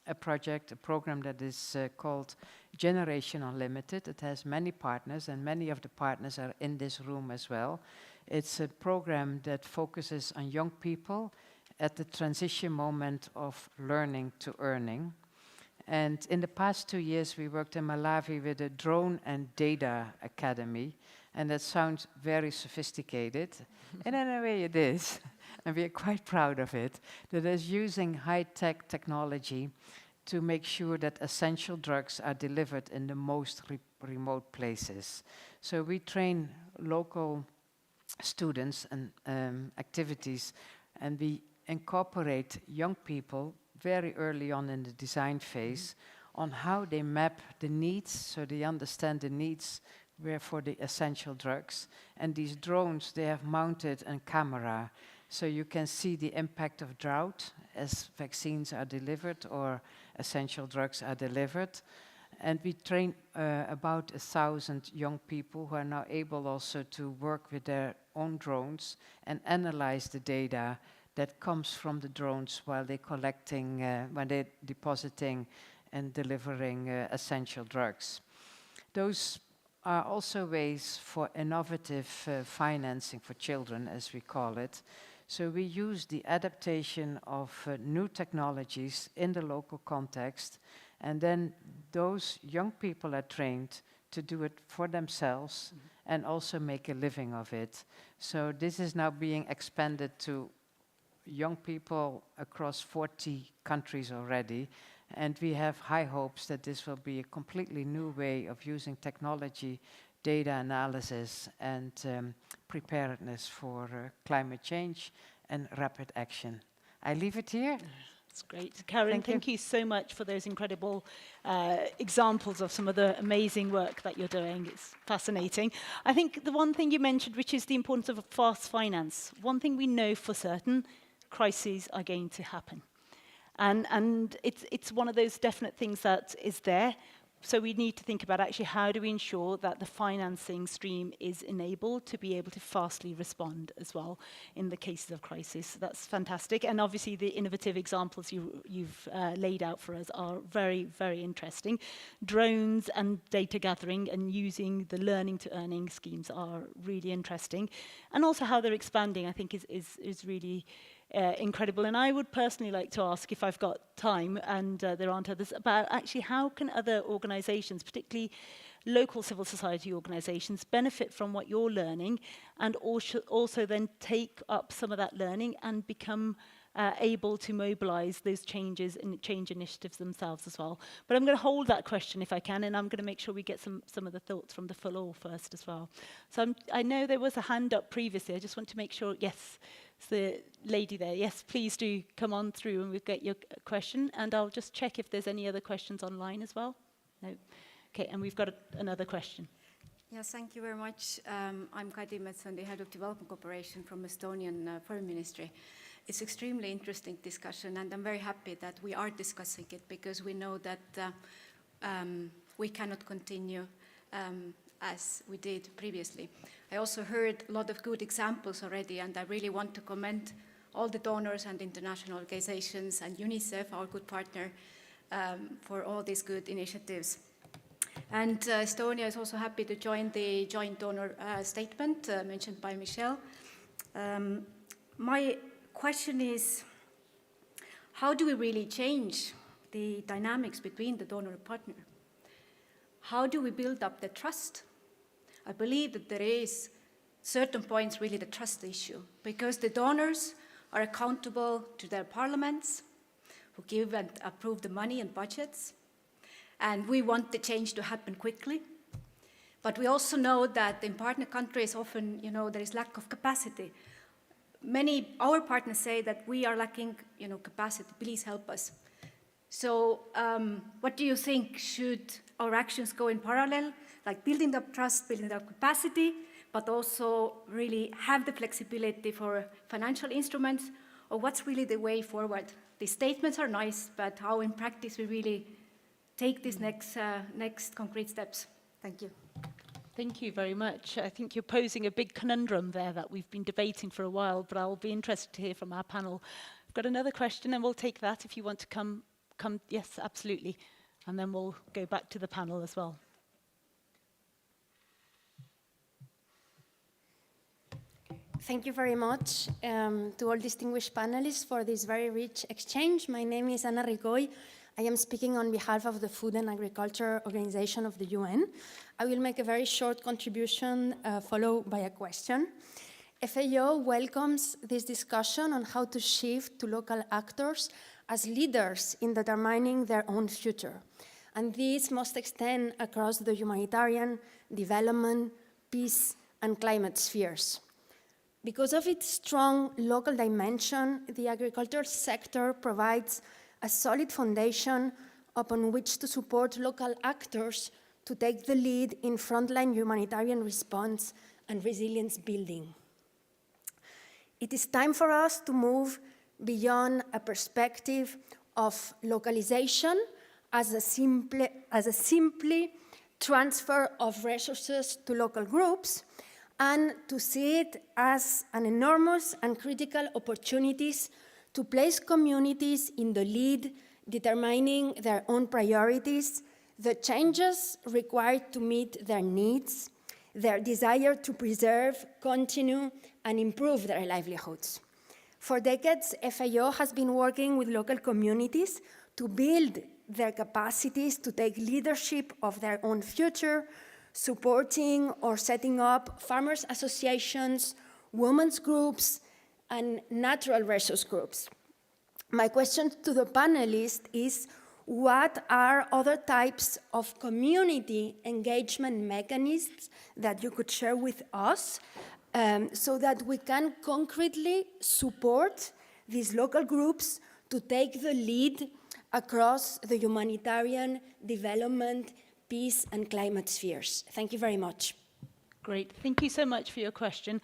a program that is called Generation Unlimited. It has many partners, and many of the partners are in this room as well. It's a program that focuses on young people at the transition moment of learning to earning. And in the past 2 years, we worked in Malawi with a Drone and Data Academy, and that sounds very sophisticated, and in a way it is, and we are quite proud of it, that is using high-tech technology to make sure that essential drugs are delivered in the most remote places. So we train local students and activities, and we incorporate young people very early on in the design phase on how they map the needs, so they understand the needs where for the essential drugs. And these drones, they have mounted a camera, so you can see the impact of drought as vaccines are delivered or essential drugs are delivered. And we train about 1,000 young people who are now able also to work with their own drones and analyze the data that comes from the drones while they're collecting, when they're depositing and delivering essential drugs. Those are also ways for innovative financing for children, as we call it. So we use the adaptation of new technologies in the local context, and then those young people are trained to do it for themselves and also make a living of it. So this is now being expanded to young people across 40 countries already, and we have high hopes that this will be a completely new way of using technology, data analysis, and preparedness for climate change and rapid action. I leave it here. That's great. Karen, thank you so much for those incredible examples of some of the amazing work that you're doing. It's fascinating. I think the one thing you mentioned, which is the importance of fast finance, one thing we know for certain, crises are going to happen. And it's one of those definite things that is there. So we need to think about actually how do we ensure that the financing stream is enabled to be able to fastly respond as well in the cases of crisis. So that's fantastic. And obviously the innovative examples you've laid out for us are very, very interesting. Drones and data gathering and using the learning to earning schemes are really interesting. And also how they're expanding, I think, is really incredible. And I would personally like to ask, if I've got time and there aren't others, about actually how can other organizations, particularly local civil society organizations, benefit from what you're learning and also then take up some of that learning and become able to mobilize those changes and change initiatives themselves as well. But I'm going to hold that question if I can, and I'm going to make sure we get some of the thoughts from the floor first as well. So I know there was a hand up previously. I just want to make sure, yes, it's the lady there. Yes, please do come on through and we'll get your question. And I'll just check if there's any other questions online as well. No. Okay, and we've got another question. Yes, thank you very much. I'm Kadi Metson, the Head of Development Cooperation from Estonian Foreign Ministry. It's extremely interesting discussion, and I'm very happy that we are discussing it because we know that we cannot continue as we did previously. I also heard a lot of good examples already, and I really want to commend all the donors and international organizations and UNICEF, our good partner, for all these good initiatives. And Estonia is also happy to join the joint donor statement mentioned by Michelle. My question is, how do we really change the dynamics between the donor and partner? How do we build up the trust? I believe that there is certain points really the trust issue, because the donors are accountable to their parliaments, who give and approve the money and budgets, and we want the change to happen quickly. But we also know that in partner countries often, there is lack of capacity. Our partners say that we are lacking, capacity. Please help us. So, what do you think? Should our actions go in parallel, like building up trust, building up capacity, but also really have the flexibility for financial instruments, or what's really the way forward. The statements are nice, but how in practice we really take these next concrete steps. Thank you. Thank you very much. I think you're posing a big conundrum there that we've been debating for a while, but I'll be interested to hear from our panel. I've got another question, and we'll take that if you want to come. Yes, absolutely. And then we'll go back to the panel as well. Thank you very much to all distinguished panelists for this very rich exchange. My name is Anna Ricoy. I am speaking on behalf of the Food and Agriculture Organization of the UN. I will make a very short contribution followed by a question. FAO welcomes this discussion on how to shift to local actors as leaders in determining their own future. And this must extend across the humanitarian, development, peace, and climate spheres. Because of its strong local dimension, the agricultural sector provides a solid foundation upon which to support local actors to take the lead in frontline humanitarian response and resilience building. It is time for us to move beyond a perspective of localization as a simply transfer of resources to local groups, and to see it as an enormous and critical opportunities to place communities in the lead, determining their own priorities, the changes required to meet their needs, their desire to preserve, continue, and improve their livelihoods. For decades, FAO has been working with local communities to build their capacities to take leadership of their own future, supporting or setting up farmers' associations, women's groups, and natural resource groups. My question to the panelists is, what are other types of community engagement mechanisms that you could share with us so that we can concretely support these local groups to take the lead across the humanitarian, development, peace, and climate spheres? Thank you very much. Great. Thank you so much for your question.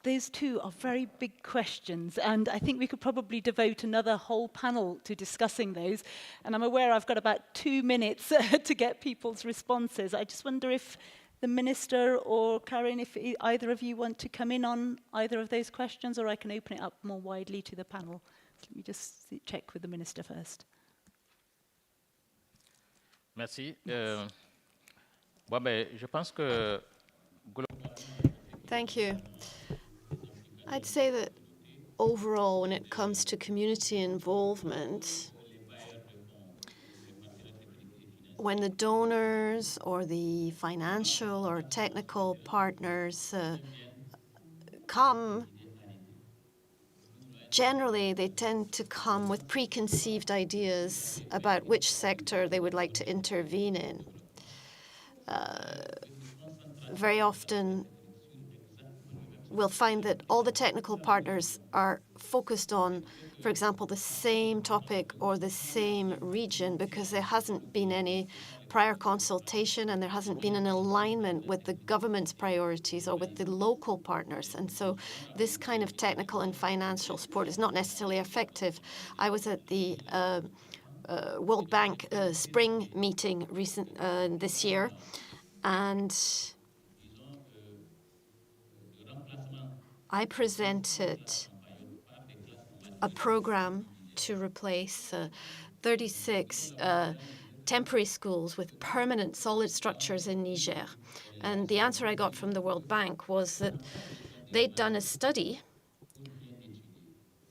Those two are very big questions, and I think we could probably devote another whole panel to discussing those. And I'm aware I've got about 2 minutes to get people's responses. I just wonder if the Minister or Karin, if either of you want to come in on either of those questions, or I can open it up more widely to the panel. Let me just check with the Minister first. Merci. Je pense que... Thank you. I'd say that overall, when it comes to community involvement, when the donors or the financial or technical partners come, generally they tend to come with preconceived ideas about which sector they would like to intervene in. Very often, we'll find that all the technical partners are focused on, for example, the same topic or the same region because there hasn't been any prior consultation and there hasn't been an alignment with the government's priorities or with the local partners. And so this kind of technical and financial support is not necessarily effective. I was at the World Bank spring meeting this year, and I presented a program to replace 36 temporary schools with permanent solid structures in Niger. And the answer I got from the World Bank was that they'd done a study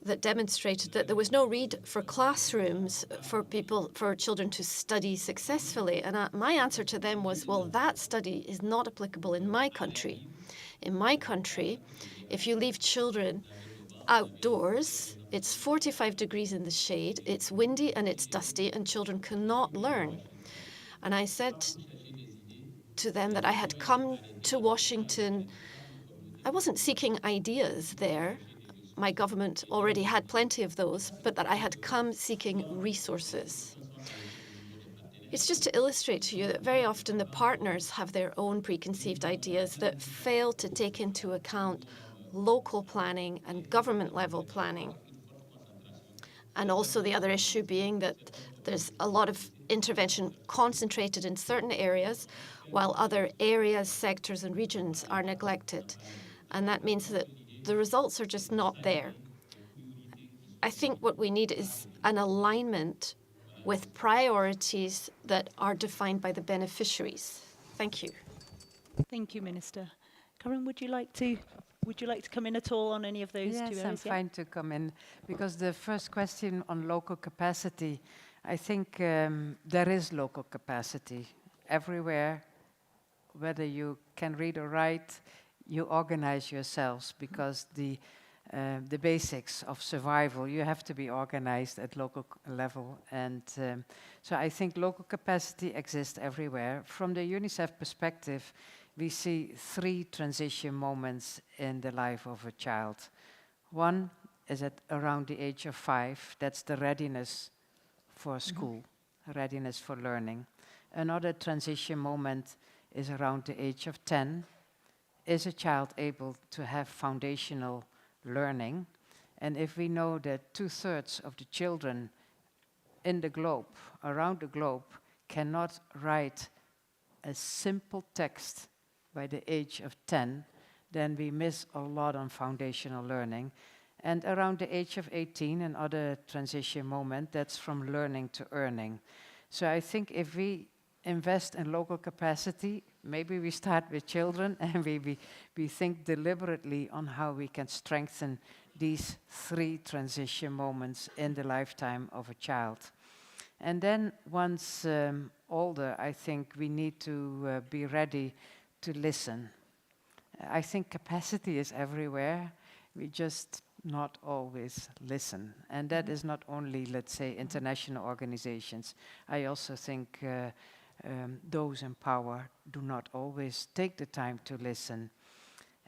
that demonstrated that there was no need for classrooms for children to study successfully. And my answer to them was, well, that study is not applicable in my country. In my country, if you leave children outdoors, it's 45 degrees in the shade, it's windy and it's dusty, and children cannot learn. And I said to them that I had come to Washington. I wasn't seeking ideas there. My government already had plenty of those, but that I had come seeking resources. It's just to illustrate to you that very often the partners have their own preconceived ideas that fail to take into account local planning and government level planning. And also the other issue being that there's a lot of intervention concentrated in certain areas, while other areas, sectors, and regions are neglected. And that means that the results are just not there. I think what we need is an alignment with priorities that are defined by the beneficiaries. Thank you. Thank you, Minister. Karen, would you like to come in at all on any of those two areas? Yes, I'm fine to come in, because the first question on local capacity, I think there is local capacity everywhere. Whether you can read or write, you organize yourselves, because the basics of survival, you have to be organized at local level. And so I think local capacity exists everywhere. From the UNICEF perspective, we see 3 transition moments in the life of a child. One is at around the age of 5, that's the readiness for school, readiness for learning. Another transition moment is around the age of 10. Is a child able to have foundational learning? And if we know that 2/3 of the children in the globe, around the globe, cannot write a simple text by the age of 10, then we miss a lot on foundational learning. And around the age of 18, another transition moment, that's from learning to earning. So I think if we invest in local capacity, maybe we start with children and we think deliberately on how we can strengthen these 3 transition moments in the lifetime of a child. And then once older, I think we need to be ready to listen. I think capacity is everywhere. We just not always listen. And that is not only, let's say, international organizations. I also think those in power do not always take the time to listen.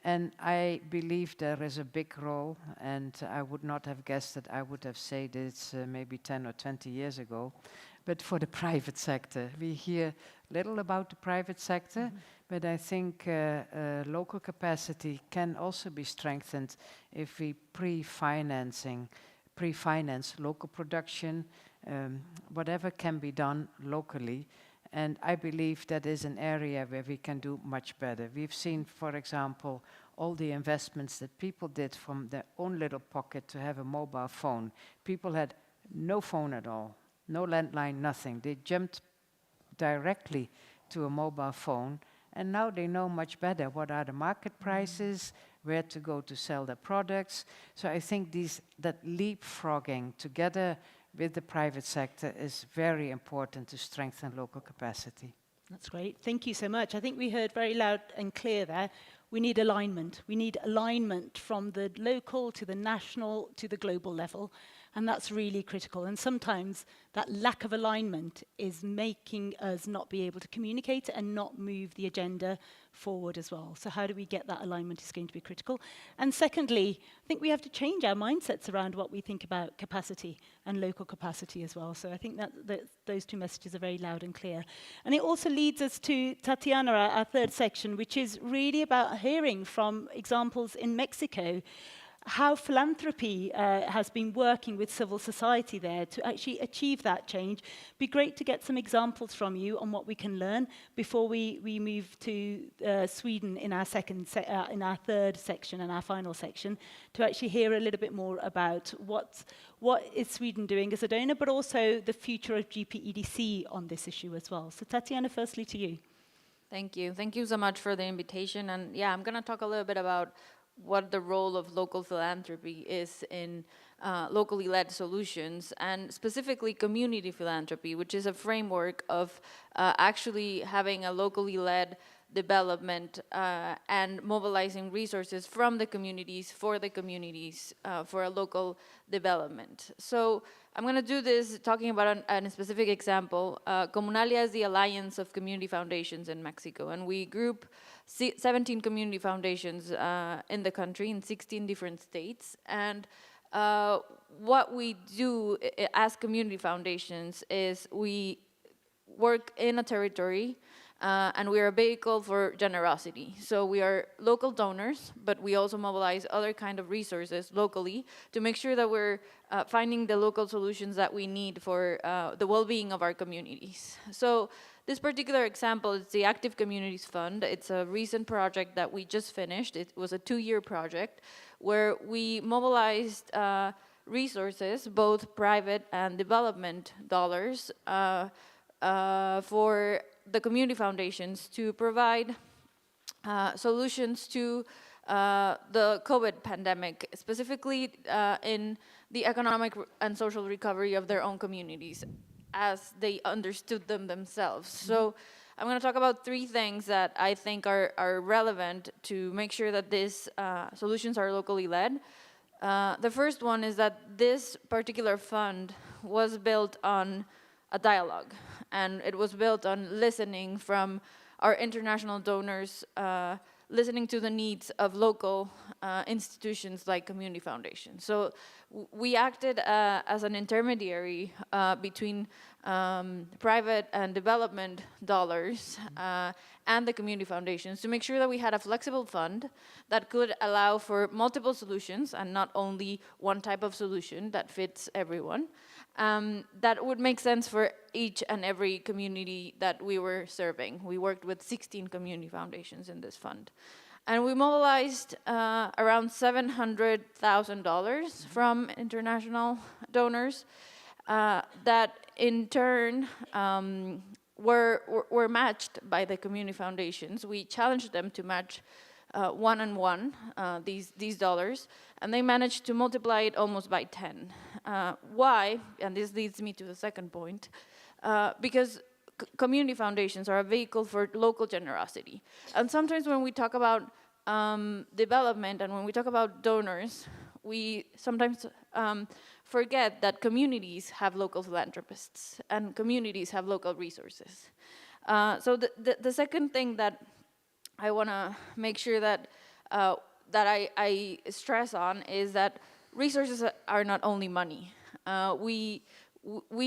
And I believe there is a big role, and I would not have guessed that I would have said this maybe 10 or 20 years ago, but for the private sector. We hear little about the private sector, but I think local capacity can also be strengthened if we pre-finance local production, whatever can be done locally. And I believe that is an area where we can do much better. We've seen, for example, all the investments that people did from their own little pocket to have a mobile phone. People had no phone at all, no landline, nothing. They jumped directly to a mobile phone, and now they know much better what are the market prices, where to go to sell their products. So I think that leapfrogging together with the private sector is very important to strengthen local capacity. That's great. Thank you so much. I think we heard very loud and clear there. We need alignment. We need alignment from the local to the national to the global level. And that's really critical. And sometimes that lack of alignment is making us not be able to communicate and not move the agenda forward as well. So how do we get that alignment is going to be critical. And secondly, I think we have to change our mindsets around what we think about capacity and local capacity as well. So I think that those 2 messages are very loud and clear. And it also leads us to Tatiana, our 3rd section, which is really about hearing from examples in Mexico, how philanthropy has been working with civil society there to actually achieve that change. Be great to get some examples from you on what we can learn before we move to Sweden in our in our 3rd section and our final section, to actually hear a little bit more about what is Sweden doing as a donor, but also the future of GPEDC on this issue as well. So Tatiana, firstly to you. Thank you. Thank you so much for the invitation. And yeah, I'm going to talk a little bit about what the role of local philanthropy is in locally led solutions, and specifically community philanthropy, which is a framework of actually having a locally led development and mobilizing resources from the communities for for a local development. So I'm going to do this talking about a specific example. Comunalia is the alliance of community foundations in Mexico, and we group 17 community foundations in the country in 16 different states. And what we do as community foundations is work in a territory, and we are a vehicle for generosity. So we are local donors, but we also mobilize other kind of resources locally to make sure that we're finding the local solutions that we need for the well-being of our communities. So this particular example is the Active Communities Fund. It's a recent project that we just finished. It was a 2-year project where we mobilized resources, both private and development dollars, for the community foundations to provide solutions to the COVID pandemic, specifically in the economic and social recovery of their own communities as they understood them themselves. So I'm going to talk about 3 things that I think are relevant to make sure that these solutions are locally led. The first one is that this particular fund was built on a dialogue, and it was built on listening from our international donors, listening to the needs of local institutions like community foundations. So we acted as an intermediary between private and development dollars and the community foundations to make sure that we had a flexible fund that could allow for multiple solutions and not only one type of solution that fits everyone. That would make sense for each and every community that we were serving. We worked with 16 community foundations in this fund. And we mobilized around $700,000 from international donors that in turn were matched by the community foundations. We challenged them to match one-on-one these dollars, and they managed to multiply it almost by 10. Why? And this leads me to the second point. Because community foundations are a vehicle for local generosity. And sometimes when we talk about development and when we talk about donors, we sometimes forget that communities have local philanthropists and communities have local resources. So the second thing that I want to make sure that I stress on is that resources are not only money. We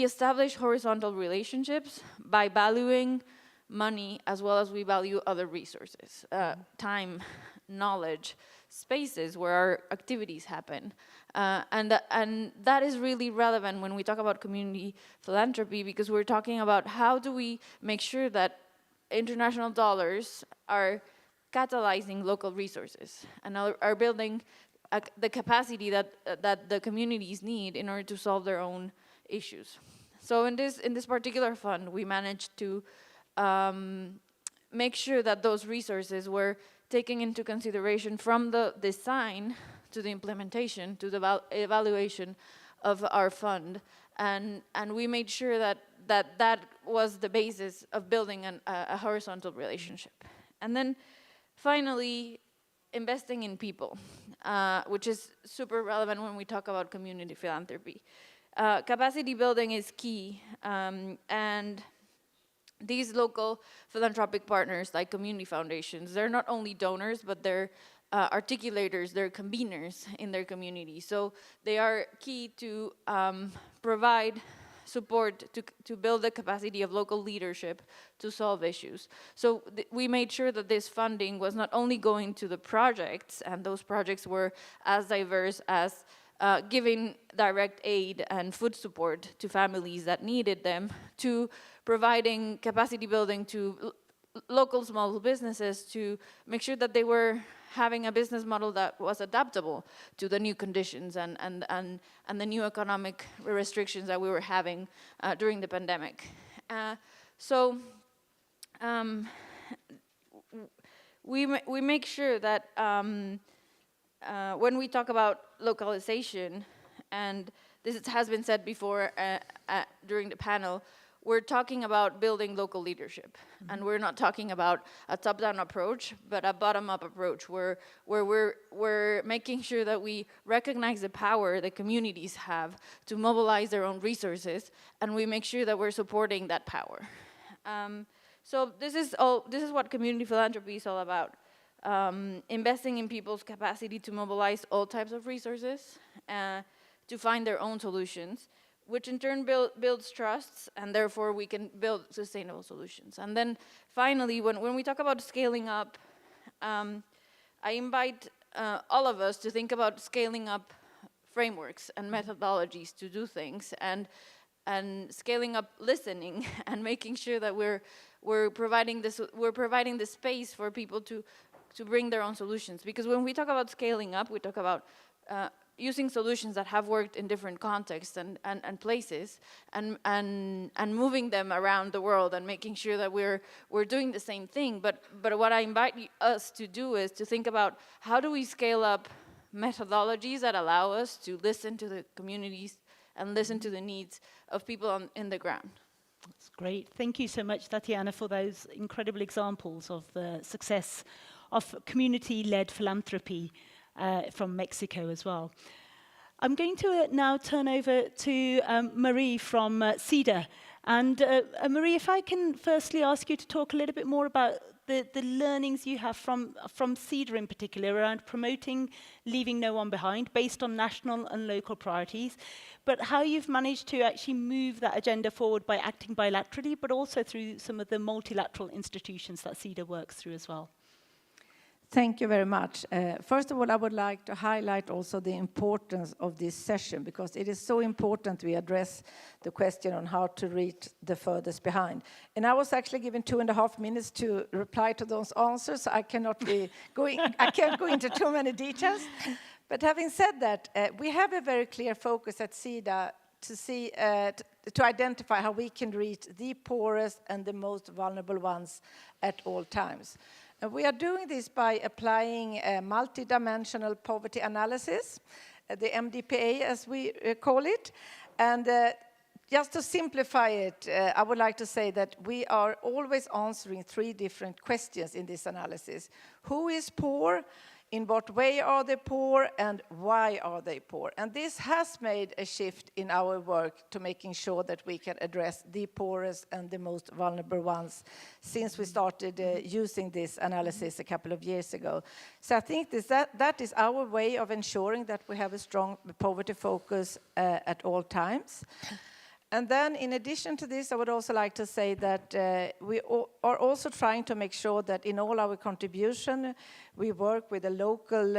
establish horizontal relationships by valuing money as well as we value other resources, time, knowledge, spaces where our activities happen. And that is really relevant when we talk about community philanthropy, because we're talking about how do we make sure that international dollars are catalyzing local resources and are building the capacity that the communities need in order to solve their own issues. So in this particular fund, we managed to make sure that those resources were taken into consideration from the design to the implementation to the evaluation of our fund, and we made sure that was the basis of building a horizontal relationship. And then finally, investing in people, which is super relevant when we talk about community philanthropy. Capacity building is key, and these local philanthropic partners like community foundations, they're not only donors, but they're articulators, they're conveners in their community. So they are key to provide support to build the capacity of local leadership to solve issues. So we made sure that this funding was not only going to the projects, and those projects were as diverse as giving direct aid and food support to families that needed them, to providing capacity building to local small businesses to make sure that they were having a business model that was adaptable to the new conditions and the new economic restrictions that we were having during the pandemic. So we make sure that when we talk about localization, and this has been said before during the panel, we're talking about building local leadership. And we're not talking about a top-down approach, but a bottom-up approach where we're making sure that we recognize the power that communities have to mobilize their own resources, and we make sure that we're supporting that power. So this is what community philanthropy is all about. Investing in people's capacity to mobilize all types of resources, to find their own solutions. which in turn builds trusts, and therefore we can build sustainable solutions. And then finally, when we talk about scaling up, I invite all of us to think about scaling up frameworks and methodologies to do things, and scaling up listening and making sure that we're providing the space for people to bring their own solutions. Because when we talk about scaling up, we talk about using solutions that have worked in different contexts and places, and moving them around the world and making sure that we're doing the same thing. But what I invite us to do is to think about how do we scale up methodologies that allow us to listen to the communities and listen to the needs of people in the ground. That's great. Thank you so much, Tatiana, for those incredible examples of the success of community-led philanthropy from Mexico as well. I'm going to now turn over to Marie from CEDA. And Marie, if I can firstly ask you to talk a little bit more about the learnings you have from CEDA in particular around promoting leaving no one behind based on national and local priorities, but how you've managed to actually move that agenda forward by acting bilaterally, but also through some of the multilateral institutions that CEDA works through as well. Thank you very much. First of all, I would like to highlight also the importance of this session, because it is so important we address the question on how to reach the furthest behind. And I was actually given 2.5 minutes to reply to those answers, so I cannot I can't go into too many details. But having said that, we have a very clear focus at CEDA to identify how we can reach the poorest and the most vulnerable ones at all times. We are doing this by applying a multidimensional poverty analysis, the MDPA as we call it. And just to simplify it, I would like to say that we are always answering 3 different questions in this analysis. Who is poor? In what way are they poor, and why are they poor? And this has made a shift in our work to making sure that we can address the poorest and the most vulnerable ones since we started using this analysis a couple of years ago. So I think that is our way of ensuring that we have a strong poverty focus at all times. And then in addition to this, I would also like to say that we are also trying to make sure that in all our contribution, we work with a local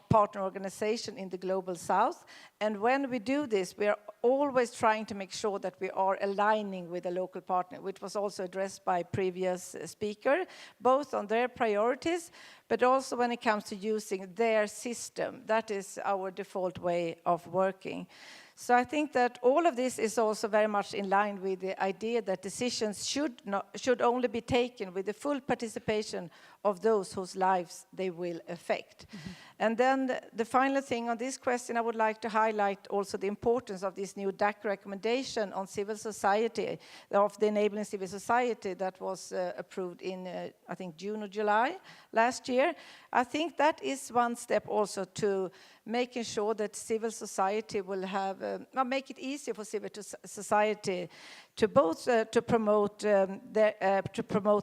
partner organization in the Global South. And when we do this, we are always trying to make sure that we are aligning with a local partner, which was also addressed by previous speaker, both on their priorities, but also when it comes to using their system. That is our default way of working. So I think that all of this is also very much in line with the idea that decisions should only be taken with the full participation of those whose lives they will affect. Mm-hmm. And then the final thing on this question, I would like to highlight also the importance of this new DAC recommendation on civil society, of the enabling civil society that was approved in, I think, June or July last year. I think that is one step also to making sure that civil society will have, make it easier for civil society to both to promote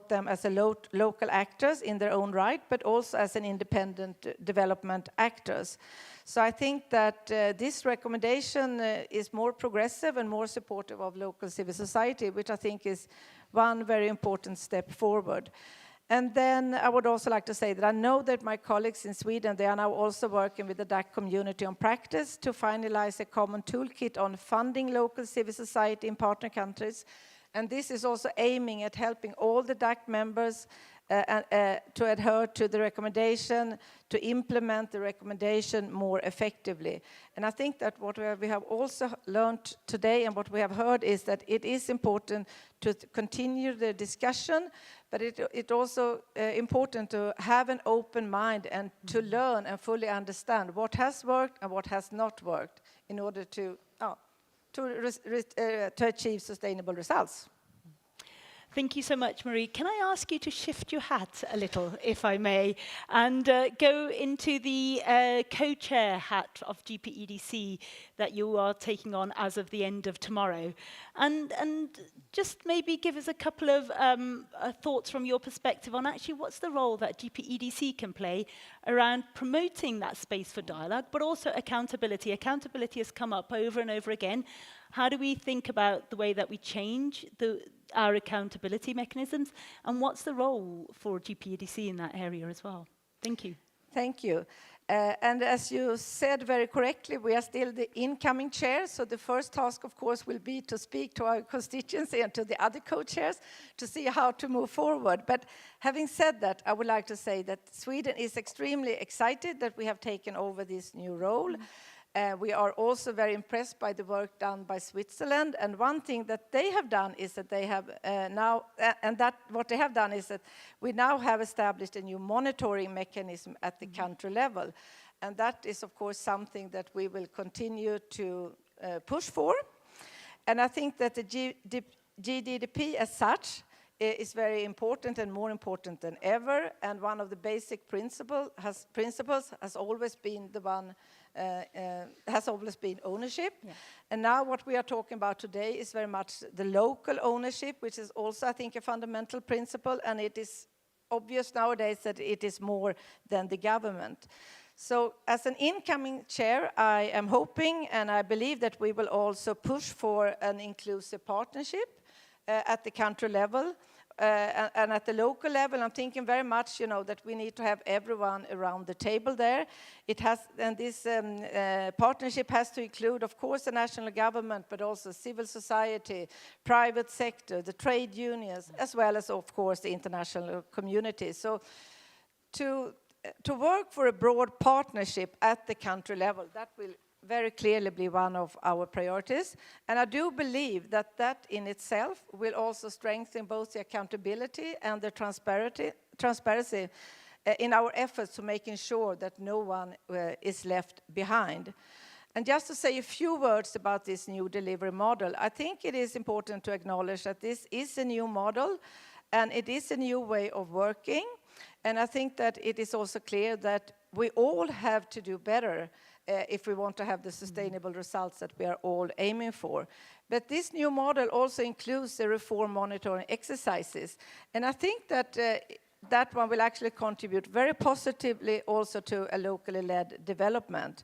them as a local actors in their own right, but also as an independent development actors. So I think that this recommendation is more progressive and more supportive of local civil society, which I think is one very important step forward. And then I would also like to say that I know that my colleagues in Sweden, they are now also working with the DAC community on practice to finalize a common toolkit on funding local civil society in partner countries. And this is also aiming at helping all the DAC members to adhere to the recommendation, to implement the recommendation more effectively. And I think that what we have also learned today and what we have heard is that it is important to continue the discussion, but it's also important to have an open mind and to learn and fully understand what has worked and what has not worked in order to achieve sustainable results. Thank you so much, Marie. Can I ask you to shift your hat a little, if I may, and go into the co-chair hat of GPEDC that you are taking on as of the end of tomorrow? And just maybe give us a couple of thoughts from your perspective on actually what's the role that GPEDC can play around promoting that space for dialogue, but also accountability. Accountability has come up over and over again. How do we think about the way that we change our accountability mechanisms, and what's the role for GPEDC in that area as well? Thank you. Thank you. And as you said very correctly, we are still the incoming chair, so the first task, of course, will be to speak to our constituency and to the other co-chairs to see how to move forward. But having said that, I would like to say that Sweden is extremely excited that we have taken over this new role. We are also very impressed by the work done by Switzerland, and one thing that they have done is that they have we now have established a new monitoring mechanism at the country level, and that is of course something that we will continue to push for. And I think that the GDP as such is very important and more important than ever, and one of the basic principles has always been the one has always been ownership. Yeah. And now what we are talking about today is very much the local ownership, which is also, I think, a fundamental principle, and it is obvious nowadays that it is more than the government. So as an incoming chair, I am hoping and I believe that we will also push for an inclusive partnership at the country level. And at the local level, I'm thinking very much, that we need to have everyone around the table there. This partnership has to include, of course, the national government, but also civil society, private sector, the trade unions, as well as, of course, the international community. So to work for a broad partnership at the country level, that will very clearly be one of our priorities. And I do believe that that in itself will also strengthen both the accountability and the transparency in our efforts to making sure that no one is left behind. And just to say a few words about this new delivery model, I think it is important to acknowledge that this is a new model and it is a new way of working. And I think that it is also clear that we all have to do better if we want to have the sustainable results that we are all aiming for. But this new model also includes the reform monitoring exercises. And I think that that one will actually contribute very positively also to a locally led development.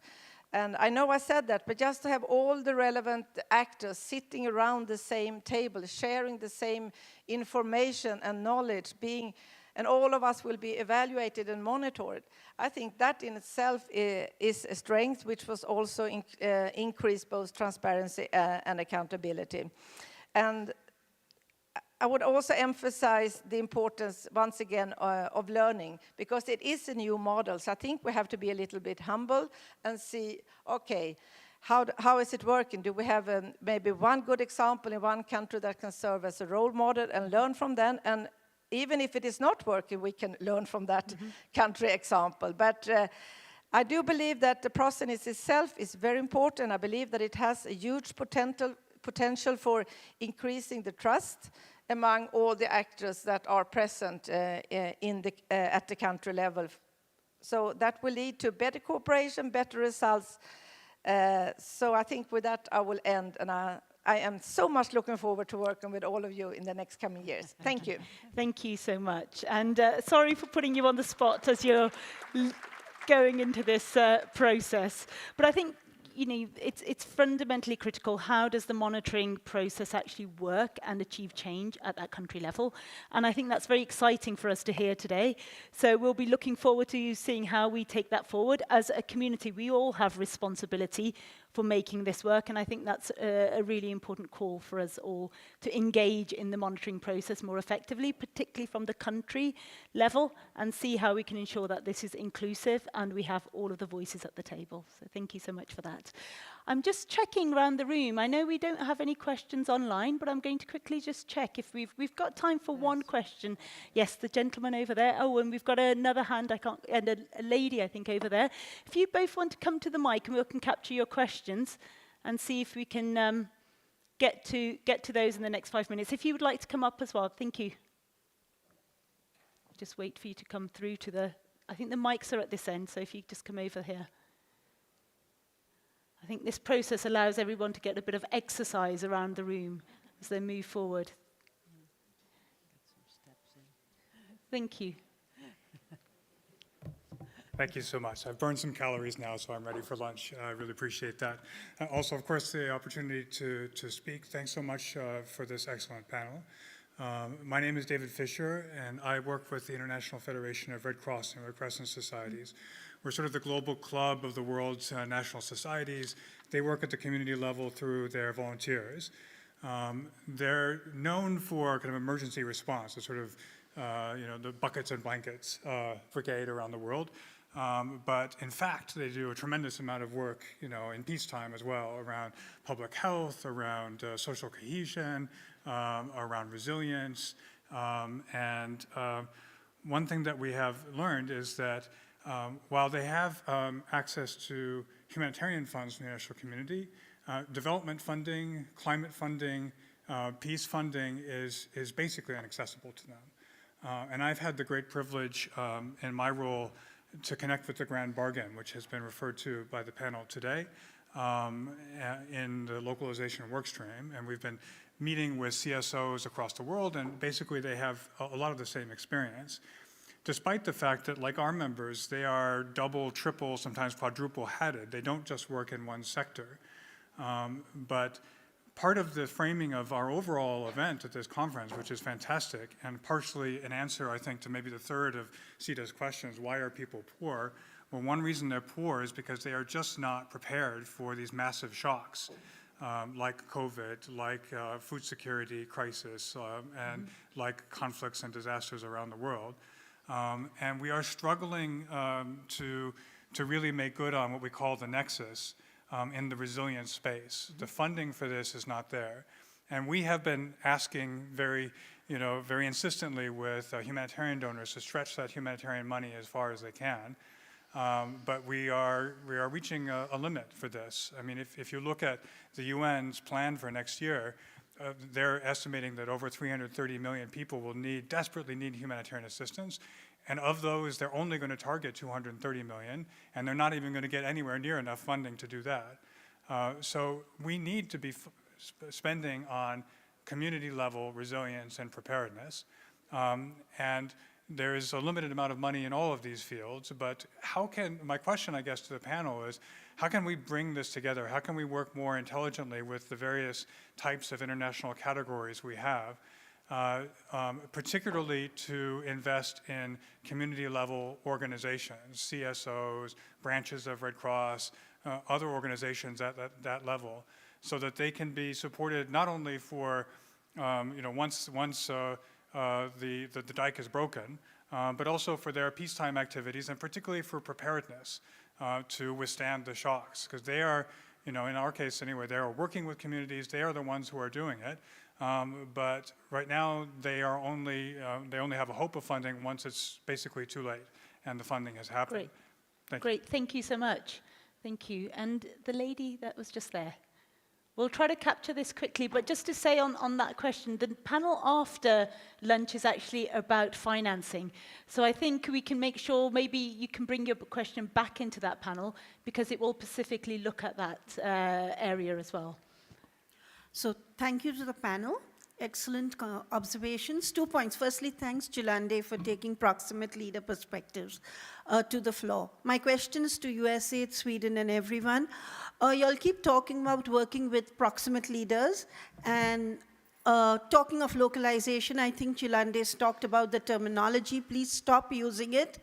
And I know I said that, but just to have all the relevant actors sitting around the same table, sharing the same information and knowledge, and all of us will be evaluated and monitored. I think that in itself is a strength which was also increase both transparency and accountability. And I would also emphasize the importance, once again, of learning, because it is a new model. So I think we have to be a little bit humble and see, okay, how is it working? Do we have maybe one good example in one country that can serve as a role model and learn from them? And even if it is not working, we can learn from that country example. But I do believe that the process itself is very important. I believe that it has a huge potential for increasing the trust among all the actors that are present at the country level. So that will lead to better cooperation, better results. So I think with that I will end, and I am so much looking forward to working with all of you in the next coming years. Thank you. Thank you so much. And sorry for putting you on the spot as you're going into this process. But I think it's fundamentally critical. How does the monitoring process actually work and achieve change at that country level? And I think that's very exciting for us to hear today. So we'll be looking forward to seeing how we take that forward. As a community, we all have responsibility for making this work, and I think that's a really important call for us all to engage in the monitoring process more effectively, particularly from the country level, and see how we can ensure that this is inclusive and we have all of the voices at the table. So thank you so much for that. I'm just checking around the room. I know we don't have any questions online, but I'm going to quickly just check if we've got time for one question. Yes, the gentleman over there. Oh, and we've got another hand, and a lady, I think, over there. If you both want to come to the mic and we can capture your questions and see if we can get to those in the next 5 minutes. If you would like to come up as well, thank you. Just wait for you to come through to the, I think the mics are at this end, so if you just come over here. I think this process allows everyone to get a bit of exercise around the room as they move forward. Thank you. Thank you so much. I've burned some calories now, so I'm ready for lunch. I really appreciate that. Also, of course, the opportunity to speak. Thanks so much for this excellent panel. My name is David Fisher, and I work with the International Federation of Red Cross and Red Crescent Societies. We're sort of the global club of the world's national societies. They work at the community level through their volunteers. They're known for kind of emergency response, the sort of the buckets and blankets brigade around the world. But in fact, they do a tremendous amount of work, in peacetime as well, around public health, around social cohesion, around resilience. And one thing that we have learned is that while they have access to humanitarian funds from the international community, development funding, climate funding, peace funding is basically inaccessible to them. And I've had the great privilege in my role to connect with the Grand Bargain, which has been referred to by the panel today in the localization workstream. And we've been meeting with CSOs across the world, and basically they have a lot of the same experience. Despite the fact that, like our members, they are double, triple, sometimes quadruple-headed. They don't just work in one sector. But part of the framing of our overall event at this conference, which is fantastic, and partially an answer, I think, to maybe the third of Sita's questions, why are people poor? Well, one reason they're poor is because they are just not prepared for these massive shocks, like COVID, like food security crisis, and like conflicts and disasters around the world. And we are struggling to really make good on what we call the nexus in the resilience space. The funding for this is not there. And we have been asking very insistently with humanitarian donors to stretch that humanitarian money as far as they can. But we are reaching a limit for this. I mean, if you look at the UN's plan for next year, they're estimating that over 330 million people will desperately need humanitarian assistance. And of those, they're only going to target 230 million, and they're not even going to get anywhere near enough funding to do that. So we need to be spending on community-level resilience and preparedness. And there is a limited amount of money in all of these fields, but my question, I guess, to the panel is, how can we bring this together? How can we work more intelligently with the various types of international categories we have, particularly to invest in community-level organizations, CSOs, branches of Red Cross, other organizations at that level, so that they can be supported not only for, once the dike is broken, but also for their peacetime activities, and particularly for preparedness to withstand the shocks, because they are, in our case anyway, they are working with communities. They are the ones who are doing it. But right now, they only have a hope of funding once it's basically too late and the funding has happened. Great, thank you so much. Thank you. And the lady that was just there. We'll try to capture this quickly, but just to say on that question, the panel after lunch is actually about financing. So I think we can make sure maybe you can bring your question back into that panel, because it will specifically look at that area as well. So thank you to the panel. Excellent observations. 2 points. Firstly, thanks, Julande, for taking proximate leader perspectives to the floor. My question is to USAID, Sweden, and everyone. Y'all keep talking about working with proximate leaders, and talking of localization, I think Julande's talked about the terminology. Please stop using it.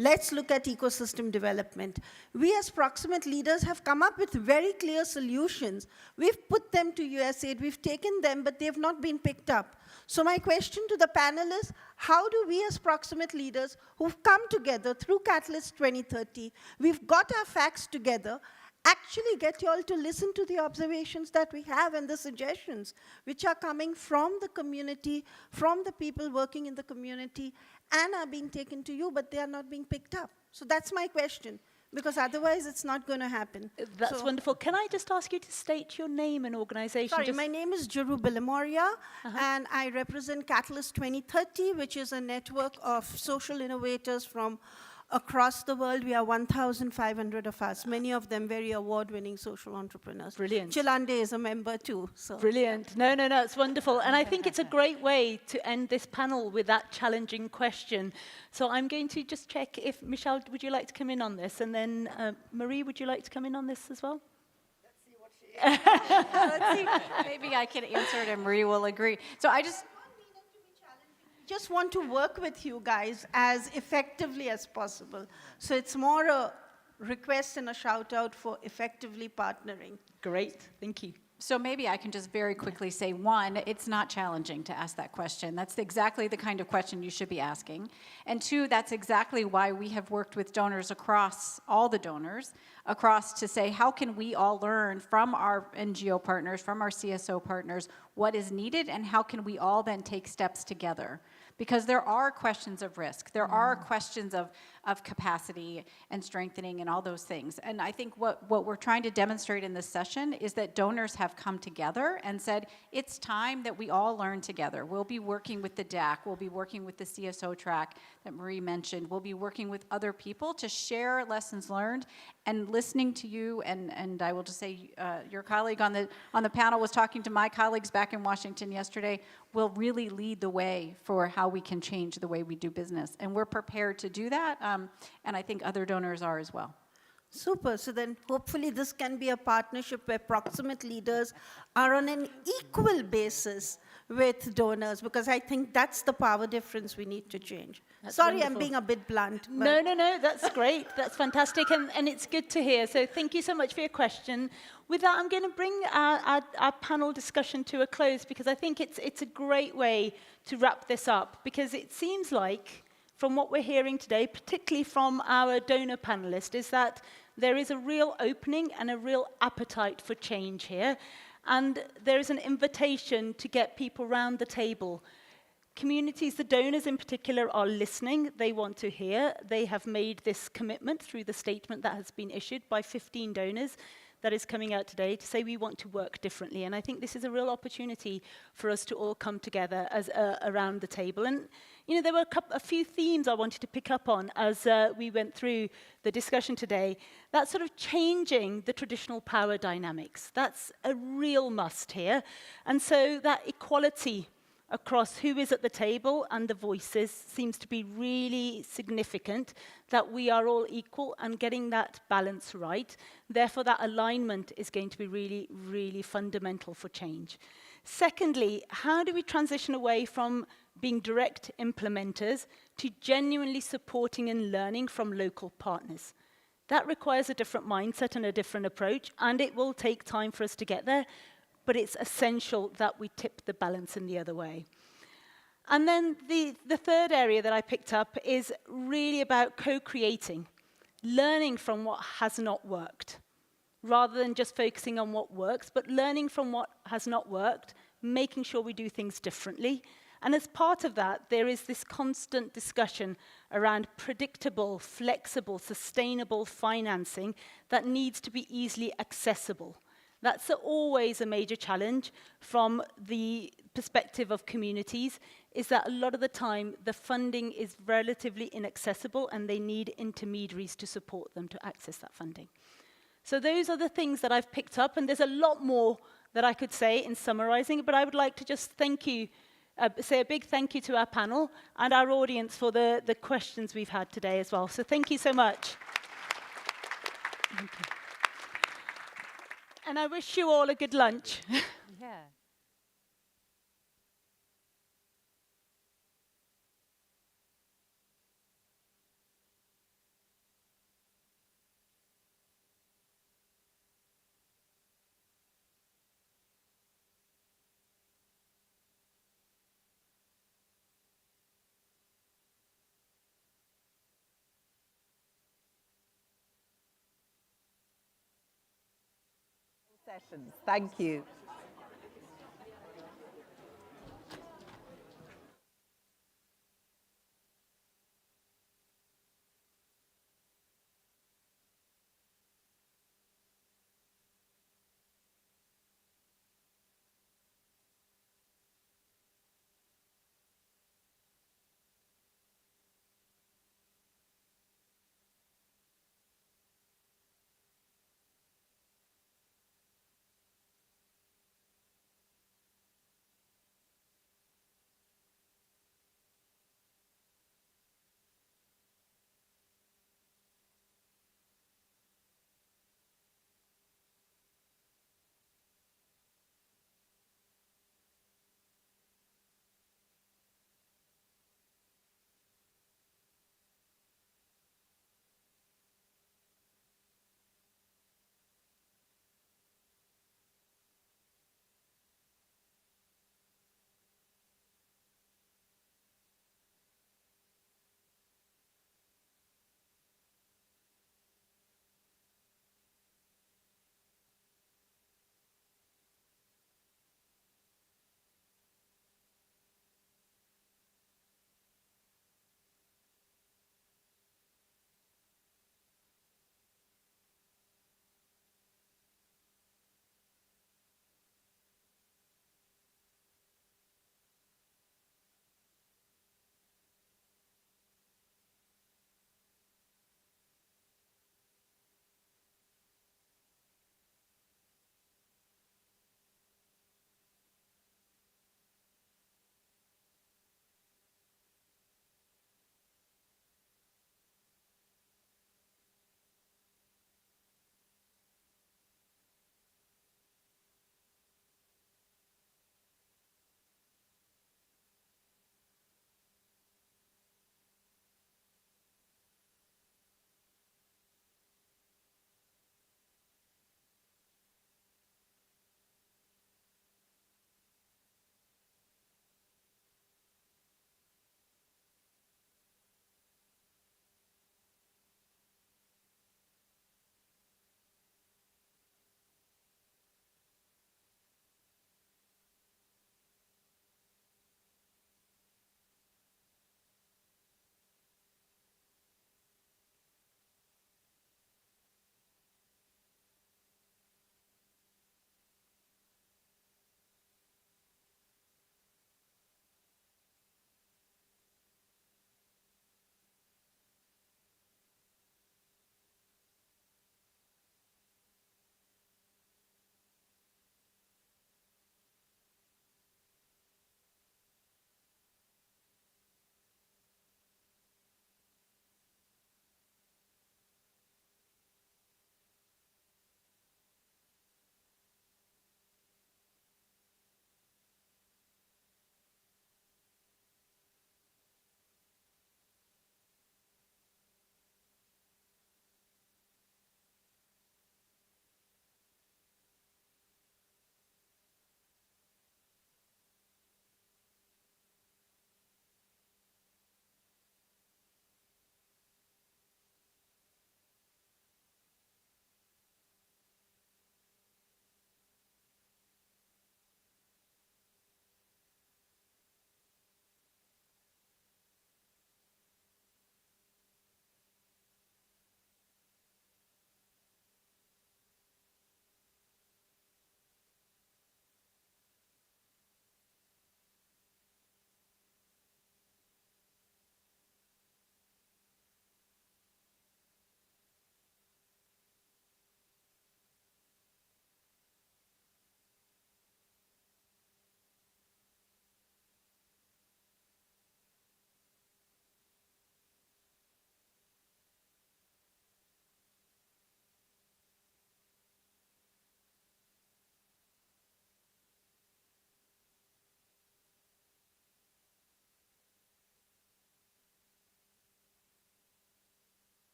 Let's look at ecosystem development. We as proximate leaders have come up with very clear solutions. We've put them to USAID, we've taken them, but they've not been picked up. So my question to the panel is, how do we as proximate leaders who've come together through Catalyst 2030, we've got our facts together, actually get you all to listen to the observations that we have and the suggestions which are coming from the community, from the people working in the community, and are being taken to you, but they are not being picked up. So that's my question. because otherwise it's not going to happen. That's wonderful. Can I just ask you to state your name and organization? Sorry, my name is Juru Bilamoria, and I represent Catalyst 2030, which is a network of social innovators from across the world. We are 1,500 of us, many of them very award-winning social entrepreneurs. Brilliant. Chilande is a member too. So. Brilliant. No, it's wonderful. And I think it's a great way to end this panel with that challenging question. So I'm going to just check if, Michelle, would you like to come in on this? And then Marie, would you like to come in on this as well? Let's see. Maybe I can answer it and Marie will agree. So I just want to work with you guys as effectively as possible. So it's more a request and a shout out for effectively partnering. Great, thank you. So maybe I can just very quickly say, one, it's not challenging to ask that question. That's exactly the kind of question you should be asking. And two, that's exactly why we have worked with donors across, all the donors, across to say, how can we all learn from our NGO partners, from our CSO partners, what is needed, and how can we all then take steps together? Because there are questions of risk. There are questions of capacity and strengthening and all those things. And I think what we're trying to demonstrate in this session is that donors have come together and said, it's time that we all learn together. We'll be working with the DAC. We'll be working with the CSO track that Marie mentioned. We'll be working with other people to share lessons learned and listening to you. And I will just say, your colleague on the panel was talking to my colleagues back in Washington yesterday, will really lead the way for how we can change the way we do business. And we're prepared to do that, and I think other donors are as well. Super. So then hopefully this can be a partnership where proximate leaders are on an equal basis with donors, because I think that's the power difference we need to change. That's Sorry, wonderful. I'm being a bit blunt. No, that's great. That's fantastic, and it's good to hear. So thank you so much for your question. With that, I'm going to bring our panel discussion to a close, because I think it's a great way to wrap this up, because it seems like, from what we're hearing today, particularly from our donor panelists, is that there is a real opening and a real appetite for change here. And there is an invitation to get people round the table. Communities, the donors in particular, are listening. They want to hear. They have made this commitment through the statement that has been issued by 15 donors that is coming out today to say we want to work differently. And I think this is a real opportunity for us to all come together as around the table. And there were a few themes I wanted to pick up on as we went through the discussion today. That sort of changing the traditional power dynamics. That's a real must here. And so that equality across who is at the table and the voices seems to be really significant, that we are all equal and getting that balance right. Therefore, that alignment is going to be really, really fundamental for change. Secondly, how do we transition away from being direct implementers to genuinely supporting and learning from local partners? That requires a different mindset and a different approach, and it will take time for us to get there, but it's essential that we tip the balance in the other way. And then the third area that I picked up is really about co-creating, learning from what has not worked, rather than just focusing on what works, but learning from what has not worked, making sure we do things differently. And as part of that, there is this constant discussion around predictable, flexible, sustainable financing that needs to be easily accessible. That's always a major challenge from the perspective of communities, is that a lot of the time the funding is relatively inaccessible and they need intermediaries to support them to access that funding. So those are the things that I've picked up, and there's a lot more that I could say in summarizing, but I would like to just thank you, say a big thank you to our panel and our audience for the questions we've had today as well. So thank you so much. Thank you. And I wish you all a good lunch. Yeah. Sessions. Thank you.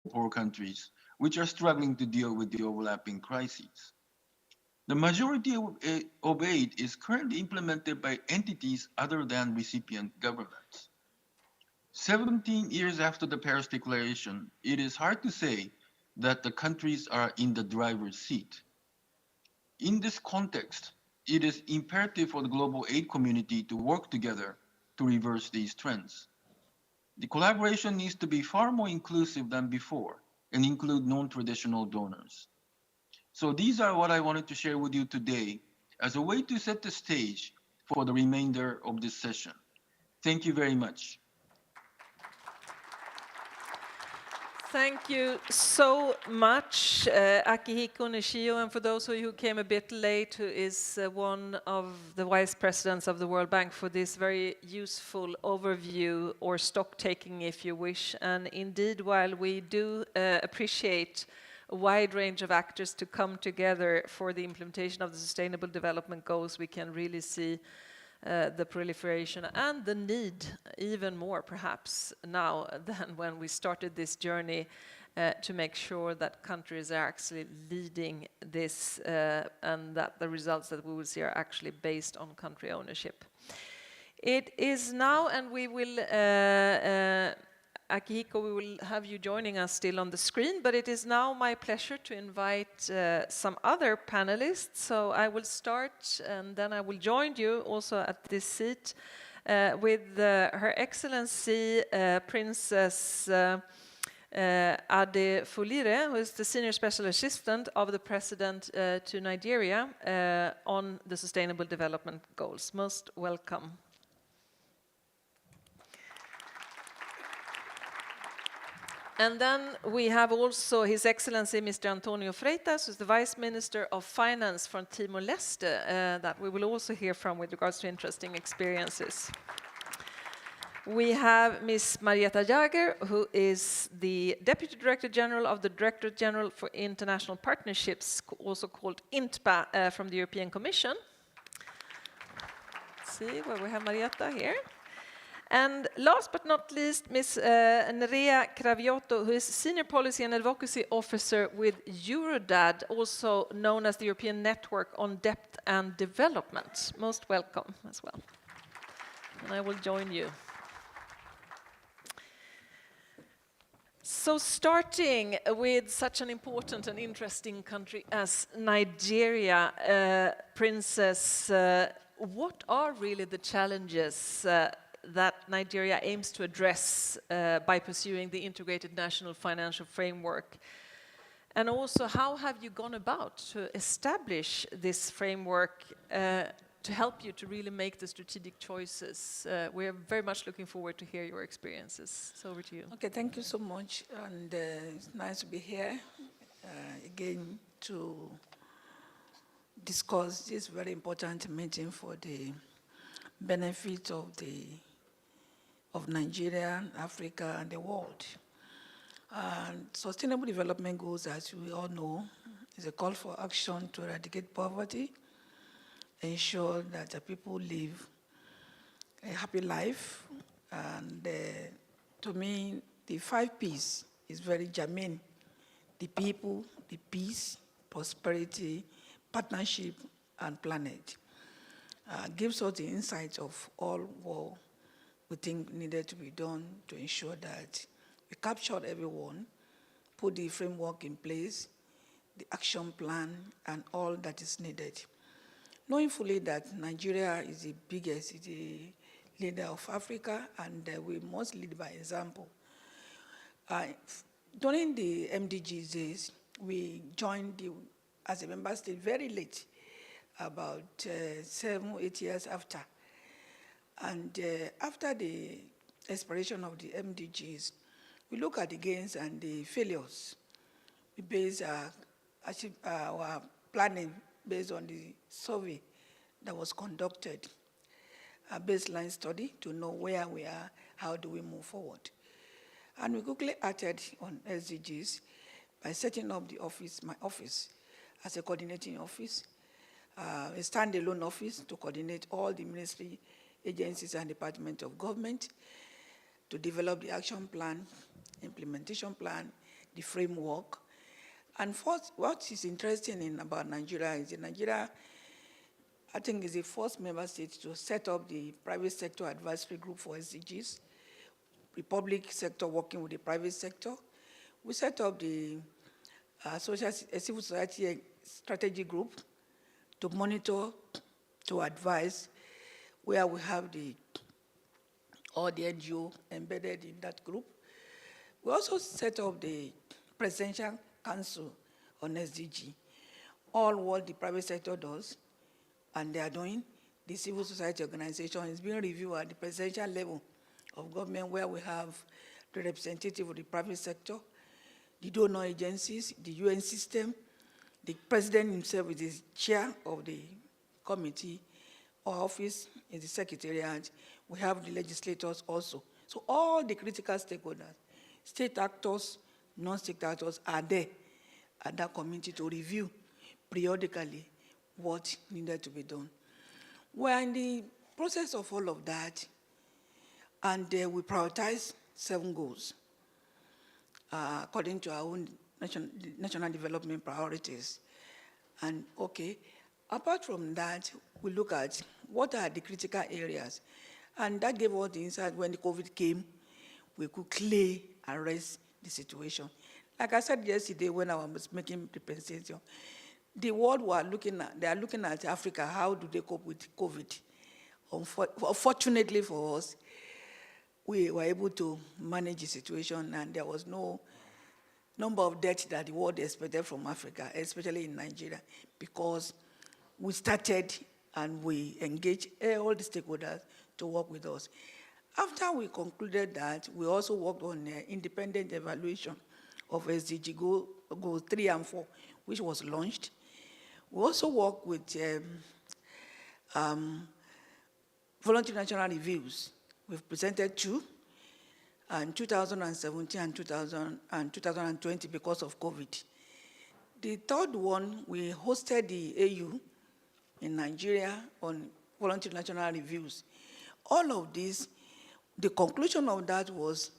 poor countries, which are struggling to deal with the overlapping crises. The majority of aid is currently implemented by entities other than recipient governments. 17 years after the Paris Declaration, it is hard to say that the countries are in the driver's seat. In this context, it is imperative for the global aid community to work together to reverse these trends. The collaboration needs to be far more inclusive than before and include non-traditional donors. So these are what I wanted to share with you today as a way to set the stage for the remainder of this session. Thank you very much. Thank you so much, Akihiko Nishio, and for those of you who came a bit late, who is one of the vice presidents of the World Bank, for this very useful overview, or stock taking if you wish. And indeed, while we do appreciate a wide range of actors to come together for the implementation of the Sustainable Development Goals, we can really see the proliferation and the need even more perhaps now than when we started this journey to make sure that countries are actually leading this and that the results that we will see are actually based on country ownership. It is now, and we will Akihiko, we will have you joining us still on the screen, but it is now my pleasure to invite some other panelists. So I will start, and then I will join you also at this seat with Her Excellency Princess Ade Fulire, who is the Senior Special Assistant of the President to Nigeria on the Sustainable Development Goals. Most welcome. And then we have also His Excellency Mr. Antonio Freitas, who's the Vice Minister of Finance from Timor-Leste, that we will also hear from with regards to interesting experiences. We have Ms. Marietta Jager, who is the Deputy Director General of the Directorate General for International Partnerships, also called INTPA, from the European Commission. Let's see where we have Marietta here. And last but not least, Ms. Nerea Craviotto, who is Senior Policy and Advocacy Officer with Eurodad, also known as the European Network on Debt and Development. Most welcome as well. And I will join you. So starting with such an important and interesting country as Nigeria, Princess, what are really the challenges that Nigeria aims to address by pursuing the integrated national financial framework? And also, how have you gone about to establish this framework to help you to really make the strategic choices? We are very much looking forward to hear your experiences. So over to you. Okay, thank you so much. And it's nice to be here again to discuss this very important meeting for the benefit of Nigeria, Africa, and the world. And Sustainable Development Goals, as we all know, is a call for action to eradicate poverty, ensure that the people live a happy life. And to me, the 5 Ps is very germane. The people, the peace, prosperity, partnership, and planet. Gives us the insights of all what we think needed to be done to ensure that we captured everyone, put the framework in place, the action plan, and all that is needed. Knowing fully that Nigeria is the biggest, is the leader of Africa, and we must lead by example. During the MDGs days, we joined as a member state very late, about 7 or 8 years after. And after the expiration of the MDGs, we look at the gains and the failures. We base our planning based on the survey that was conducted, a baseline study to know where we are, how do we move forward. And we quickly acted on SDGs by setting up the office, my office, as a coordinating office, a standalone office to coordinate all the ministry agencies and departments of government to develop the action plan, implementation plan, the framework. And first, what is interesting about Nigeria is that Nigeria, I think, is the first member state to set up the private sector advisory group for SDGs, the public sector working with the private sector. We set up the civil society strategy group to monitor, to advise, where we have all the NGO embedded in that group. We also set up the Presidential Council on SDG. All what the private sector does, and they are doing, the civil society organization is being reviewed at the presidential level of government, where we have the representative of the private sector, the donor agencies, the UN system, the president himself is the chair of the committee, our office is the secretariat, we have the legislators also. So all the critical stakeholders, state actors, non-state actors are there at that committee to review periodically what needed to be done. We're in the process of all of that, and we prioritize 7 goals according to our own national development priorities. And okay, apart from that, we look at what are the critical areas. And that gave us the insight when the COVID came, we quickly address the situation. Like I said yesterday when I was making the presentation, the world they are looking at Africa, how do they cope with COVID? Fortunately for us, we were able to manage the situation, and there was no number of deaths that the world expected from Africa, especially in Nigeria, because we started and we engaged all the stakeholders to work with us. After we concluded that, we also worked on independent evaluation of SDG goals 3 and 4, which was launched. We also worked with voluntary national reviews. We've presented 2, and 2017 and 2020 because of COVID. The third one, we hosted the AU in Nigeria on voluntary national reviews. All of this, the conclusion of that was,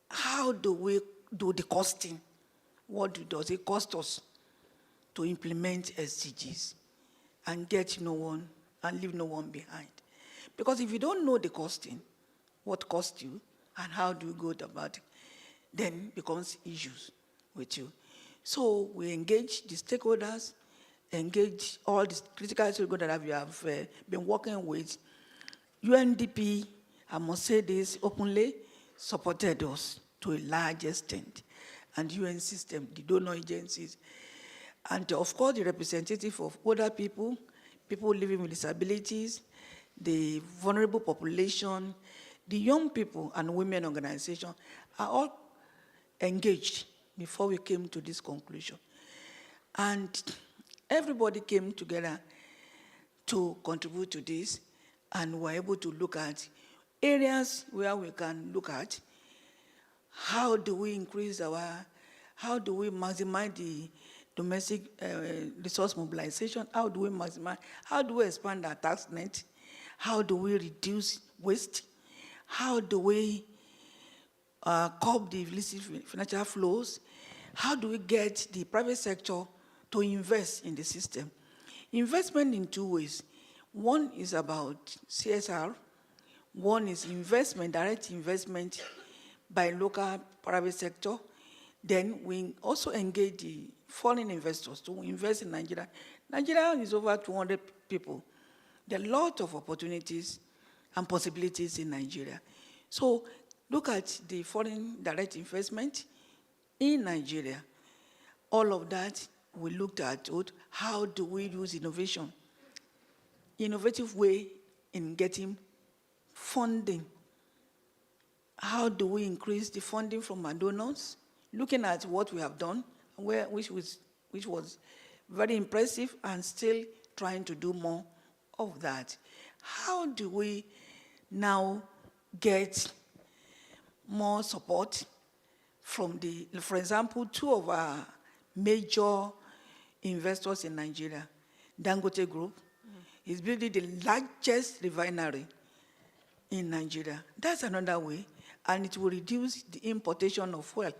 how do we do the costing? What does it cost us to implement SDGs and get no one and leave no one behind? Because if you don't know the costing, what cost you and how do you go about it, then becomes issues with you. So we engage the stakeholders, engage all the critical stakeholders that we have been working with. UNDP, I must say this openly, supported us to a large extent. And UN system, the donor agencies, and of course the representative of other people, people living with disabilities, the vulnerable population, the young people and women organizations are all engaged before we came to this conclusion. And everybody came together to contribute to this, and were able to look at areas where we can look at how do we how do we maximize the domestic resource mobilization, how do we expand our tax net, how do we reduce waste, how do we curb the illicit financial flows, how do we get the private sector to invest in the system. Investment in 2 ways. One is about CSR, one is investment, direct investment by local private sector. Then we also engage the foreign investors to invest in Nigeria. Nigeria is over 200 people. There are a lot of opportunities and possibilities in Nigeria. So look at the foreign direct investment in Nigeria. All of that, we looked at how do we use innovation, innovative way in getting funding. How do we increase the funding from our donors? Looking at what we have done, which was very impressive, and still trying to do more of that. How do we now get more support from for example, 2 of our major investors in Nigeria, Dangote Group, is building the largest refinery in Nigeria. That's another way, and it will reduce the importation of fuel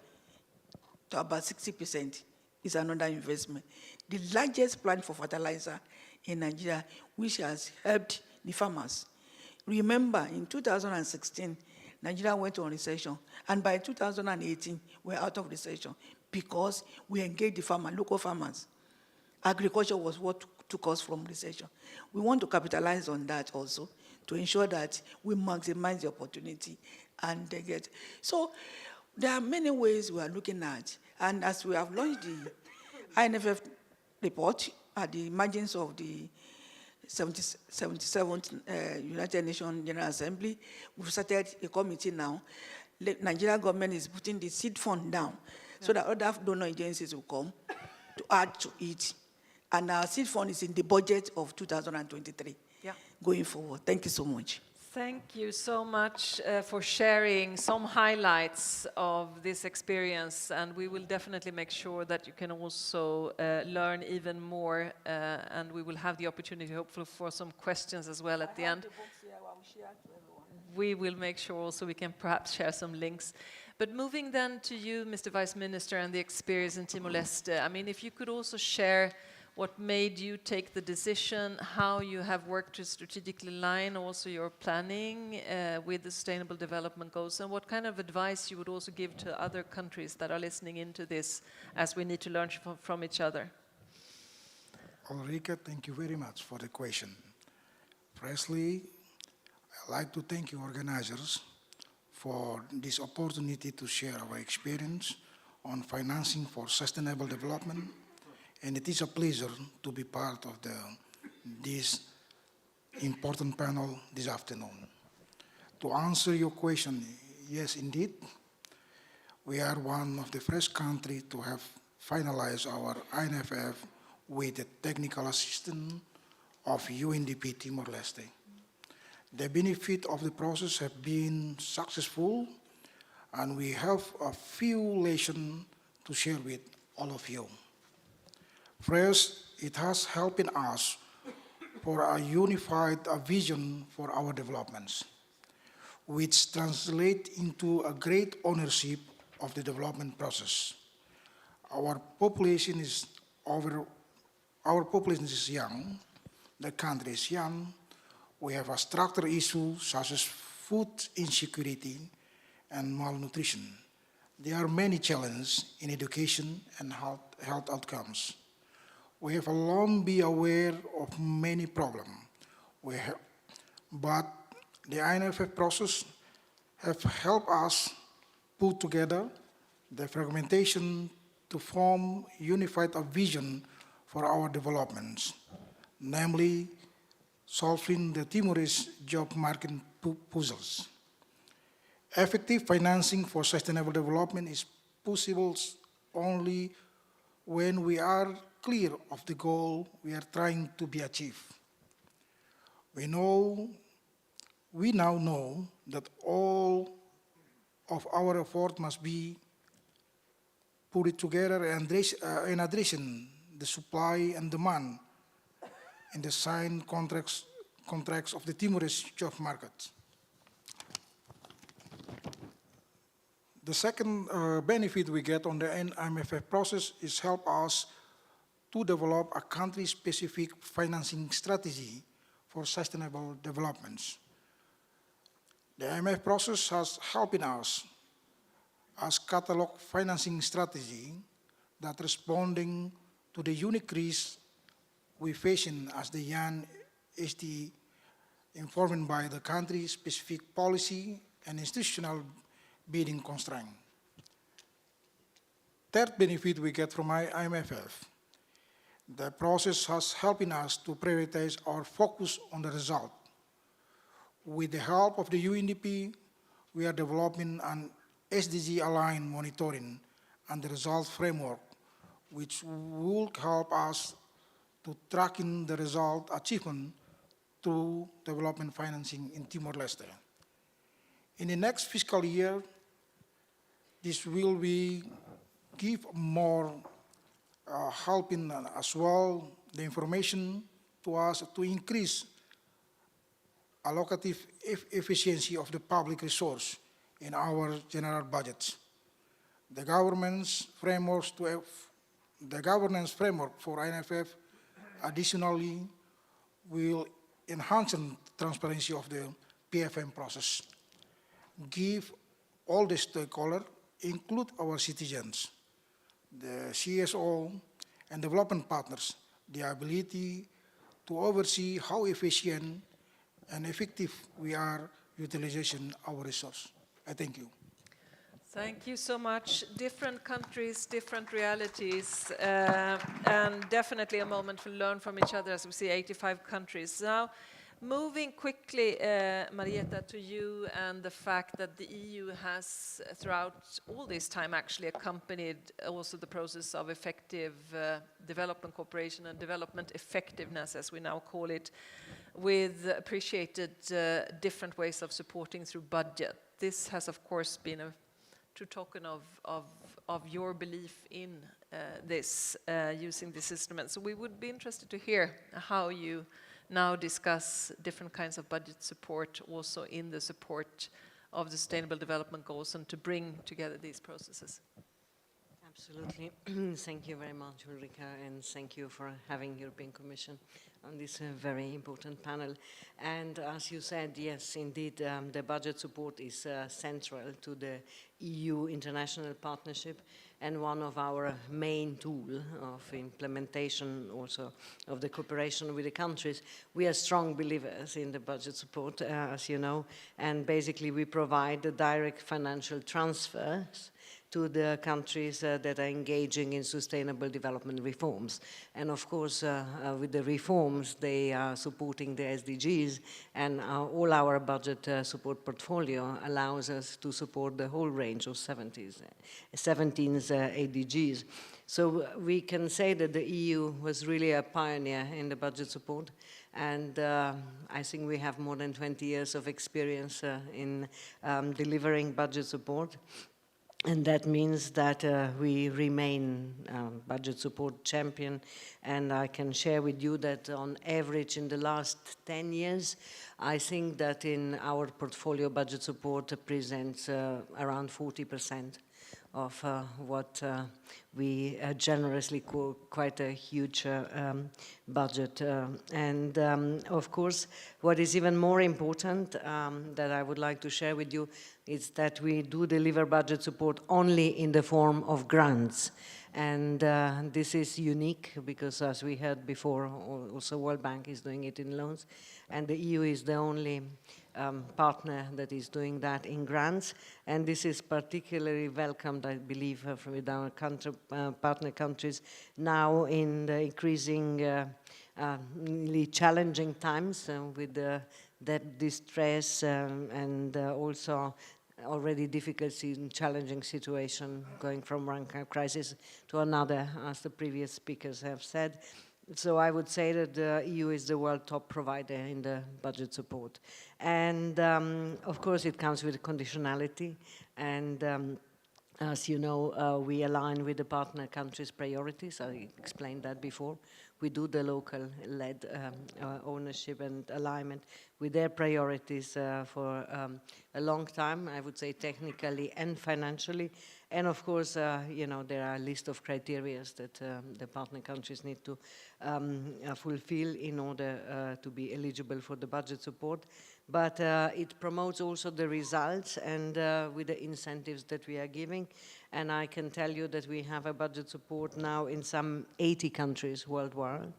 to about 60% is another investment. The largest plant for fertilizer in Nigeria, which has helped the farmers. Remember, in 2016, Nigeria went on recession, and by 2018, we're out of recession because we engaged the farmer, local farmers. Agriculture was what took us from recession. We want to capitalize on that also to ensure that we maximize the opportunity and they get. So there are many ways we are looking at, and as we have launched the INFF report at the margins of the 77th United Nations General Assembly, we've started a committee now. The Nigerian government is putting the seed fund down so that other donor agencies will come to add to it. And our seed fund is in the budget of 2023 going forward. Thank you so much. Thank you so much for sharing some highlights of this experience, and we will definitely make sure that you can also learn even more, and we will have the opportunity, hopefully, for some questions as well at the end. We will make sure also we can perhaps share some links. But moving then to you, Mr. Vice Minister, and the experience in Timor-Leste, I mean, if you could also share what made you take the decision, how you have worked to strategically align also your planning with the Sustainable Development Goals, and what kind of advice you would also give to other countries that are listening into this, as we need to learn from each other. Ulrika, thank you very much for the question. Firstly, I'd like to thank you organizers for this opportunity to share our experience on financing for sustainable development. And it is a pleasure to be part of this important panel this afternoon. To answer your question, yes, indeed, we are one of the first countries to have finalized our INFF with the technical assistance of UNDP Timor-Leste. The benefit of the process have been successful, and we have a few lessons to share with all of you. First, it has helped us for a unified vision for our developments, which translate into a great ownership of the development process. Our population is young, the country is young, we have a structural issue such as food insecurity and malnutrition. There are many challenges in education and health outcomes. We have long been aware of many problems, but the INFF process have helped us put together the fragmentation to form unified vision for our developments, namely solving the Timorese job market puzzles. Effective financing for sustainable development is possible only when we are clear of the goal we are trying to be achieved. We now know that all of our effort must be put together in addressing the supply and demand in the signed contracts of the Timorese job market. The second benefit we get on the IMF process is help us to develop a country-specific financing strategy for sustainable developments. The IMF process has helped us as catalog financing strategy that responding to the unique risks we facing as the young SDE, informed by the country-specific policy and institutional bidding constraint. Third benefit we get from IMFF, the process has helped us to prioritize our focus on the result. With the help of the UNDP, we are developing an SDG-aligned monitoring and the result framework, which will help us to tracking the result achievement through development financing in Timor-Leste. In the next fiscal year, this will give more helping as well the information to us to increase allocative efficiency of the public resource in our general budgets. The governance framework for INFF additionally will enhance the transparency of the PFM process, give all the stakeholders, include our citizens, the CSO, and development partners, the ability to oversee how efficient and effective we are utilization our resource. I thank you. Thank you so much. Different countries, different realities, and definitely a moment to learn from each other as we see 85 countries. Now, moving quickly, Marietta, to you and the fact that the EU has, throughout all this time, actually accompanied also the process of effective development cooperation and development effectiveness, as we now call it, with appreciated different ways of supporting through budget. This has, of course, been a true token of your belief in this, using this instrument. So we would be interested to hear how you now discuss different kinds of budget support also in the support of the Sustainable Development Goals and to bring together these processes. Absolutely. Thank you very much, Ulrika, and thank you for having European Commission on this very important panel. And as you said, yes, indeed, the budget support is central to the EU international partnership and one of our main tools of implementation also of the cooperation with the countries. We are strong believers in the budget support, as you know, and basically we provide the direct financial transfers to the countries that are engaging in sustainable development reforms. And of course, with the reforms, they are supporting the SDGs, and all our budget support portfolio allows us to support the whole range of 17 SDGs. So we can say that the EU was really a pioneer in the budget support, and I think we have more than 20 years of experience in delivering budget support. And that means that we remain budget support champion, and I can share with you that on average in the last 10 years, I think that in our portfolio budget support presents around 40% of what we generously call quite a huge budget. And of course, what is even more important that I would like to share with you is that we do deliver budget support only in the form of grants. And this is unique because, as we heard before, also World Bank is doing it in loans, and the EU is the only partner that is doing that in grants, and this is particularly welcomed, I believe, with our partner countries now in the increasingly challenging times with the debt distress and also already difficult and challenging situation going from one crisis to another, as the previous speakers have said. So I would say that the EU is the world top provider in the budget support. And of course it comes with conditionality, and as you know, we align with the partner countries' priorities. I explained that before. We do the local-led ownership and alignment with their priorities for a long time, I would say technically and financially. And of course, you know, there are a list of criteria that the partner countries need to fulfill in order to be eligible for the budget support. But it promotes also the results and with the incentives that we are giving. And I can tell you that we have a budget support now in some 80 countries worldwide,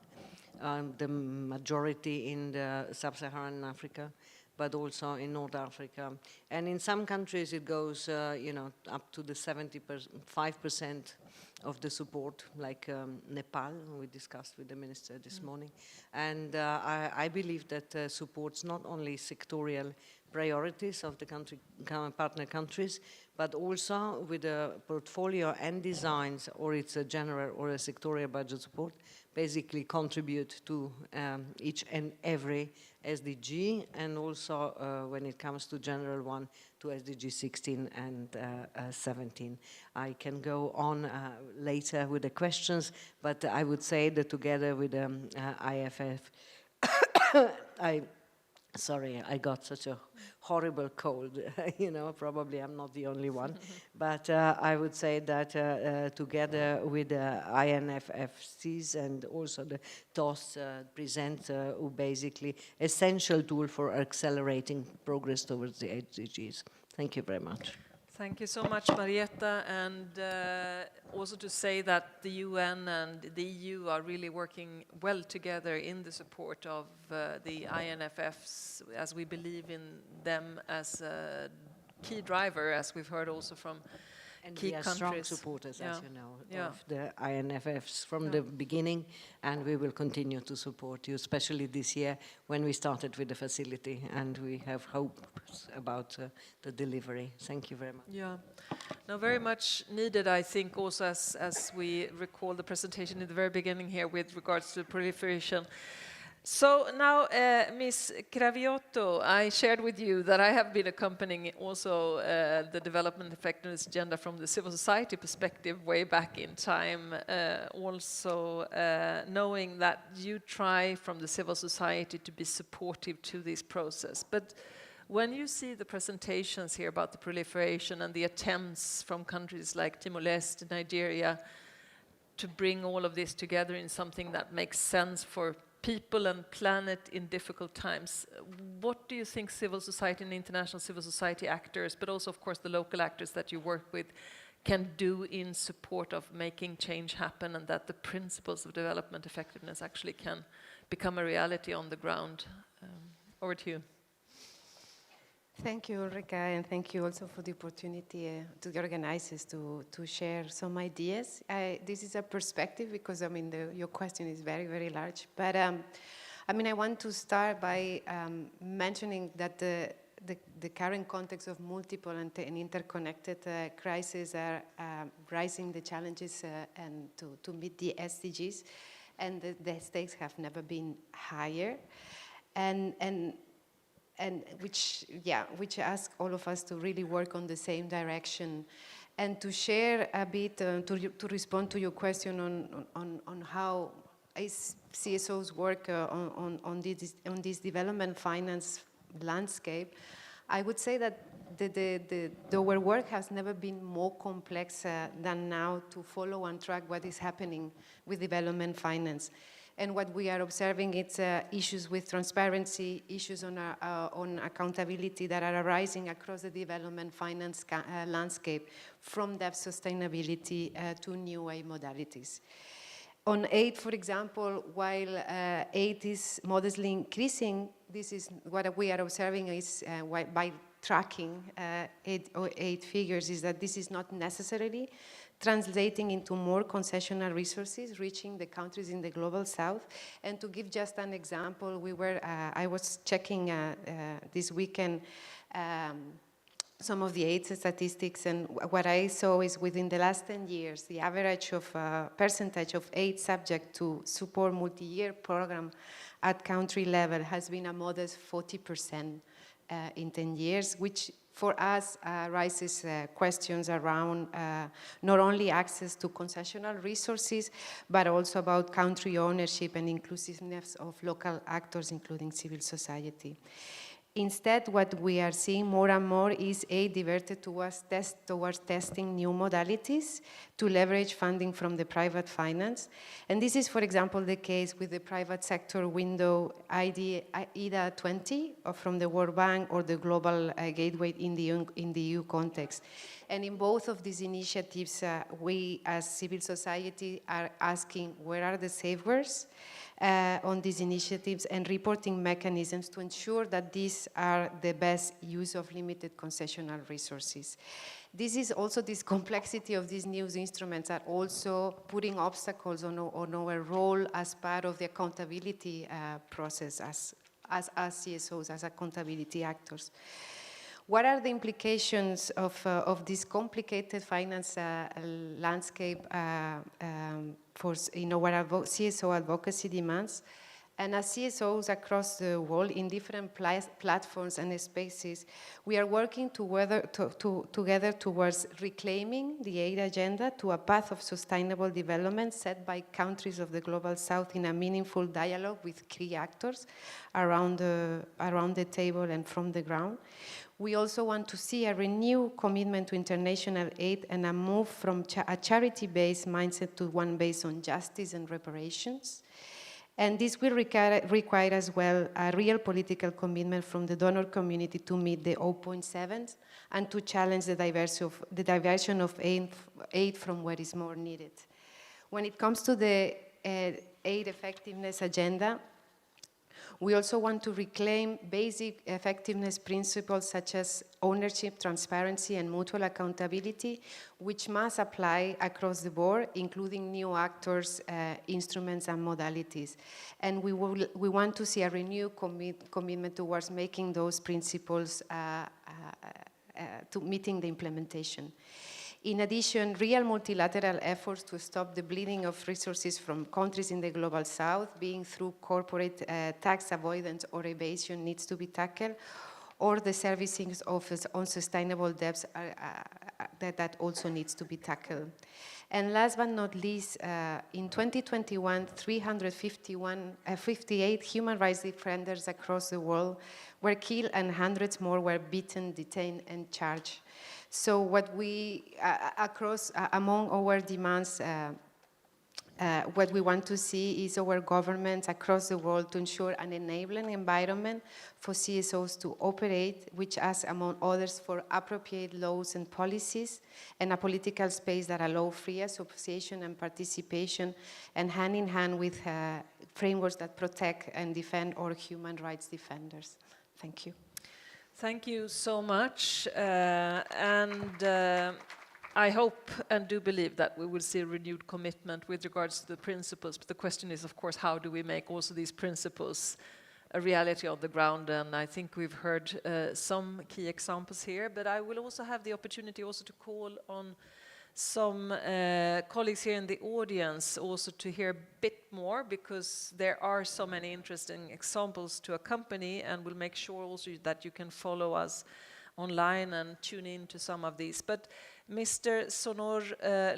the majority in the sub-Saharan Africa, but also in North Africa. And in some countries it goes, you know, up to the 75% of the support, like Nepal, we discussed with the minister this morning. And I believe that supports not only sectorial priorities of the partner countries, but also with a portfolio and designs, or it's a general or a sectorial budget support, basically contribute to each and every SDG, and also when it comes to general one, to SDG 16 and 17. I can go on later with the questions, but I would say that together with IFF, Sorry, I got such a horrible cold, probably I'm not the only one. But I would say that together with the INFFCs and also the TOS present basically essential tool for accelerating progress towards the SDGs. Thank you very much. Thank you so much, Marietta, and also to say that the UN and the EU are really working well together in the support of the INFFs, as we believe in them as a key driver, as we've heard also from key we are countries. strong supporters, as you know, of the INFFs from the beginning, and we will continue to support you, especially this year when we started with the facility, and we have hopes about the delivery. Thank you very much. Yeah, now very much needed, I think, also as we recall the presentation in the very beginning here with regards to proliferation. So now, Ms. Craviotto, I shared with you that I have been accompanying also the development effectiveness agenda from the civil society perspective way back in time, also knowing that you try from the civil society to be supportive to this process. But when you see the presentations here about the proliferation and the attempts from countries like Timor-Leste, Nigeria, to bring all of this together in something that makes sense for people and planet in difficult times, what do you think civil society and international civil society actors, but also, of course, the local actors that you work with, can do in support of making change happen and that the principles of development effectiveness actually can become a reality on the ground? Over to you. Thank you, Ulrika, and thank you also for the opportunity to the organizers to share some ideas. This is a perspective because, I mean, your question is very, very large. But, I mean, I want to start by mentioning that the current context of multiple and interconnected crises are rising the challenges and to meet the SDGs, and the stakes have never been higher. And which ask all of us to really work on the same direction, and to share a bit to respond to your question on how CSOs work on this development finance landscape. I would say that our work has never been more complex than now to follow and track what is happening with development finance. And what we are observing is issues with transparency, issues on accountability that are arising across the development finance landscape, from debt sustainability to new aid modalities. On aid, for example, while aid is modestly increasing, this is what we are observing is by tracking aid figures, is that this is not necessarily translating into more concessional resources reaching the countries in the global south. And to give just an example, I was checking this weekend some of the aid statistics, and what I saw is within the last 10 years, the average of percentage of aid subject to support multi-year program at country level has been a modest 40% in 10 years, which for us raises questions around not only access to concessional resources, but also about country ownership and inclusiveness of local actors, including civil society. Instead, what we are seeing more and more is aid diverted towards testing new modalities to leverage funding from the private finance. And this is, for example, the case with the private sector window IDA 20 from the World Bank, or the Global Gateway in the EU context. And in both of these initiatives, we as civil society are asking, where are the safeguards on these initiatives and reporting mechanisms to ensure that these are the best use of limited concessional resources. This is also this complexity of these new instruments are also putting obstacles on our role as part of the accountability process as CSOs, as accountability actors. What are the implications of this complicated finance landscape for our CSO advocacy demands? And as CSOs across the world in different platforms and spaces, we are working together towards reclaiming the aid agenda to a path of sustainable development set by countries of the Global South in a meaningful dialogue with key actors around the table and from the ground. We also want to see a renewed commitment to international aid and a move from a charity-based mindset to one based on justice and reparations. And this will require as well a real political commitment from the donor community to meet the 0.7 and to challenge the diversion of aid from where is more needed. When it comes to the aid effectiveness agenda, we also want to reclaim basic effectiveness principles such as ownership, transparency, and mutual accountability, which must apply across the board, including new actors, instruments, and modalities. And we want to see a renewed commitment towards making those principles to meeting the implementation. In addition, real multilateral efforts to stop the bleeding of resources from countries in the Global South, being through corporate tax avoidance or evasion, needs to be tackled, or the servicing of unsustainable debts that also needs to be tackled. And last but not least, in 2021, 358 human rights defenders across the world were killed and hundreds more were beaten, detained, and charged. So what we, among our demands, what we want to see is our governments across the world to ensure an enabling environment for CSOs to operate, which asks, among others, for appropriate laws and policies and a political space that allow free association and participation, and hand in hand with frameworks that protect and defend our human rights defenders. Thank you. Thank you so much, and I hope and do believe that we will see a renewed commitment with regards to the principles, but the question is, of course, how do we make also these principles a reality on the ground? And I think we've heard some key examples here, but I will also have the opportunity also to call on some colleagues here in the audience also to hear a bit more, because there are so many interesting examples to accompany, and we'll make sure also that you can follow us online and tune in to some of these. But Mr. Sonor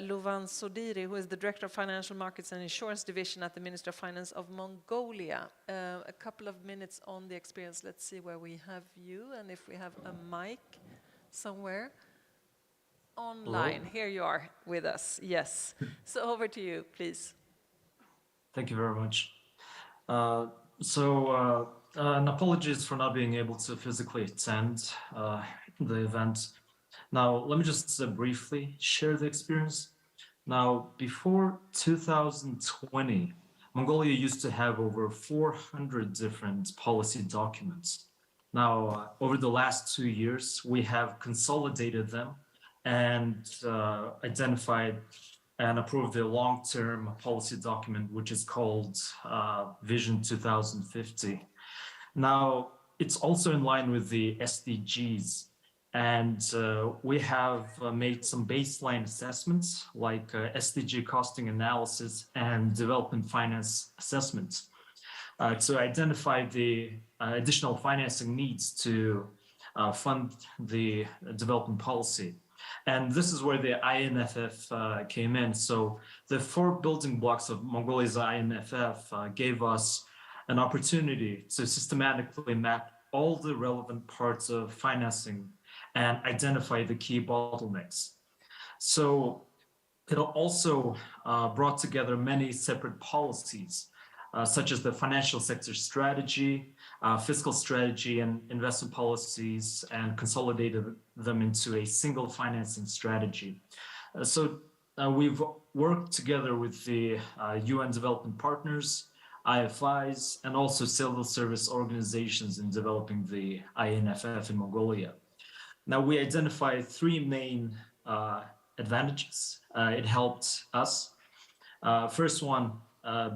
Louvain-Sodiri, who is the Director of Financial Markets and Insurance Division at the Ministry of Finance of Mongolia. A couple of minutes on the experience. Let's see where we have you and if we have a mic somewhere. Online. Hello. Here you are with us. Yes. So over to you, please. Thank you very much. And apologies for not being able to physically attend the event. Now, let me just briefly share the experience. Now, before 2020, Mongolia used to have over 400 different policy documents. Now, over the last 2 years, we have consolidated them and identified and approved a long-term policy document, which is called Vision 2050. Now, it's also in line with the SDGs, and we have made some baseline assessments like SDG costing analysis and development finance assessments to identify the additional financing needs to fund the development policy. And this is where the INFF came in. So the 4 building blocks of Mongolia's INFF gave us an opportunity to systematically map all the relevant parts of financing and identify the key bottlenecks. So it also brought together many separate policies, such as the financial sector strategy, fiscal strategy, and investment policies, and consolidated them into a single financing strategy. We've worked together with the UN development partners, IFIs, and also civil service organizations in developing the INFF in Mongolia. Now, we identified 3 main advantages. It helped us. First one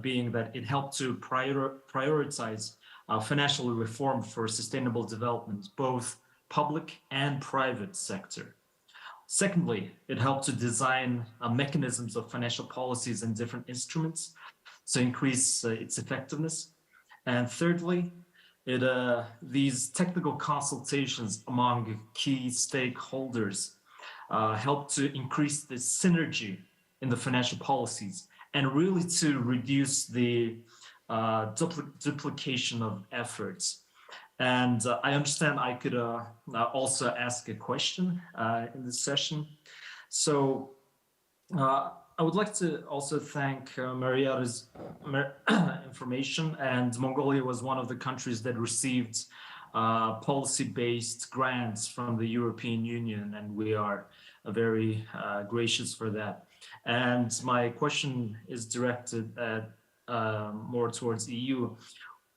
being that it helped to prioritize financial reform for sustainable development, both public and private sector. Secondly, it helped to design mechanisms of financial policies and different instruments to increase its effectiveness. And thirdly, these technical consultations among key stakeholders help to increase the synergy in the financial policies and really to reduce the duplication of efforts. And I understand I could also ask a question in this session. So I would like to also thank Maria's information, and Mongolia was one of the countries that received policy-based grants from the European Union, and we are very gracious for that. And my question is directed at more towards EU.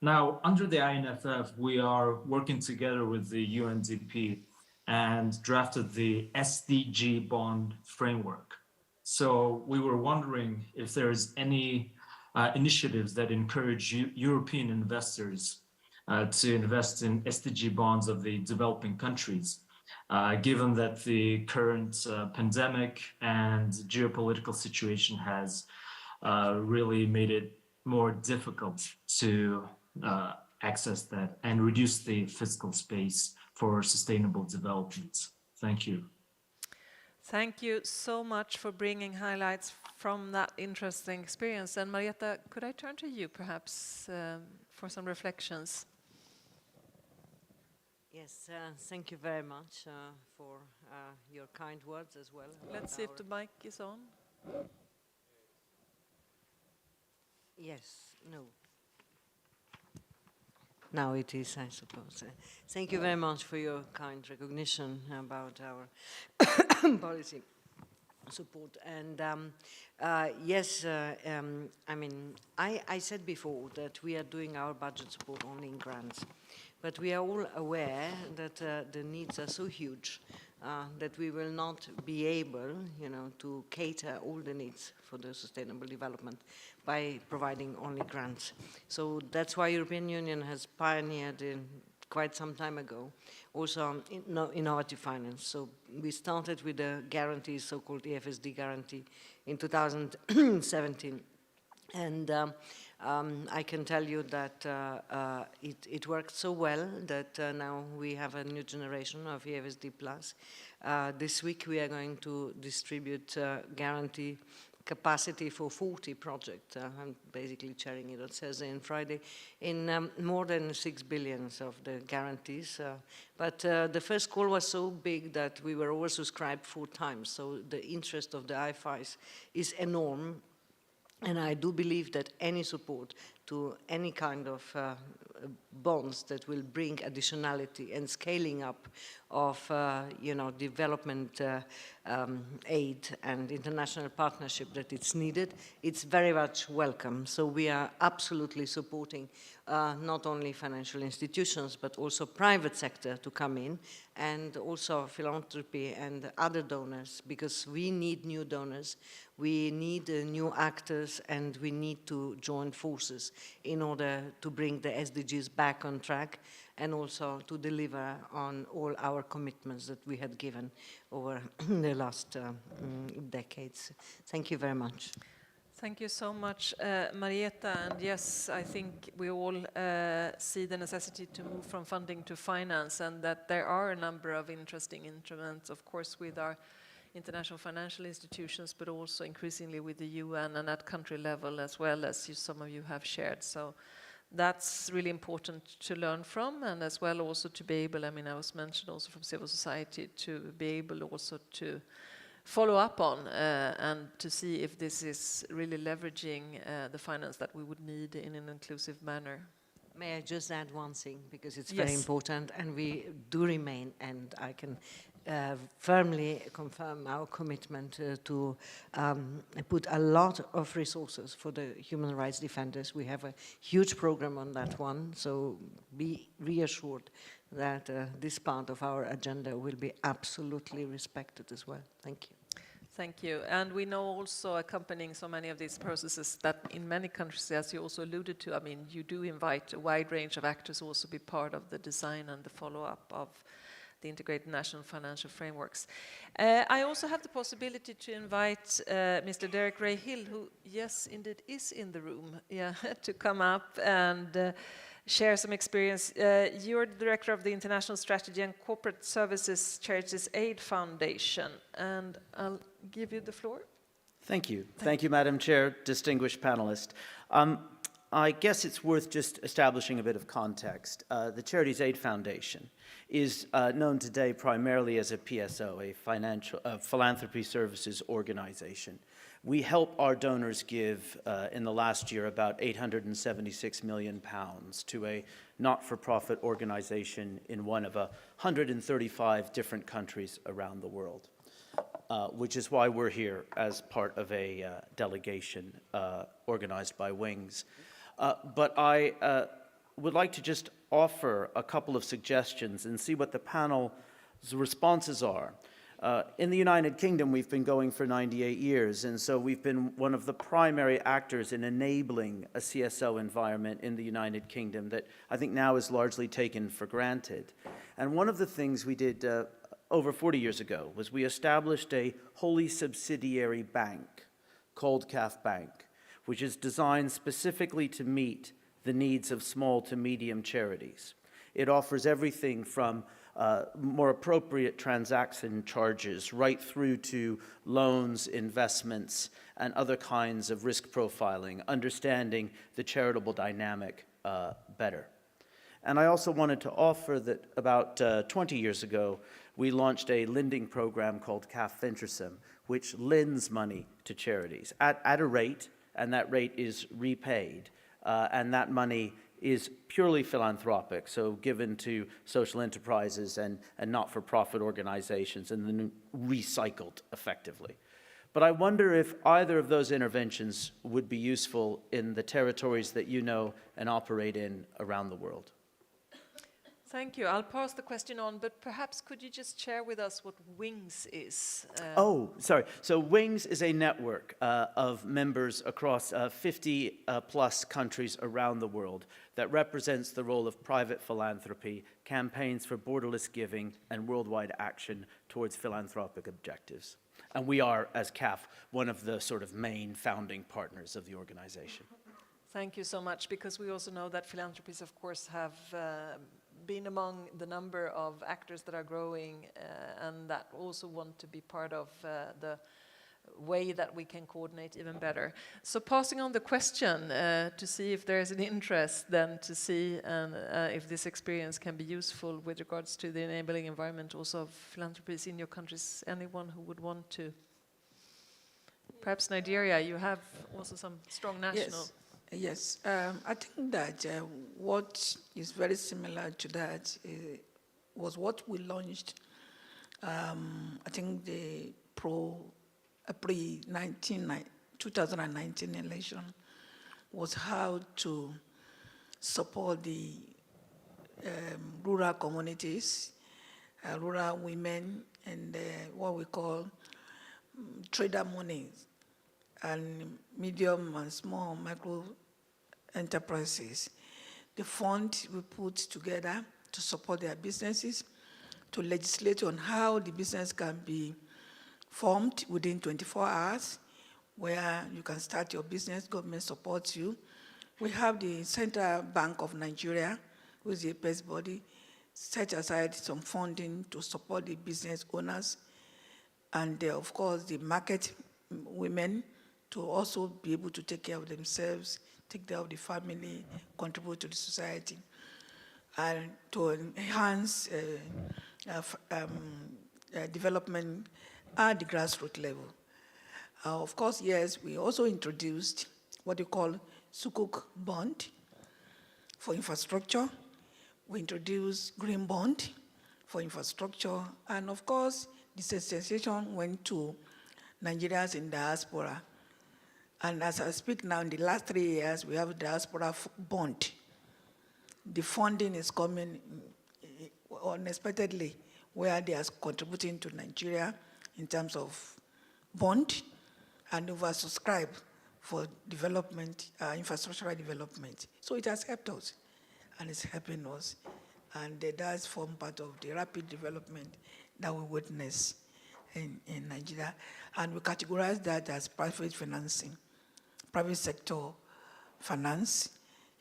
Now, under the INFF, we are working together with the UNDP and drafted the SDG bond framework. So we were wondering if there's any initiatives that encourage European investors to invest in SDG bonds of the developing countries, given that the current pandemic and geopolitical situation has really made it more difficult to access that and reduce the physical space for sustainable development. Thank you. Thank you so much for bringing highlights from that interesting experience. And Marietta, could I turn to you perhaps for some reflections? Yes, thank you very much for your kind words as well. Let's see if the mic is on. Yes, no. Now it is, I suppose. Thank you very much for your kind recognition about our policy support. And yes, I mean, I said before that we are doing our budget support only in grants, but we are all aware that the needs are so huge that we will not be able, to cater all the needs for the sustainable development by providing only grants. So that's why European Union has pioneered in quite some time ago also innovative finance. So we started with the guarantee, so-called EFSD guarantee, in 2017. And I can tell you that it worked so well that now we have a new generation of EFSD Plus. This week we are going to distribute guarantee capacity for 40 projects. I'm basically chairing it on Thursday and Friday in more than 6 billion of the guarantees. But the first call was so big that we were oversubscribed 4 times. So the interest of the IFIs is enormous. And I do believe that any support to any kind of bonds that will bring additionality and scaling up of development aid and international partnership that it's needed, it's very much welcome. So we are absolutely supporting not only financial institutions but also private sector to come in, and also philanthropy and other donors, because we need new donors, we need new actors, and we need to join forces in order to bring the SDGs back on track and also to deliver on all our commitments that we had given over the last decades. Thank you very much. Thank you so much, Marietta. And yes, I think we all see the necessity to move from funding to finance, and that there are a number of interesting instruments, of course, with our international financial institutions, but also increasingly with the UN and at country level, as well as some of you have shared. So that's really important to learn from, and as well also to be able, I mean, I was mentioned also from civil society, to be able also to follow up on and to see if this is really leveraging the finance that we would need in an inclusive manner. May I just add one thing, because it's very important, and we do remain, and I can firmly confirm our commitment to put a lot of resources for the human rights defenders. We have a huge program on that one, so be reassured that this part of our agenda will be absolutely respected as well. Thank you. Thank you. And we know also, accompanying so many of these processes, that in many countries, as you also alluded to, I mean, you do invite a wide range of actors also be part of the design and the follow-up of the integrated national financial frameworks. I also have the possibility to invite Mr. Derek Ray Hill, who, yes, indeed is in the room, yeah, to come up and share some experience. You're the director of the International Strategy and Corporate Services Charities Aid Foundation, and I'll give you the floor. Thank you. Thank you, Madam Chair, distinguished panelist. I guess it's worth just establishing a bit of context. The Charities Aid Foundation is known today primarily as a PSO, a philanthropy services organization. We help our donors give, in the last year, about £876 million to a not-for-profit organization in one of 135 different countries around the world. Which is why we're here as part of a delegation organized by Wings. But I would like to just offer a couple of suggestions and see what the panel's responses are. In the United Kingdom, we've been going for 98 years, and so we've been one of the primary actors in enabling a CSO environment in the United Kingdom that I think now is largely taken for granted. And one of the things we did over 40 years ago was we established a wholly subsidiary bank called CAF Bank, which is designed specifically to meet the needs of small to medium charities. It offers everything from more appropriate transaction charges right through to loans, investments, and other kinds of risk profiling, understanding the charitable dynamic better. And I also wanted to offer that about 20 years ago, we launched a lending program called CAF Venturesome, which lends money to charities at a rate, and that rate is repaid. And that money is purely philanthropic, so given to social enterprises and not-for-profit organizations and then recycled effectively. But I wonder if either of those interventions would be useful in the territories that you know and operate in around the world. Thank you. I'll pass the question on, but perhaps could you just share with us what Wings is? Sorry. So Wings is a network of members across 50 plus countries around the world that represents the role of private philanthropy, campaigns for borderless giving, and worldwide action towards philanthropic objectives. And we are, as CAF, one of the sort of main founding partners of the organization. Thank you so much, because we also know that philanthropies, of course, have been among the number of actors that are growing and that also want to be part of the way that we can coordinate even better. So passing on the question to see if there is an interest then to see if this experience can be useful with regards to the enabling environment also of philanthropies in your countries. Anyone who would want to? Perhaps Nigeria, you have also some strong national... Yes, I think that what is very similar to that was what we launched, I think the pre-2019 election was how to support the rural communities, rural women, and what we call trader monies and medium and small micro enterprises. The fund we put together to support their businesses, to legislate on how the business can be formed within 24 hours, where you can start your business, government supports you. We have the Central Bank of Nigeria, who is the best body, set aside some funding to support the business owners, and of course the market women to also be able to take care of themselves, take care of the family, contribute to the society, and to enhance development at the grassroots level. Of course, yes, we also introduced what you call Sukuk bond for infrastructure. We introduced green bond for infrastructure, and of course, the sensation went to Nigerians in diaspora. And as I speak now, in the last 3 years, we have a diaspora bond. The funding is coming unexpectedly, where they are contributing to Nigeria in terms of bond and oversubscribe for development, infrastructural development. So it has helped us, and it's helping us. and that does form part of the rapid development that we witness in Nigeria. And we categorize that as private financing, private sector finance,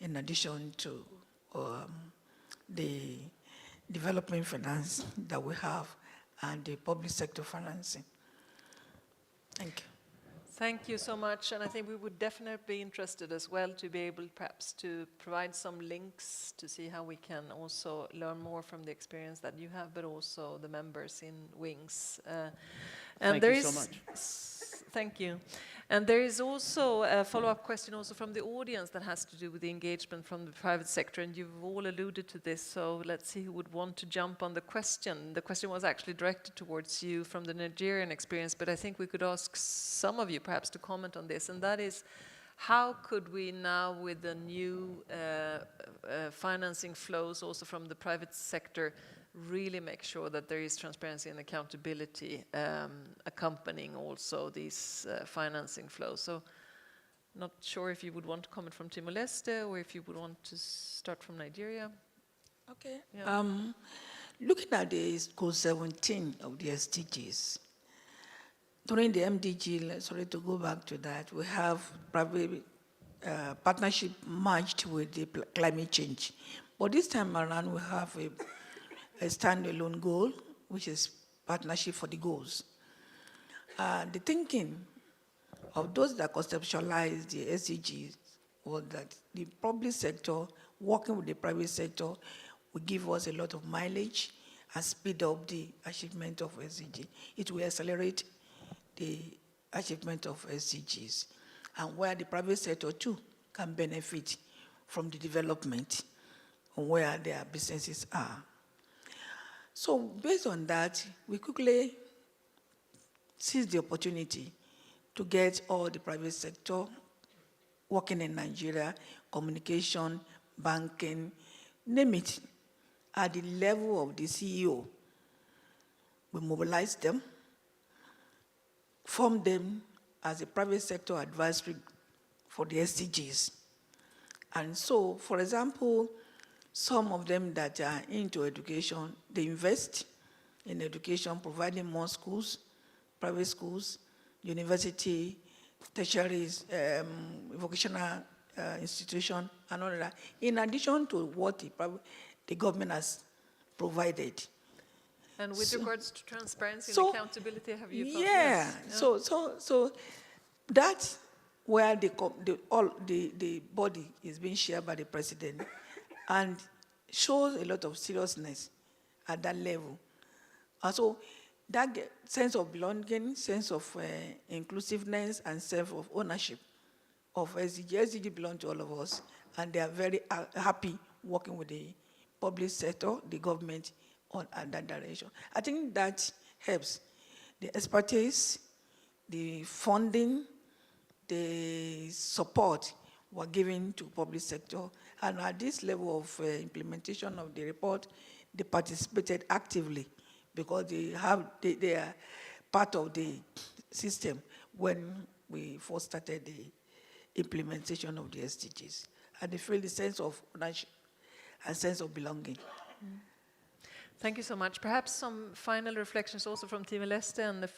in addition to the development finance that we have and the public sector financing. Thank you. Thank you so much, and I think we would definitely be interested as well to be able perhaps to provide some links to see how we can also learn more from the experience that you have, but also the members in Wings. Thank you so much. Thank you. And there is also a follow-up question also from the audience that has to do with the engagement from the private sector, and you've all alluded to this, so let's see who would want to jump on the question. The question was actually directed towards you from the Nigerian experience, but I think we could ask some of you perhaps to comment on this, and that is, how could we now, with the new financing flows also from the private sector, really make sure that there is transparency and accountability accompanying also these financing flows? So not sure if you would want to comment from Timor-Leste or if you would want to start from Nigeria. Okay. Yeah. Looking at the goal 17 of the SDGs, during the MDG, sorry to go back to that, we have private partnership merged with the climate change. But this time around, we have a standalone goal, which is partnership for the goals. The thinking of those that conceptualized the SDGs was that the public sector, working with the private sector, will give us a lot of mileage and speed up the achievement of SDG. It will accelerate the achievement of SDGs, and where the private sector too can benefit from the development and where their businesses are. So based on that, we quickly seized the opportunity to get all the private sector working in Nigeria, communication, banking, name it, at the level of the CEO. We mobilized them, formed them as a private sector advisory for the SDGs. And so, for example, some of them that are into education, they invest in education, providing more schools, private schools, university, tertiaries, vocational institution, and all that, in addition to what the government has provided. And with regards to transparency so, and accountability, have you thought? Yeah, yes. So that's where the body is being shared by the president, and shows a lot of seriousness at that level. And so that sense of belonging, sense of inclusiveness, and sense of ownership of SDG. SDG belong to all of us, and they are very happy working with the public sector, the government, on that direction. I think that helps. The expertise, the funding, the support were given to public sector, and at this level of implementation of the report, they participated actively because they are part of the system when we first started the implementation of the SDGs, and they feel the sense of ownership and sense of belonging. Thank you so much. Perhaps some final reflections also from Timor-Leste and a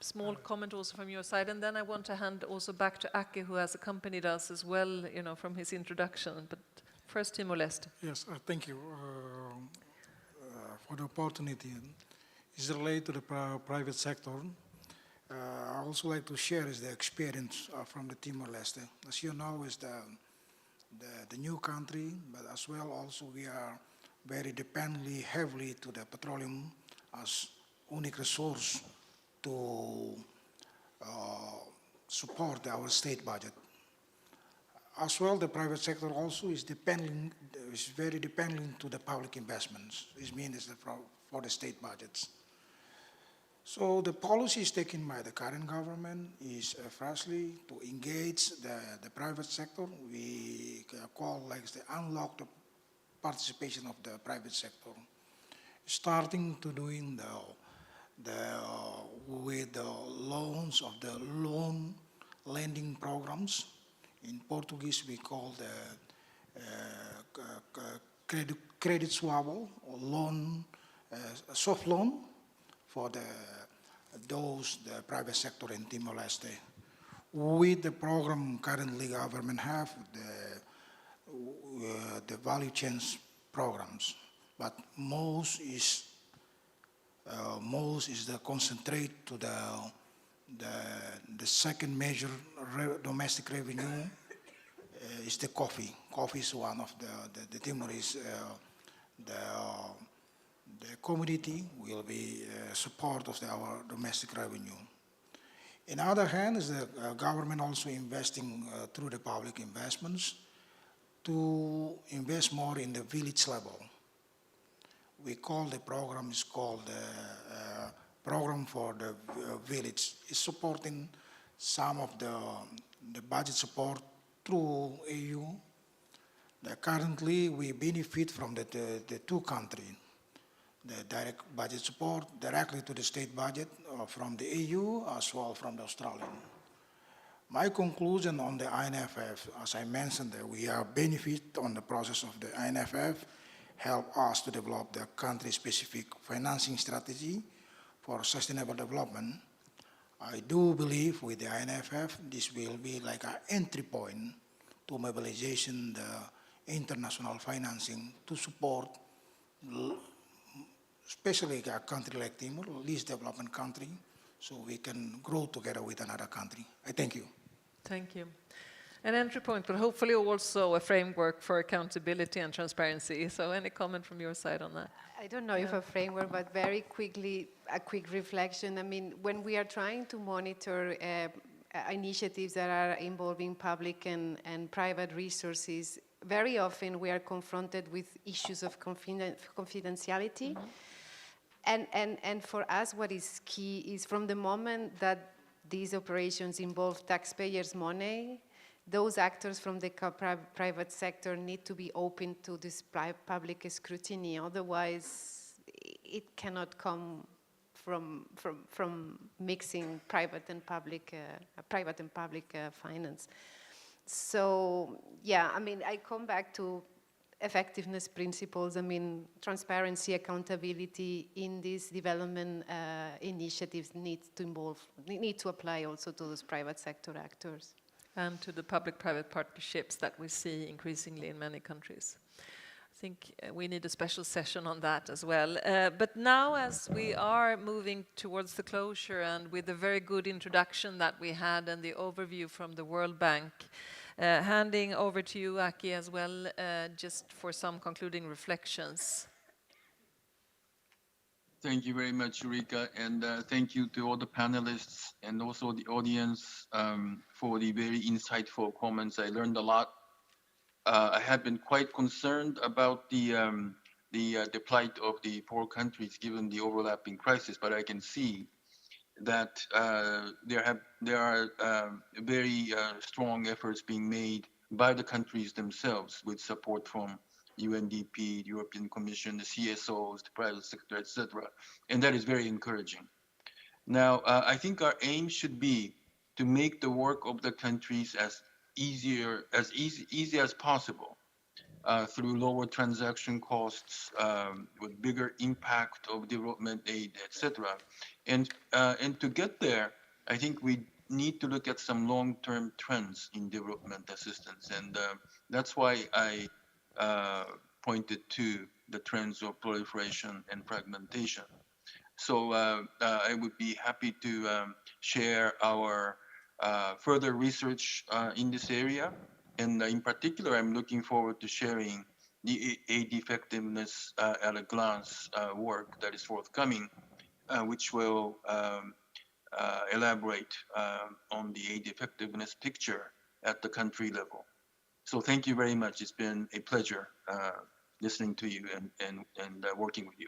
small comment also from your side, and then I want to hand also back to Aki, who has accompanied us as well, from his introduction. But first, Timor-Leste. Yes, thank you for the opportunity. It's related to the private sector. I also like to share the experience from the Timor-Leste. As you know, it's the new country, but as well also we are very dependently heavily to the petroleum as unique resource to support our state budget. As well, the private sector also is very dependent to the public investments. This means for the state budgets. So the policies taken by the current government is firstly to engage the private sector. We call the unlock the participation of the private sector, starting to doing with the loans of the loan lending programs. In Portuguese, we call the credit swap or loan, soft loan for the private sector in Timor-Leste. With the program currently government have, the value chains programs, but most is the concentrate to the second major domestic revenue is the coffee. Coffee is one of the Timorese, the commodity will be support of our domestic revenue. On the other hand, is the government also investing through the public investments to invest more in the village level. We call the program is called the Program for the Village. It's supporting some of the budget support through AU. Currently, we benefit from the two countries, the direct budget support directly to the state budget from the AU as well from the Australian. My conclusion on the INFF, as I mentioned, that we are benefit on the process of the INFF, help us to develop the country-specific financing strategy for sustainable development. I do believe with the INFF, this will be like an entry point to mobilization the international financing to support, especially a country like Timor, least developed country, so we can grow together with another country. I thank you. Thank you. An entry point, but hopefully also a framework for accountability and transparency. So any comment from your side on that? I don't know if a framework, but very quickly, a quick reflection. I mean, when we are trying to monitor initiatives that are involving public and private resources, very often we are confronted with issues of confidentiality. Mm-hmm. And for us, what is key is from the moment that these operations involve taxpayers' money, those actors from the private sector need to be open to this public scrutiny. Otherwise, it cannot come from mixing private and public finance. So, yeah, I mean, I come back to effectiveness principles. I mean, transparency, accountability in these development initiatives need to apply also to those private sector actors. And to the public-private partnerships that we see increasingly in many countries. I think we need a special session on that as well. But now, as we are moving towards the closure and with the very good introduction that we had and the overview from the World Bank, handing over to you, Aki, as well, just for some concluding reflections. Thank you very much, Eureka, and thank you to all the panelists and also the audience for the very insightful comments. I learned a lot. I have been quite concerned about the plight of the poor countries given the overlapping crisis, but I can see that there are very strong efforts being made by the countries themselves with support from UNDP, the European Commission, the CSOs, the private sector, etc. And that is very encouraging. Now, I think our aim should be to make the work of the countries as easy as possible through lower transaction costs, with bigger impact of development aid, etc. And to get there, I think we need to look at some long-term trends in development assistance, and that's why I pointed to the trends of proliferation and fragmentation. So I would be happy to share our further research in this area. And in particular, I'm looking forward to sharing the aid effectiveness at a glance work that is forthcoming, which will elaborate on the aid effectiveness picture at the country level. So thank you very much. It's been a pleasure listening to you and working with you.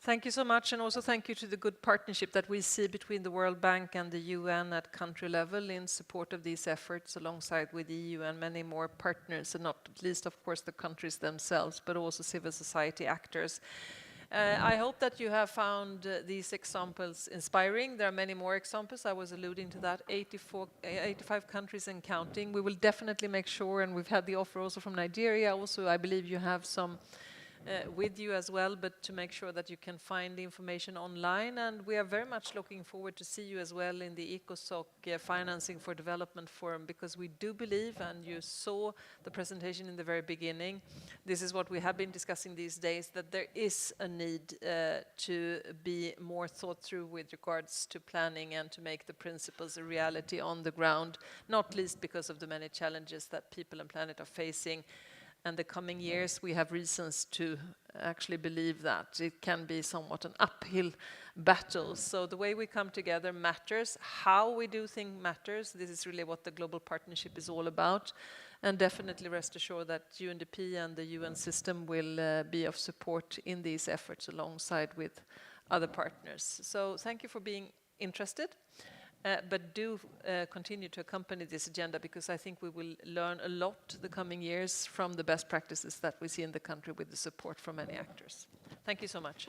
Thank you so much, and also thank you to the good partnership that we see between the World Bank and the UN at country level in support of these efforts, alongside with the EU and many more partners, and not least, of course, the countries themselves, but also civil society actors. I hope that you have found these examples inspiring. There are many more examples. I was alluding to that, 85 countries and counting. We will definitely make sure, and we've had the offer also from Nigeria. Also, I believe you have some with you as well, but to make sure that you can find the information online. And we are very much looking forward to see you as well in the ECOSOC Financing for Development Forum, because we do believe, and you saw the presentation in the very beginning, this is what we have been discussing these days, that there is a need to be more thought through with regards to planning and to make the principles a reality on the ground, not least because of the many challenges that people and planet are facing. And the coming years, we have reasons to actually believe that it can be somewhat an uphill battle. So the way we come together matters. How we do things matters. This is really what the global partnership is all about. And definitely rest assured that UNDP and the UN system will be of support in these efforts alongside with other partners. So thank you for being interested. But do continue to accompany this agenda, because I think we will learn a lot the coming years from the best practices that we see in the country with the support from many actors. Thank you so much.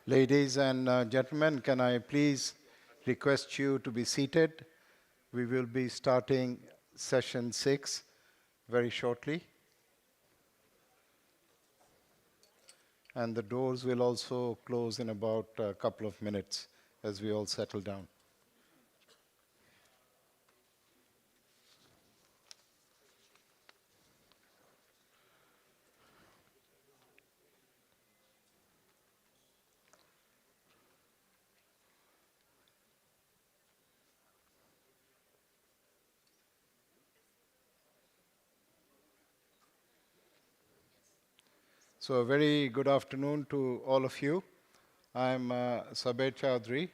Ladies and gentlemen, can I please request you to be seated? We will be starting session 6 very shortly. And the doors will also close in about a couple of minutes as we all settle down. So a very good afternoon to all of you. I'm Sabir Chowdhury.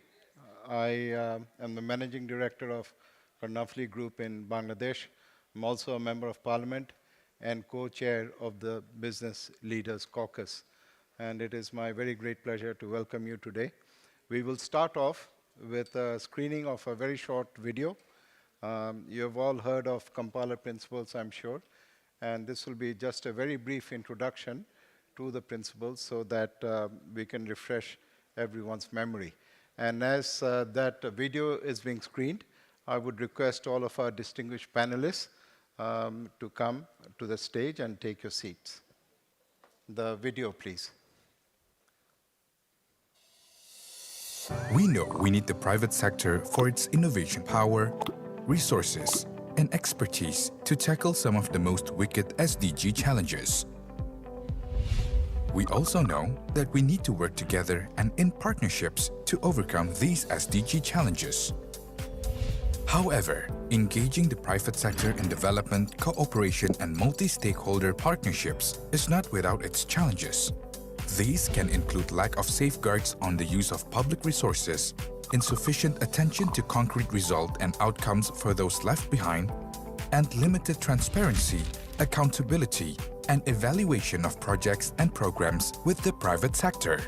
I am the Managing Director of Karnafli Group in Bangladesh. I'm also a Member of Parliament and co-chair of the Business Leaders Caucus. And it is my very great pleasure to welcome you today. We will start off with a screening of a very short video. You have all heard of Kampala principles, I'm sure. And this will be just a very brief introduction to the principles so that we can refresh everyone's memory. And as that video is being screened, I would request all of our distinguished panelists to come to the stage and take your seats. The video, please. We know we need the private sector for its innovation power, resources, and expertise to tackle some of the most wicked SDG challenges. We also know that we need to work together and in partnerships to overcome these SDG challenges. However, engaging the private sector in development, cooperation, and multi-stakeholder partnerships is not without its challenges. These can include lack of safeguards on the use of public resources, insufficient attention to concrete results and outcomes for those left behind, and limited transparency, accountability, and evaluation of projects and programs with the private sector.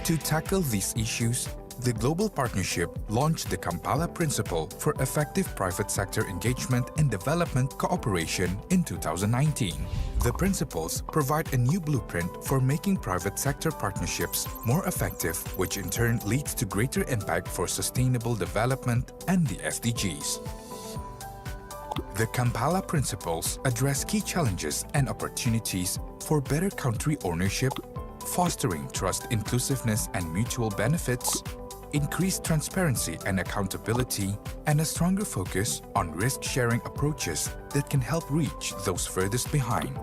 To tackle these issues, the Global Partnership launched the Kampala Principle for Effective Private Sector Engagement in Development Cooperation in 2019. The principles provide a new blueprint for making private sector partnerships more effective, which in turn leads to greater impact for sustainable development and the SDGs. The Kampala Principles address key challenges and opportunities for better country ownership, fostering trust, inclusiveness, and mutual benefits, increased transparency and accountability, and a stronger focus on risk-sharing approaches that can help reach those furthest behind.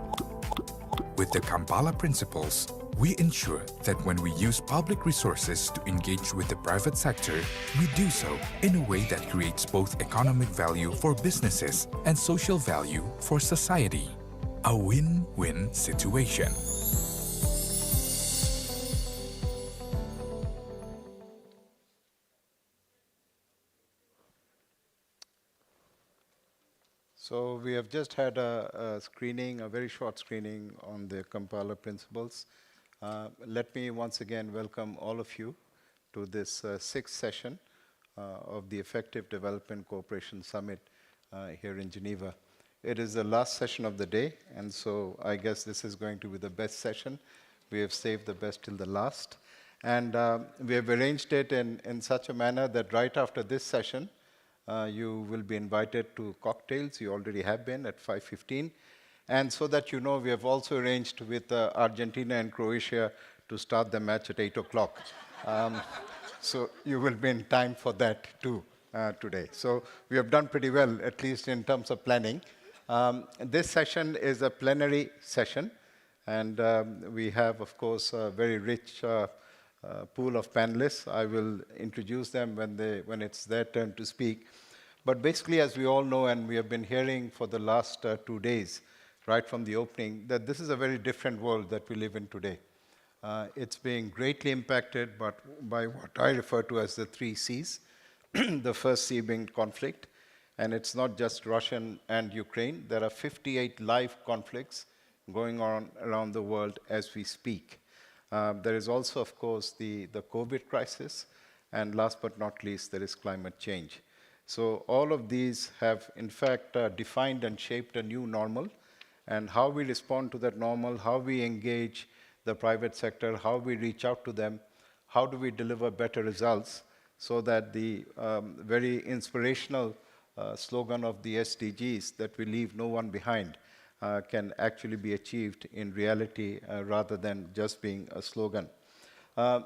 With the Kampala Principles, we ensure that when we use public resources to engage with the private sector, we do so in a way that creates both economic value for businesses and social value for society. A win-win situation. So we have just had a screening, a very short screening on the Kampala Principles. Let me once again welcome all of you to this sixth session of the Effective Development Cooperation Summit here in Geneva. It is the last session of the day, and so I guess this is going to be the best session. We have saved the best till the last. And we have arranged it in such a manner that right after this session, you will be invited to cocktails. You already have been at 5:15. And so that you know, we have also arranged with Argentina and Croatia to start the match at 8 o'clock. So you will be in time for that too today. So we have done pretty well, at least in terms of planning. This session is a plenary session. And we have, of course, a very rich pool of panelists. I will introduce them when it's their turn to speak. But basically, as we all know, and we have been hearing for the last 2 days, right from the opening, that this is a very different world that we live in today. It's being greatly impacted by what I refer to as the 3 Cs. The first C being conflict. And it's not just Russia and Ukraine. There are 58 live conflicts going on around the world as we speak. There is also, of course, the COVID crisis. And last but not least, there is climate change. So all of these have, in fact, defined and shaped a new normal. And how we respond to that normal, how we engage the private sector, how we reach out to them, how do we deliver better results so that the very inspirational slogan of the SDGs, that we leave no one behind, can actually be achieved in reality rather than just being a slogan.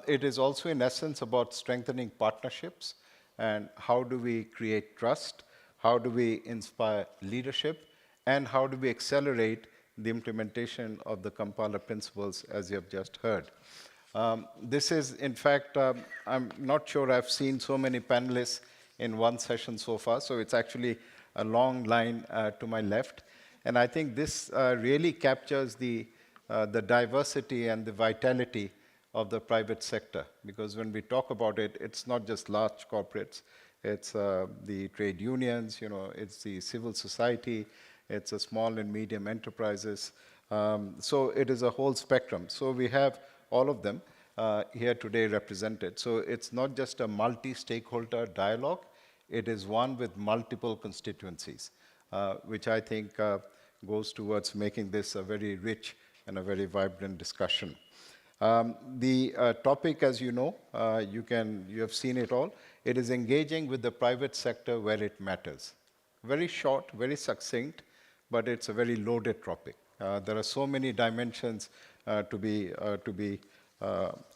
It is also in essence about strengthening partnerships and how do we create trust, how do we inspire leadership, and how do we accelerate the implementation of the Kampala principles, as you have just heard. This is, in fact, I'm not sure I've seen so many panelists in one session so far, so it's actually a long line to my left. And I think this really captures the diversity and the vitality of the private sector, because when we talk about it, it's not just large corporates, it's the trade unions, it's the civil society, it's a small and medium enterprises. So it is a whole spectrum. So we have all of them here today represented. So it's not just a multi-stakeholder dialogue, it is one with multiple constituencies, which I think goes towards making this a very rich and a very vibrant discussion. The topic, as you know, you have seen it all. It is engaging with the private sector where it matters. Very short, very succinct, but it's a very loaded topic. There are so many dimensions to be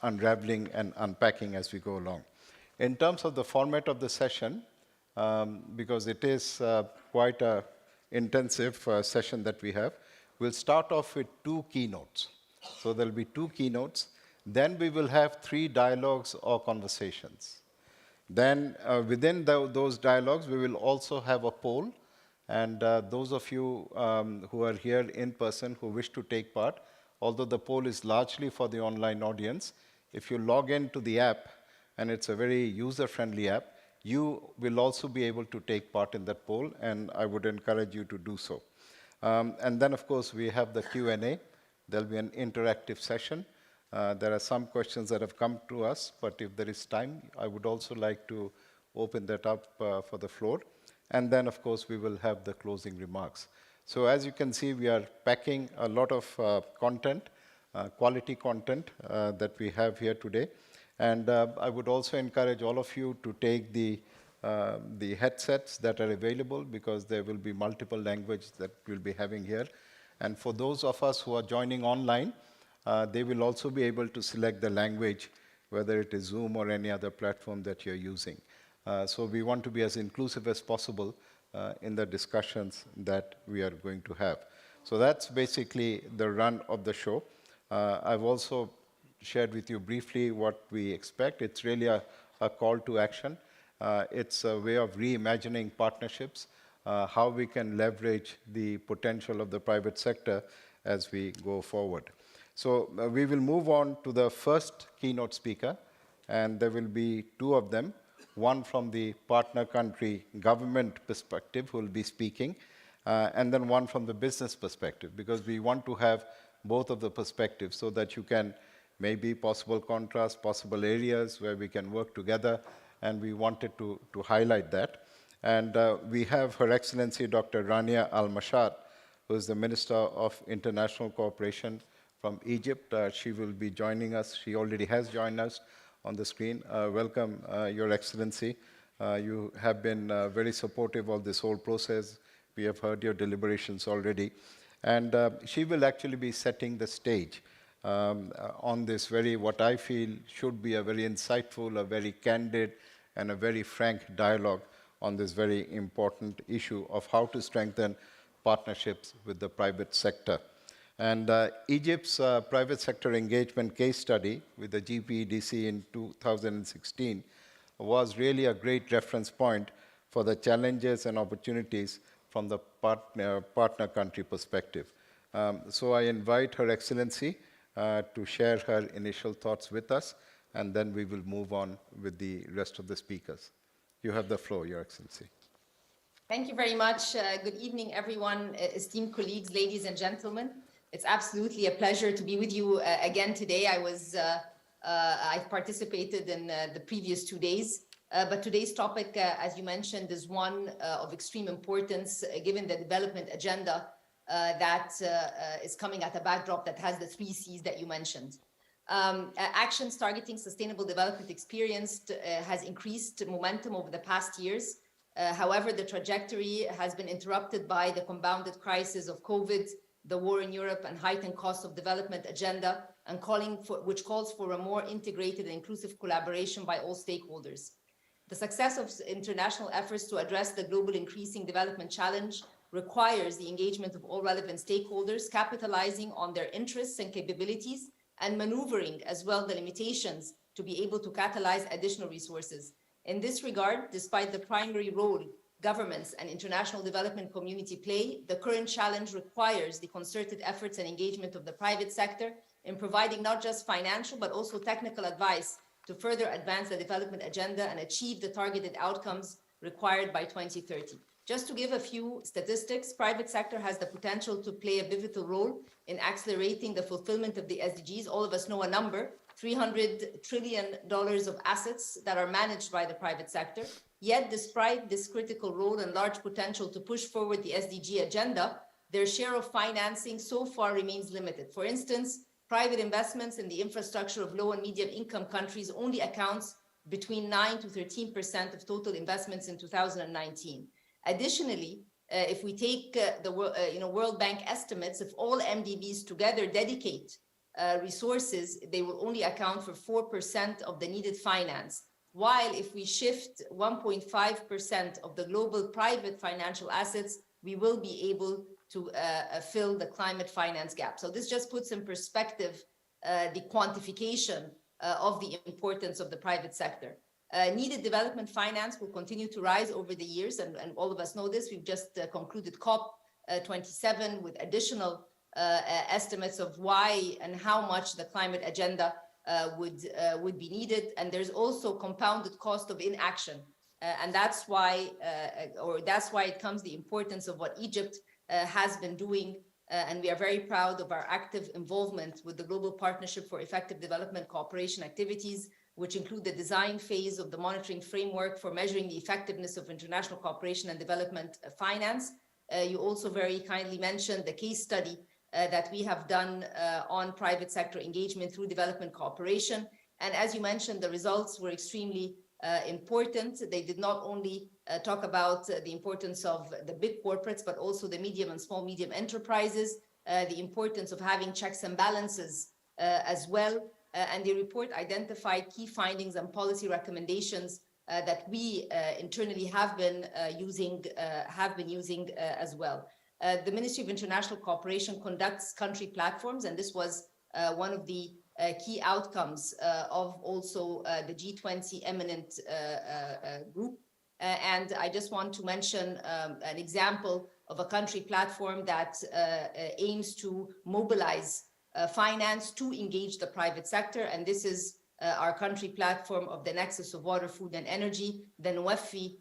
unraveling and unpacking as we go along. In terms of the format of the session, because it is quite an intensive session that we have, we'll start off with 2 keynotes. So there'll be 2 keynotes. Then we will have 3 dialogues or conversations. Then within those dialogues, we will also have a poll. And those of you who are here in person who wish to take part, although the poll is largely for the online audience, if you log into the app, and it's a very user-friendly app, you will also be able to take part in that poll, and I would encourage you to do so. And then, of course, we have the Q&A. There'll be an interactive session. There are some questions that have come to us, but if there is time, I would also like to open that up for the floor. And then, of course, we will have the closing remarks. So as you can see, we are packing a lot of content, quality content that we have here today. And I would also encourage all of you to take the headsets that are available, because there will be multiple languages that we'll be having here. And for those of us who are joining online, they will also be able to select the language, whether it is Zoom or any other platform that you're using. So we want to be as inclusive as possible in the discussions that we are going to have. So that's basically the run of the show. I've also shared with you briefly what we expect. It's really a call to action. It's a way of reimagining partnerships, how we can leverage the potential of the private sector as we go forward. So we will move on to the first keynote speaker, and there will be 2 of them. One from the partner country government perspective, who will be speaking, and then one from the business perspective, because we want to have both of the perspectives so that you can maybe possible contrasts, possible areas where we can work together, and we wanted to highlight that. And we have Her Excellency Dr. Rania Al-Mashar, who is the Minister of International Cooperation from Egypt. She will be joining us. She already has joined us on the screen. Welcome, Your Excellency. You have been very supportive of this whole process. We have heard your deliberations already. And she will actually be setting the stage on this very, what I feel should be a very insightful, a very candid, and a very frank dialogue on this very important issue of how to strengthen partnerships with the private sector. And Egypt's private sector engagement case study with the GPEDC in 2016 was really a great reference point for the challenges and opportunities from the partner country perspective. So I invite Her Excellency to share her initial thoughts with us, and then we will move on with the rest of the speakers. You have the floor, Your Excellency. Thank you very much. Good evening, everyone, esteemed colleagues, ladies and gentlemen. It's absolutely a pleasure to be with you again today. I've participated in the previous 2 days, but today's topic, as you mentioned, is one of extreme importance given the development agenda that is coming at a backdrop that has the 3 C's that you mentioned. Actions targeting sustainable development has increased momentum over the past years. However, the trajectory has been interrupted by the compounded crisis of COVID, the war in Europe, and heightened cost of development agenda, and which calls for a more integrated and inclusive collaboration by all stakeholders. The success of international efforts to address the global increasing development challenge requires the engagement of all relevant stakeholders, capitalizing on their interests and capabilities, and maneuvering as well the limitations to be able to catalyze additional resources. In this regard, despite the primary role governments and international development community play, the current challenge requires the concerted efforts and engagement of the private sector in providing not just financial, but also technical advice to further advance the development agenda and achieve the targeted outcomes required by 2030. Just to give a few statistics, private sector has the potential to play a pivotal role in accelerating the fulfillment of the SDGs. All of us know a number, $300 trillion of assets that are managed by the private sector. Yet, despite this critical role and large potential to push forward the SDG agenda, their share of financing so far remains limited. For instance, private investments in the infrastructure of low and medium income countries only accounts between 9 to 13% of total investments in 2019. Additionally, if we take the World Bank estimates, if all MDBs together dedicate resources, they will only account for 4% of the needed finance. While if we shift 1.5% of the global private financial assets, we will be able to fill the climate finance gap. So this just puts in perspective the quantification of the importance of the private sector. Needed development finance will continue to rise over the years, and all of us know this. We've just concluded COP27 with additional estimates of why and how much the climate agenda would be needed. And there's also compounded cost of inaction. And that's why it comes the importance of what Egypt has been doing. And we are very proud of our active involvement with the Global Partnership for Effective Development Cooperation activities, which include the design phase of the monitoring framework for measuring the effectiveness of international cooperation and development finance. You also very kindly mentioned the case study that we have done on private sector engagement through development cooperation. And as you mentioned, the results were extremely important. They did not only talk about the importance of the big corporates, but also the medium and small medium enterprises, the importance of having checks and balances as well. And the report identified key findings and policy recommendations that we internally have been using as well. The Ministry of International Cooperation conducts country platforms, and this was one of the key outcomes of also the G20 eminent group. And I just want to mention an example of a country platform that aims to mobilize finance to engage the private sector. And this is our country platform of the Nexus of Water, Food and Energy, the NWEFI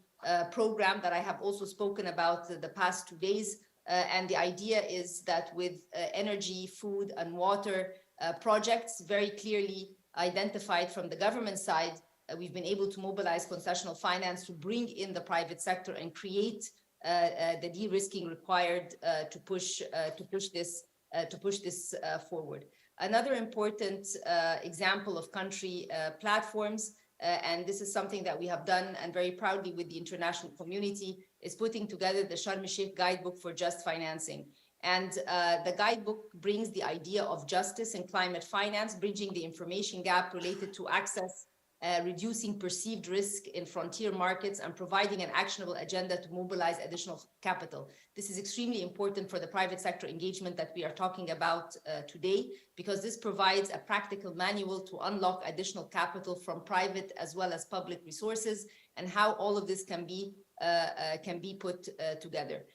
program that I have also spoken about the past 2 days. And the idea is that with energy, food and water projects very clearly identified from the government side, we've been able to mobilize concessional finance to bring in the private sector and create the de-risking required to push this forward. Another important example of country platforms, and this is something that we have done and very proudly with the international community, is putting together the Sharm el-Sheikh Guidebook for Just Financing. And the guidebook brings the idea of justice and climate finance, bridging the information gap related to access, reducing perceived risk in frontier markets, and providing an actionable agenda to mobilize additional capital. This is extremely important for the private sector engagement that we are talking about today, because this provides a practical manual to unlock additional capital from private as well as public resources, and how all of this can be put together.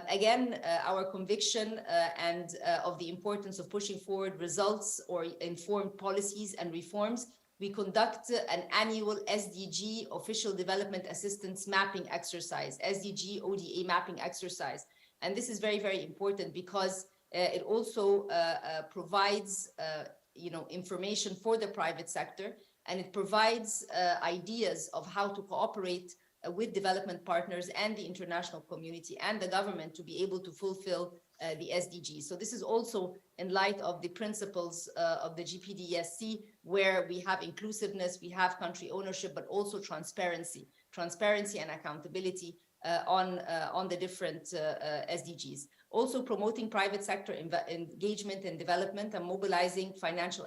Again, our conviction and of the importance of pushing forward results or informed policies and reforms, we conduct an annual SDG official development assistance mapping exercise, SDG ODA mapping exercise. And this is very, very important because it also provides information for the private sector, and it provides ideas of how to cooperate with development partners and the international community and the government to be able to fulfill the SDGs. So this is also in light of the principles of the GPDSC, where we have inclusiveness, we have country ownership, but also transparency and accountability on the different SDGs. Also promoting private sector engagement and development and mobilizing financial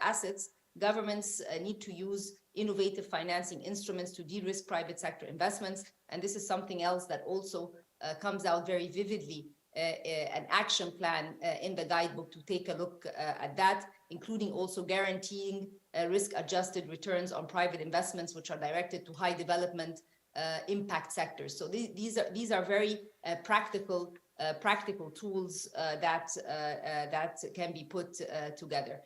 assets. Governments need to use innovative financing instruments to de-risk private sector investments. And this is something else that also comes out very vividly, an action plan in the guidebook to take a look at that, including also guaranteeing risk-adjusted returns on private investments, which are directed to high development impact sectors. So these are very practical tools that can be put together.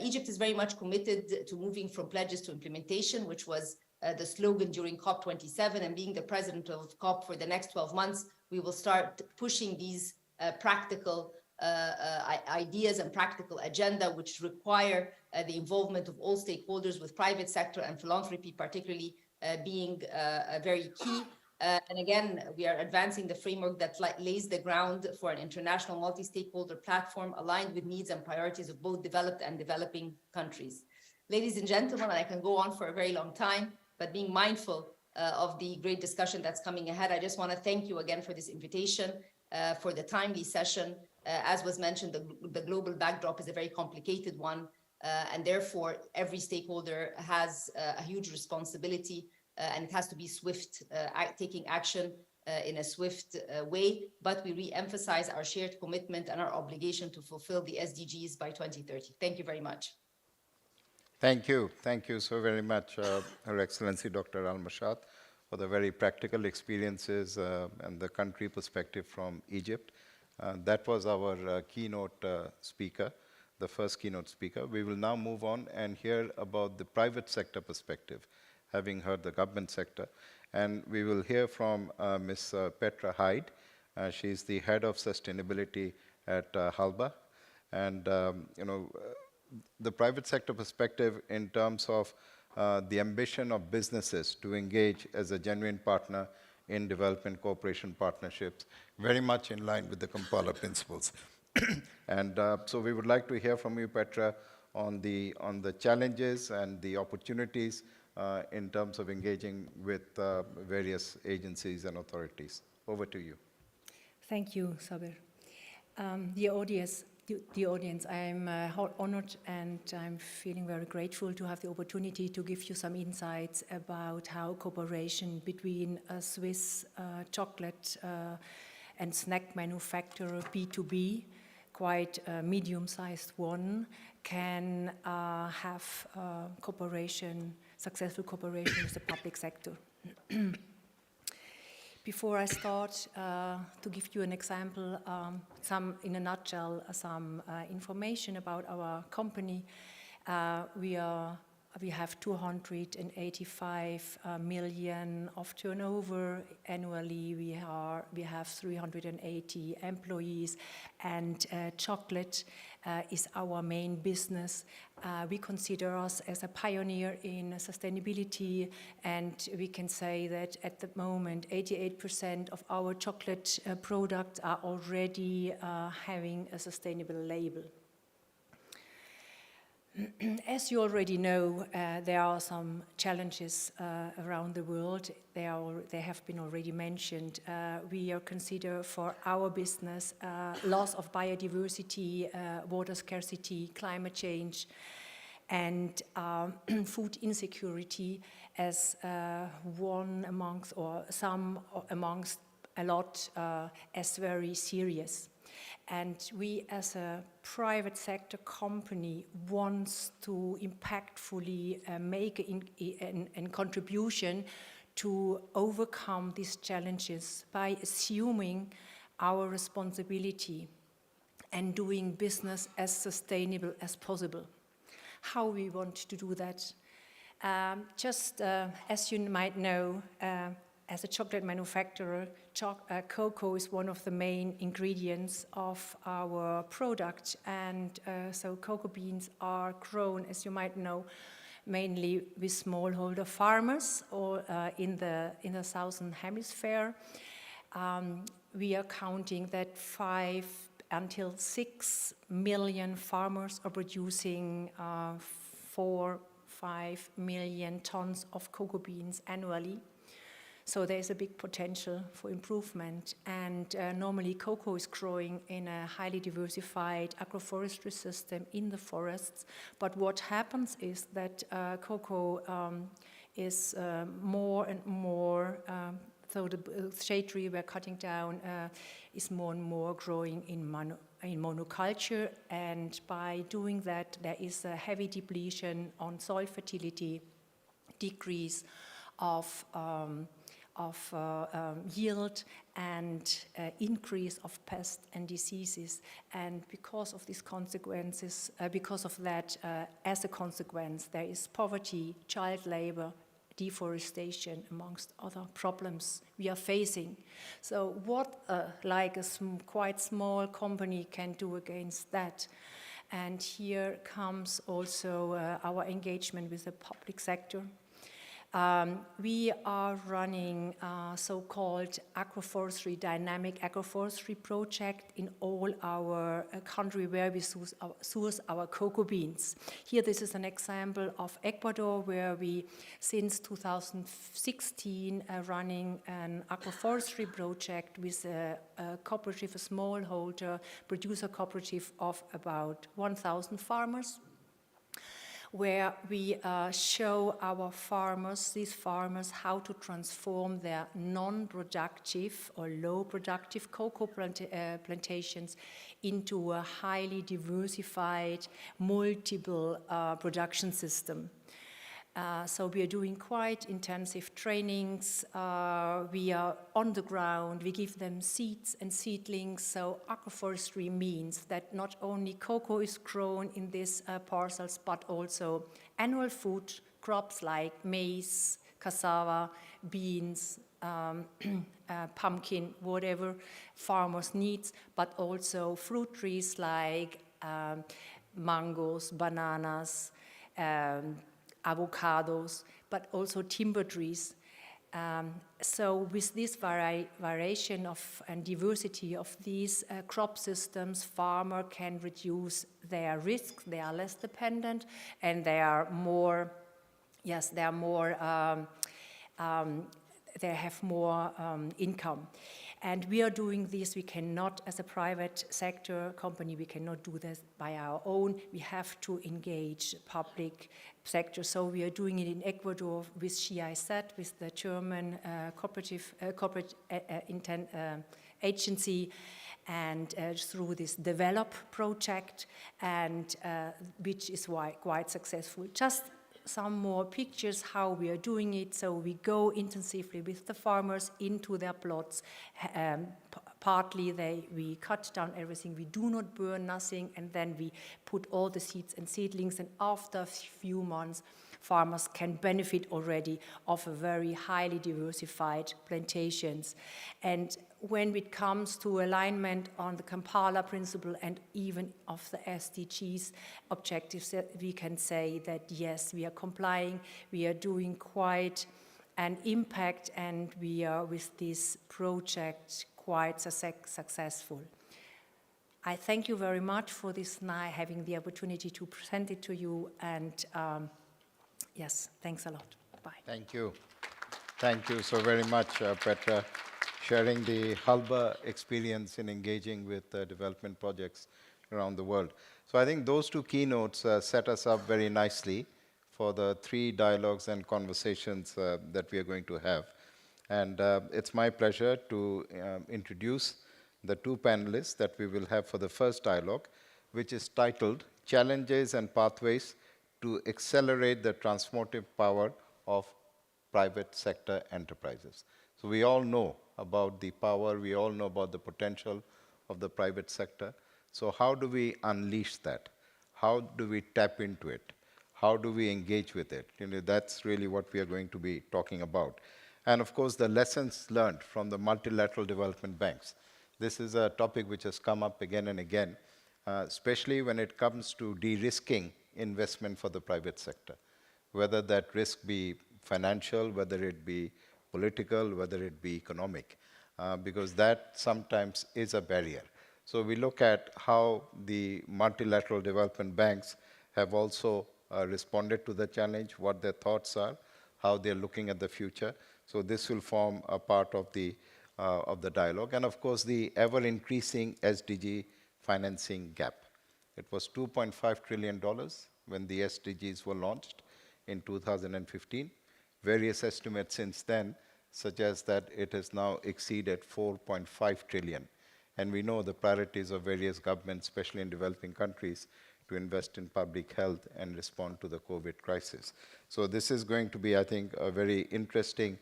Egypt is very much committed to moving from pledges to implementation, which was the slogan during COP27, and being the president of COP for the next 12 months, we will start pushing these practical ideas and practical agenda, which require the involvement of all stakeholders, with private sector and philanthropy particularly being very key. And again, we are advancing the framework that lays the ground for an international multi-stakeholder platform aligned with needs and priorities of both developed and developing countries. Ladies and gentlemen, I can go on for a very long time, but being mindful of the great discussion that's coming ahead, I just want to thank you again for this invitation, for the timely session. As was mentioned, the global backdrop is a very complicated one, and therefore every stakeholder has a huge responsibility, and it has to be swift, taking action in a swift way, but we re-emphasize our shared commitment and our obligation to fulfill the SDGs by 2030. Thank you very much. Thank you so very much, Her Excellency Dr. Al-Mashad, for the very practical experiences and the country perspective from Egypt. That was our keynote speaker, the first keynote speaker. We will now move on and hear about the private sector perspective, having heard the government sector. And we will hear from Ms. Petra Hyde. She's the head of sustainability at Halba. And the private sector perspective in terms of the ambition of businesses to engage as a genuine partner in development cooperation partnerships, very much in line with the Kampala principles. And so we would like to hear from you, Petra, on the challenges and the opportunities in terms of engaging with various agencies and authorities. Over to you. Thank you, Sabir. The audience, I'm honored and I'm feeling very grateful to have the opportunity to give you some insights about how cooperation between a Swiss chocolate and snack manufacturer, B2B, quite a medium-sized one, can have successful cooperation with the public sector. Before I start, to give you an example, in a nutshell, some information about our company. We have 285 million of turnover annually. We have 380 employees, and chocolate is our main business. We consider us as a pioneer in sustainability, and we can say that at the moment 88% of our chocolate products are already having a sustainable label. As you already know, there are some challenges around the world. They have been already mentioned. We are considered for our business loss of biodiversity, water scarcity, climate change, and food insecurity as one amongst, or some amongst a lot, as very serious. And we, as a private sector company, want to impactfully make a contribution to overcome these challenges by assuming our responsibility and doing business as sustainable as possible. How we want to do that? As you might know, as a chocolate manufacturer, cocoa is one of the main ingredients of our product, and so cocoa beans are grown, as you might know, mainly with smallholder farmers or in the southern hemisphere. We are counting that until 6 million farmers are producing 4-5 million tons of cocoa beans annually. So there's a big potential for improvement. And normally cocoa is growing in a highly diversified agroforestry system in the forests. But what happens is that cocoa is more and more, so the shade tree we're cutting down is more and more growing in monoculture. And by doing that, there is a heavy depletion on soil fertility, decrease of yield, and increase of pests and diseases. And because of these consequences, because of that, as a consequence, there is poverty, child labor, deforestation, amongst other problems we are facing. So what like a quite small company can do against that? And here comes also our engagement with the public sector. We are running a so-called agroforestry, dynamic agroforestry project in all our country where we source our cocoa beans. Here, this is an example of Ecuador, where we, since 2016, are running an agroforestry project with a cooperative, a smallholder producer cooperative of about 1,000 farmers, where we show our farmers, these farmers, how to transform their non-productive or low-productive cocoa plantations into a highly diversified, multiple production system. So we are doing quite intensive trainings. We are on the ground. We give them seeds and seedlings. So agroforestry means that not only cocoa is grown in these parcels, but also annual food crops like maize, cassava, beans, pumpkin, whatever farmers need, but also fruit trees like mangoes, bananas, avocados, but also timber trees. So with this variation of and diversity of these crop systems, farmer can reduce their risk. They are less dependent, and they are more, yes, they are more, they have more income. And we are doing this. We cannot, as a private sector company, we cannot do this by our own. We have to engage public sector. So we are doing it in Ecuador with GIZ, with the German corporate agency, and through this Develop project, and which is quite successful. Just some more pictures how we are doing it. So we go intensively with the farmers into their plots. Partly we cut down everything, we do not burn nothing, and then we put all the seeds and seedlings, and after a few months, farmers can benefit already of a very highly diversified plantations. And when it comes to alignment on the Kampala principle and even of the SDGs objectives, we can say that yes, we are complying, we are doing quite an impact, and we are with this project quite successful. I thank you very much for this night, having the opportunity to present it to you, and yes, thanks a lot. Bye. Thank you. Thank you so very much, Petra, sharing the Halba experience in engaging with development projects around the world. So I think those two keynotes set us up very nicely for the 3 dialogues and conversations that we are going to have. And it's my pleasure to introduce the 2 panelists that we will have for the first dialogue, which is titled Challenges and Pathways to Accelerate the Transformative Power of Private Sector Enterprises. So we all know about the power, we all know about the potential of the private sector. So how do we unleash that? How do we tap into it? How do we engage with it? You know, that's really what we are going to be talking about. And of course, the lessons learned from the multilateral development banks. This is a topic which has come up again and again, especially when it comes to de-risking investment for the private sector, whether that risk be financial, whether it be political, whether it be economic, because that sometimes is a barrier. So we look at how the multilateral development banks have also responded to the challenge, what their thoughts are, how they're looking at the future. So this will form a part of the dialogue. And of course, the ever-increasing SDG financing gap. It was $2.5 trillion when the SDGs were launched in 2015. Various estimates since then suggest that it has now exceeded 4.5 trillion. And we know the priorities of various governments, especially in developing countries, to invest in public health and respond to the COVID crisis. So this is going to be, I think, a very interesting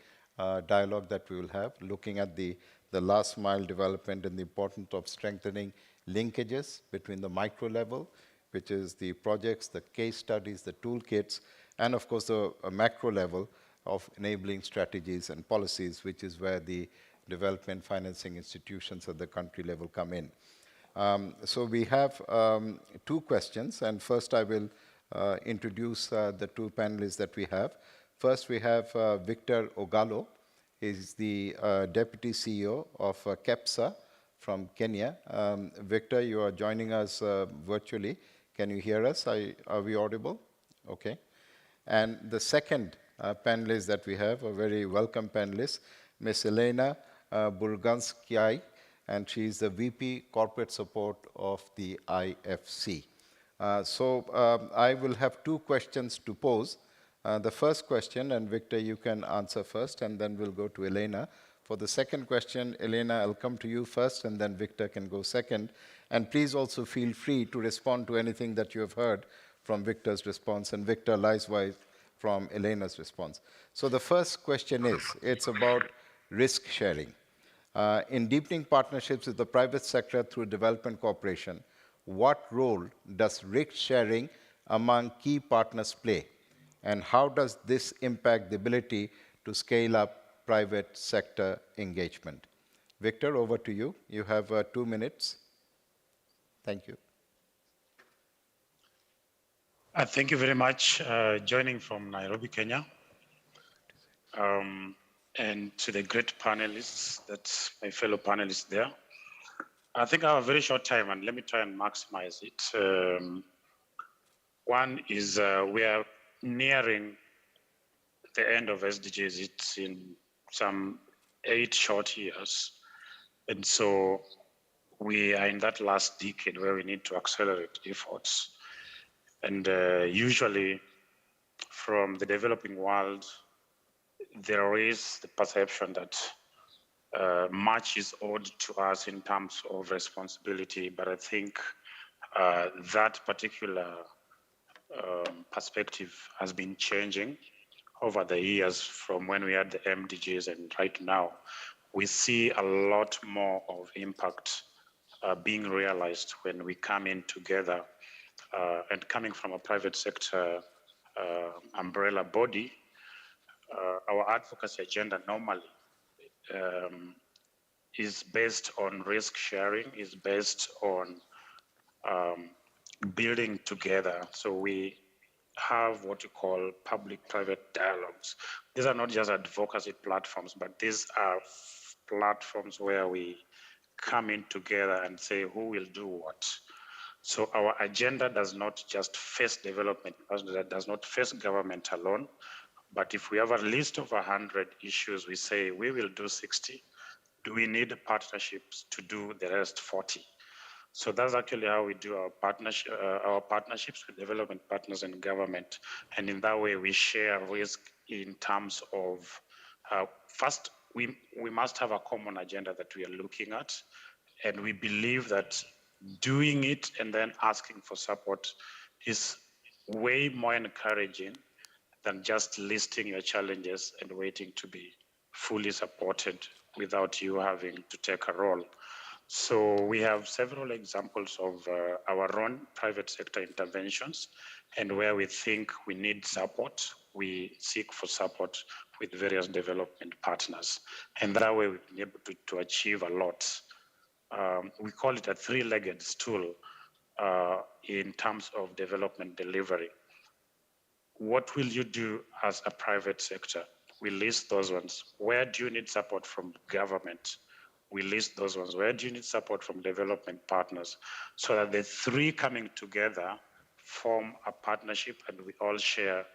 dialogue that we will have, looking at the last mile development and the importance of strengthening linkages between the micro level, which is the projects, the case studies, the toolkits, and of course the macro level of enabling strategies and policies, which is where the development financing institutions at the country level come in. So we have two questions, and first I will introduce the two panelists that we have. First we have Victor Ogalo. He's the Deputy CEO of KEPSA from Kenya. Victor, you are joining us virtually. Can you hear us? Are we audible? Okay. And the second panelist that we have, a very welcome panelist, Ms. Elena Burganskiai, and she is the VP Corporate Support of the IFC. So I will have two questions to pose. The first question, and Victor, you can answer first, and then we'll go to Elena. For the second question, Elena, I'll come to you first, and then Victor can go second. And please also feel free to respond to anything that you have heard from Victor's response, and Victor likewise from Elena's response. So the first question is, it's about risk sharing. In deepening partnerships with the private sector through development cooperation, what role does risk sharing among key partners play? And how does this impact the ability to scale up private sector engagement? Victor, over to you. You have 2 minutes. Thank you. Thank you very much. Joining from Nairobi, Kenya. And to the great panelists, that's my fellow panelists there. I think I have a very short time, and let me try and maximize it. One is we are nearing the end of SDGs. It's in some 8 short years. And so we are in that last decade where we need to accelerate efforts. And usually from the developing world, there is the perception that much is owed to us in terms of responsibility, but I think that particular perspective has been changing over the years from when we had the MDGs, and right now we see a lot more of impact being realized when we come in together and coming from a private sector umbrella body. Our advocacy agenda normally is based on risk sharing, is based on building together. So we have what you call public-private dialogues. These are not just advocacy platforms, but these are platforms where we come in together and say who will do what. So our agenda does not just face development, does not face government alone, but if we have a list of 100 issues, we say we will do 60. Do we need partnerships to do the rest 40? So that's actually how we do our partnerships with development partners and government. And in that way, we share risk in terms of, first, we must have a common agenda that we are looking at. And we believe that doing it and then asking for support is way more encouraging than just listing your challenges and waiting to be fully supported without you having to take a role. So we have several examples of our own private sector interventions, and where we think we need support, we seek for support with various development partners. And that way we've been able to achieve a lot. We call it a 3-legged stool in terms of development delivery. What will you do as a private sector? We list those ones. Where do you need support from government? we list those ones. Where do you need support from development partners? So that the three coming together form a partnership and we all share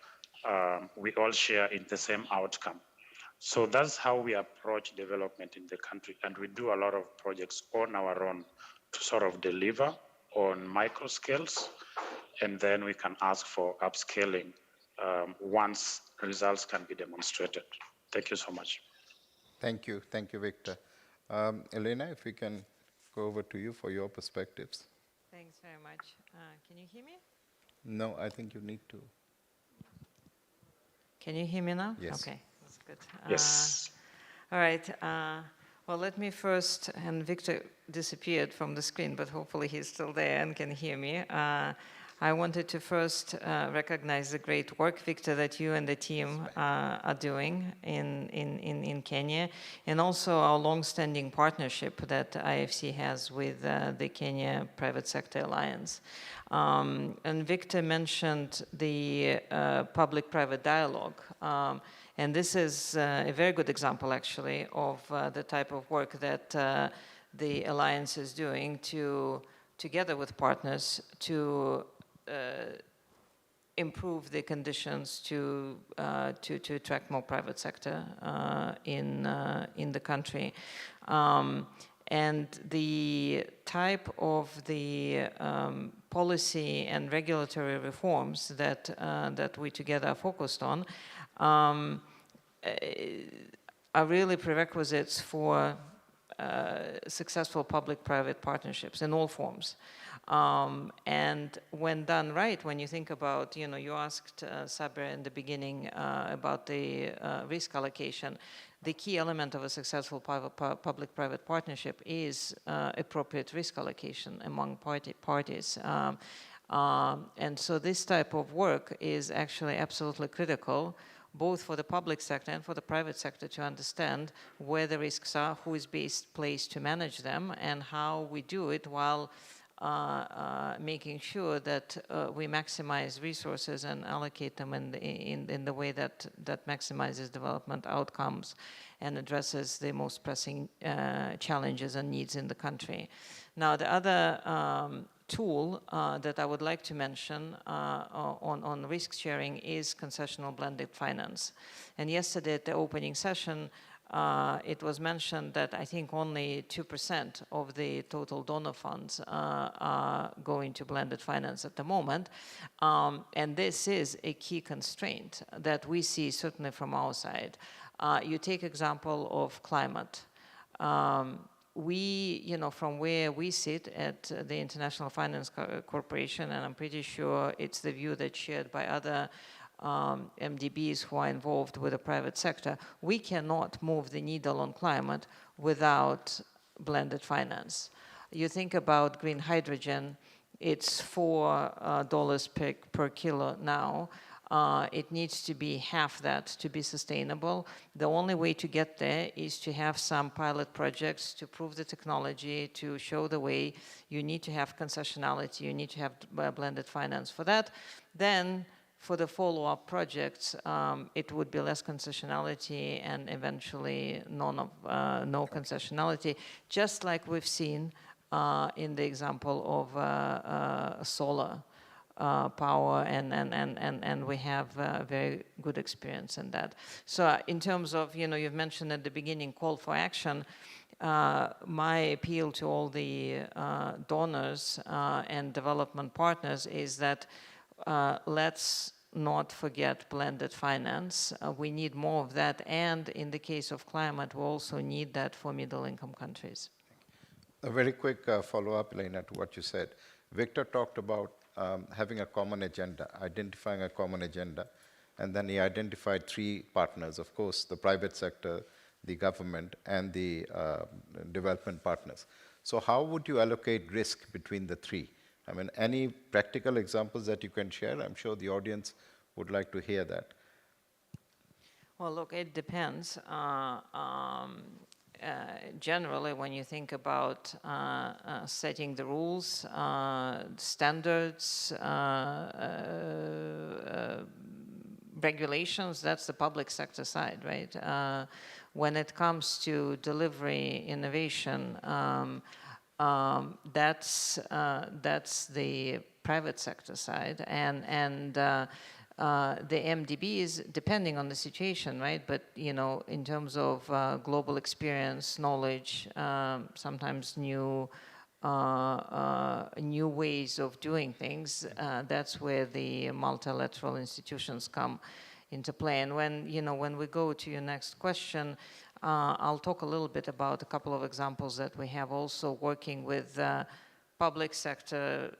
in the same outcome. So that's how we approach development in the country. And we do a lot of projects on our own to sort of deliver on micro scales. And then we can ask for upscaling once results can be demonstrated. Thank you so much. Thank you, Victor. Elena, if we can go over to you for your perspectives. Thanks very much. Can you hear me? No, I think you need to. Can you hear me now? Yes. Okay, that's good. Yes. All right. Well, let me first, and Victor disappeared from the screen, but hopefully he's still there and can hear me. I wanted to first recognize the great work, Victor, that you and the team are doing in Kenya, and also our long-standing partnership that IFC has with the Kenya Private Sector Alliance. And Victor mentioned the public-private dialogue. And this is a very good example, actually, of the type of work that the Alliance is doing together with partners to improve the conditions to attract more private sector in the country. And the type of the policy and regulatory reforms that we together are focused on are really prerequisites for successful public-private partnerships in all forms. And when done right, when you think about, you asked Sabra in the beginning about the risk allocation, the key element of a successful public-private partnership is appropriate risk allocation among parties. And so this type of work is actually absolutely critical, both for the public sector and for the private sector, to understand where the risks are, who is best placed to manage them, and how we do it while making sure that we maximize resources and allocate them in the way that maximizes development outcomes and addresses the most pressing challenges and needs in the country. Now, the other tool that I would like to mention on risk sharing is concessional blended finance. And yesterday at the opening session, it was mentioned that I think only 2% of the total donor funds are going to blended finance at the moment. And this is a key constraint that we see certainly from our side. You take example of climate. We, from where we sit at the International Finance Corporation, and I'm pretty sure it's the view that's shared by other MDBs who are involved with the private sector, we cannot move the needle on climate without blended finance. You think about green hydrogen, it's $4 per kilo now. It needs to be half that to be sustainable. The only way to get there is to have some pilot projects to prove the technology, to show the way. You need to have concessionality, you need to have blended finance for that. Then for the follow-up projects, it would be less concessionality and eventually no concessionality, just like we've seen in the example of solar power, and we have very good experience in that. So in terms of, you've mentioned at the beginning call for action, my appeal to all the donors and development partners is that let's not forget blended finance. We need more of that, and in the case of climate, we also need that for middle-income countries. A very quick follow-up, Elena, to what you said. Victor talked about having a common agenda, identifying a common agenda, and then he identified three partners, of course, the private sector, the government, and the development partners. So how would you allocate risk between the three? I mean, any practical examples that you can share? I'm sure the audience would like to hear that. Well, look, it depends. Generally, when you think about setting the rules, standards, regulations, that's the public sector side, right? when it comes to delivery innovation, that's the private sector side, and the MDBs, depending on the situation, right? But in terms of global experience, knowledge, sometimes new ways of doing things, that's where the multilateral institutions come into play. And when we go to your next question, I'll talk a little bit about a couple of examples that we have also working with public sector,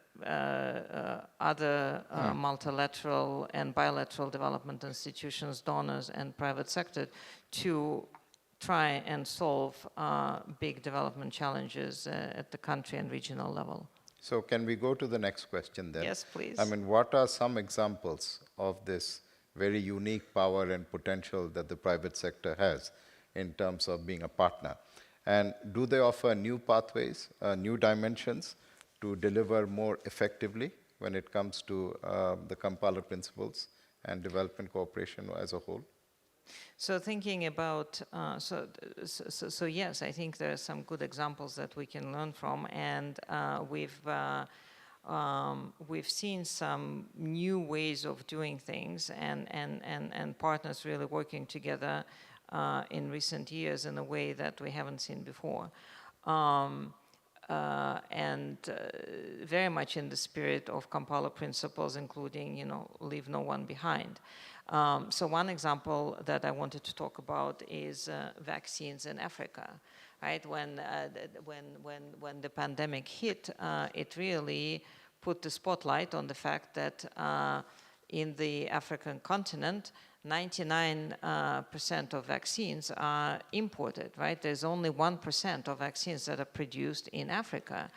other multilateral and bilateral development institutions, donors, and private sector to try and solve big development challenges at the country and regional level. So can we go to the next question then? Yes, please. I mean, what are some examples of this very unique power and potential that the private sector has in terms of being a partner? And do they offer new pathways, new dimensions to deliver more effectively when it comes to the Kampala principles and development cooperation as a whole? So thinking about, so yes, I think there are some good examples that we can learn from, and we've seen some new ways of doing things, and partners really working together in recent years in a way that we haven't seen before. And very much in the spirit of Kampala principles, including, leave no one behind. So one example that I wanted to talk about is vaccines in Africa, right? When the pandemic hit, it really put the spotlight on the fact that in the African continent, 99% of vaccines are imported, right? There's only 1% of vaccines that are produced in Africa.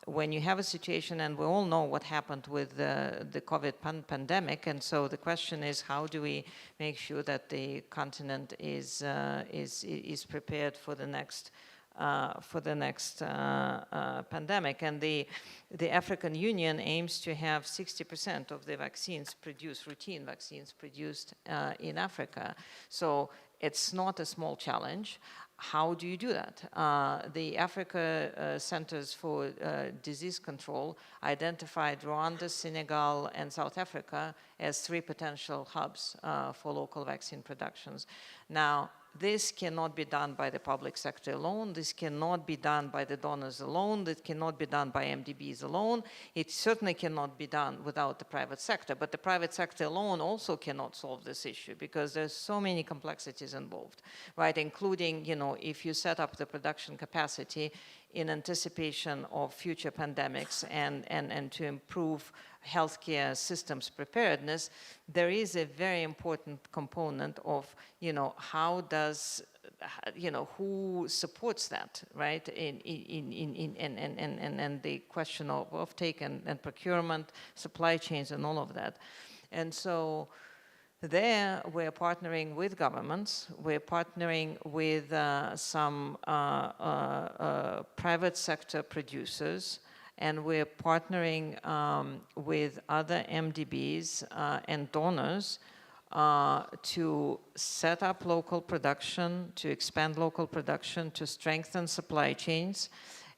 When you have a situation, and we all know what happened with the COVID pandemic, and so the question is, how do we make sure that the continent is prepared for the next pandemic? And the African Union aims to have 60% of the vaccines produced, routine vaccines produced in Africa. So it's not a small challenge. How do you do that? The Africa Centers for Disease Control identified Rwanda, Senegal, and South Africa as 3 potential hubs for local vaccine productions. Now, this cannot be done by the public sector alone. This cannot be done by the donors alone. This cannot be done by MDBs alone. It certainly cannot be done without the private sector. But the private sector alone also cannot solve this issue because there's so many complexities involved, right? Including, if you set up the production capacity in anticipation of future pandemics and to improve healthcare systems preparedness, there is a very important component of, how does, who supports that, right? And the question of offtake and procurement, supply chains, and all of that. And so there, we're partnering with governments, we're partnering with some private sector producers, and we're partnering with other MDBs and donors to set up local production, to expand local production, to strengthen supply chains,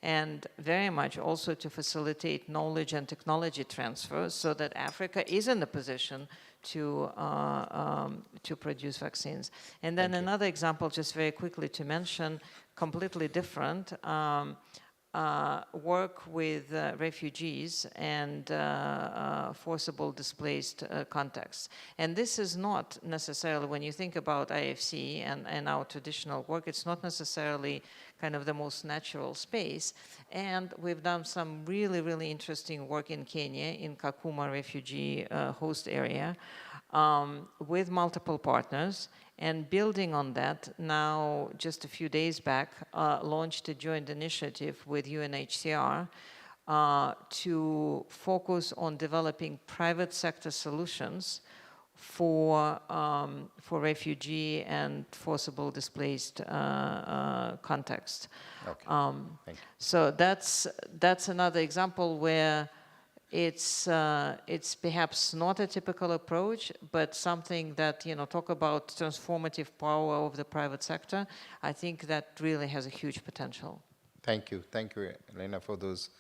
and very much also to facilitate knowledge and technology transfer so that Africa is in a position to produce vaccines. And then another example, just very quickly to mention, completely different, work with refugees and forcible displaced contexts. And this is not necessarily, when you think about IFC and our traditional work, it's not necessarily kind of the most natural space. And we've done some really, really interesting work in Kenya, in Kakuma refugee host area, with multiple partners. And building on that, now just a few days back, launched a joint initiative with UNHCR to focus on developing private sector solutions for refugee and forcible displaced context. Okay. Thank you. So that's another example where it's perhaps not a typical approach, but something that, talk about transformative power of the private sector. I think that really has a huge potential. Thank you, Elena, for those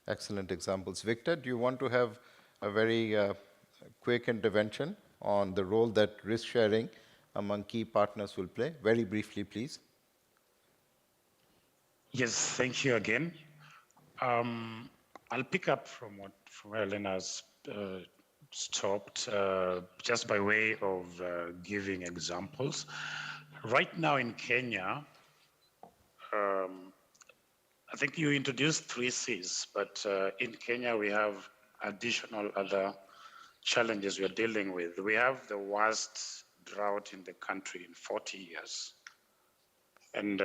excellent examples. Victor, do you want to have a very quick intervention on the role that risk sharing among key partners will play? Very briefly, please. Yes, thank you again. I'll pick up from where Elena's stopped, just by way of giving examples. Right now in Kenya, I think you introduced 3 Cs, but in Kenya we have additional other challenges we're dealing with. We have the worst drought in the country in 40 years. And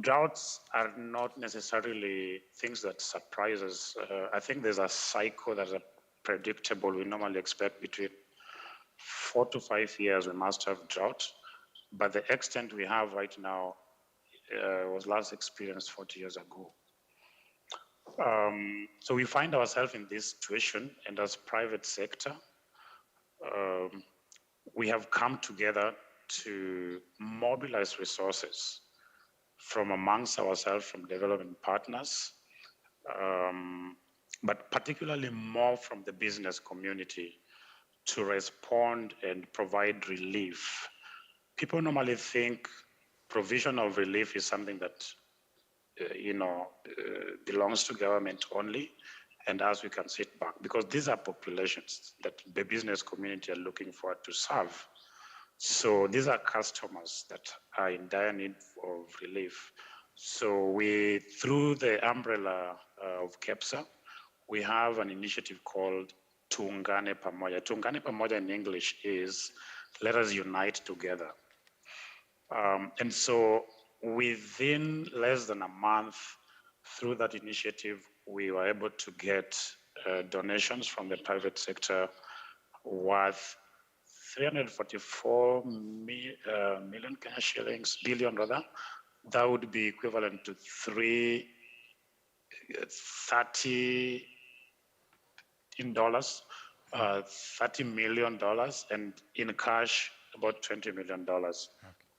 droughts are not necessarily things that surprise us. I think there's a cycle that's predictable. We normally expect between 4 to 5 years we must have drought, but the extent we have right now was last experienced 40 years ago. So we find ourselves in this situation, and as private sector, we have come together to mobilize resources from amongst ourselves, from development partners, but particularly more from the business community to respond and provide relief. People normally think provision of relief is something that belongs to government only, and as we can sit back, because these are populations that the business community are looking forward to serve. So these are customers that are in dire need of relief. So we, through the umbrella of KEPSA, we have an initiative called Tuungane Pamoja. Tuungane Pamoja in English is let us unite together. And so within less than a month, through that initiative, we were able to get donations from the private sector worth 344 million Kenya shillings, billion rather. That would be equivalent to $30 million, and in cash, about $20 million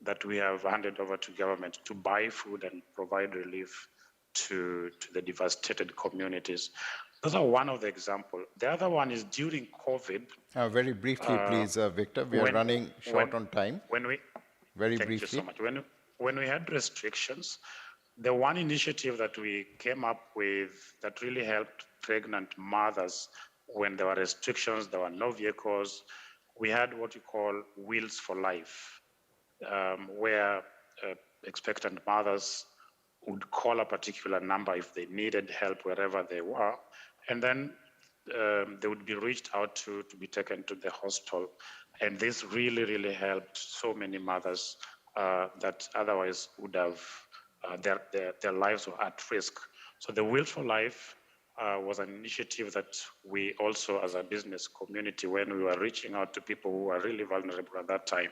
that we have handed over to government to buy food and provide relief to the devastated communities. Those are one of the examples. The other one is during COVID. Very briefly, please, Victor. We are running short on time. Very briefly. Thank you so much. When we had restrictions, the one initiative that we came up with that really helped pregnant mothers when there were restrictions, there were no vehicles, we had what we call Wheels for Life, where expectant mothers would call a particular number if they needed help wherever they were, and then they would be reached out to be taken to the hospital. And this really, really helped so many mothers that otherwise would have, their lives were at risk. So the Wheels for Life was an initiative that we also, as a business community, when we were reaching out to people who were really vulnerable at that time,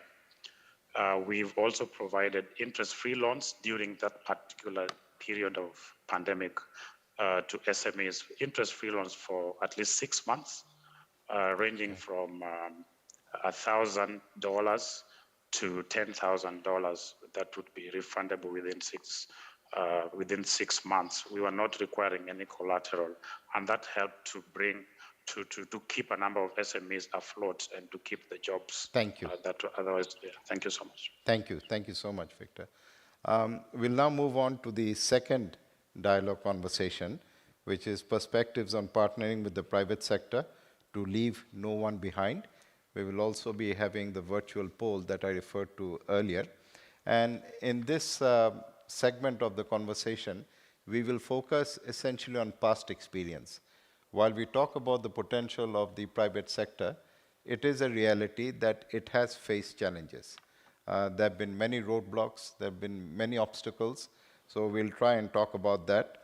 we've also provided interest-free loans during that particular period of pandemic to SMEs, interest-free loans for at least 6 months, ranging from $1,000 to $10,000. That would be refundable within 6 months. We were not requiring any collateral, and that helped to bring to keep a number of SMEs afloat and to keep the jobs. Thank you. That otherwise, yeah. Thank you so much. Thank you. Thank you so much, Victor. We'll now move on to the second dialogue conversation, which is perspectives on partnering with the private sector to leave no one behind. We will also be having the virtual poll that I referred to earlier. And in this segment of the conversation, we will focus essentially on past experience. While we talk about the potential of the private sector, it is a reality that it has faced challenges. There have been many roadblocks, there have been many obstacles, so we'll try and talk about that.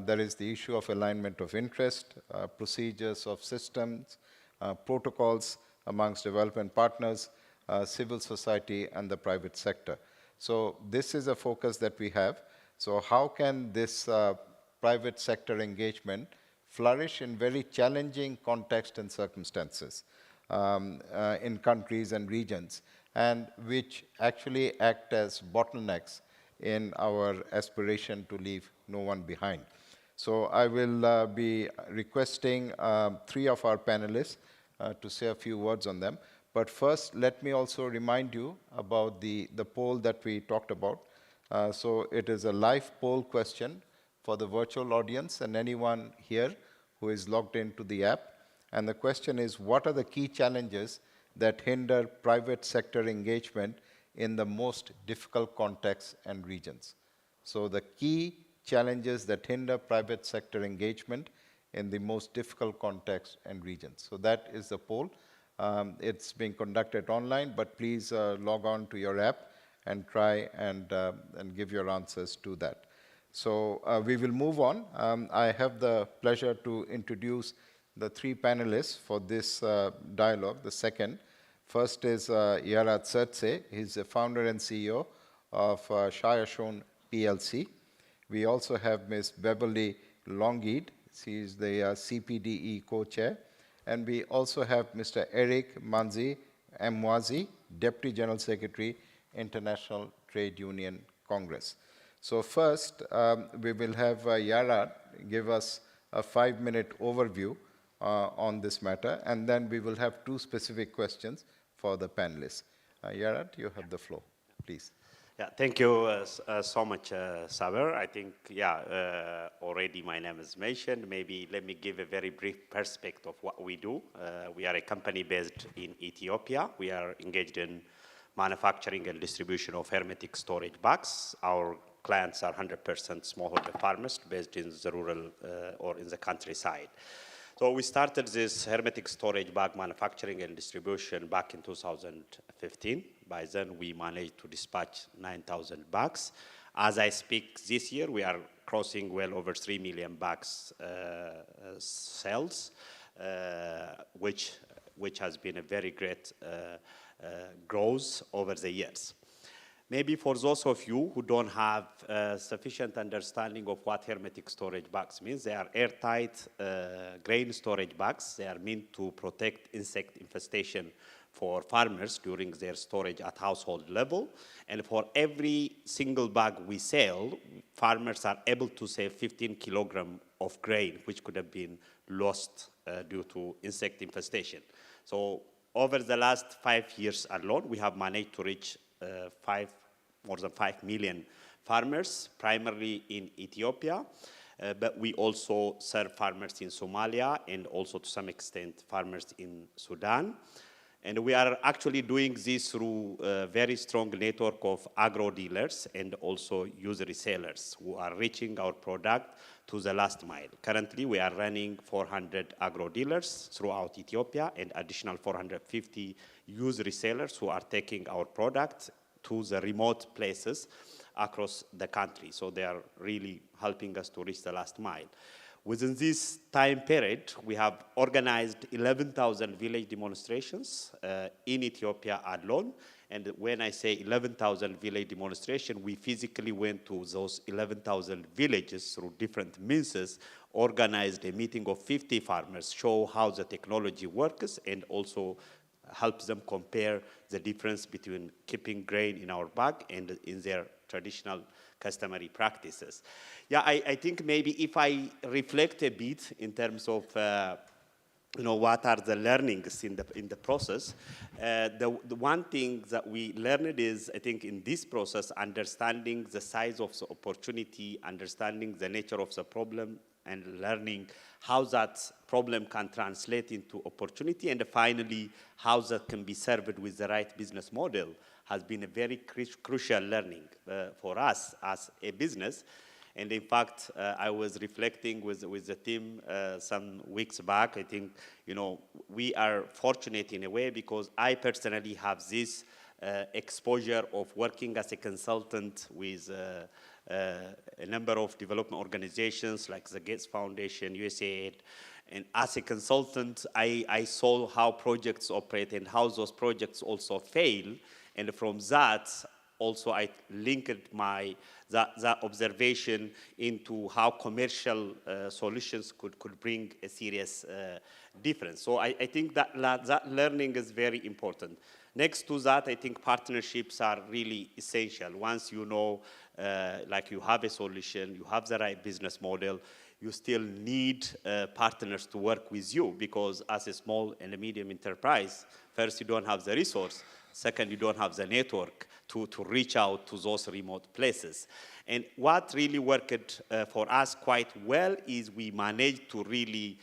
There is the issue of alignment of interest, procedures of systems, protocols amongst development partners, civil society, and the private sector. So this is a focus that we have. So how can this private sector engagement flourish in very challenging context and circumstances in countries and regions, and which actually act as bottlenecks in our aspiration to leave no one behind. So I will be requesting 3 of our panelists to say a few words on them. But first, let me also remind you about the poll that we talked about. So it is a live poll question for the virtual audience and anyone here who is logged into the app. And the question is, what are the key challenges that hinder private sector engagement in the most difficult contexts and regions? So the key challenges that hinder private sector engagement in the most difficult contexts and regions. So that is the poll. It's being conducted online, but please log on to your app and try and give your answers to that. So we will move on. I have the pleasure to introduce the 3 panelists for this dialogue, the second. First is Yara Tsetse. He's the founder and CEO of Shire-Shone PLC. We also have Ms. Beverly Longhead. She is the CPDE co-chair. And we also have Mr. Eric Manzi Mwazi, Deputy General Secretary, International Trade Union Congress. So first, we will have Yara give us a 5-minute overview on this matter, and then we will have 2 specific questions for the panelists. Yara, you have the floor, please. Yeah, thank you so much, Saber. I think, already my name is mentioned. Maybe let me give a very brief perspective of what we do. We are a company based in Ethiopia. We are engaged in manufacturing and distribution of hermetic storage bags. Our clients are 100% smallholder farmers based in the rural or in the countryside. So we started this hermetic storage bag manufacturing and distribution back in 2015. By then, we managed to dispatch 9,000 bags. As I speak this year, we are crossing well over 3 million bags sales, which has been a very great growth over the years. Maybe for those of you who don't have sufficient understanding of what hermetic storage bags means, they are airtight grain storage bags. They are meant to protect insect infestation for farmers during their storage at household level. And for every single bag we sell, farmers are able to save 15 kilograms of grain, which could have been lost due to insect infestation. So over the last 5 years alone, we have managed to reach more than 5 million farmers, primarily in Ethiopia, but we also serve farmers in Somalia and also to some extent farmers in Sudan. And we are actually doing this through a very strong network of agro dealers and also user resellers who are reaching our product to the last mile. Currently, we are running 400 agro dealers throughout Ethiopia and additional 450 user resellers who are taking our product to the remote places across the country. So they are really helping us to reach the last mile. Within this time period, we have organized 11,000 village demonstrations in Ethiopia alone. And when I say 11,000 village demonstrations, we physically went to those 11,000 villages through different means, organized a meeting of 50 farmers, show how the technology works, and also helps them compare the difference between keeping grain in our bag and in their traditional customary practices. Yeah, I think maybe if I reflect a bit in terms of what are the learnings in the process, the one thing that we learned is, I think in this process, understanding the size of the opportunity, understanding the nature of the problem, and learning how that problem can translate into opportunity, and finally, how that can be served with the right business model has been a very crucial learning for us as a business. And in fact, I was reflecting with the team some weeks back. I think, we are fortunate in a way because I personally have this exposure of working as a consultant with a number of development organizations like the Gates Foundation, USAID. And as a consultant, I saw how projects operate and how those projects also fail. And from that, also I linked that observation into how commercial solutions could bring a serious difference. So I think that learning is very important. Next to that, I think partnerships are really essential. Once you know, like you have a solution, you have the right business model, you still need partners to work with you, because as a small and a medium enterprise, first, you don't have the resource. Second, you don't have the network to reach out to those remote places. And what really worked for us quite well is we managed to really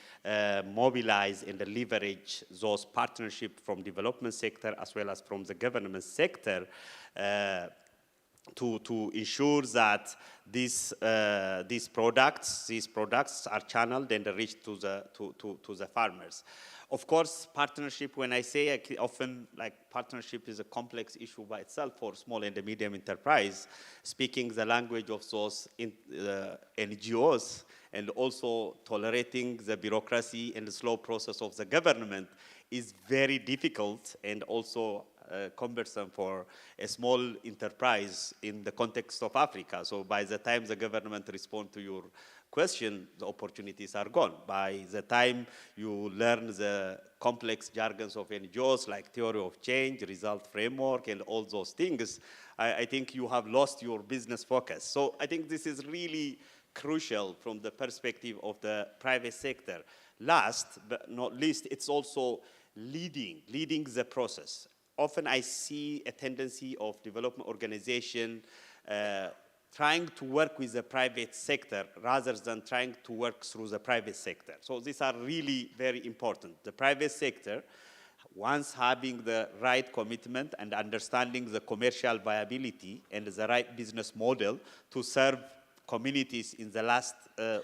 mobilize and leverage those partnerships from development sector as well as from the government sector to ensure that these products are channeled and reached to the farmers. Of course, partnership, when I say often, like, partnership is a complex issue by itself for small and medium enterprise. Speaking the language of those NGOs and also tolerating the bureaucracy and the slow process of the government is very difficult and also cumbersome for a small enterprise in the context of Africa. So by the time the government responds to your question, the opportunities are gone. By the time you learn the complex jargons of NGOs like theory of change, result framework, and all those things, I think you have lost your business focus. So I think this is really crucial from the perspective of the private sector. Last but not least, it's also leading the process. Often I see a tendency of development organization trying to work with the private sector rather than trying to work through the private sector. So these are really very important. The private sector, once having the right commitment and understanding the commercial viability and the right business model to serve communities in the last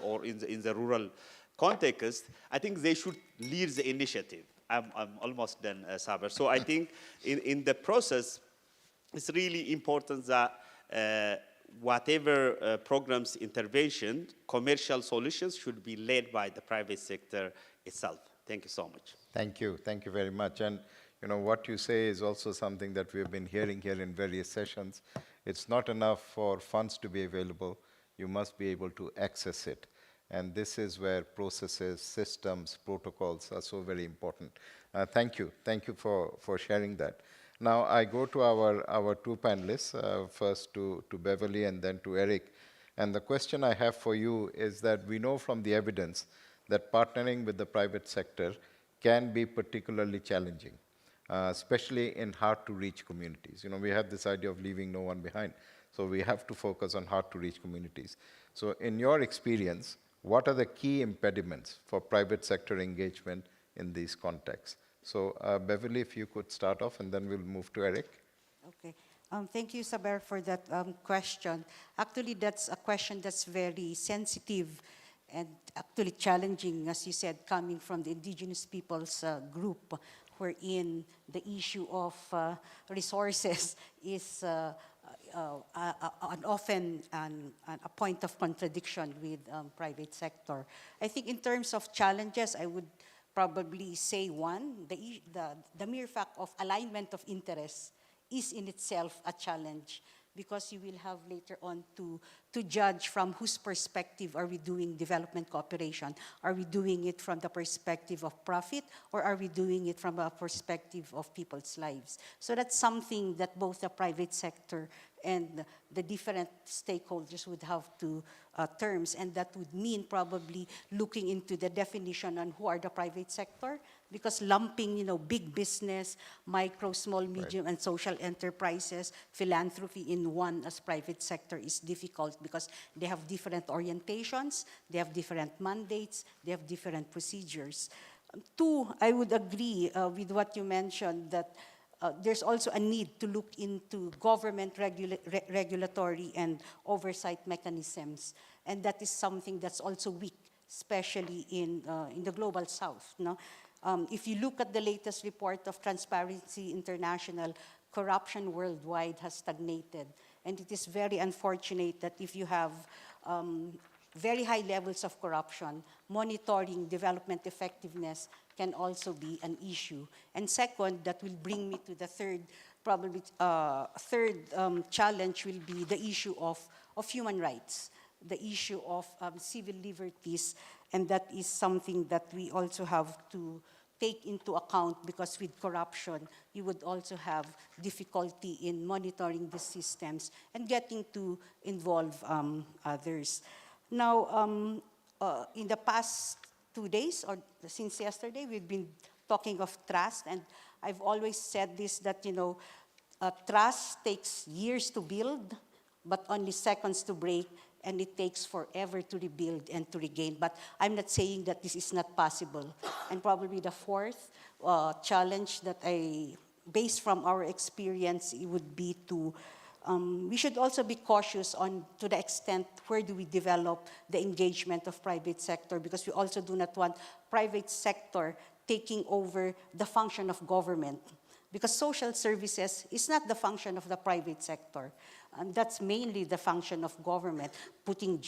or in the rural context, I think they should lead the initiative. I'm almost done, Saber. So I think in the process, it's really important that whatever programs intervention, commercial solutions should be led by the private sector itself. Thank you so much. Thank you very much. And you know, what you say is also something that we've been hearing here in various sessions. It's not enough for funds to be available, you must be able to access it. And this is where processes, systems, protocols are so very important. Thank you for sharing that. Now I go to our two panelists, first to Beverly and then to Eric. And the question I have for you is that we know from the evidence that partnering with the private sector can be particularly challenging, especially in hard-to-reach communities. You know, we have this idea of leaving no one behind. So we have to focus on hard-to-reach communities. So in your experience, what are the key impediments for private sector engagement in these contexts? So Beverly, if you could start off, and then we'll move to Eric. Okay. Thank you, Saber, for that question. Actually, that's a question that's very sensitive and actually challenging, as you said, coming from the indigenous peoples group, wherein the issue of resources is often a point of contradiction with private sector. I think in terms of challenges, I would probably say one, the mere fact of alignment of interests is in itself a challenge, because you will have later on to judge from whose perspective are we doing development cooperation. Are we doing it from the perspective of profit, or are we doing it from a perspective of people's lives? So that's something that both the private sector and the different stakeholders would have to terms, and that would mean probably looking into the definition on who are the private sector, because lumping, you know, big business, micro, small, medium, and social enterprises, philanthropy in one as private sector is difficult, because they have different orientations, they have different mandates, they have different procedures. Two, I would agree with what you mentioned, that there's also a need to look into government regulatory and oversight mechanisms, and that is something that's also weak, especially in the global south. No? If you look at the latest report of Transparency International, corruption worldwide has stagnated, and it is very unfortunate that if you have very high levels of corruption, monitoring development effectiveness can also be an issue. And second, that will bring me to the third, probably challenge will be the issue of human rights, the issue of civil liberties, and that is something that we also have to take into account, because with corruption, you would also have difficulty in monitoring the systems and getting to involve others. Now, in the past 2 days, or since yesterday, we've been talking of trust, and I've always said this, that, trust takes years to build, but only seconds to break, and it takes forever to rebuild and to regain. But I'm not saying that this is not possible. And probably the fourth challenge that based from our experience, it would be to, we should also be cautious on to the extent where do we develop the engagement of private sector, because we also do not want private sector taking over the function of government. Because social services is not the function of the private sector. And that's mainly the function of government.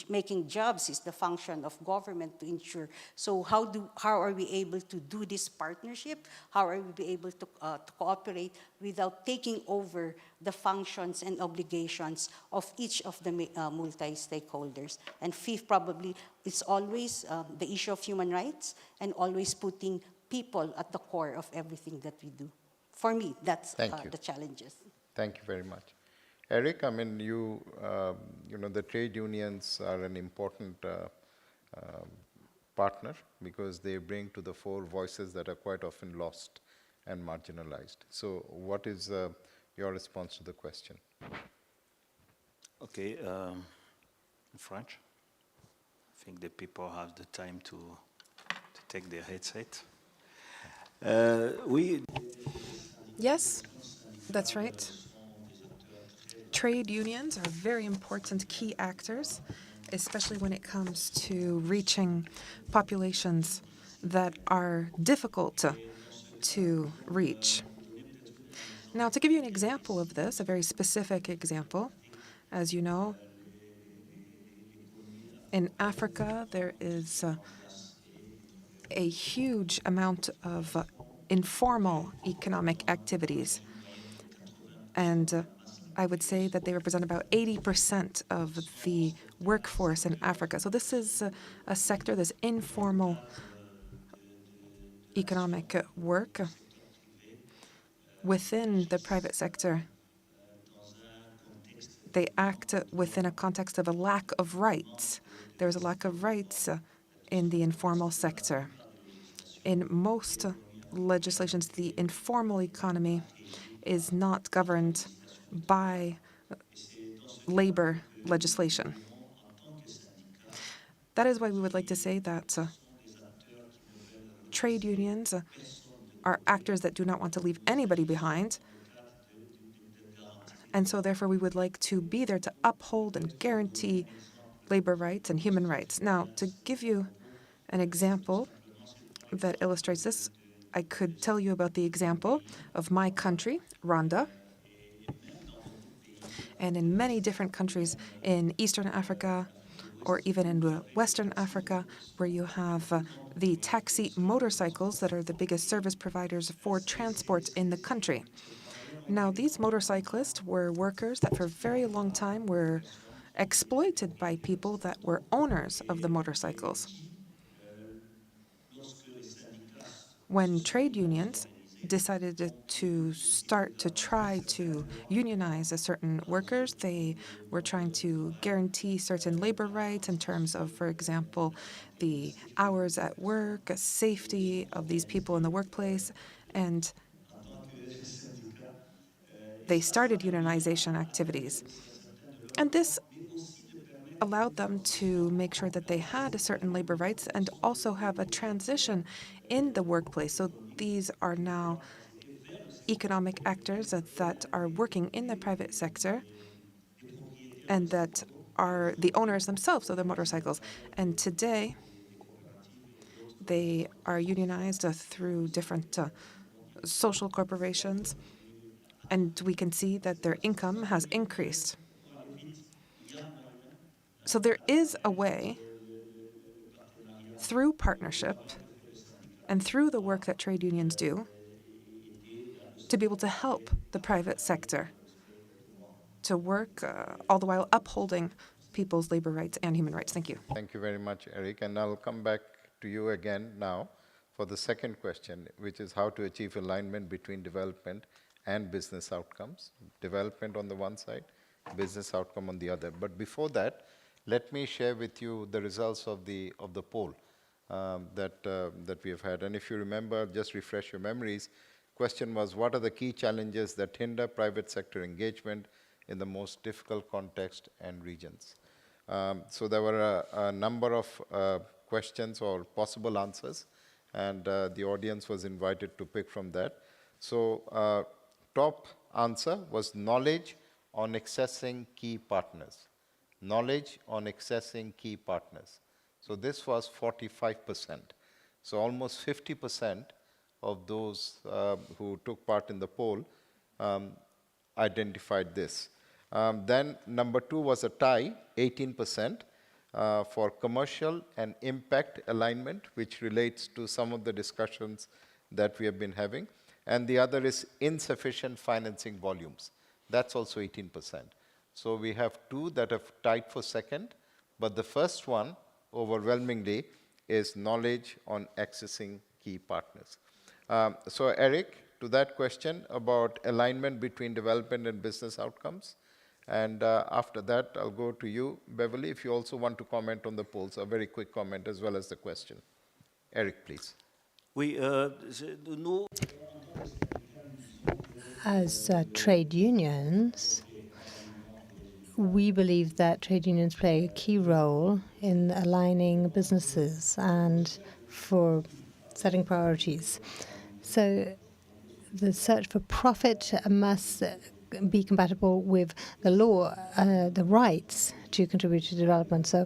Making jobs is the function of government to ensure. So how are we able to do this partnership? How are we able to cooperate without taking over the functions and obligations of each of the multi-stakeholders? And fifth, probably, it's always the issue of human rights and always putting people at the core of everything that we do. For me, that's the challenges. Thank you very much. Eric, I mean, the trade unions are an important partner, because they bring to the fore voices that are quite often lost and marginalized. So what is your response to the question? Okay, in French. I think the people have the time to take their headset. Yes, that's right. Trade unions are very important key actors, especially when it comes to reaching populations that are difficult to reach. Now, to give you an example of this, a very specific example, as you know, in Africa, there is a huge amount of informal economic activities. And I would say that they represent about 80% of the workforce in Africa. So this is a sector, this informal economic work within the private sector. They act within a context of a lack of rights. There's a lack of rights in the informal sector. In most legislations, the informal economy is not governed by labor legislation. That is why we would like to say that trade unions are actors that do not want to leave anybody behind. And so therefore we would like to be there to uphold and guarantee labor rights and human rights. Now, to give you an example that illustrates this, I could tell you about the example of my country, Rwanda, and in many different countries in Eastern Africa or even in Western Africa, where you have the taxi motorcycles that are the biggest service providers for transport in the country. Now, these motorcyclists were workers that for a very long time were exploited by people that were owners of the motorcycles. When trade unions decided to start to try to unionize certain workers, they were trying to guarantee certain labor rights in terms of, for example, the hours at work, safety of these people in the workplace, and they started unionization activities. And this allowed them to make sure that they had certain labor rights and also have a transition in the workplace. So these are now economic actors that are working in the private sector and that are the owners themselves of the motorcycles. And today, they are unionized through different social corporations, and we can see that their income has increased. So there is a way through partnership and through the work that trade unions do, to be able to help the private sector to work all the while upholding people's labor rights and human rights. Thank you. Thank you very much, Eric. And I'll come back to you again now for the second question, which is how to achieve alignment between development and business outcomes. Development on the one side, business outcome on the other. But before that, let me share with you the results of the poll that we have had. And if you remember, just refresh your memories, question was, what are the key challenges that hinder private sector engagement in the most difficult context and regions? So there were a number of questions or possible answers, and the audience was invited to pick from that. So top answer was knowledge on accessing key partners. Knowledge on accessing key partners. So this was 45%. So almost 50% of those who took part in the poll identified this. Then number 2 was a tie, 18%, for commercial and impact alignment, which relates to some of the discussions that we have been having. And the other is insufficient financing volumes. That's also 18%. So we have 2 that have tied for second, but the first one, overwhelmingly, is knowledge on accessing key partners. So Eric, to that question about alignment between development and business outcomes, and after that, I'll go to you, Beverly, if you also want to comment on the polls, a very quick comment as well as the question. Eric, please. As trade unions, we believe that trade unions play a key role in aligning businesses and for setting priorities. So the search for profit must be compatible with the law, the rights to contribute to development. So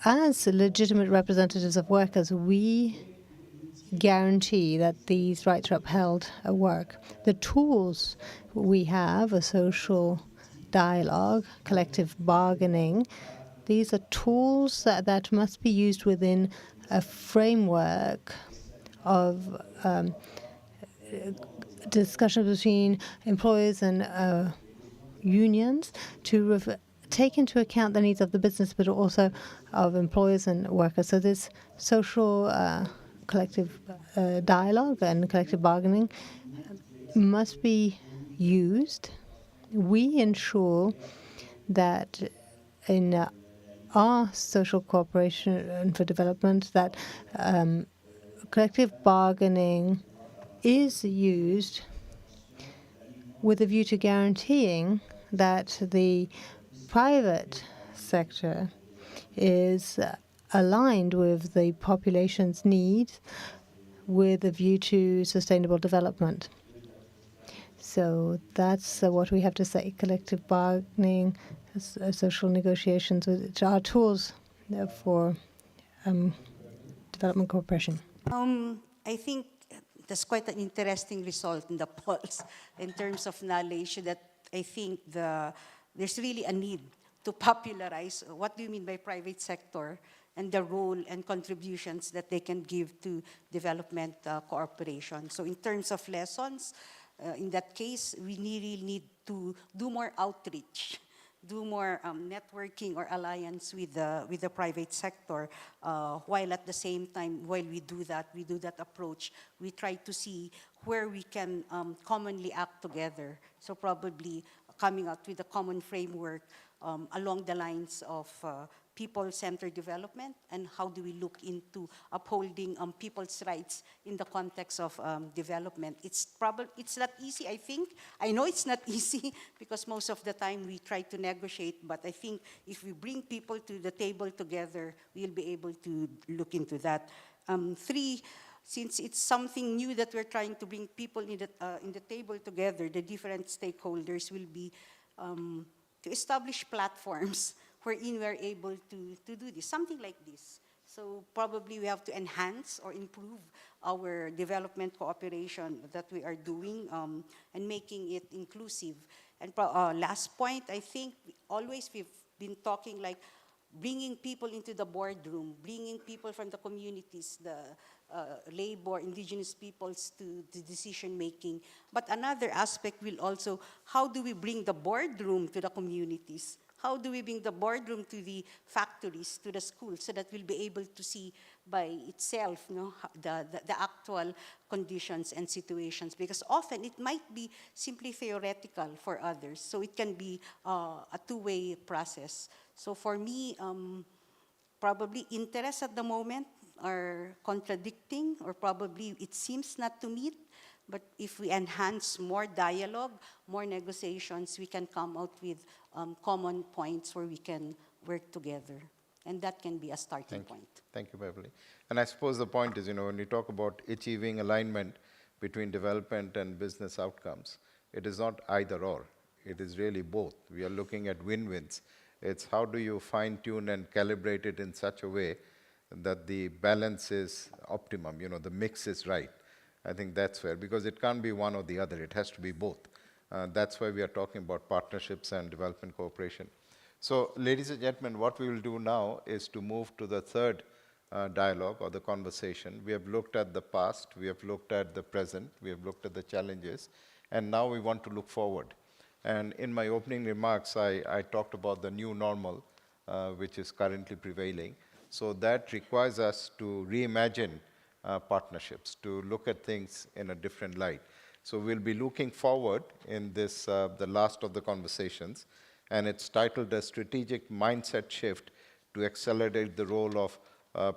as legitimate representatives of workers, we guarantee that these rights are upheld at work. The tools we have, a social dialogue, collective bargaining, these are tools that must be used within a framework of discussion between employers and unions to take into account the needs of the business, but also of employers and workers. So this social collective dialogue and collective bargaining must be used. We ensure that in our social cooperation for development that collective bargaining is used with a view to guaranteeing that the private sector is aligned with the population's needs with a view to sustainable development. So that's what we have to say. Collective bargaining, social negotiations, which are tools for development cooperation. I think that's quite an interesting result in the polls in terms of knowledge that I think there's really a need to popularize what do you mean by private sector and the role and contributions that they can give to development cooperation. So in terms of lessons, in that case, we really need to do more outreach, do more networking or alliance with the private sector, while at the same time, while we do that approach, we try to see where we can commonly act together. So probably coming out with a common framework along the lines of people-centered development, and how do we look into upholding people's rights in the context of development. It's not easy, I think. I know it's not easy because most of the time we try to negotiate, but I think if we bring people to the table together, we'll be able to look into that. 3, since it's something new that we're trying to bring people in the table together, the different stakeholders will be to establish platforms wherein we're able to do this, something like this. So probably we have to enhance or improve our development cooperation that we are doing and making it inclusive. And last point, I think always we've been talking like bringing people into the boardroom, bringing people from the communities, the labor, indigenous peoples to the decision making. But another aspect will also, how do we bring the boardroom to the communities? How do we bring the boardroom to the factories, to the schools, so that we'll be able to see by itself, the actual conditions and situations? Because often it might be simply theoretical for others, so it can be a two-way process. So for me, probably interests at the moment are contradicting, or probably it seems not to meet. But if we enhance more dialogue, more negotiations, we can come out with common points where we can work together. And that can be a starting point. Thank you, Beverly. And I suppose the point is, when you talk about achieving alignment between development and business outcomes, it is not either or. It is really both. We are looking at win-wins. It's how do you fine-tune and calibrate it in such a way that the balance is optimum, the mix is right. I think that's fair, because it can't be one or the other. It has to be both. That's why we are talking about partnerships and development cooperation. So, ladies and gentlemen, what we will do now is to move to the third dialogue or the conversation. We have looked at the past, we have looked at the present, we have looked at the challenges, and now we want to look forward. And in my opening remarks, I talked about the new normal, which is currently prevailing. So that requires us to reimagine partnerships, to look at things in a different light. So we'll be looking forward in this, the last of the conversations, and it's titled A Strategic Mindset Shift to Accelerate the Role of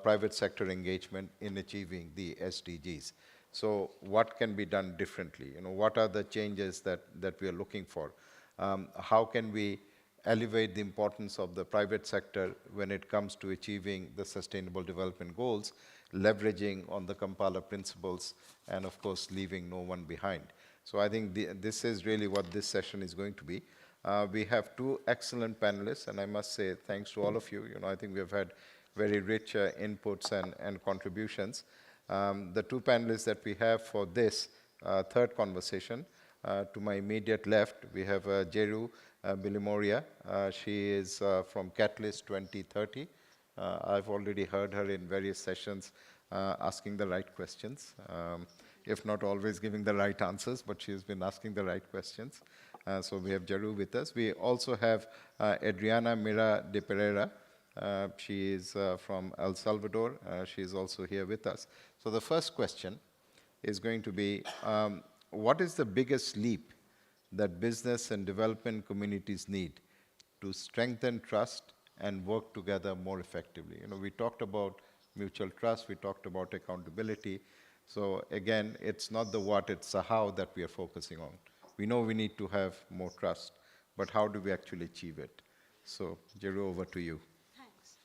Private Sector Engagement in Achieving the SDGs. So what can be done differently? What are the changes that we are looking for? How can we elevate the importance of the private sector when it comes to achieving the Sustainable Development Goals, leveraging on the Kampala principles, and of course, leaving no one behind. So I think this is really what this session is going to be. We have two excellent panelists, and I must say thanks to all of you. I think we have had very rich inputs and contributions. The two panelists that we have for this third conversation, to my immediate left, we have Jeru Bilimoria. She is from Catalyst 2030. I've already heard her in various sessions asking the right questions, if not always giving the right answers, but she's been asking the right questions. So we have Jeru with us. We also have Adriana Mira de Pereira. She is from El Salvador. She is also here with us. So the first question is going to be, what is the biggest leap that business and development communities need to strengthen trust and work together more effectively? We talked about mutual trust, we talked about accountability. So again, it's not the what, it's the how that we are focusing on. We know we need to have more trust, but how do we actually achieve it? So, Jeru, over to you. Thanks.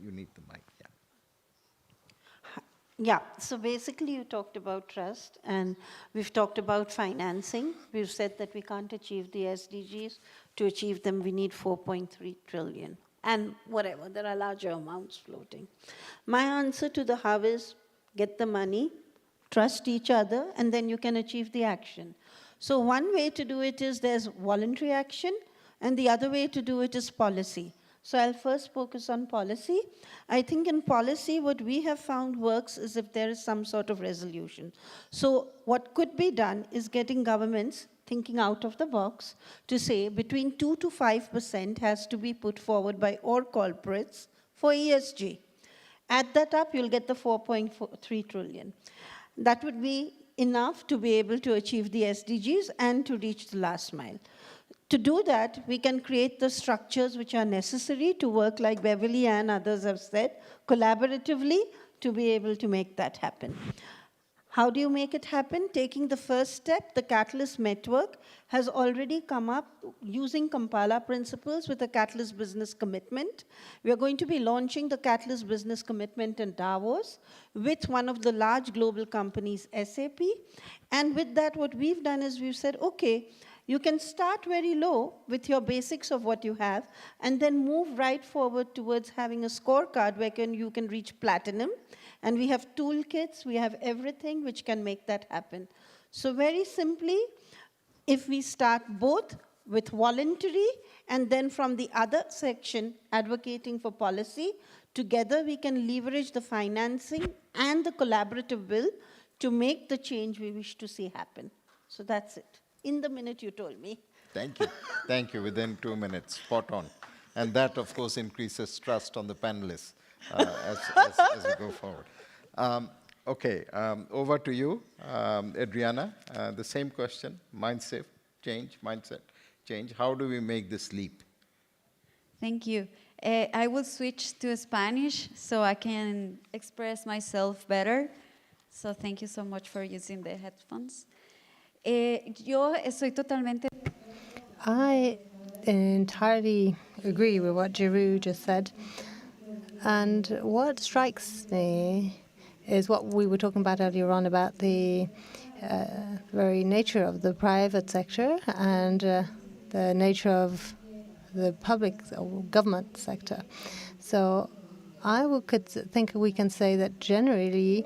You need the mic, yeah. Yeah, so basically you talked about trust, and we've talked about financing. We've said that we can't achieve the SDGs. To achieve them, we need 4.3 trillion. And whatever, there are larger amounts floating. My answer to the how is get the money, trust each other, and then you can achieve the action. So one way to do it is there's voluntary action, and the other way to do it is policy. So I'll first focus on policy. I think in policy, what we have found works is if there is some sort of resolution. So what could be done is getting governments thinking out of the box to say between 2 to 5% has to be put forward by all corporates for ESG. Add that up, you'll get the 4.3 trillion. That would be enough to be able to achieve the SDGs and to reach the last mile. To do that, we can create the structures which are necessary to work, like Beverly and others have said, collaboratively to be able to make that happen. How do you make it happen? Taking the first step, the Catalyst Network has already come up using Kampala principles with a Catalyst Business Commitment. We are going to be launching the Catalyst Business Commitment in Davos with one of the large global companies, SAP. And with that, what we've done is we've said, okay, you can start very low with your basics of what you have and then move right forward towards having a scorecard where you can reach platinum. And we have toolkits, we have everything which can make that happen. So very simply, if we start both with voluntary, and then from the other section, advocating for policy. Together, we can leverage the financing and the collaborative will to make the change we wish to see happen. So that's it. In the minute you told me. Thank you. Thank you. Within 2 minutes, spot on. And that, of course, increases trust on the panelists as we go forward. Okay, over to you, Adriana. The same question, mindset change. How do we make this leap? Thank you. I will switch to Spanish so I can express myself better. So thank you so much for using the headphones. Yo estoy totalmente... I entirely agree with what Giroux just said. And what strikes me is what we were talking about earlier on about the very nature of the private sector and the nature of the public or government sector. So could think we can say that generally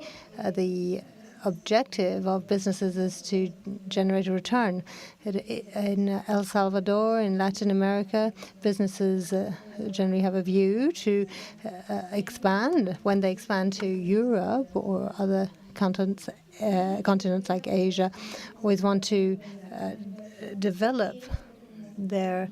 the objective of businesses is to generate a return. In El Salvador, in Latin America, businesses generally have a view to expand. When they expand to Europe or other continents like Asia, always want to develop their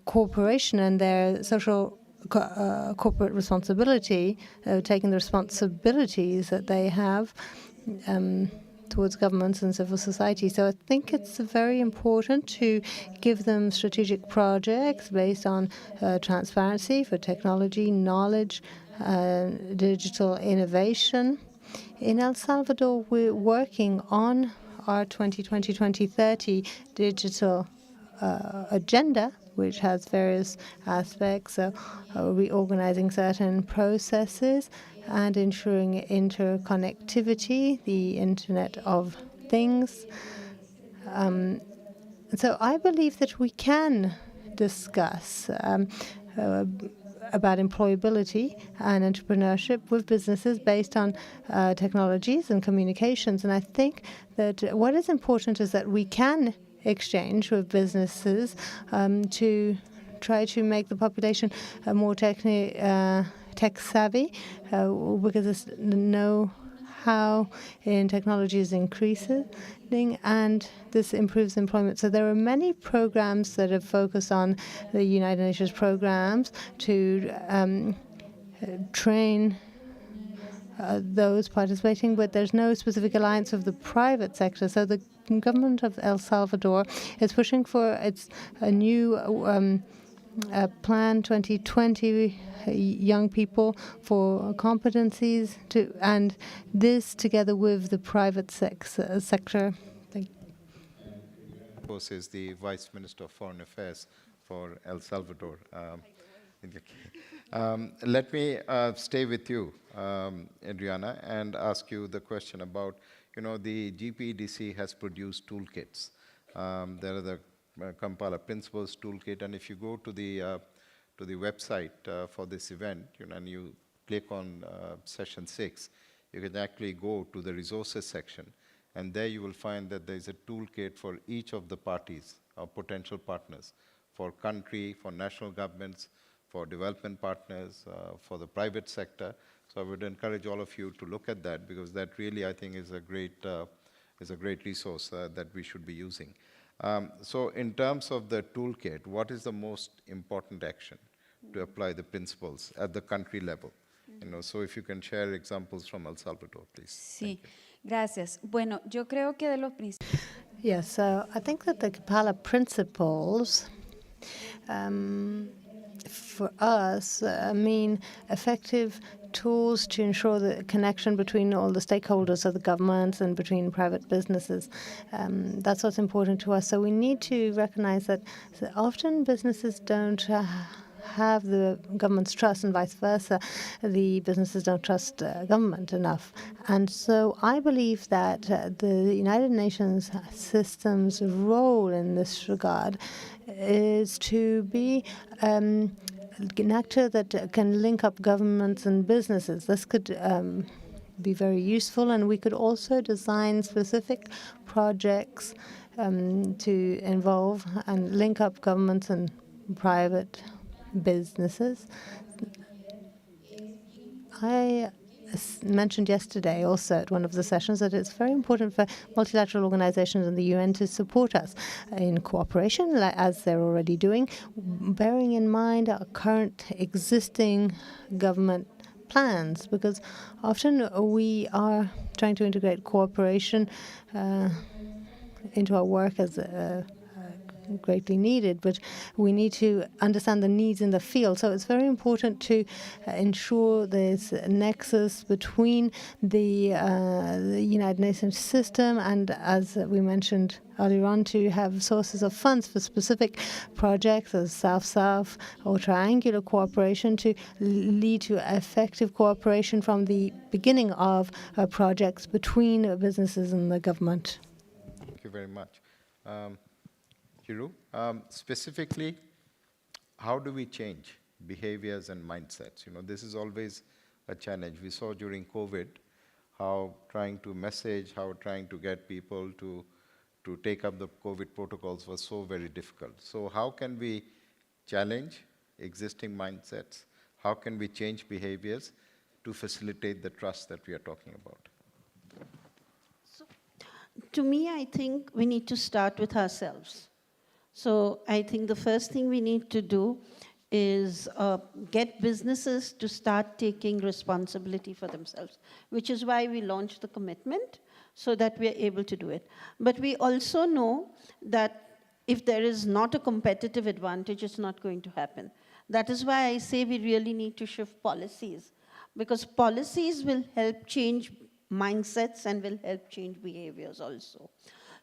corporation and their social corporate responsibility, taking the responsibilities that they have towards governments and civil society. So I think it's very important to give them strategic projects based on transparency for technology, knowledge, digital innovation. In El Salvador, we're working on our 2020-2030 digital agenda, which has various aspects, so reorganizing certain processes and ensuring interconnectivity, the Internet of Things. So I believe that we can discuss about employability and entrepreneurship with businesses based on technologies and communications. And I think that what is important is that we can exchange with businesses to try to make the population more tech-savvy because the know-how in technology is increasing and this improves employment. So there are many programs that are focused on the United Nations programs to train those participating, but there's no specific alliance of the private sector. So the government of El Salvador is pushing for a new Plan 2020, young people for competencies, and this together with the private sector. Thank you. Of course, is the Vice Minister of Foreign Affairs for El Salvador. Let me stay with you, Adriana, and ask you the question about, the GPDC has produced toolkits. There are the Kampala Principles Toolkit, and if you go to the website for this event, and you click on session 6, you can actually go to the resources section, and there you will find that there is a toolkit for each of the parties or potential partners, for country, for national governments, for development partners, for the private sector. So I would encourage all of you to look at that, because that really, I think, is a great resource that we should be using. So in terms of the toolkit, what is the most important action to apply the principles at the country level? So if you can share examples from El Salvador, please. Sí, gracias. Bueno, yo creo que de los principios. Yes, so I think that the Kampala Principles for us mean effective tools to ensure the connection between all the stakeholders of the governments and between private businesses. That's what's important to us. So we need to recognize that often businesses don't have the government's trust, and vice versa. The businesses don't trust government enough. And so I believe that the United Nations system's role in this regard is to be an actor that can link up governments and businesses. This could be very useful, and we could also design specific projects to involve and link up governments and private businesses. I mentioned yesterday also at one of the sessions that it's very important for multilateral organizations and the UN to support us in cooperation, as they're already doing, bearing in mind our current existing government plans, because often we are trying to integrate cooperation into our work as greatly needed, but we need to understand the needs in the field. So it's very important to ensure there's a nexus between the United Nations system and, as we mentioned earlier on, to have sources of funds for specific projects as South-South or triangular cooperation to lead to effective cooperation from the beginning of projects between businesses and the government. Thank you very much. Hiru, specifically, how do we change behaviors and mindsets? You know, this is always a challenge. We saw during COVID how trying to message, how trying to get people to take up the COVID protocols was so very difficult. So how can we challenge existing mindsets? How can we change behaviors to facilitate the trust that we are talking about? To me, I think we need to start with ourselves. So I think the first thing we need to do is get businesses to start taking responsibility for themselves, which is why we launched the commitment, so that we are able to do it. But we also know that if there is not a competitive advantage, it's not going to happen. That is why I say we really need to shift policies, because policies will help change mindsets and will help change behaviors also.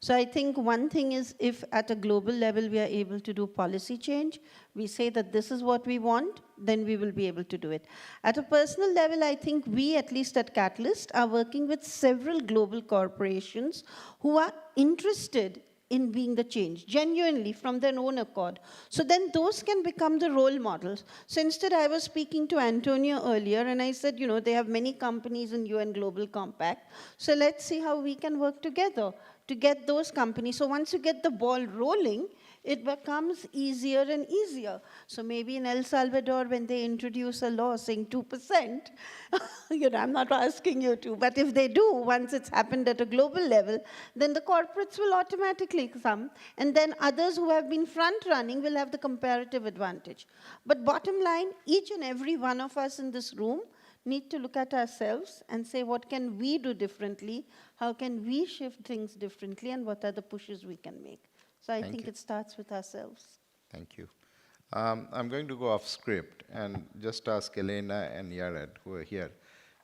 So I think one thing is, if at a global level we are able to do policy change, we say that this is what we want, then we will be able to do it. At a personal level, I think we, at least at Catalyst, are working with several global corporations who are interested in being the change, genuinely, from their own accord. So then those can become the role models. So instead, I was speaking to Antonio earlier, and I said, you know, they have many companies in UN Global Compact. So let's see how we can work together to get those companies. So once you get the ball rolling, it becomes easier and easier. So maybe in El Salvador, when they introduce a law saying 2%, you know, I'm not asking you to, but if they do, once it's happened at a global level, then the corporates will automatically come, and then others who have been front-running will have the comparative advantage. But bottom line, each and every one of us in this room need to look at ourselves and say, what can we do differently? How can we shift things differently? And what are the pushes we can make? So I think it starts with ourselves. Thank you. I'm going to go off script and just ask Elena and Yared, who are here.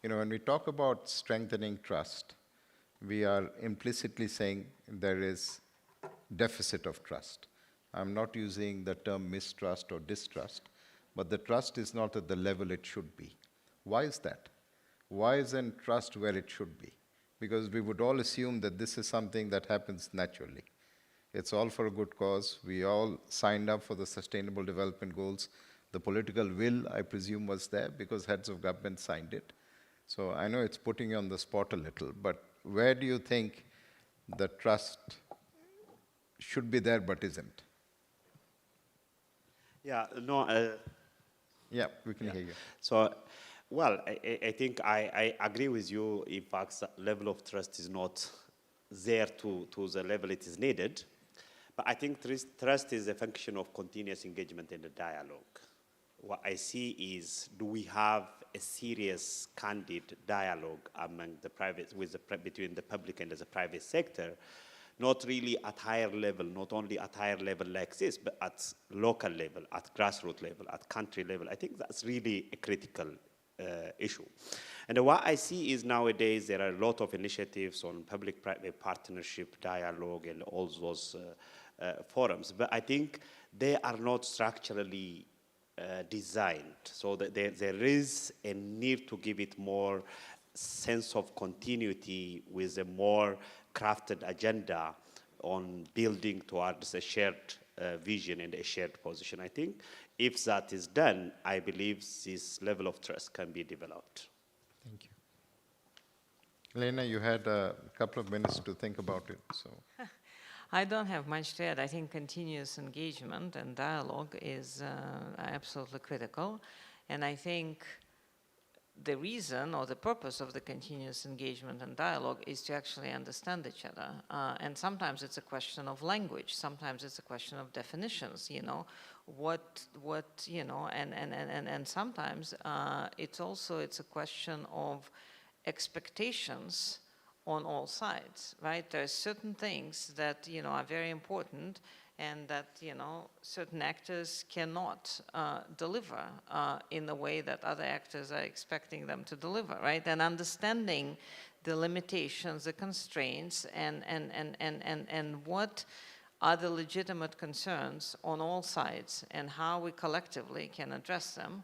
You know, when we talk about strengthening trust, we are implicitly saying there is deficit of trust. I'm not using the term mistrust or distrust, but the trust is not at the level it should be. Why is that? Why isn't trust where it should be? Because we would all assume that this is something that happens naturally. It's all for a good cause. We all signed up for the Sustainable Development Goals. The political will, I presume, was there because heads of government signed it. So I know it's putting you on the spot a little, but where do you think the trust should be there but isn't? Yeah, no. Yeah, we can hear you. So, well, I think I agree with you. In fact, the level of trust is not there to the level it is needed. But I think trust is a function of continuous engagement in the dialogue. What I see is, do we have a serious, candid dialogue among the private, between the public and the private sector? Not really at higher level, not only at higher level like this, but at local level, at grassroots level, at country level. I think that's really a critical issue. And what I see is nowadays there are a lot of initiatives on public-private partnership, dialogue, and all those forums. But I think they are not structurally designed. So that there is a need to give it more sense of continuity with a more crafted agenda on building towards a shared vision and a shared position. I think if that is done, I believe this level of trust can be developed. Thank you. Elena, you had a couple of minutes to think about it, so. I don't have much to add. I think continuous engagement and dialogue is absolutely critical. And I think the reason or the purpose of the continuous engagement and dialogue is to actually understand each other. And sometimes it's a question of language. Sometimes it's a question of definitions, you know, you know, and sometimes it's a question of expectations on all sides, right? There are certain things that, you know, are very important and that, you know, certain actors cannot deliver in the way that other actors are expecting them to deliver, right? And understanding the limitations, the constraints, and what are the legitimate concerns on all sides and how we collectively can address them,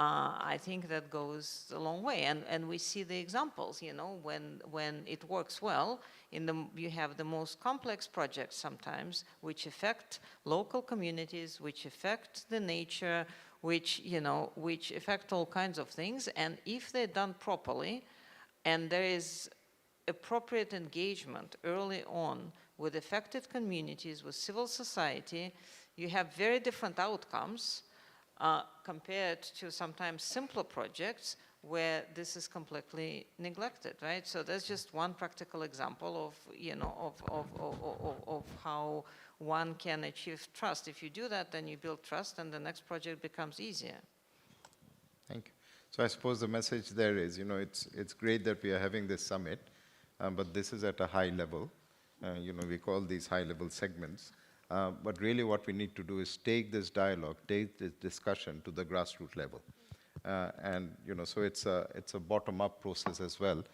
I think that goes a long way. And we see the examples, you know, when it works well, you have the most complex projects sometimes, which affect local communities, which affect the nature, which affect all kinds of things. And if they're done properly, and there is appropriate engagement early on with affected communities, with civil society, you have very different outcomes compared to sometimes simpler projects where this is completely neglected, right? So that's just one practical example of, you know, of how one can achieve trust. If you do that, then you build trust and the next project becomes easier. Thank you. So I suppose the message there is, you know, it's great that we are having this summit, but this is at a high level. You know, we call these high-level segments. But really what we need to do is take this dialogue, take this discussion to the grassroots level. And, you know, so it's a bottom-up process as well.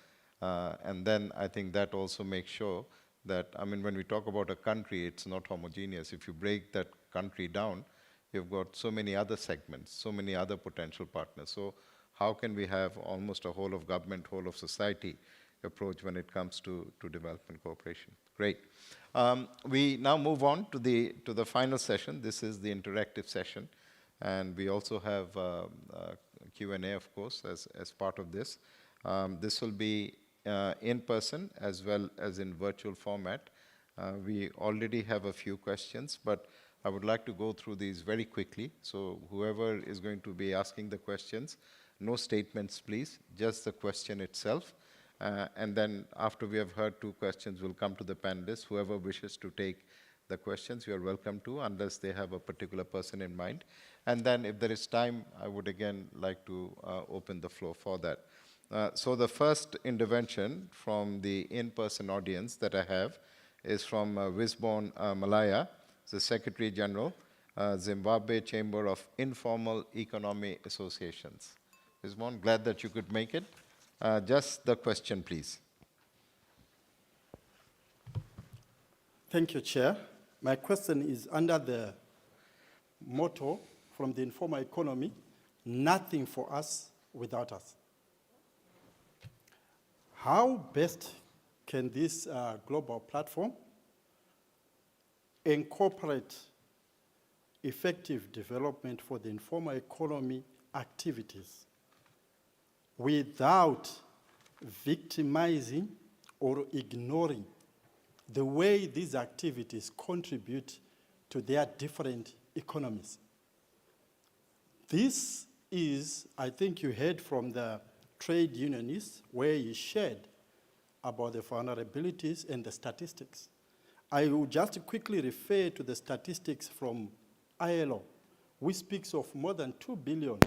And then I think that also makes sure that, I mean, when we talk about a country, it's not homogeneous. If you break that country down, you've got so many other segments, so many other potential partners. So how can we have almost a whole of government, whole of society approach when it comes to development cooperation? Great. We now move on to the final session. This is the interactive session. And we also have Q&A, of course, as part of this. This will be in person as well as in virtual format. We already have a few questions, but I would like to go through these very quickly. So whoever is going to be asking the questions, no statements, please, just the question itself. And then after we have heard two questions, we'll come to the panelists. Whoever wishes to take the questions, you are welcome to, unless they have a particular person in mind. And then if there is time, I would again like to open the floor for that. So the first intervention from the in-person audience that I have is from Wisborne Malaya, the Secretary General, Zimbabwe Chamber of Informal Economy Associations. Wisborne, glad that you could make it. Just the question, please. Thank you, Chair. My question is under the motto from the informal economy, nothing for us without us. How best can this global platform incorporate effective development for the informal economy activities without victimizing or ignoring the way these activities contribute to their different economies? This is, I think you heard from the trade unionists where he shared about the vulnerabilities and the statistics. I will just quickly refer to the statistics from ILO, which speaks of more than 2 billion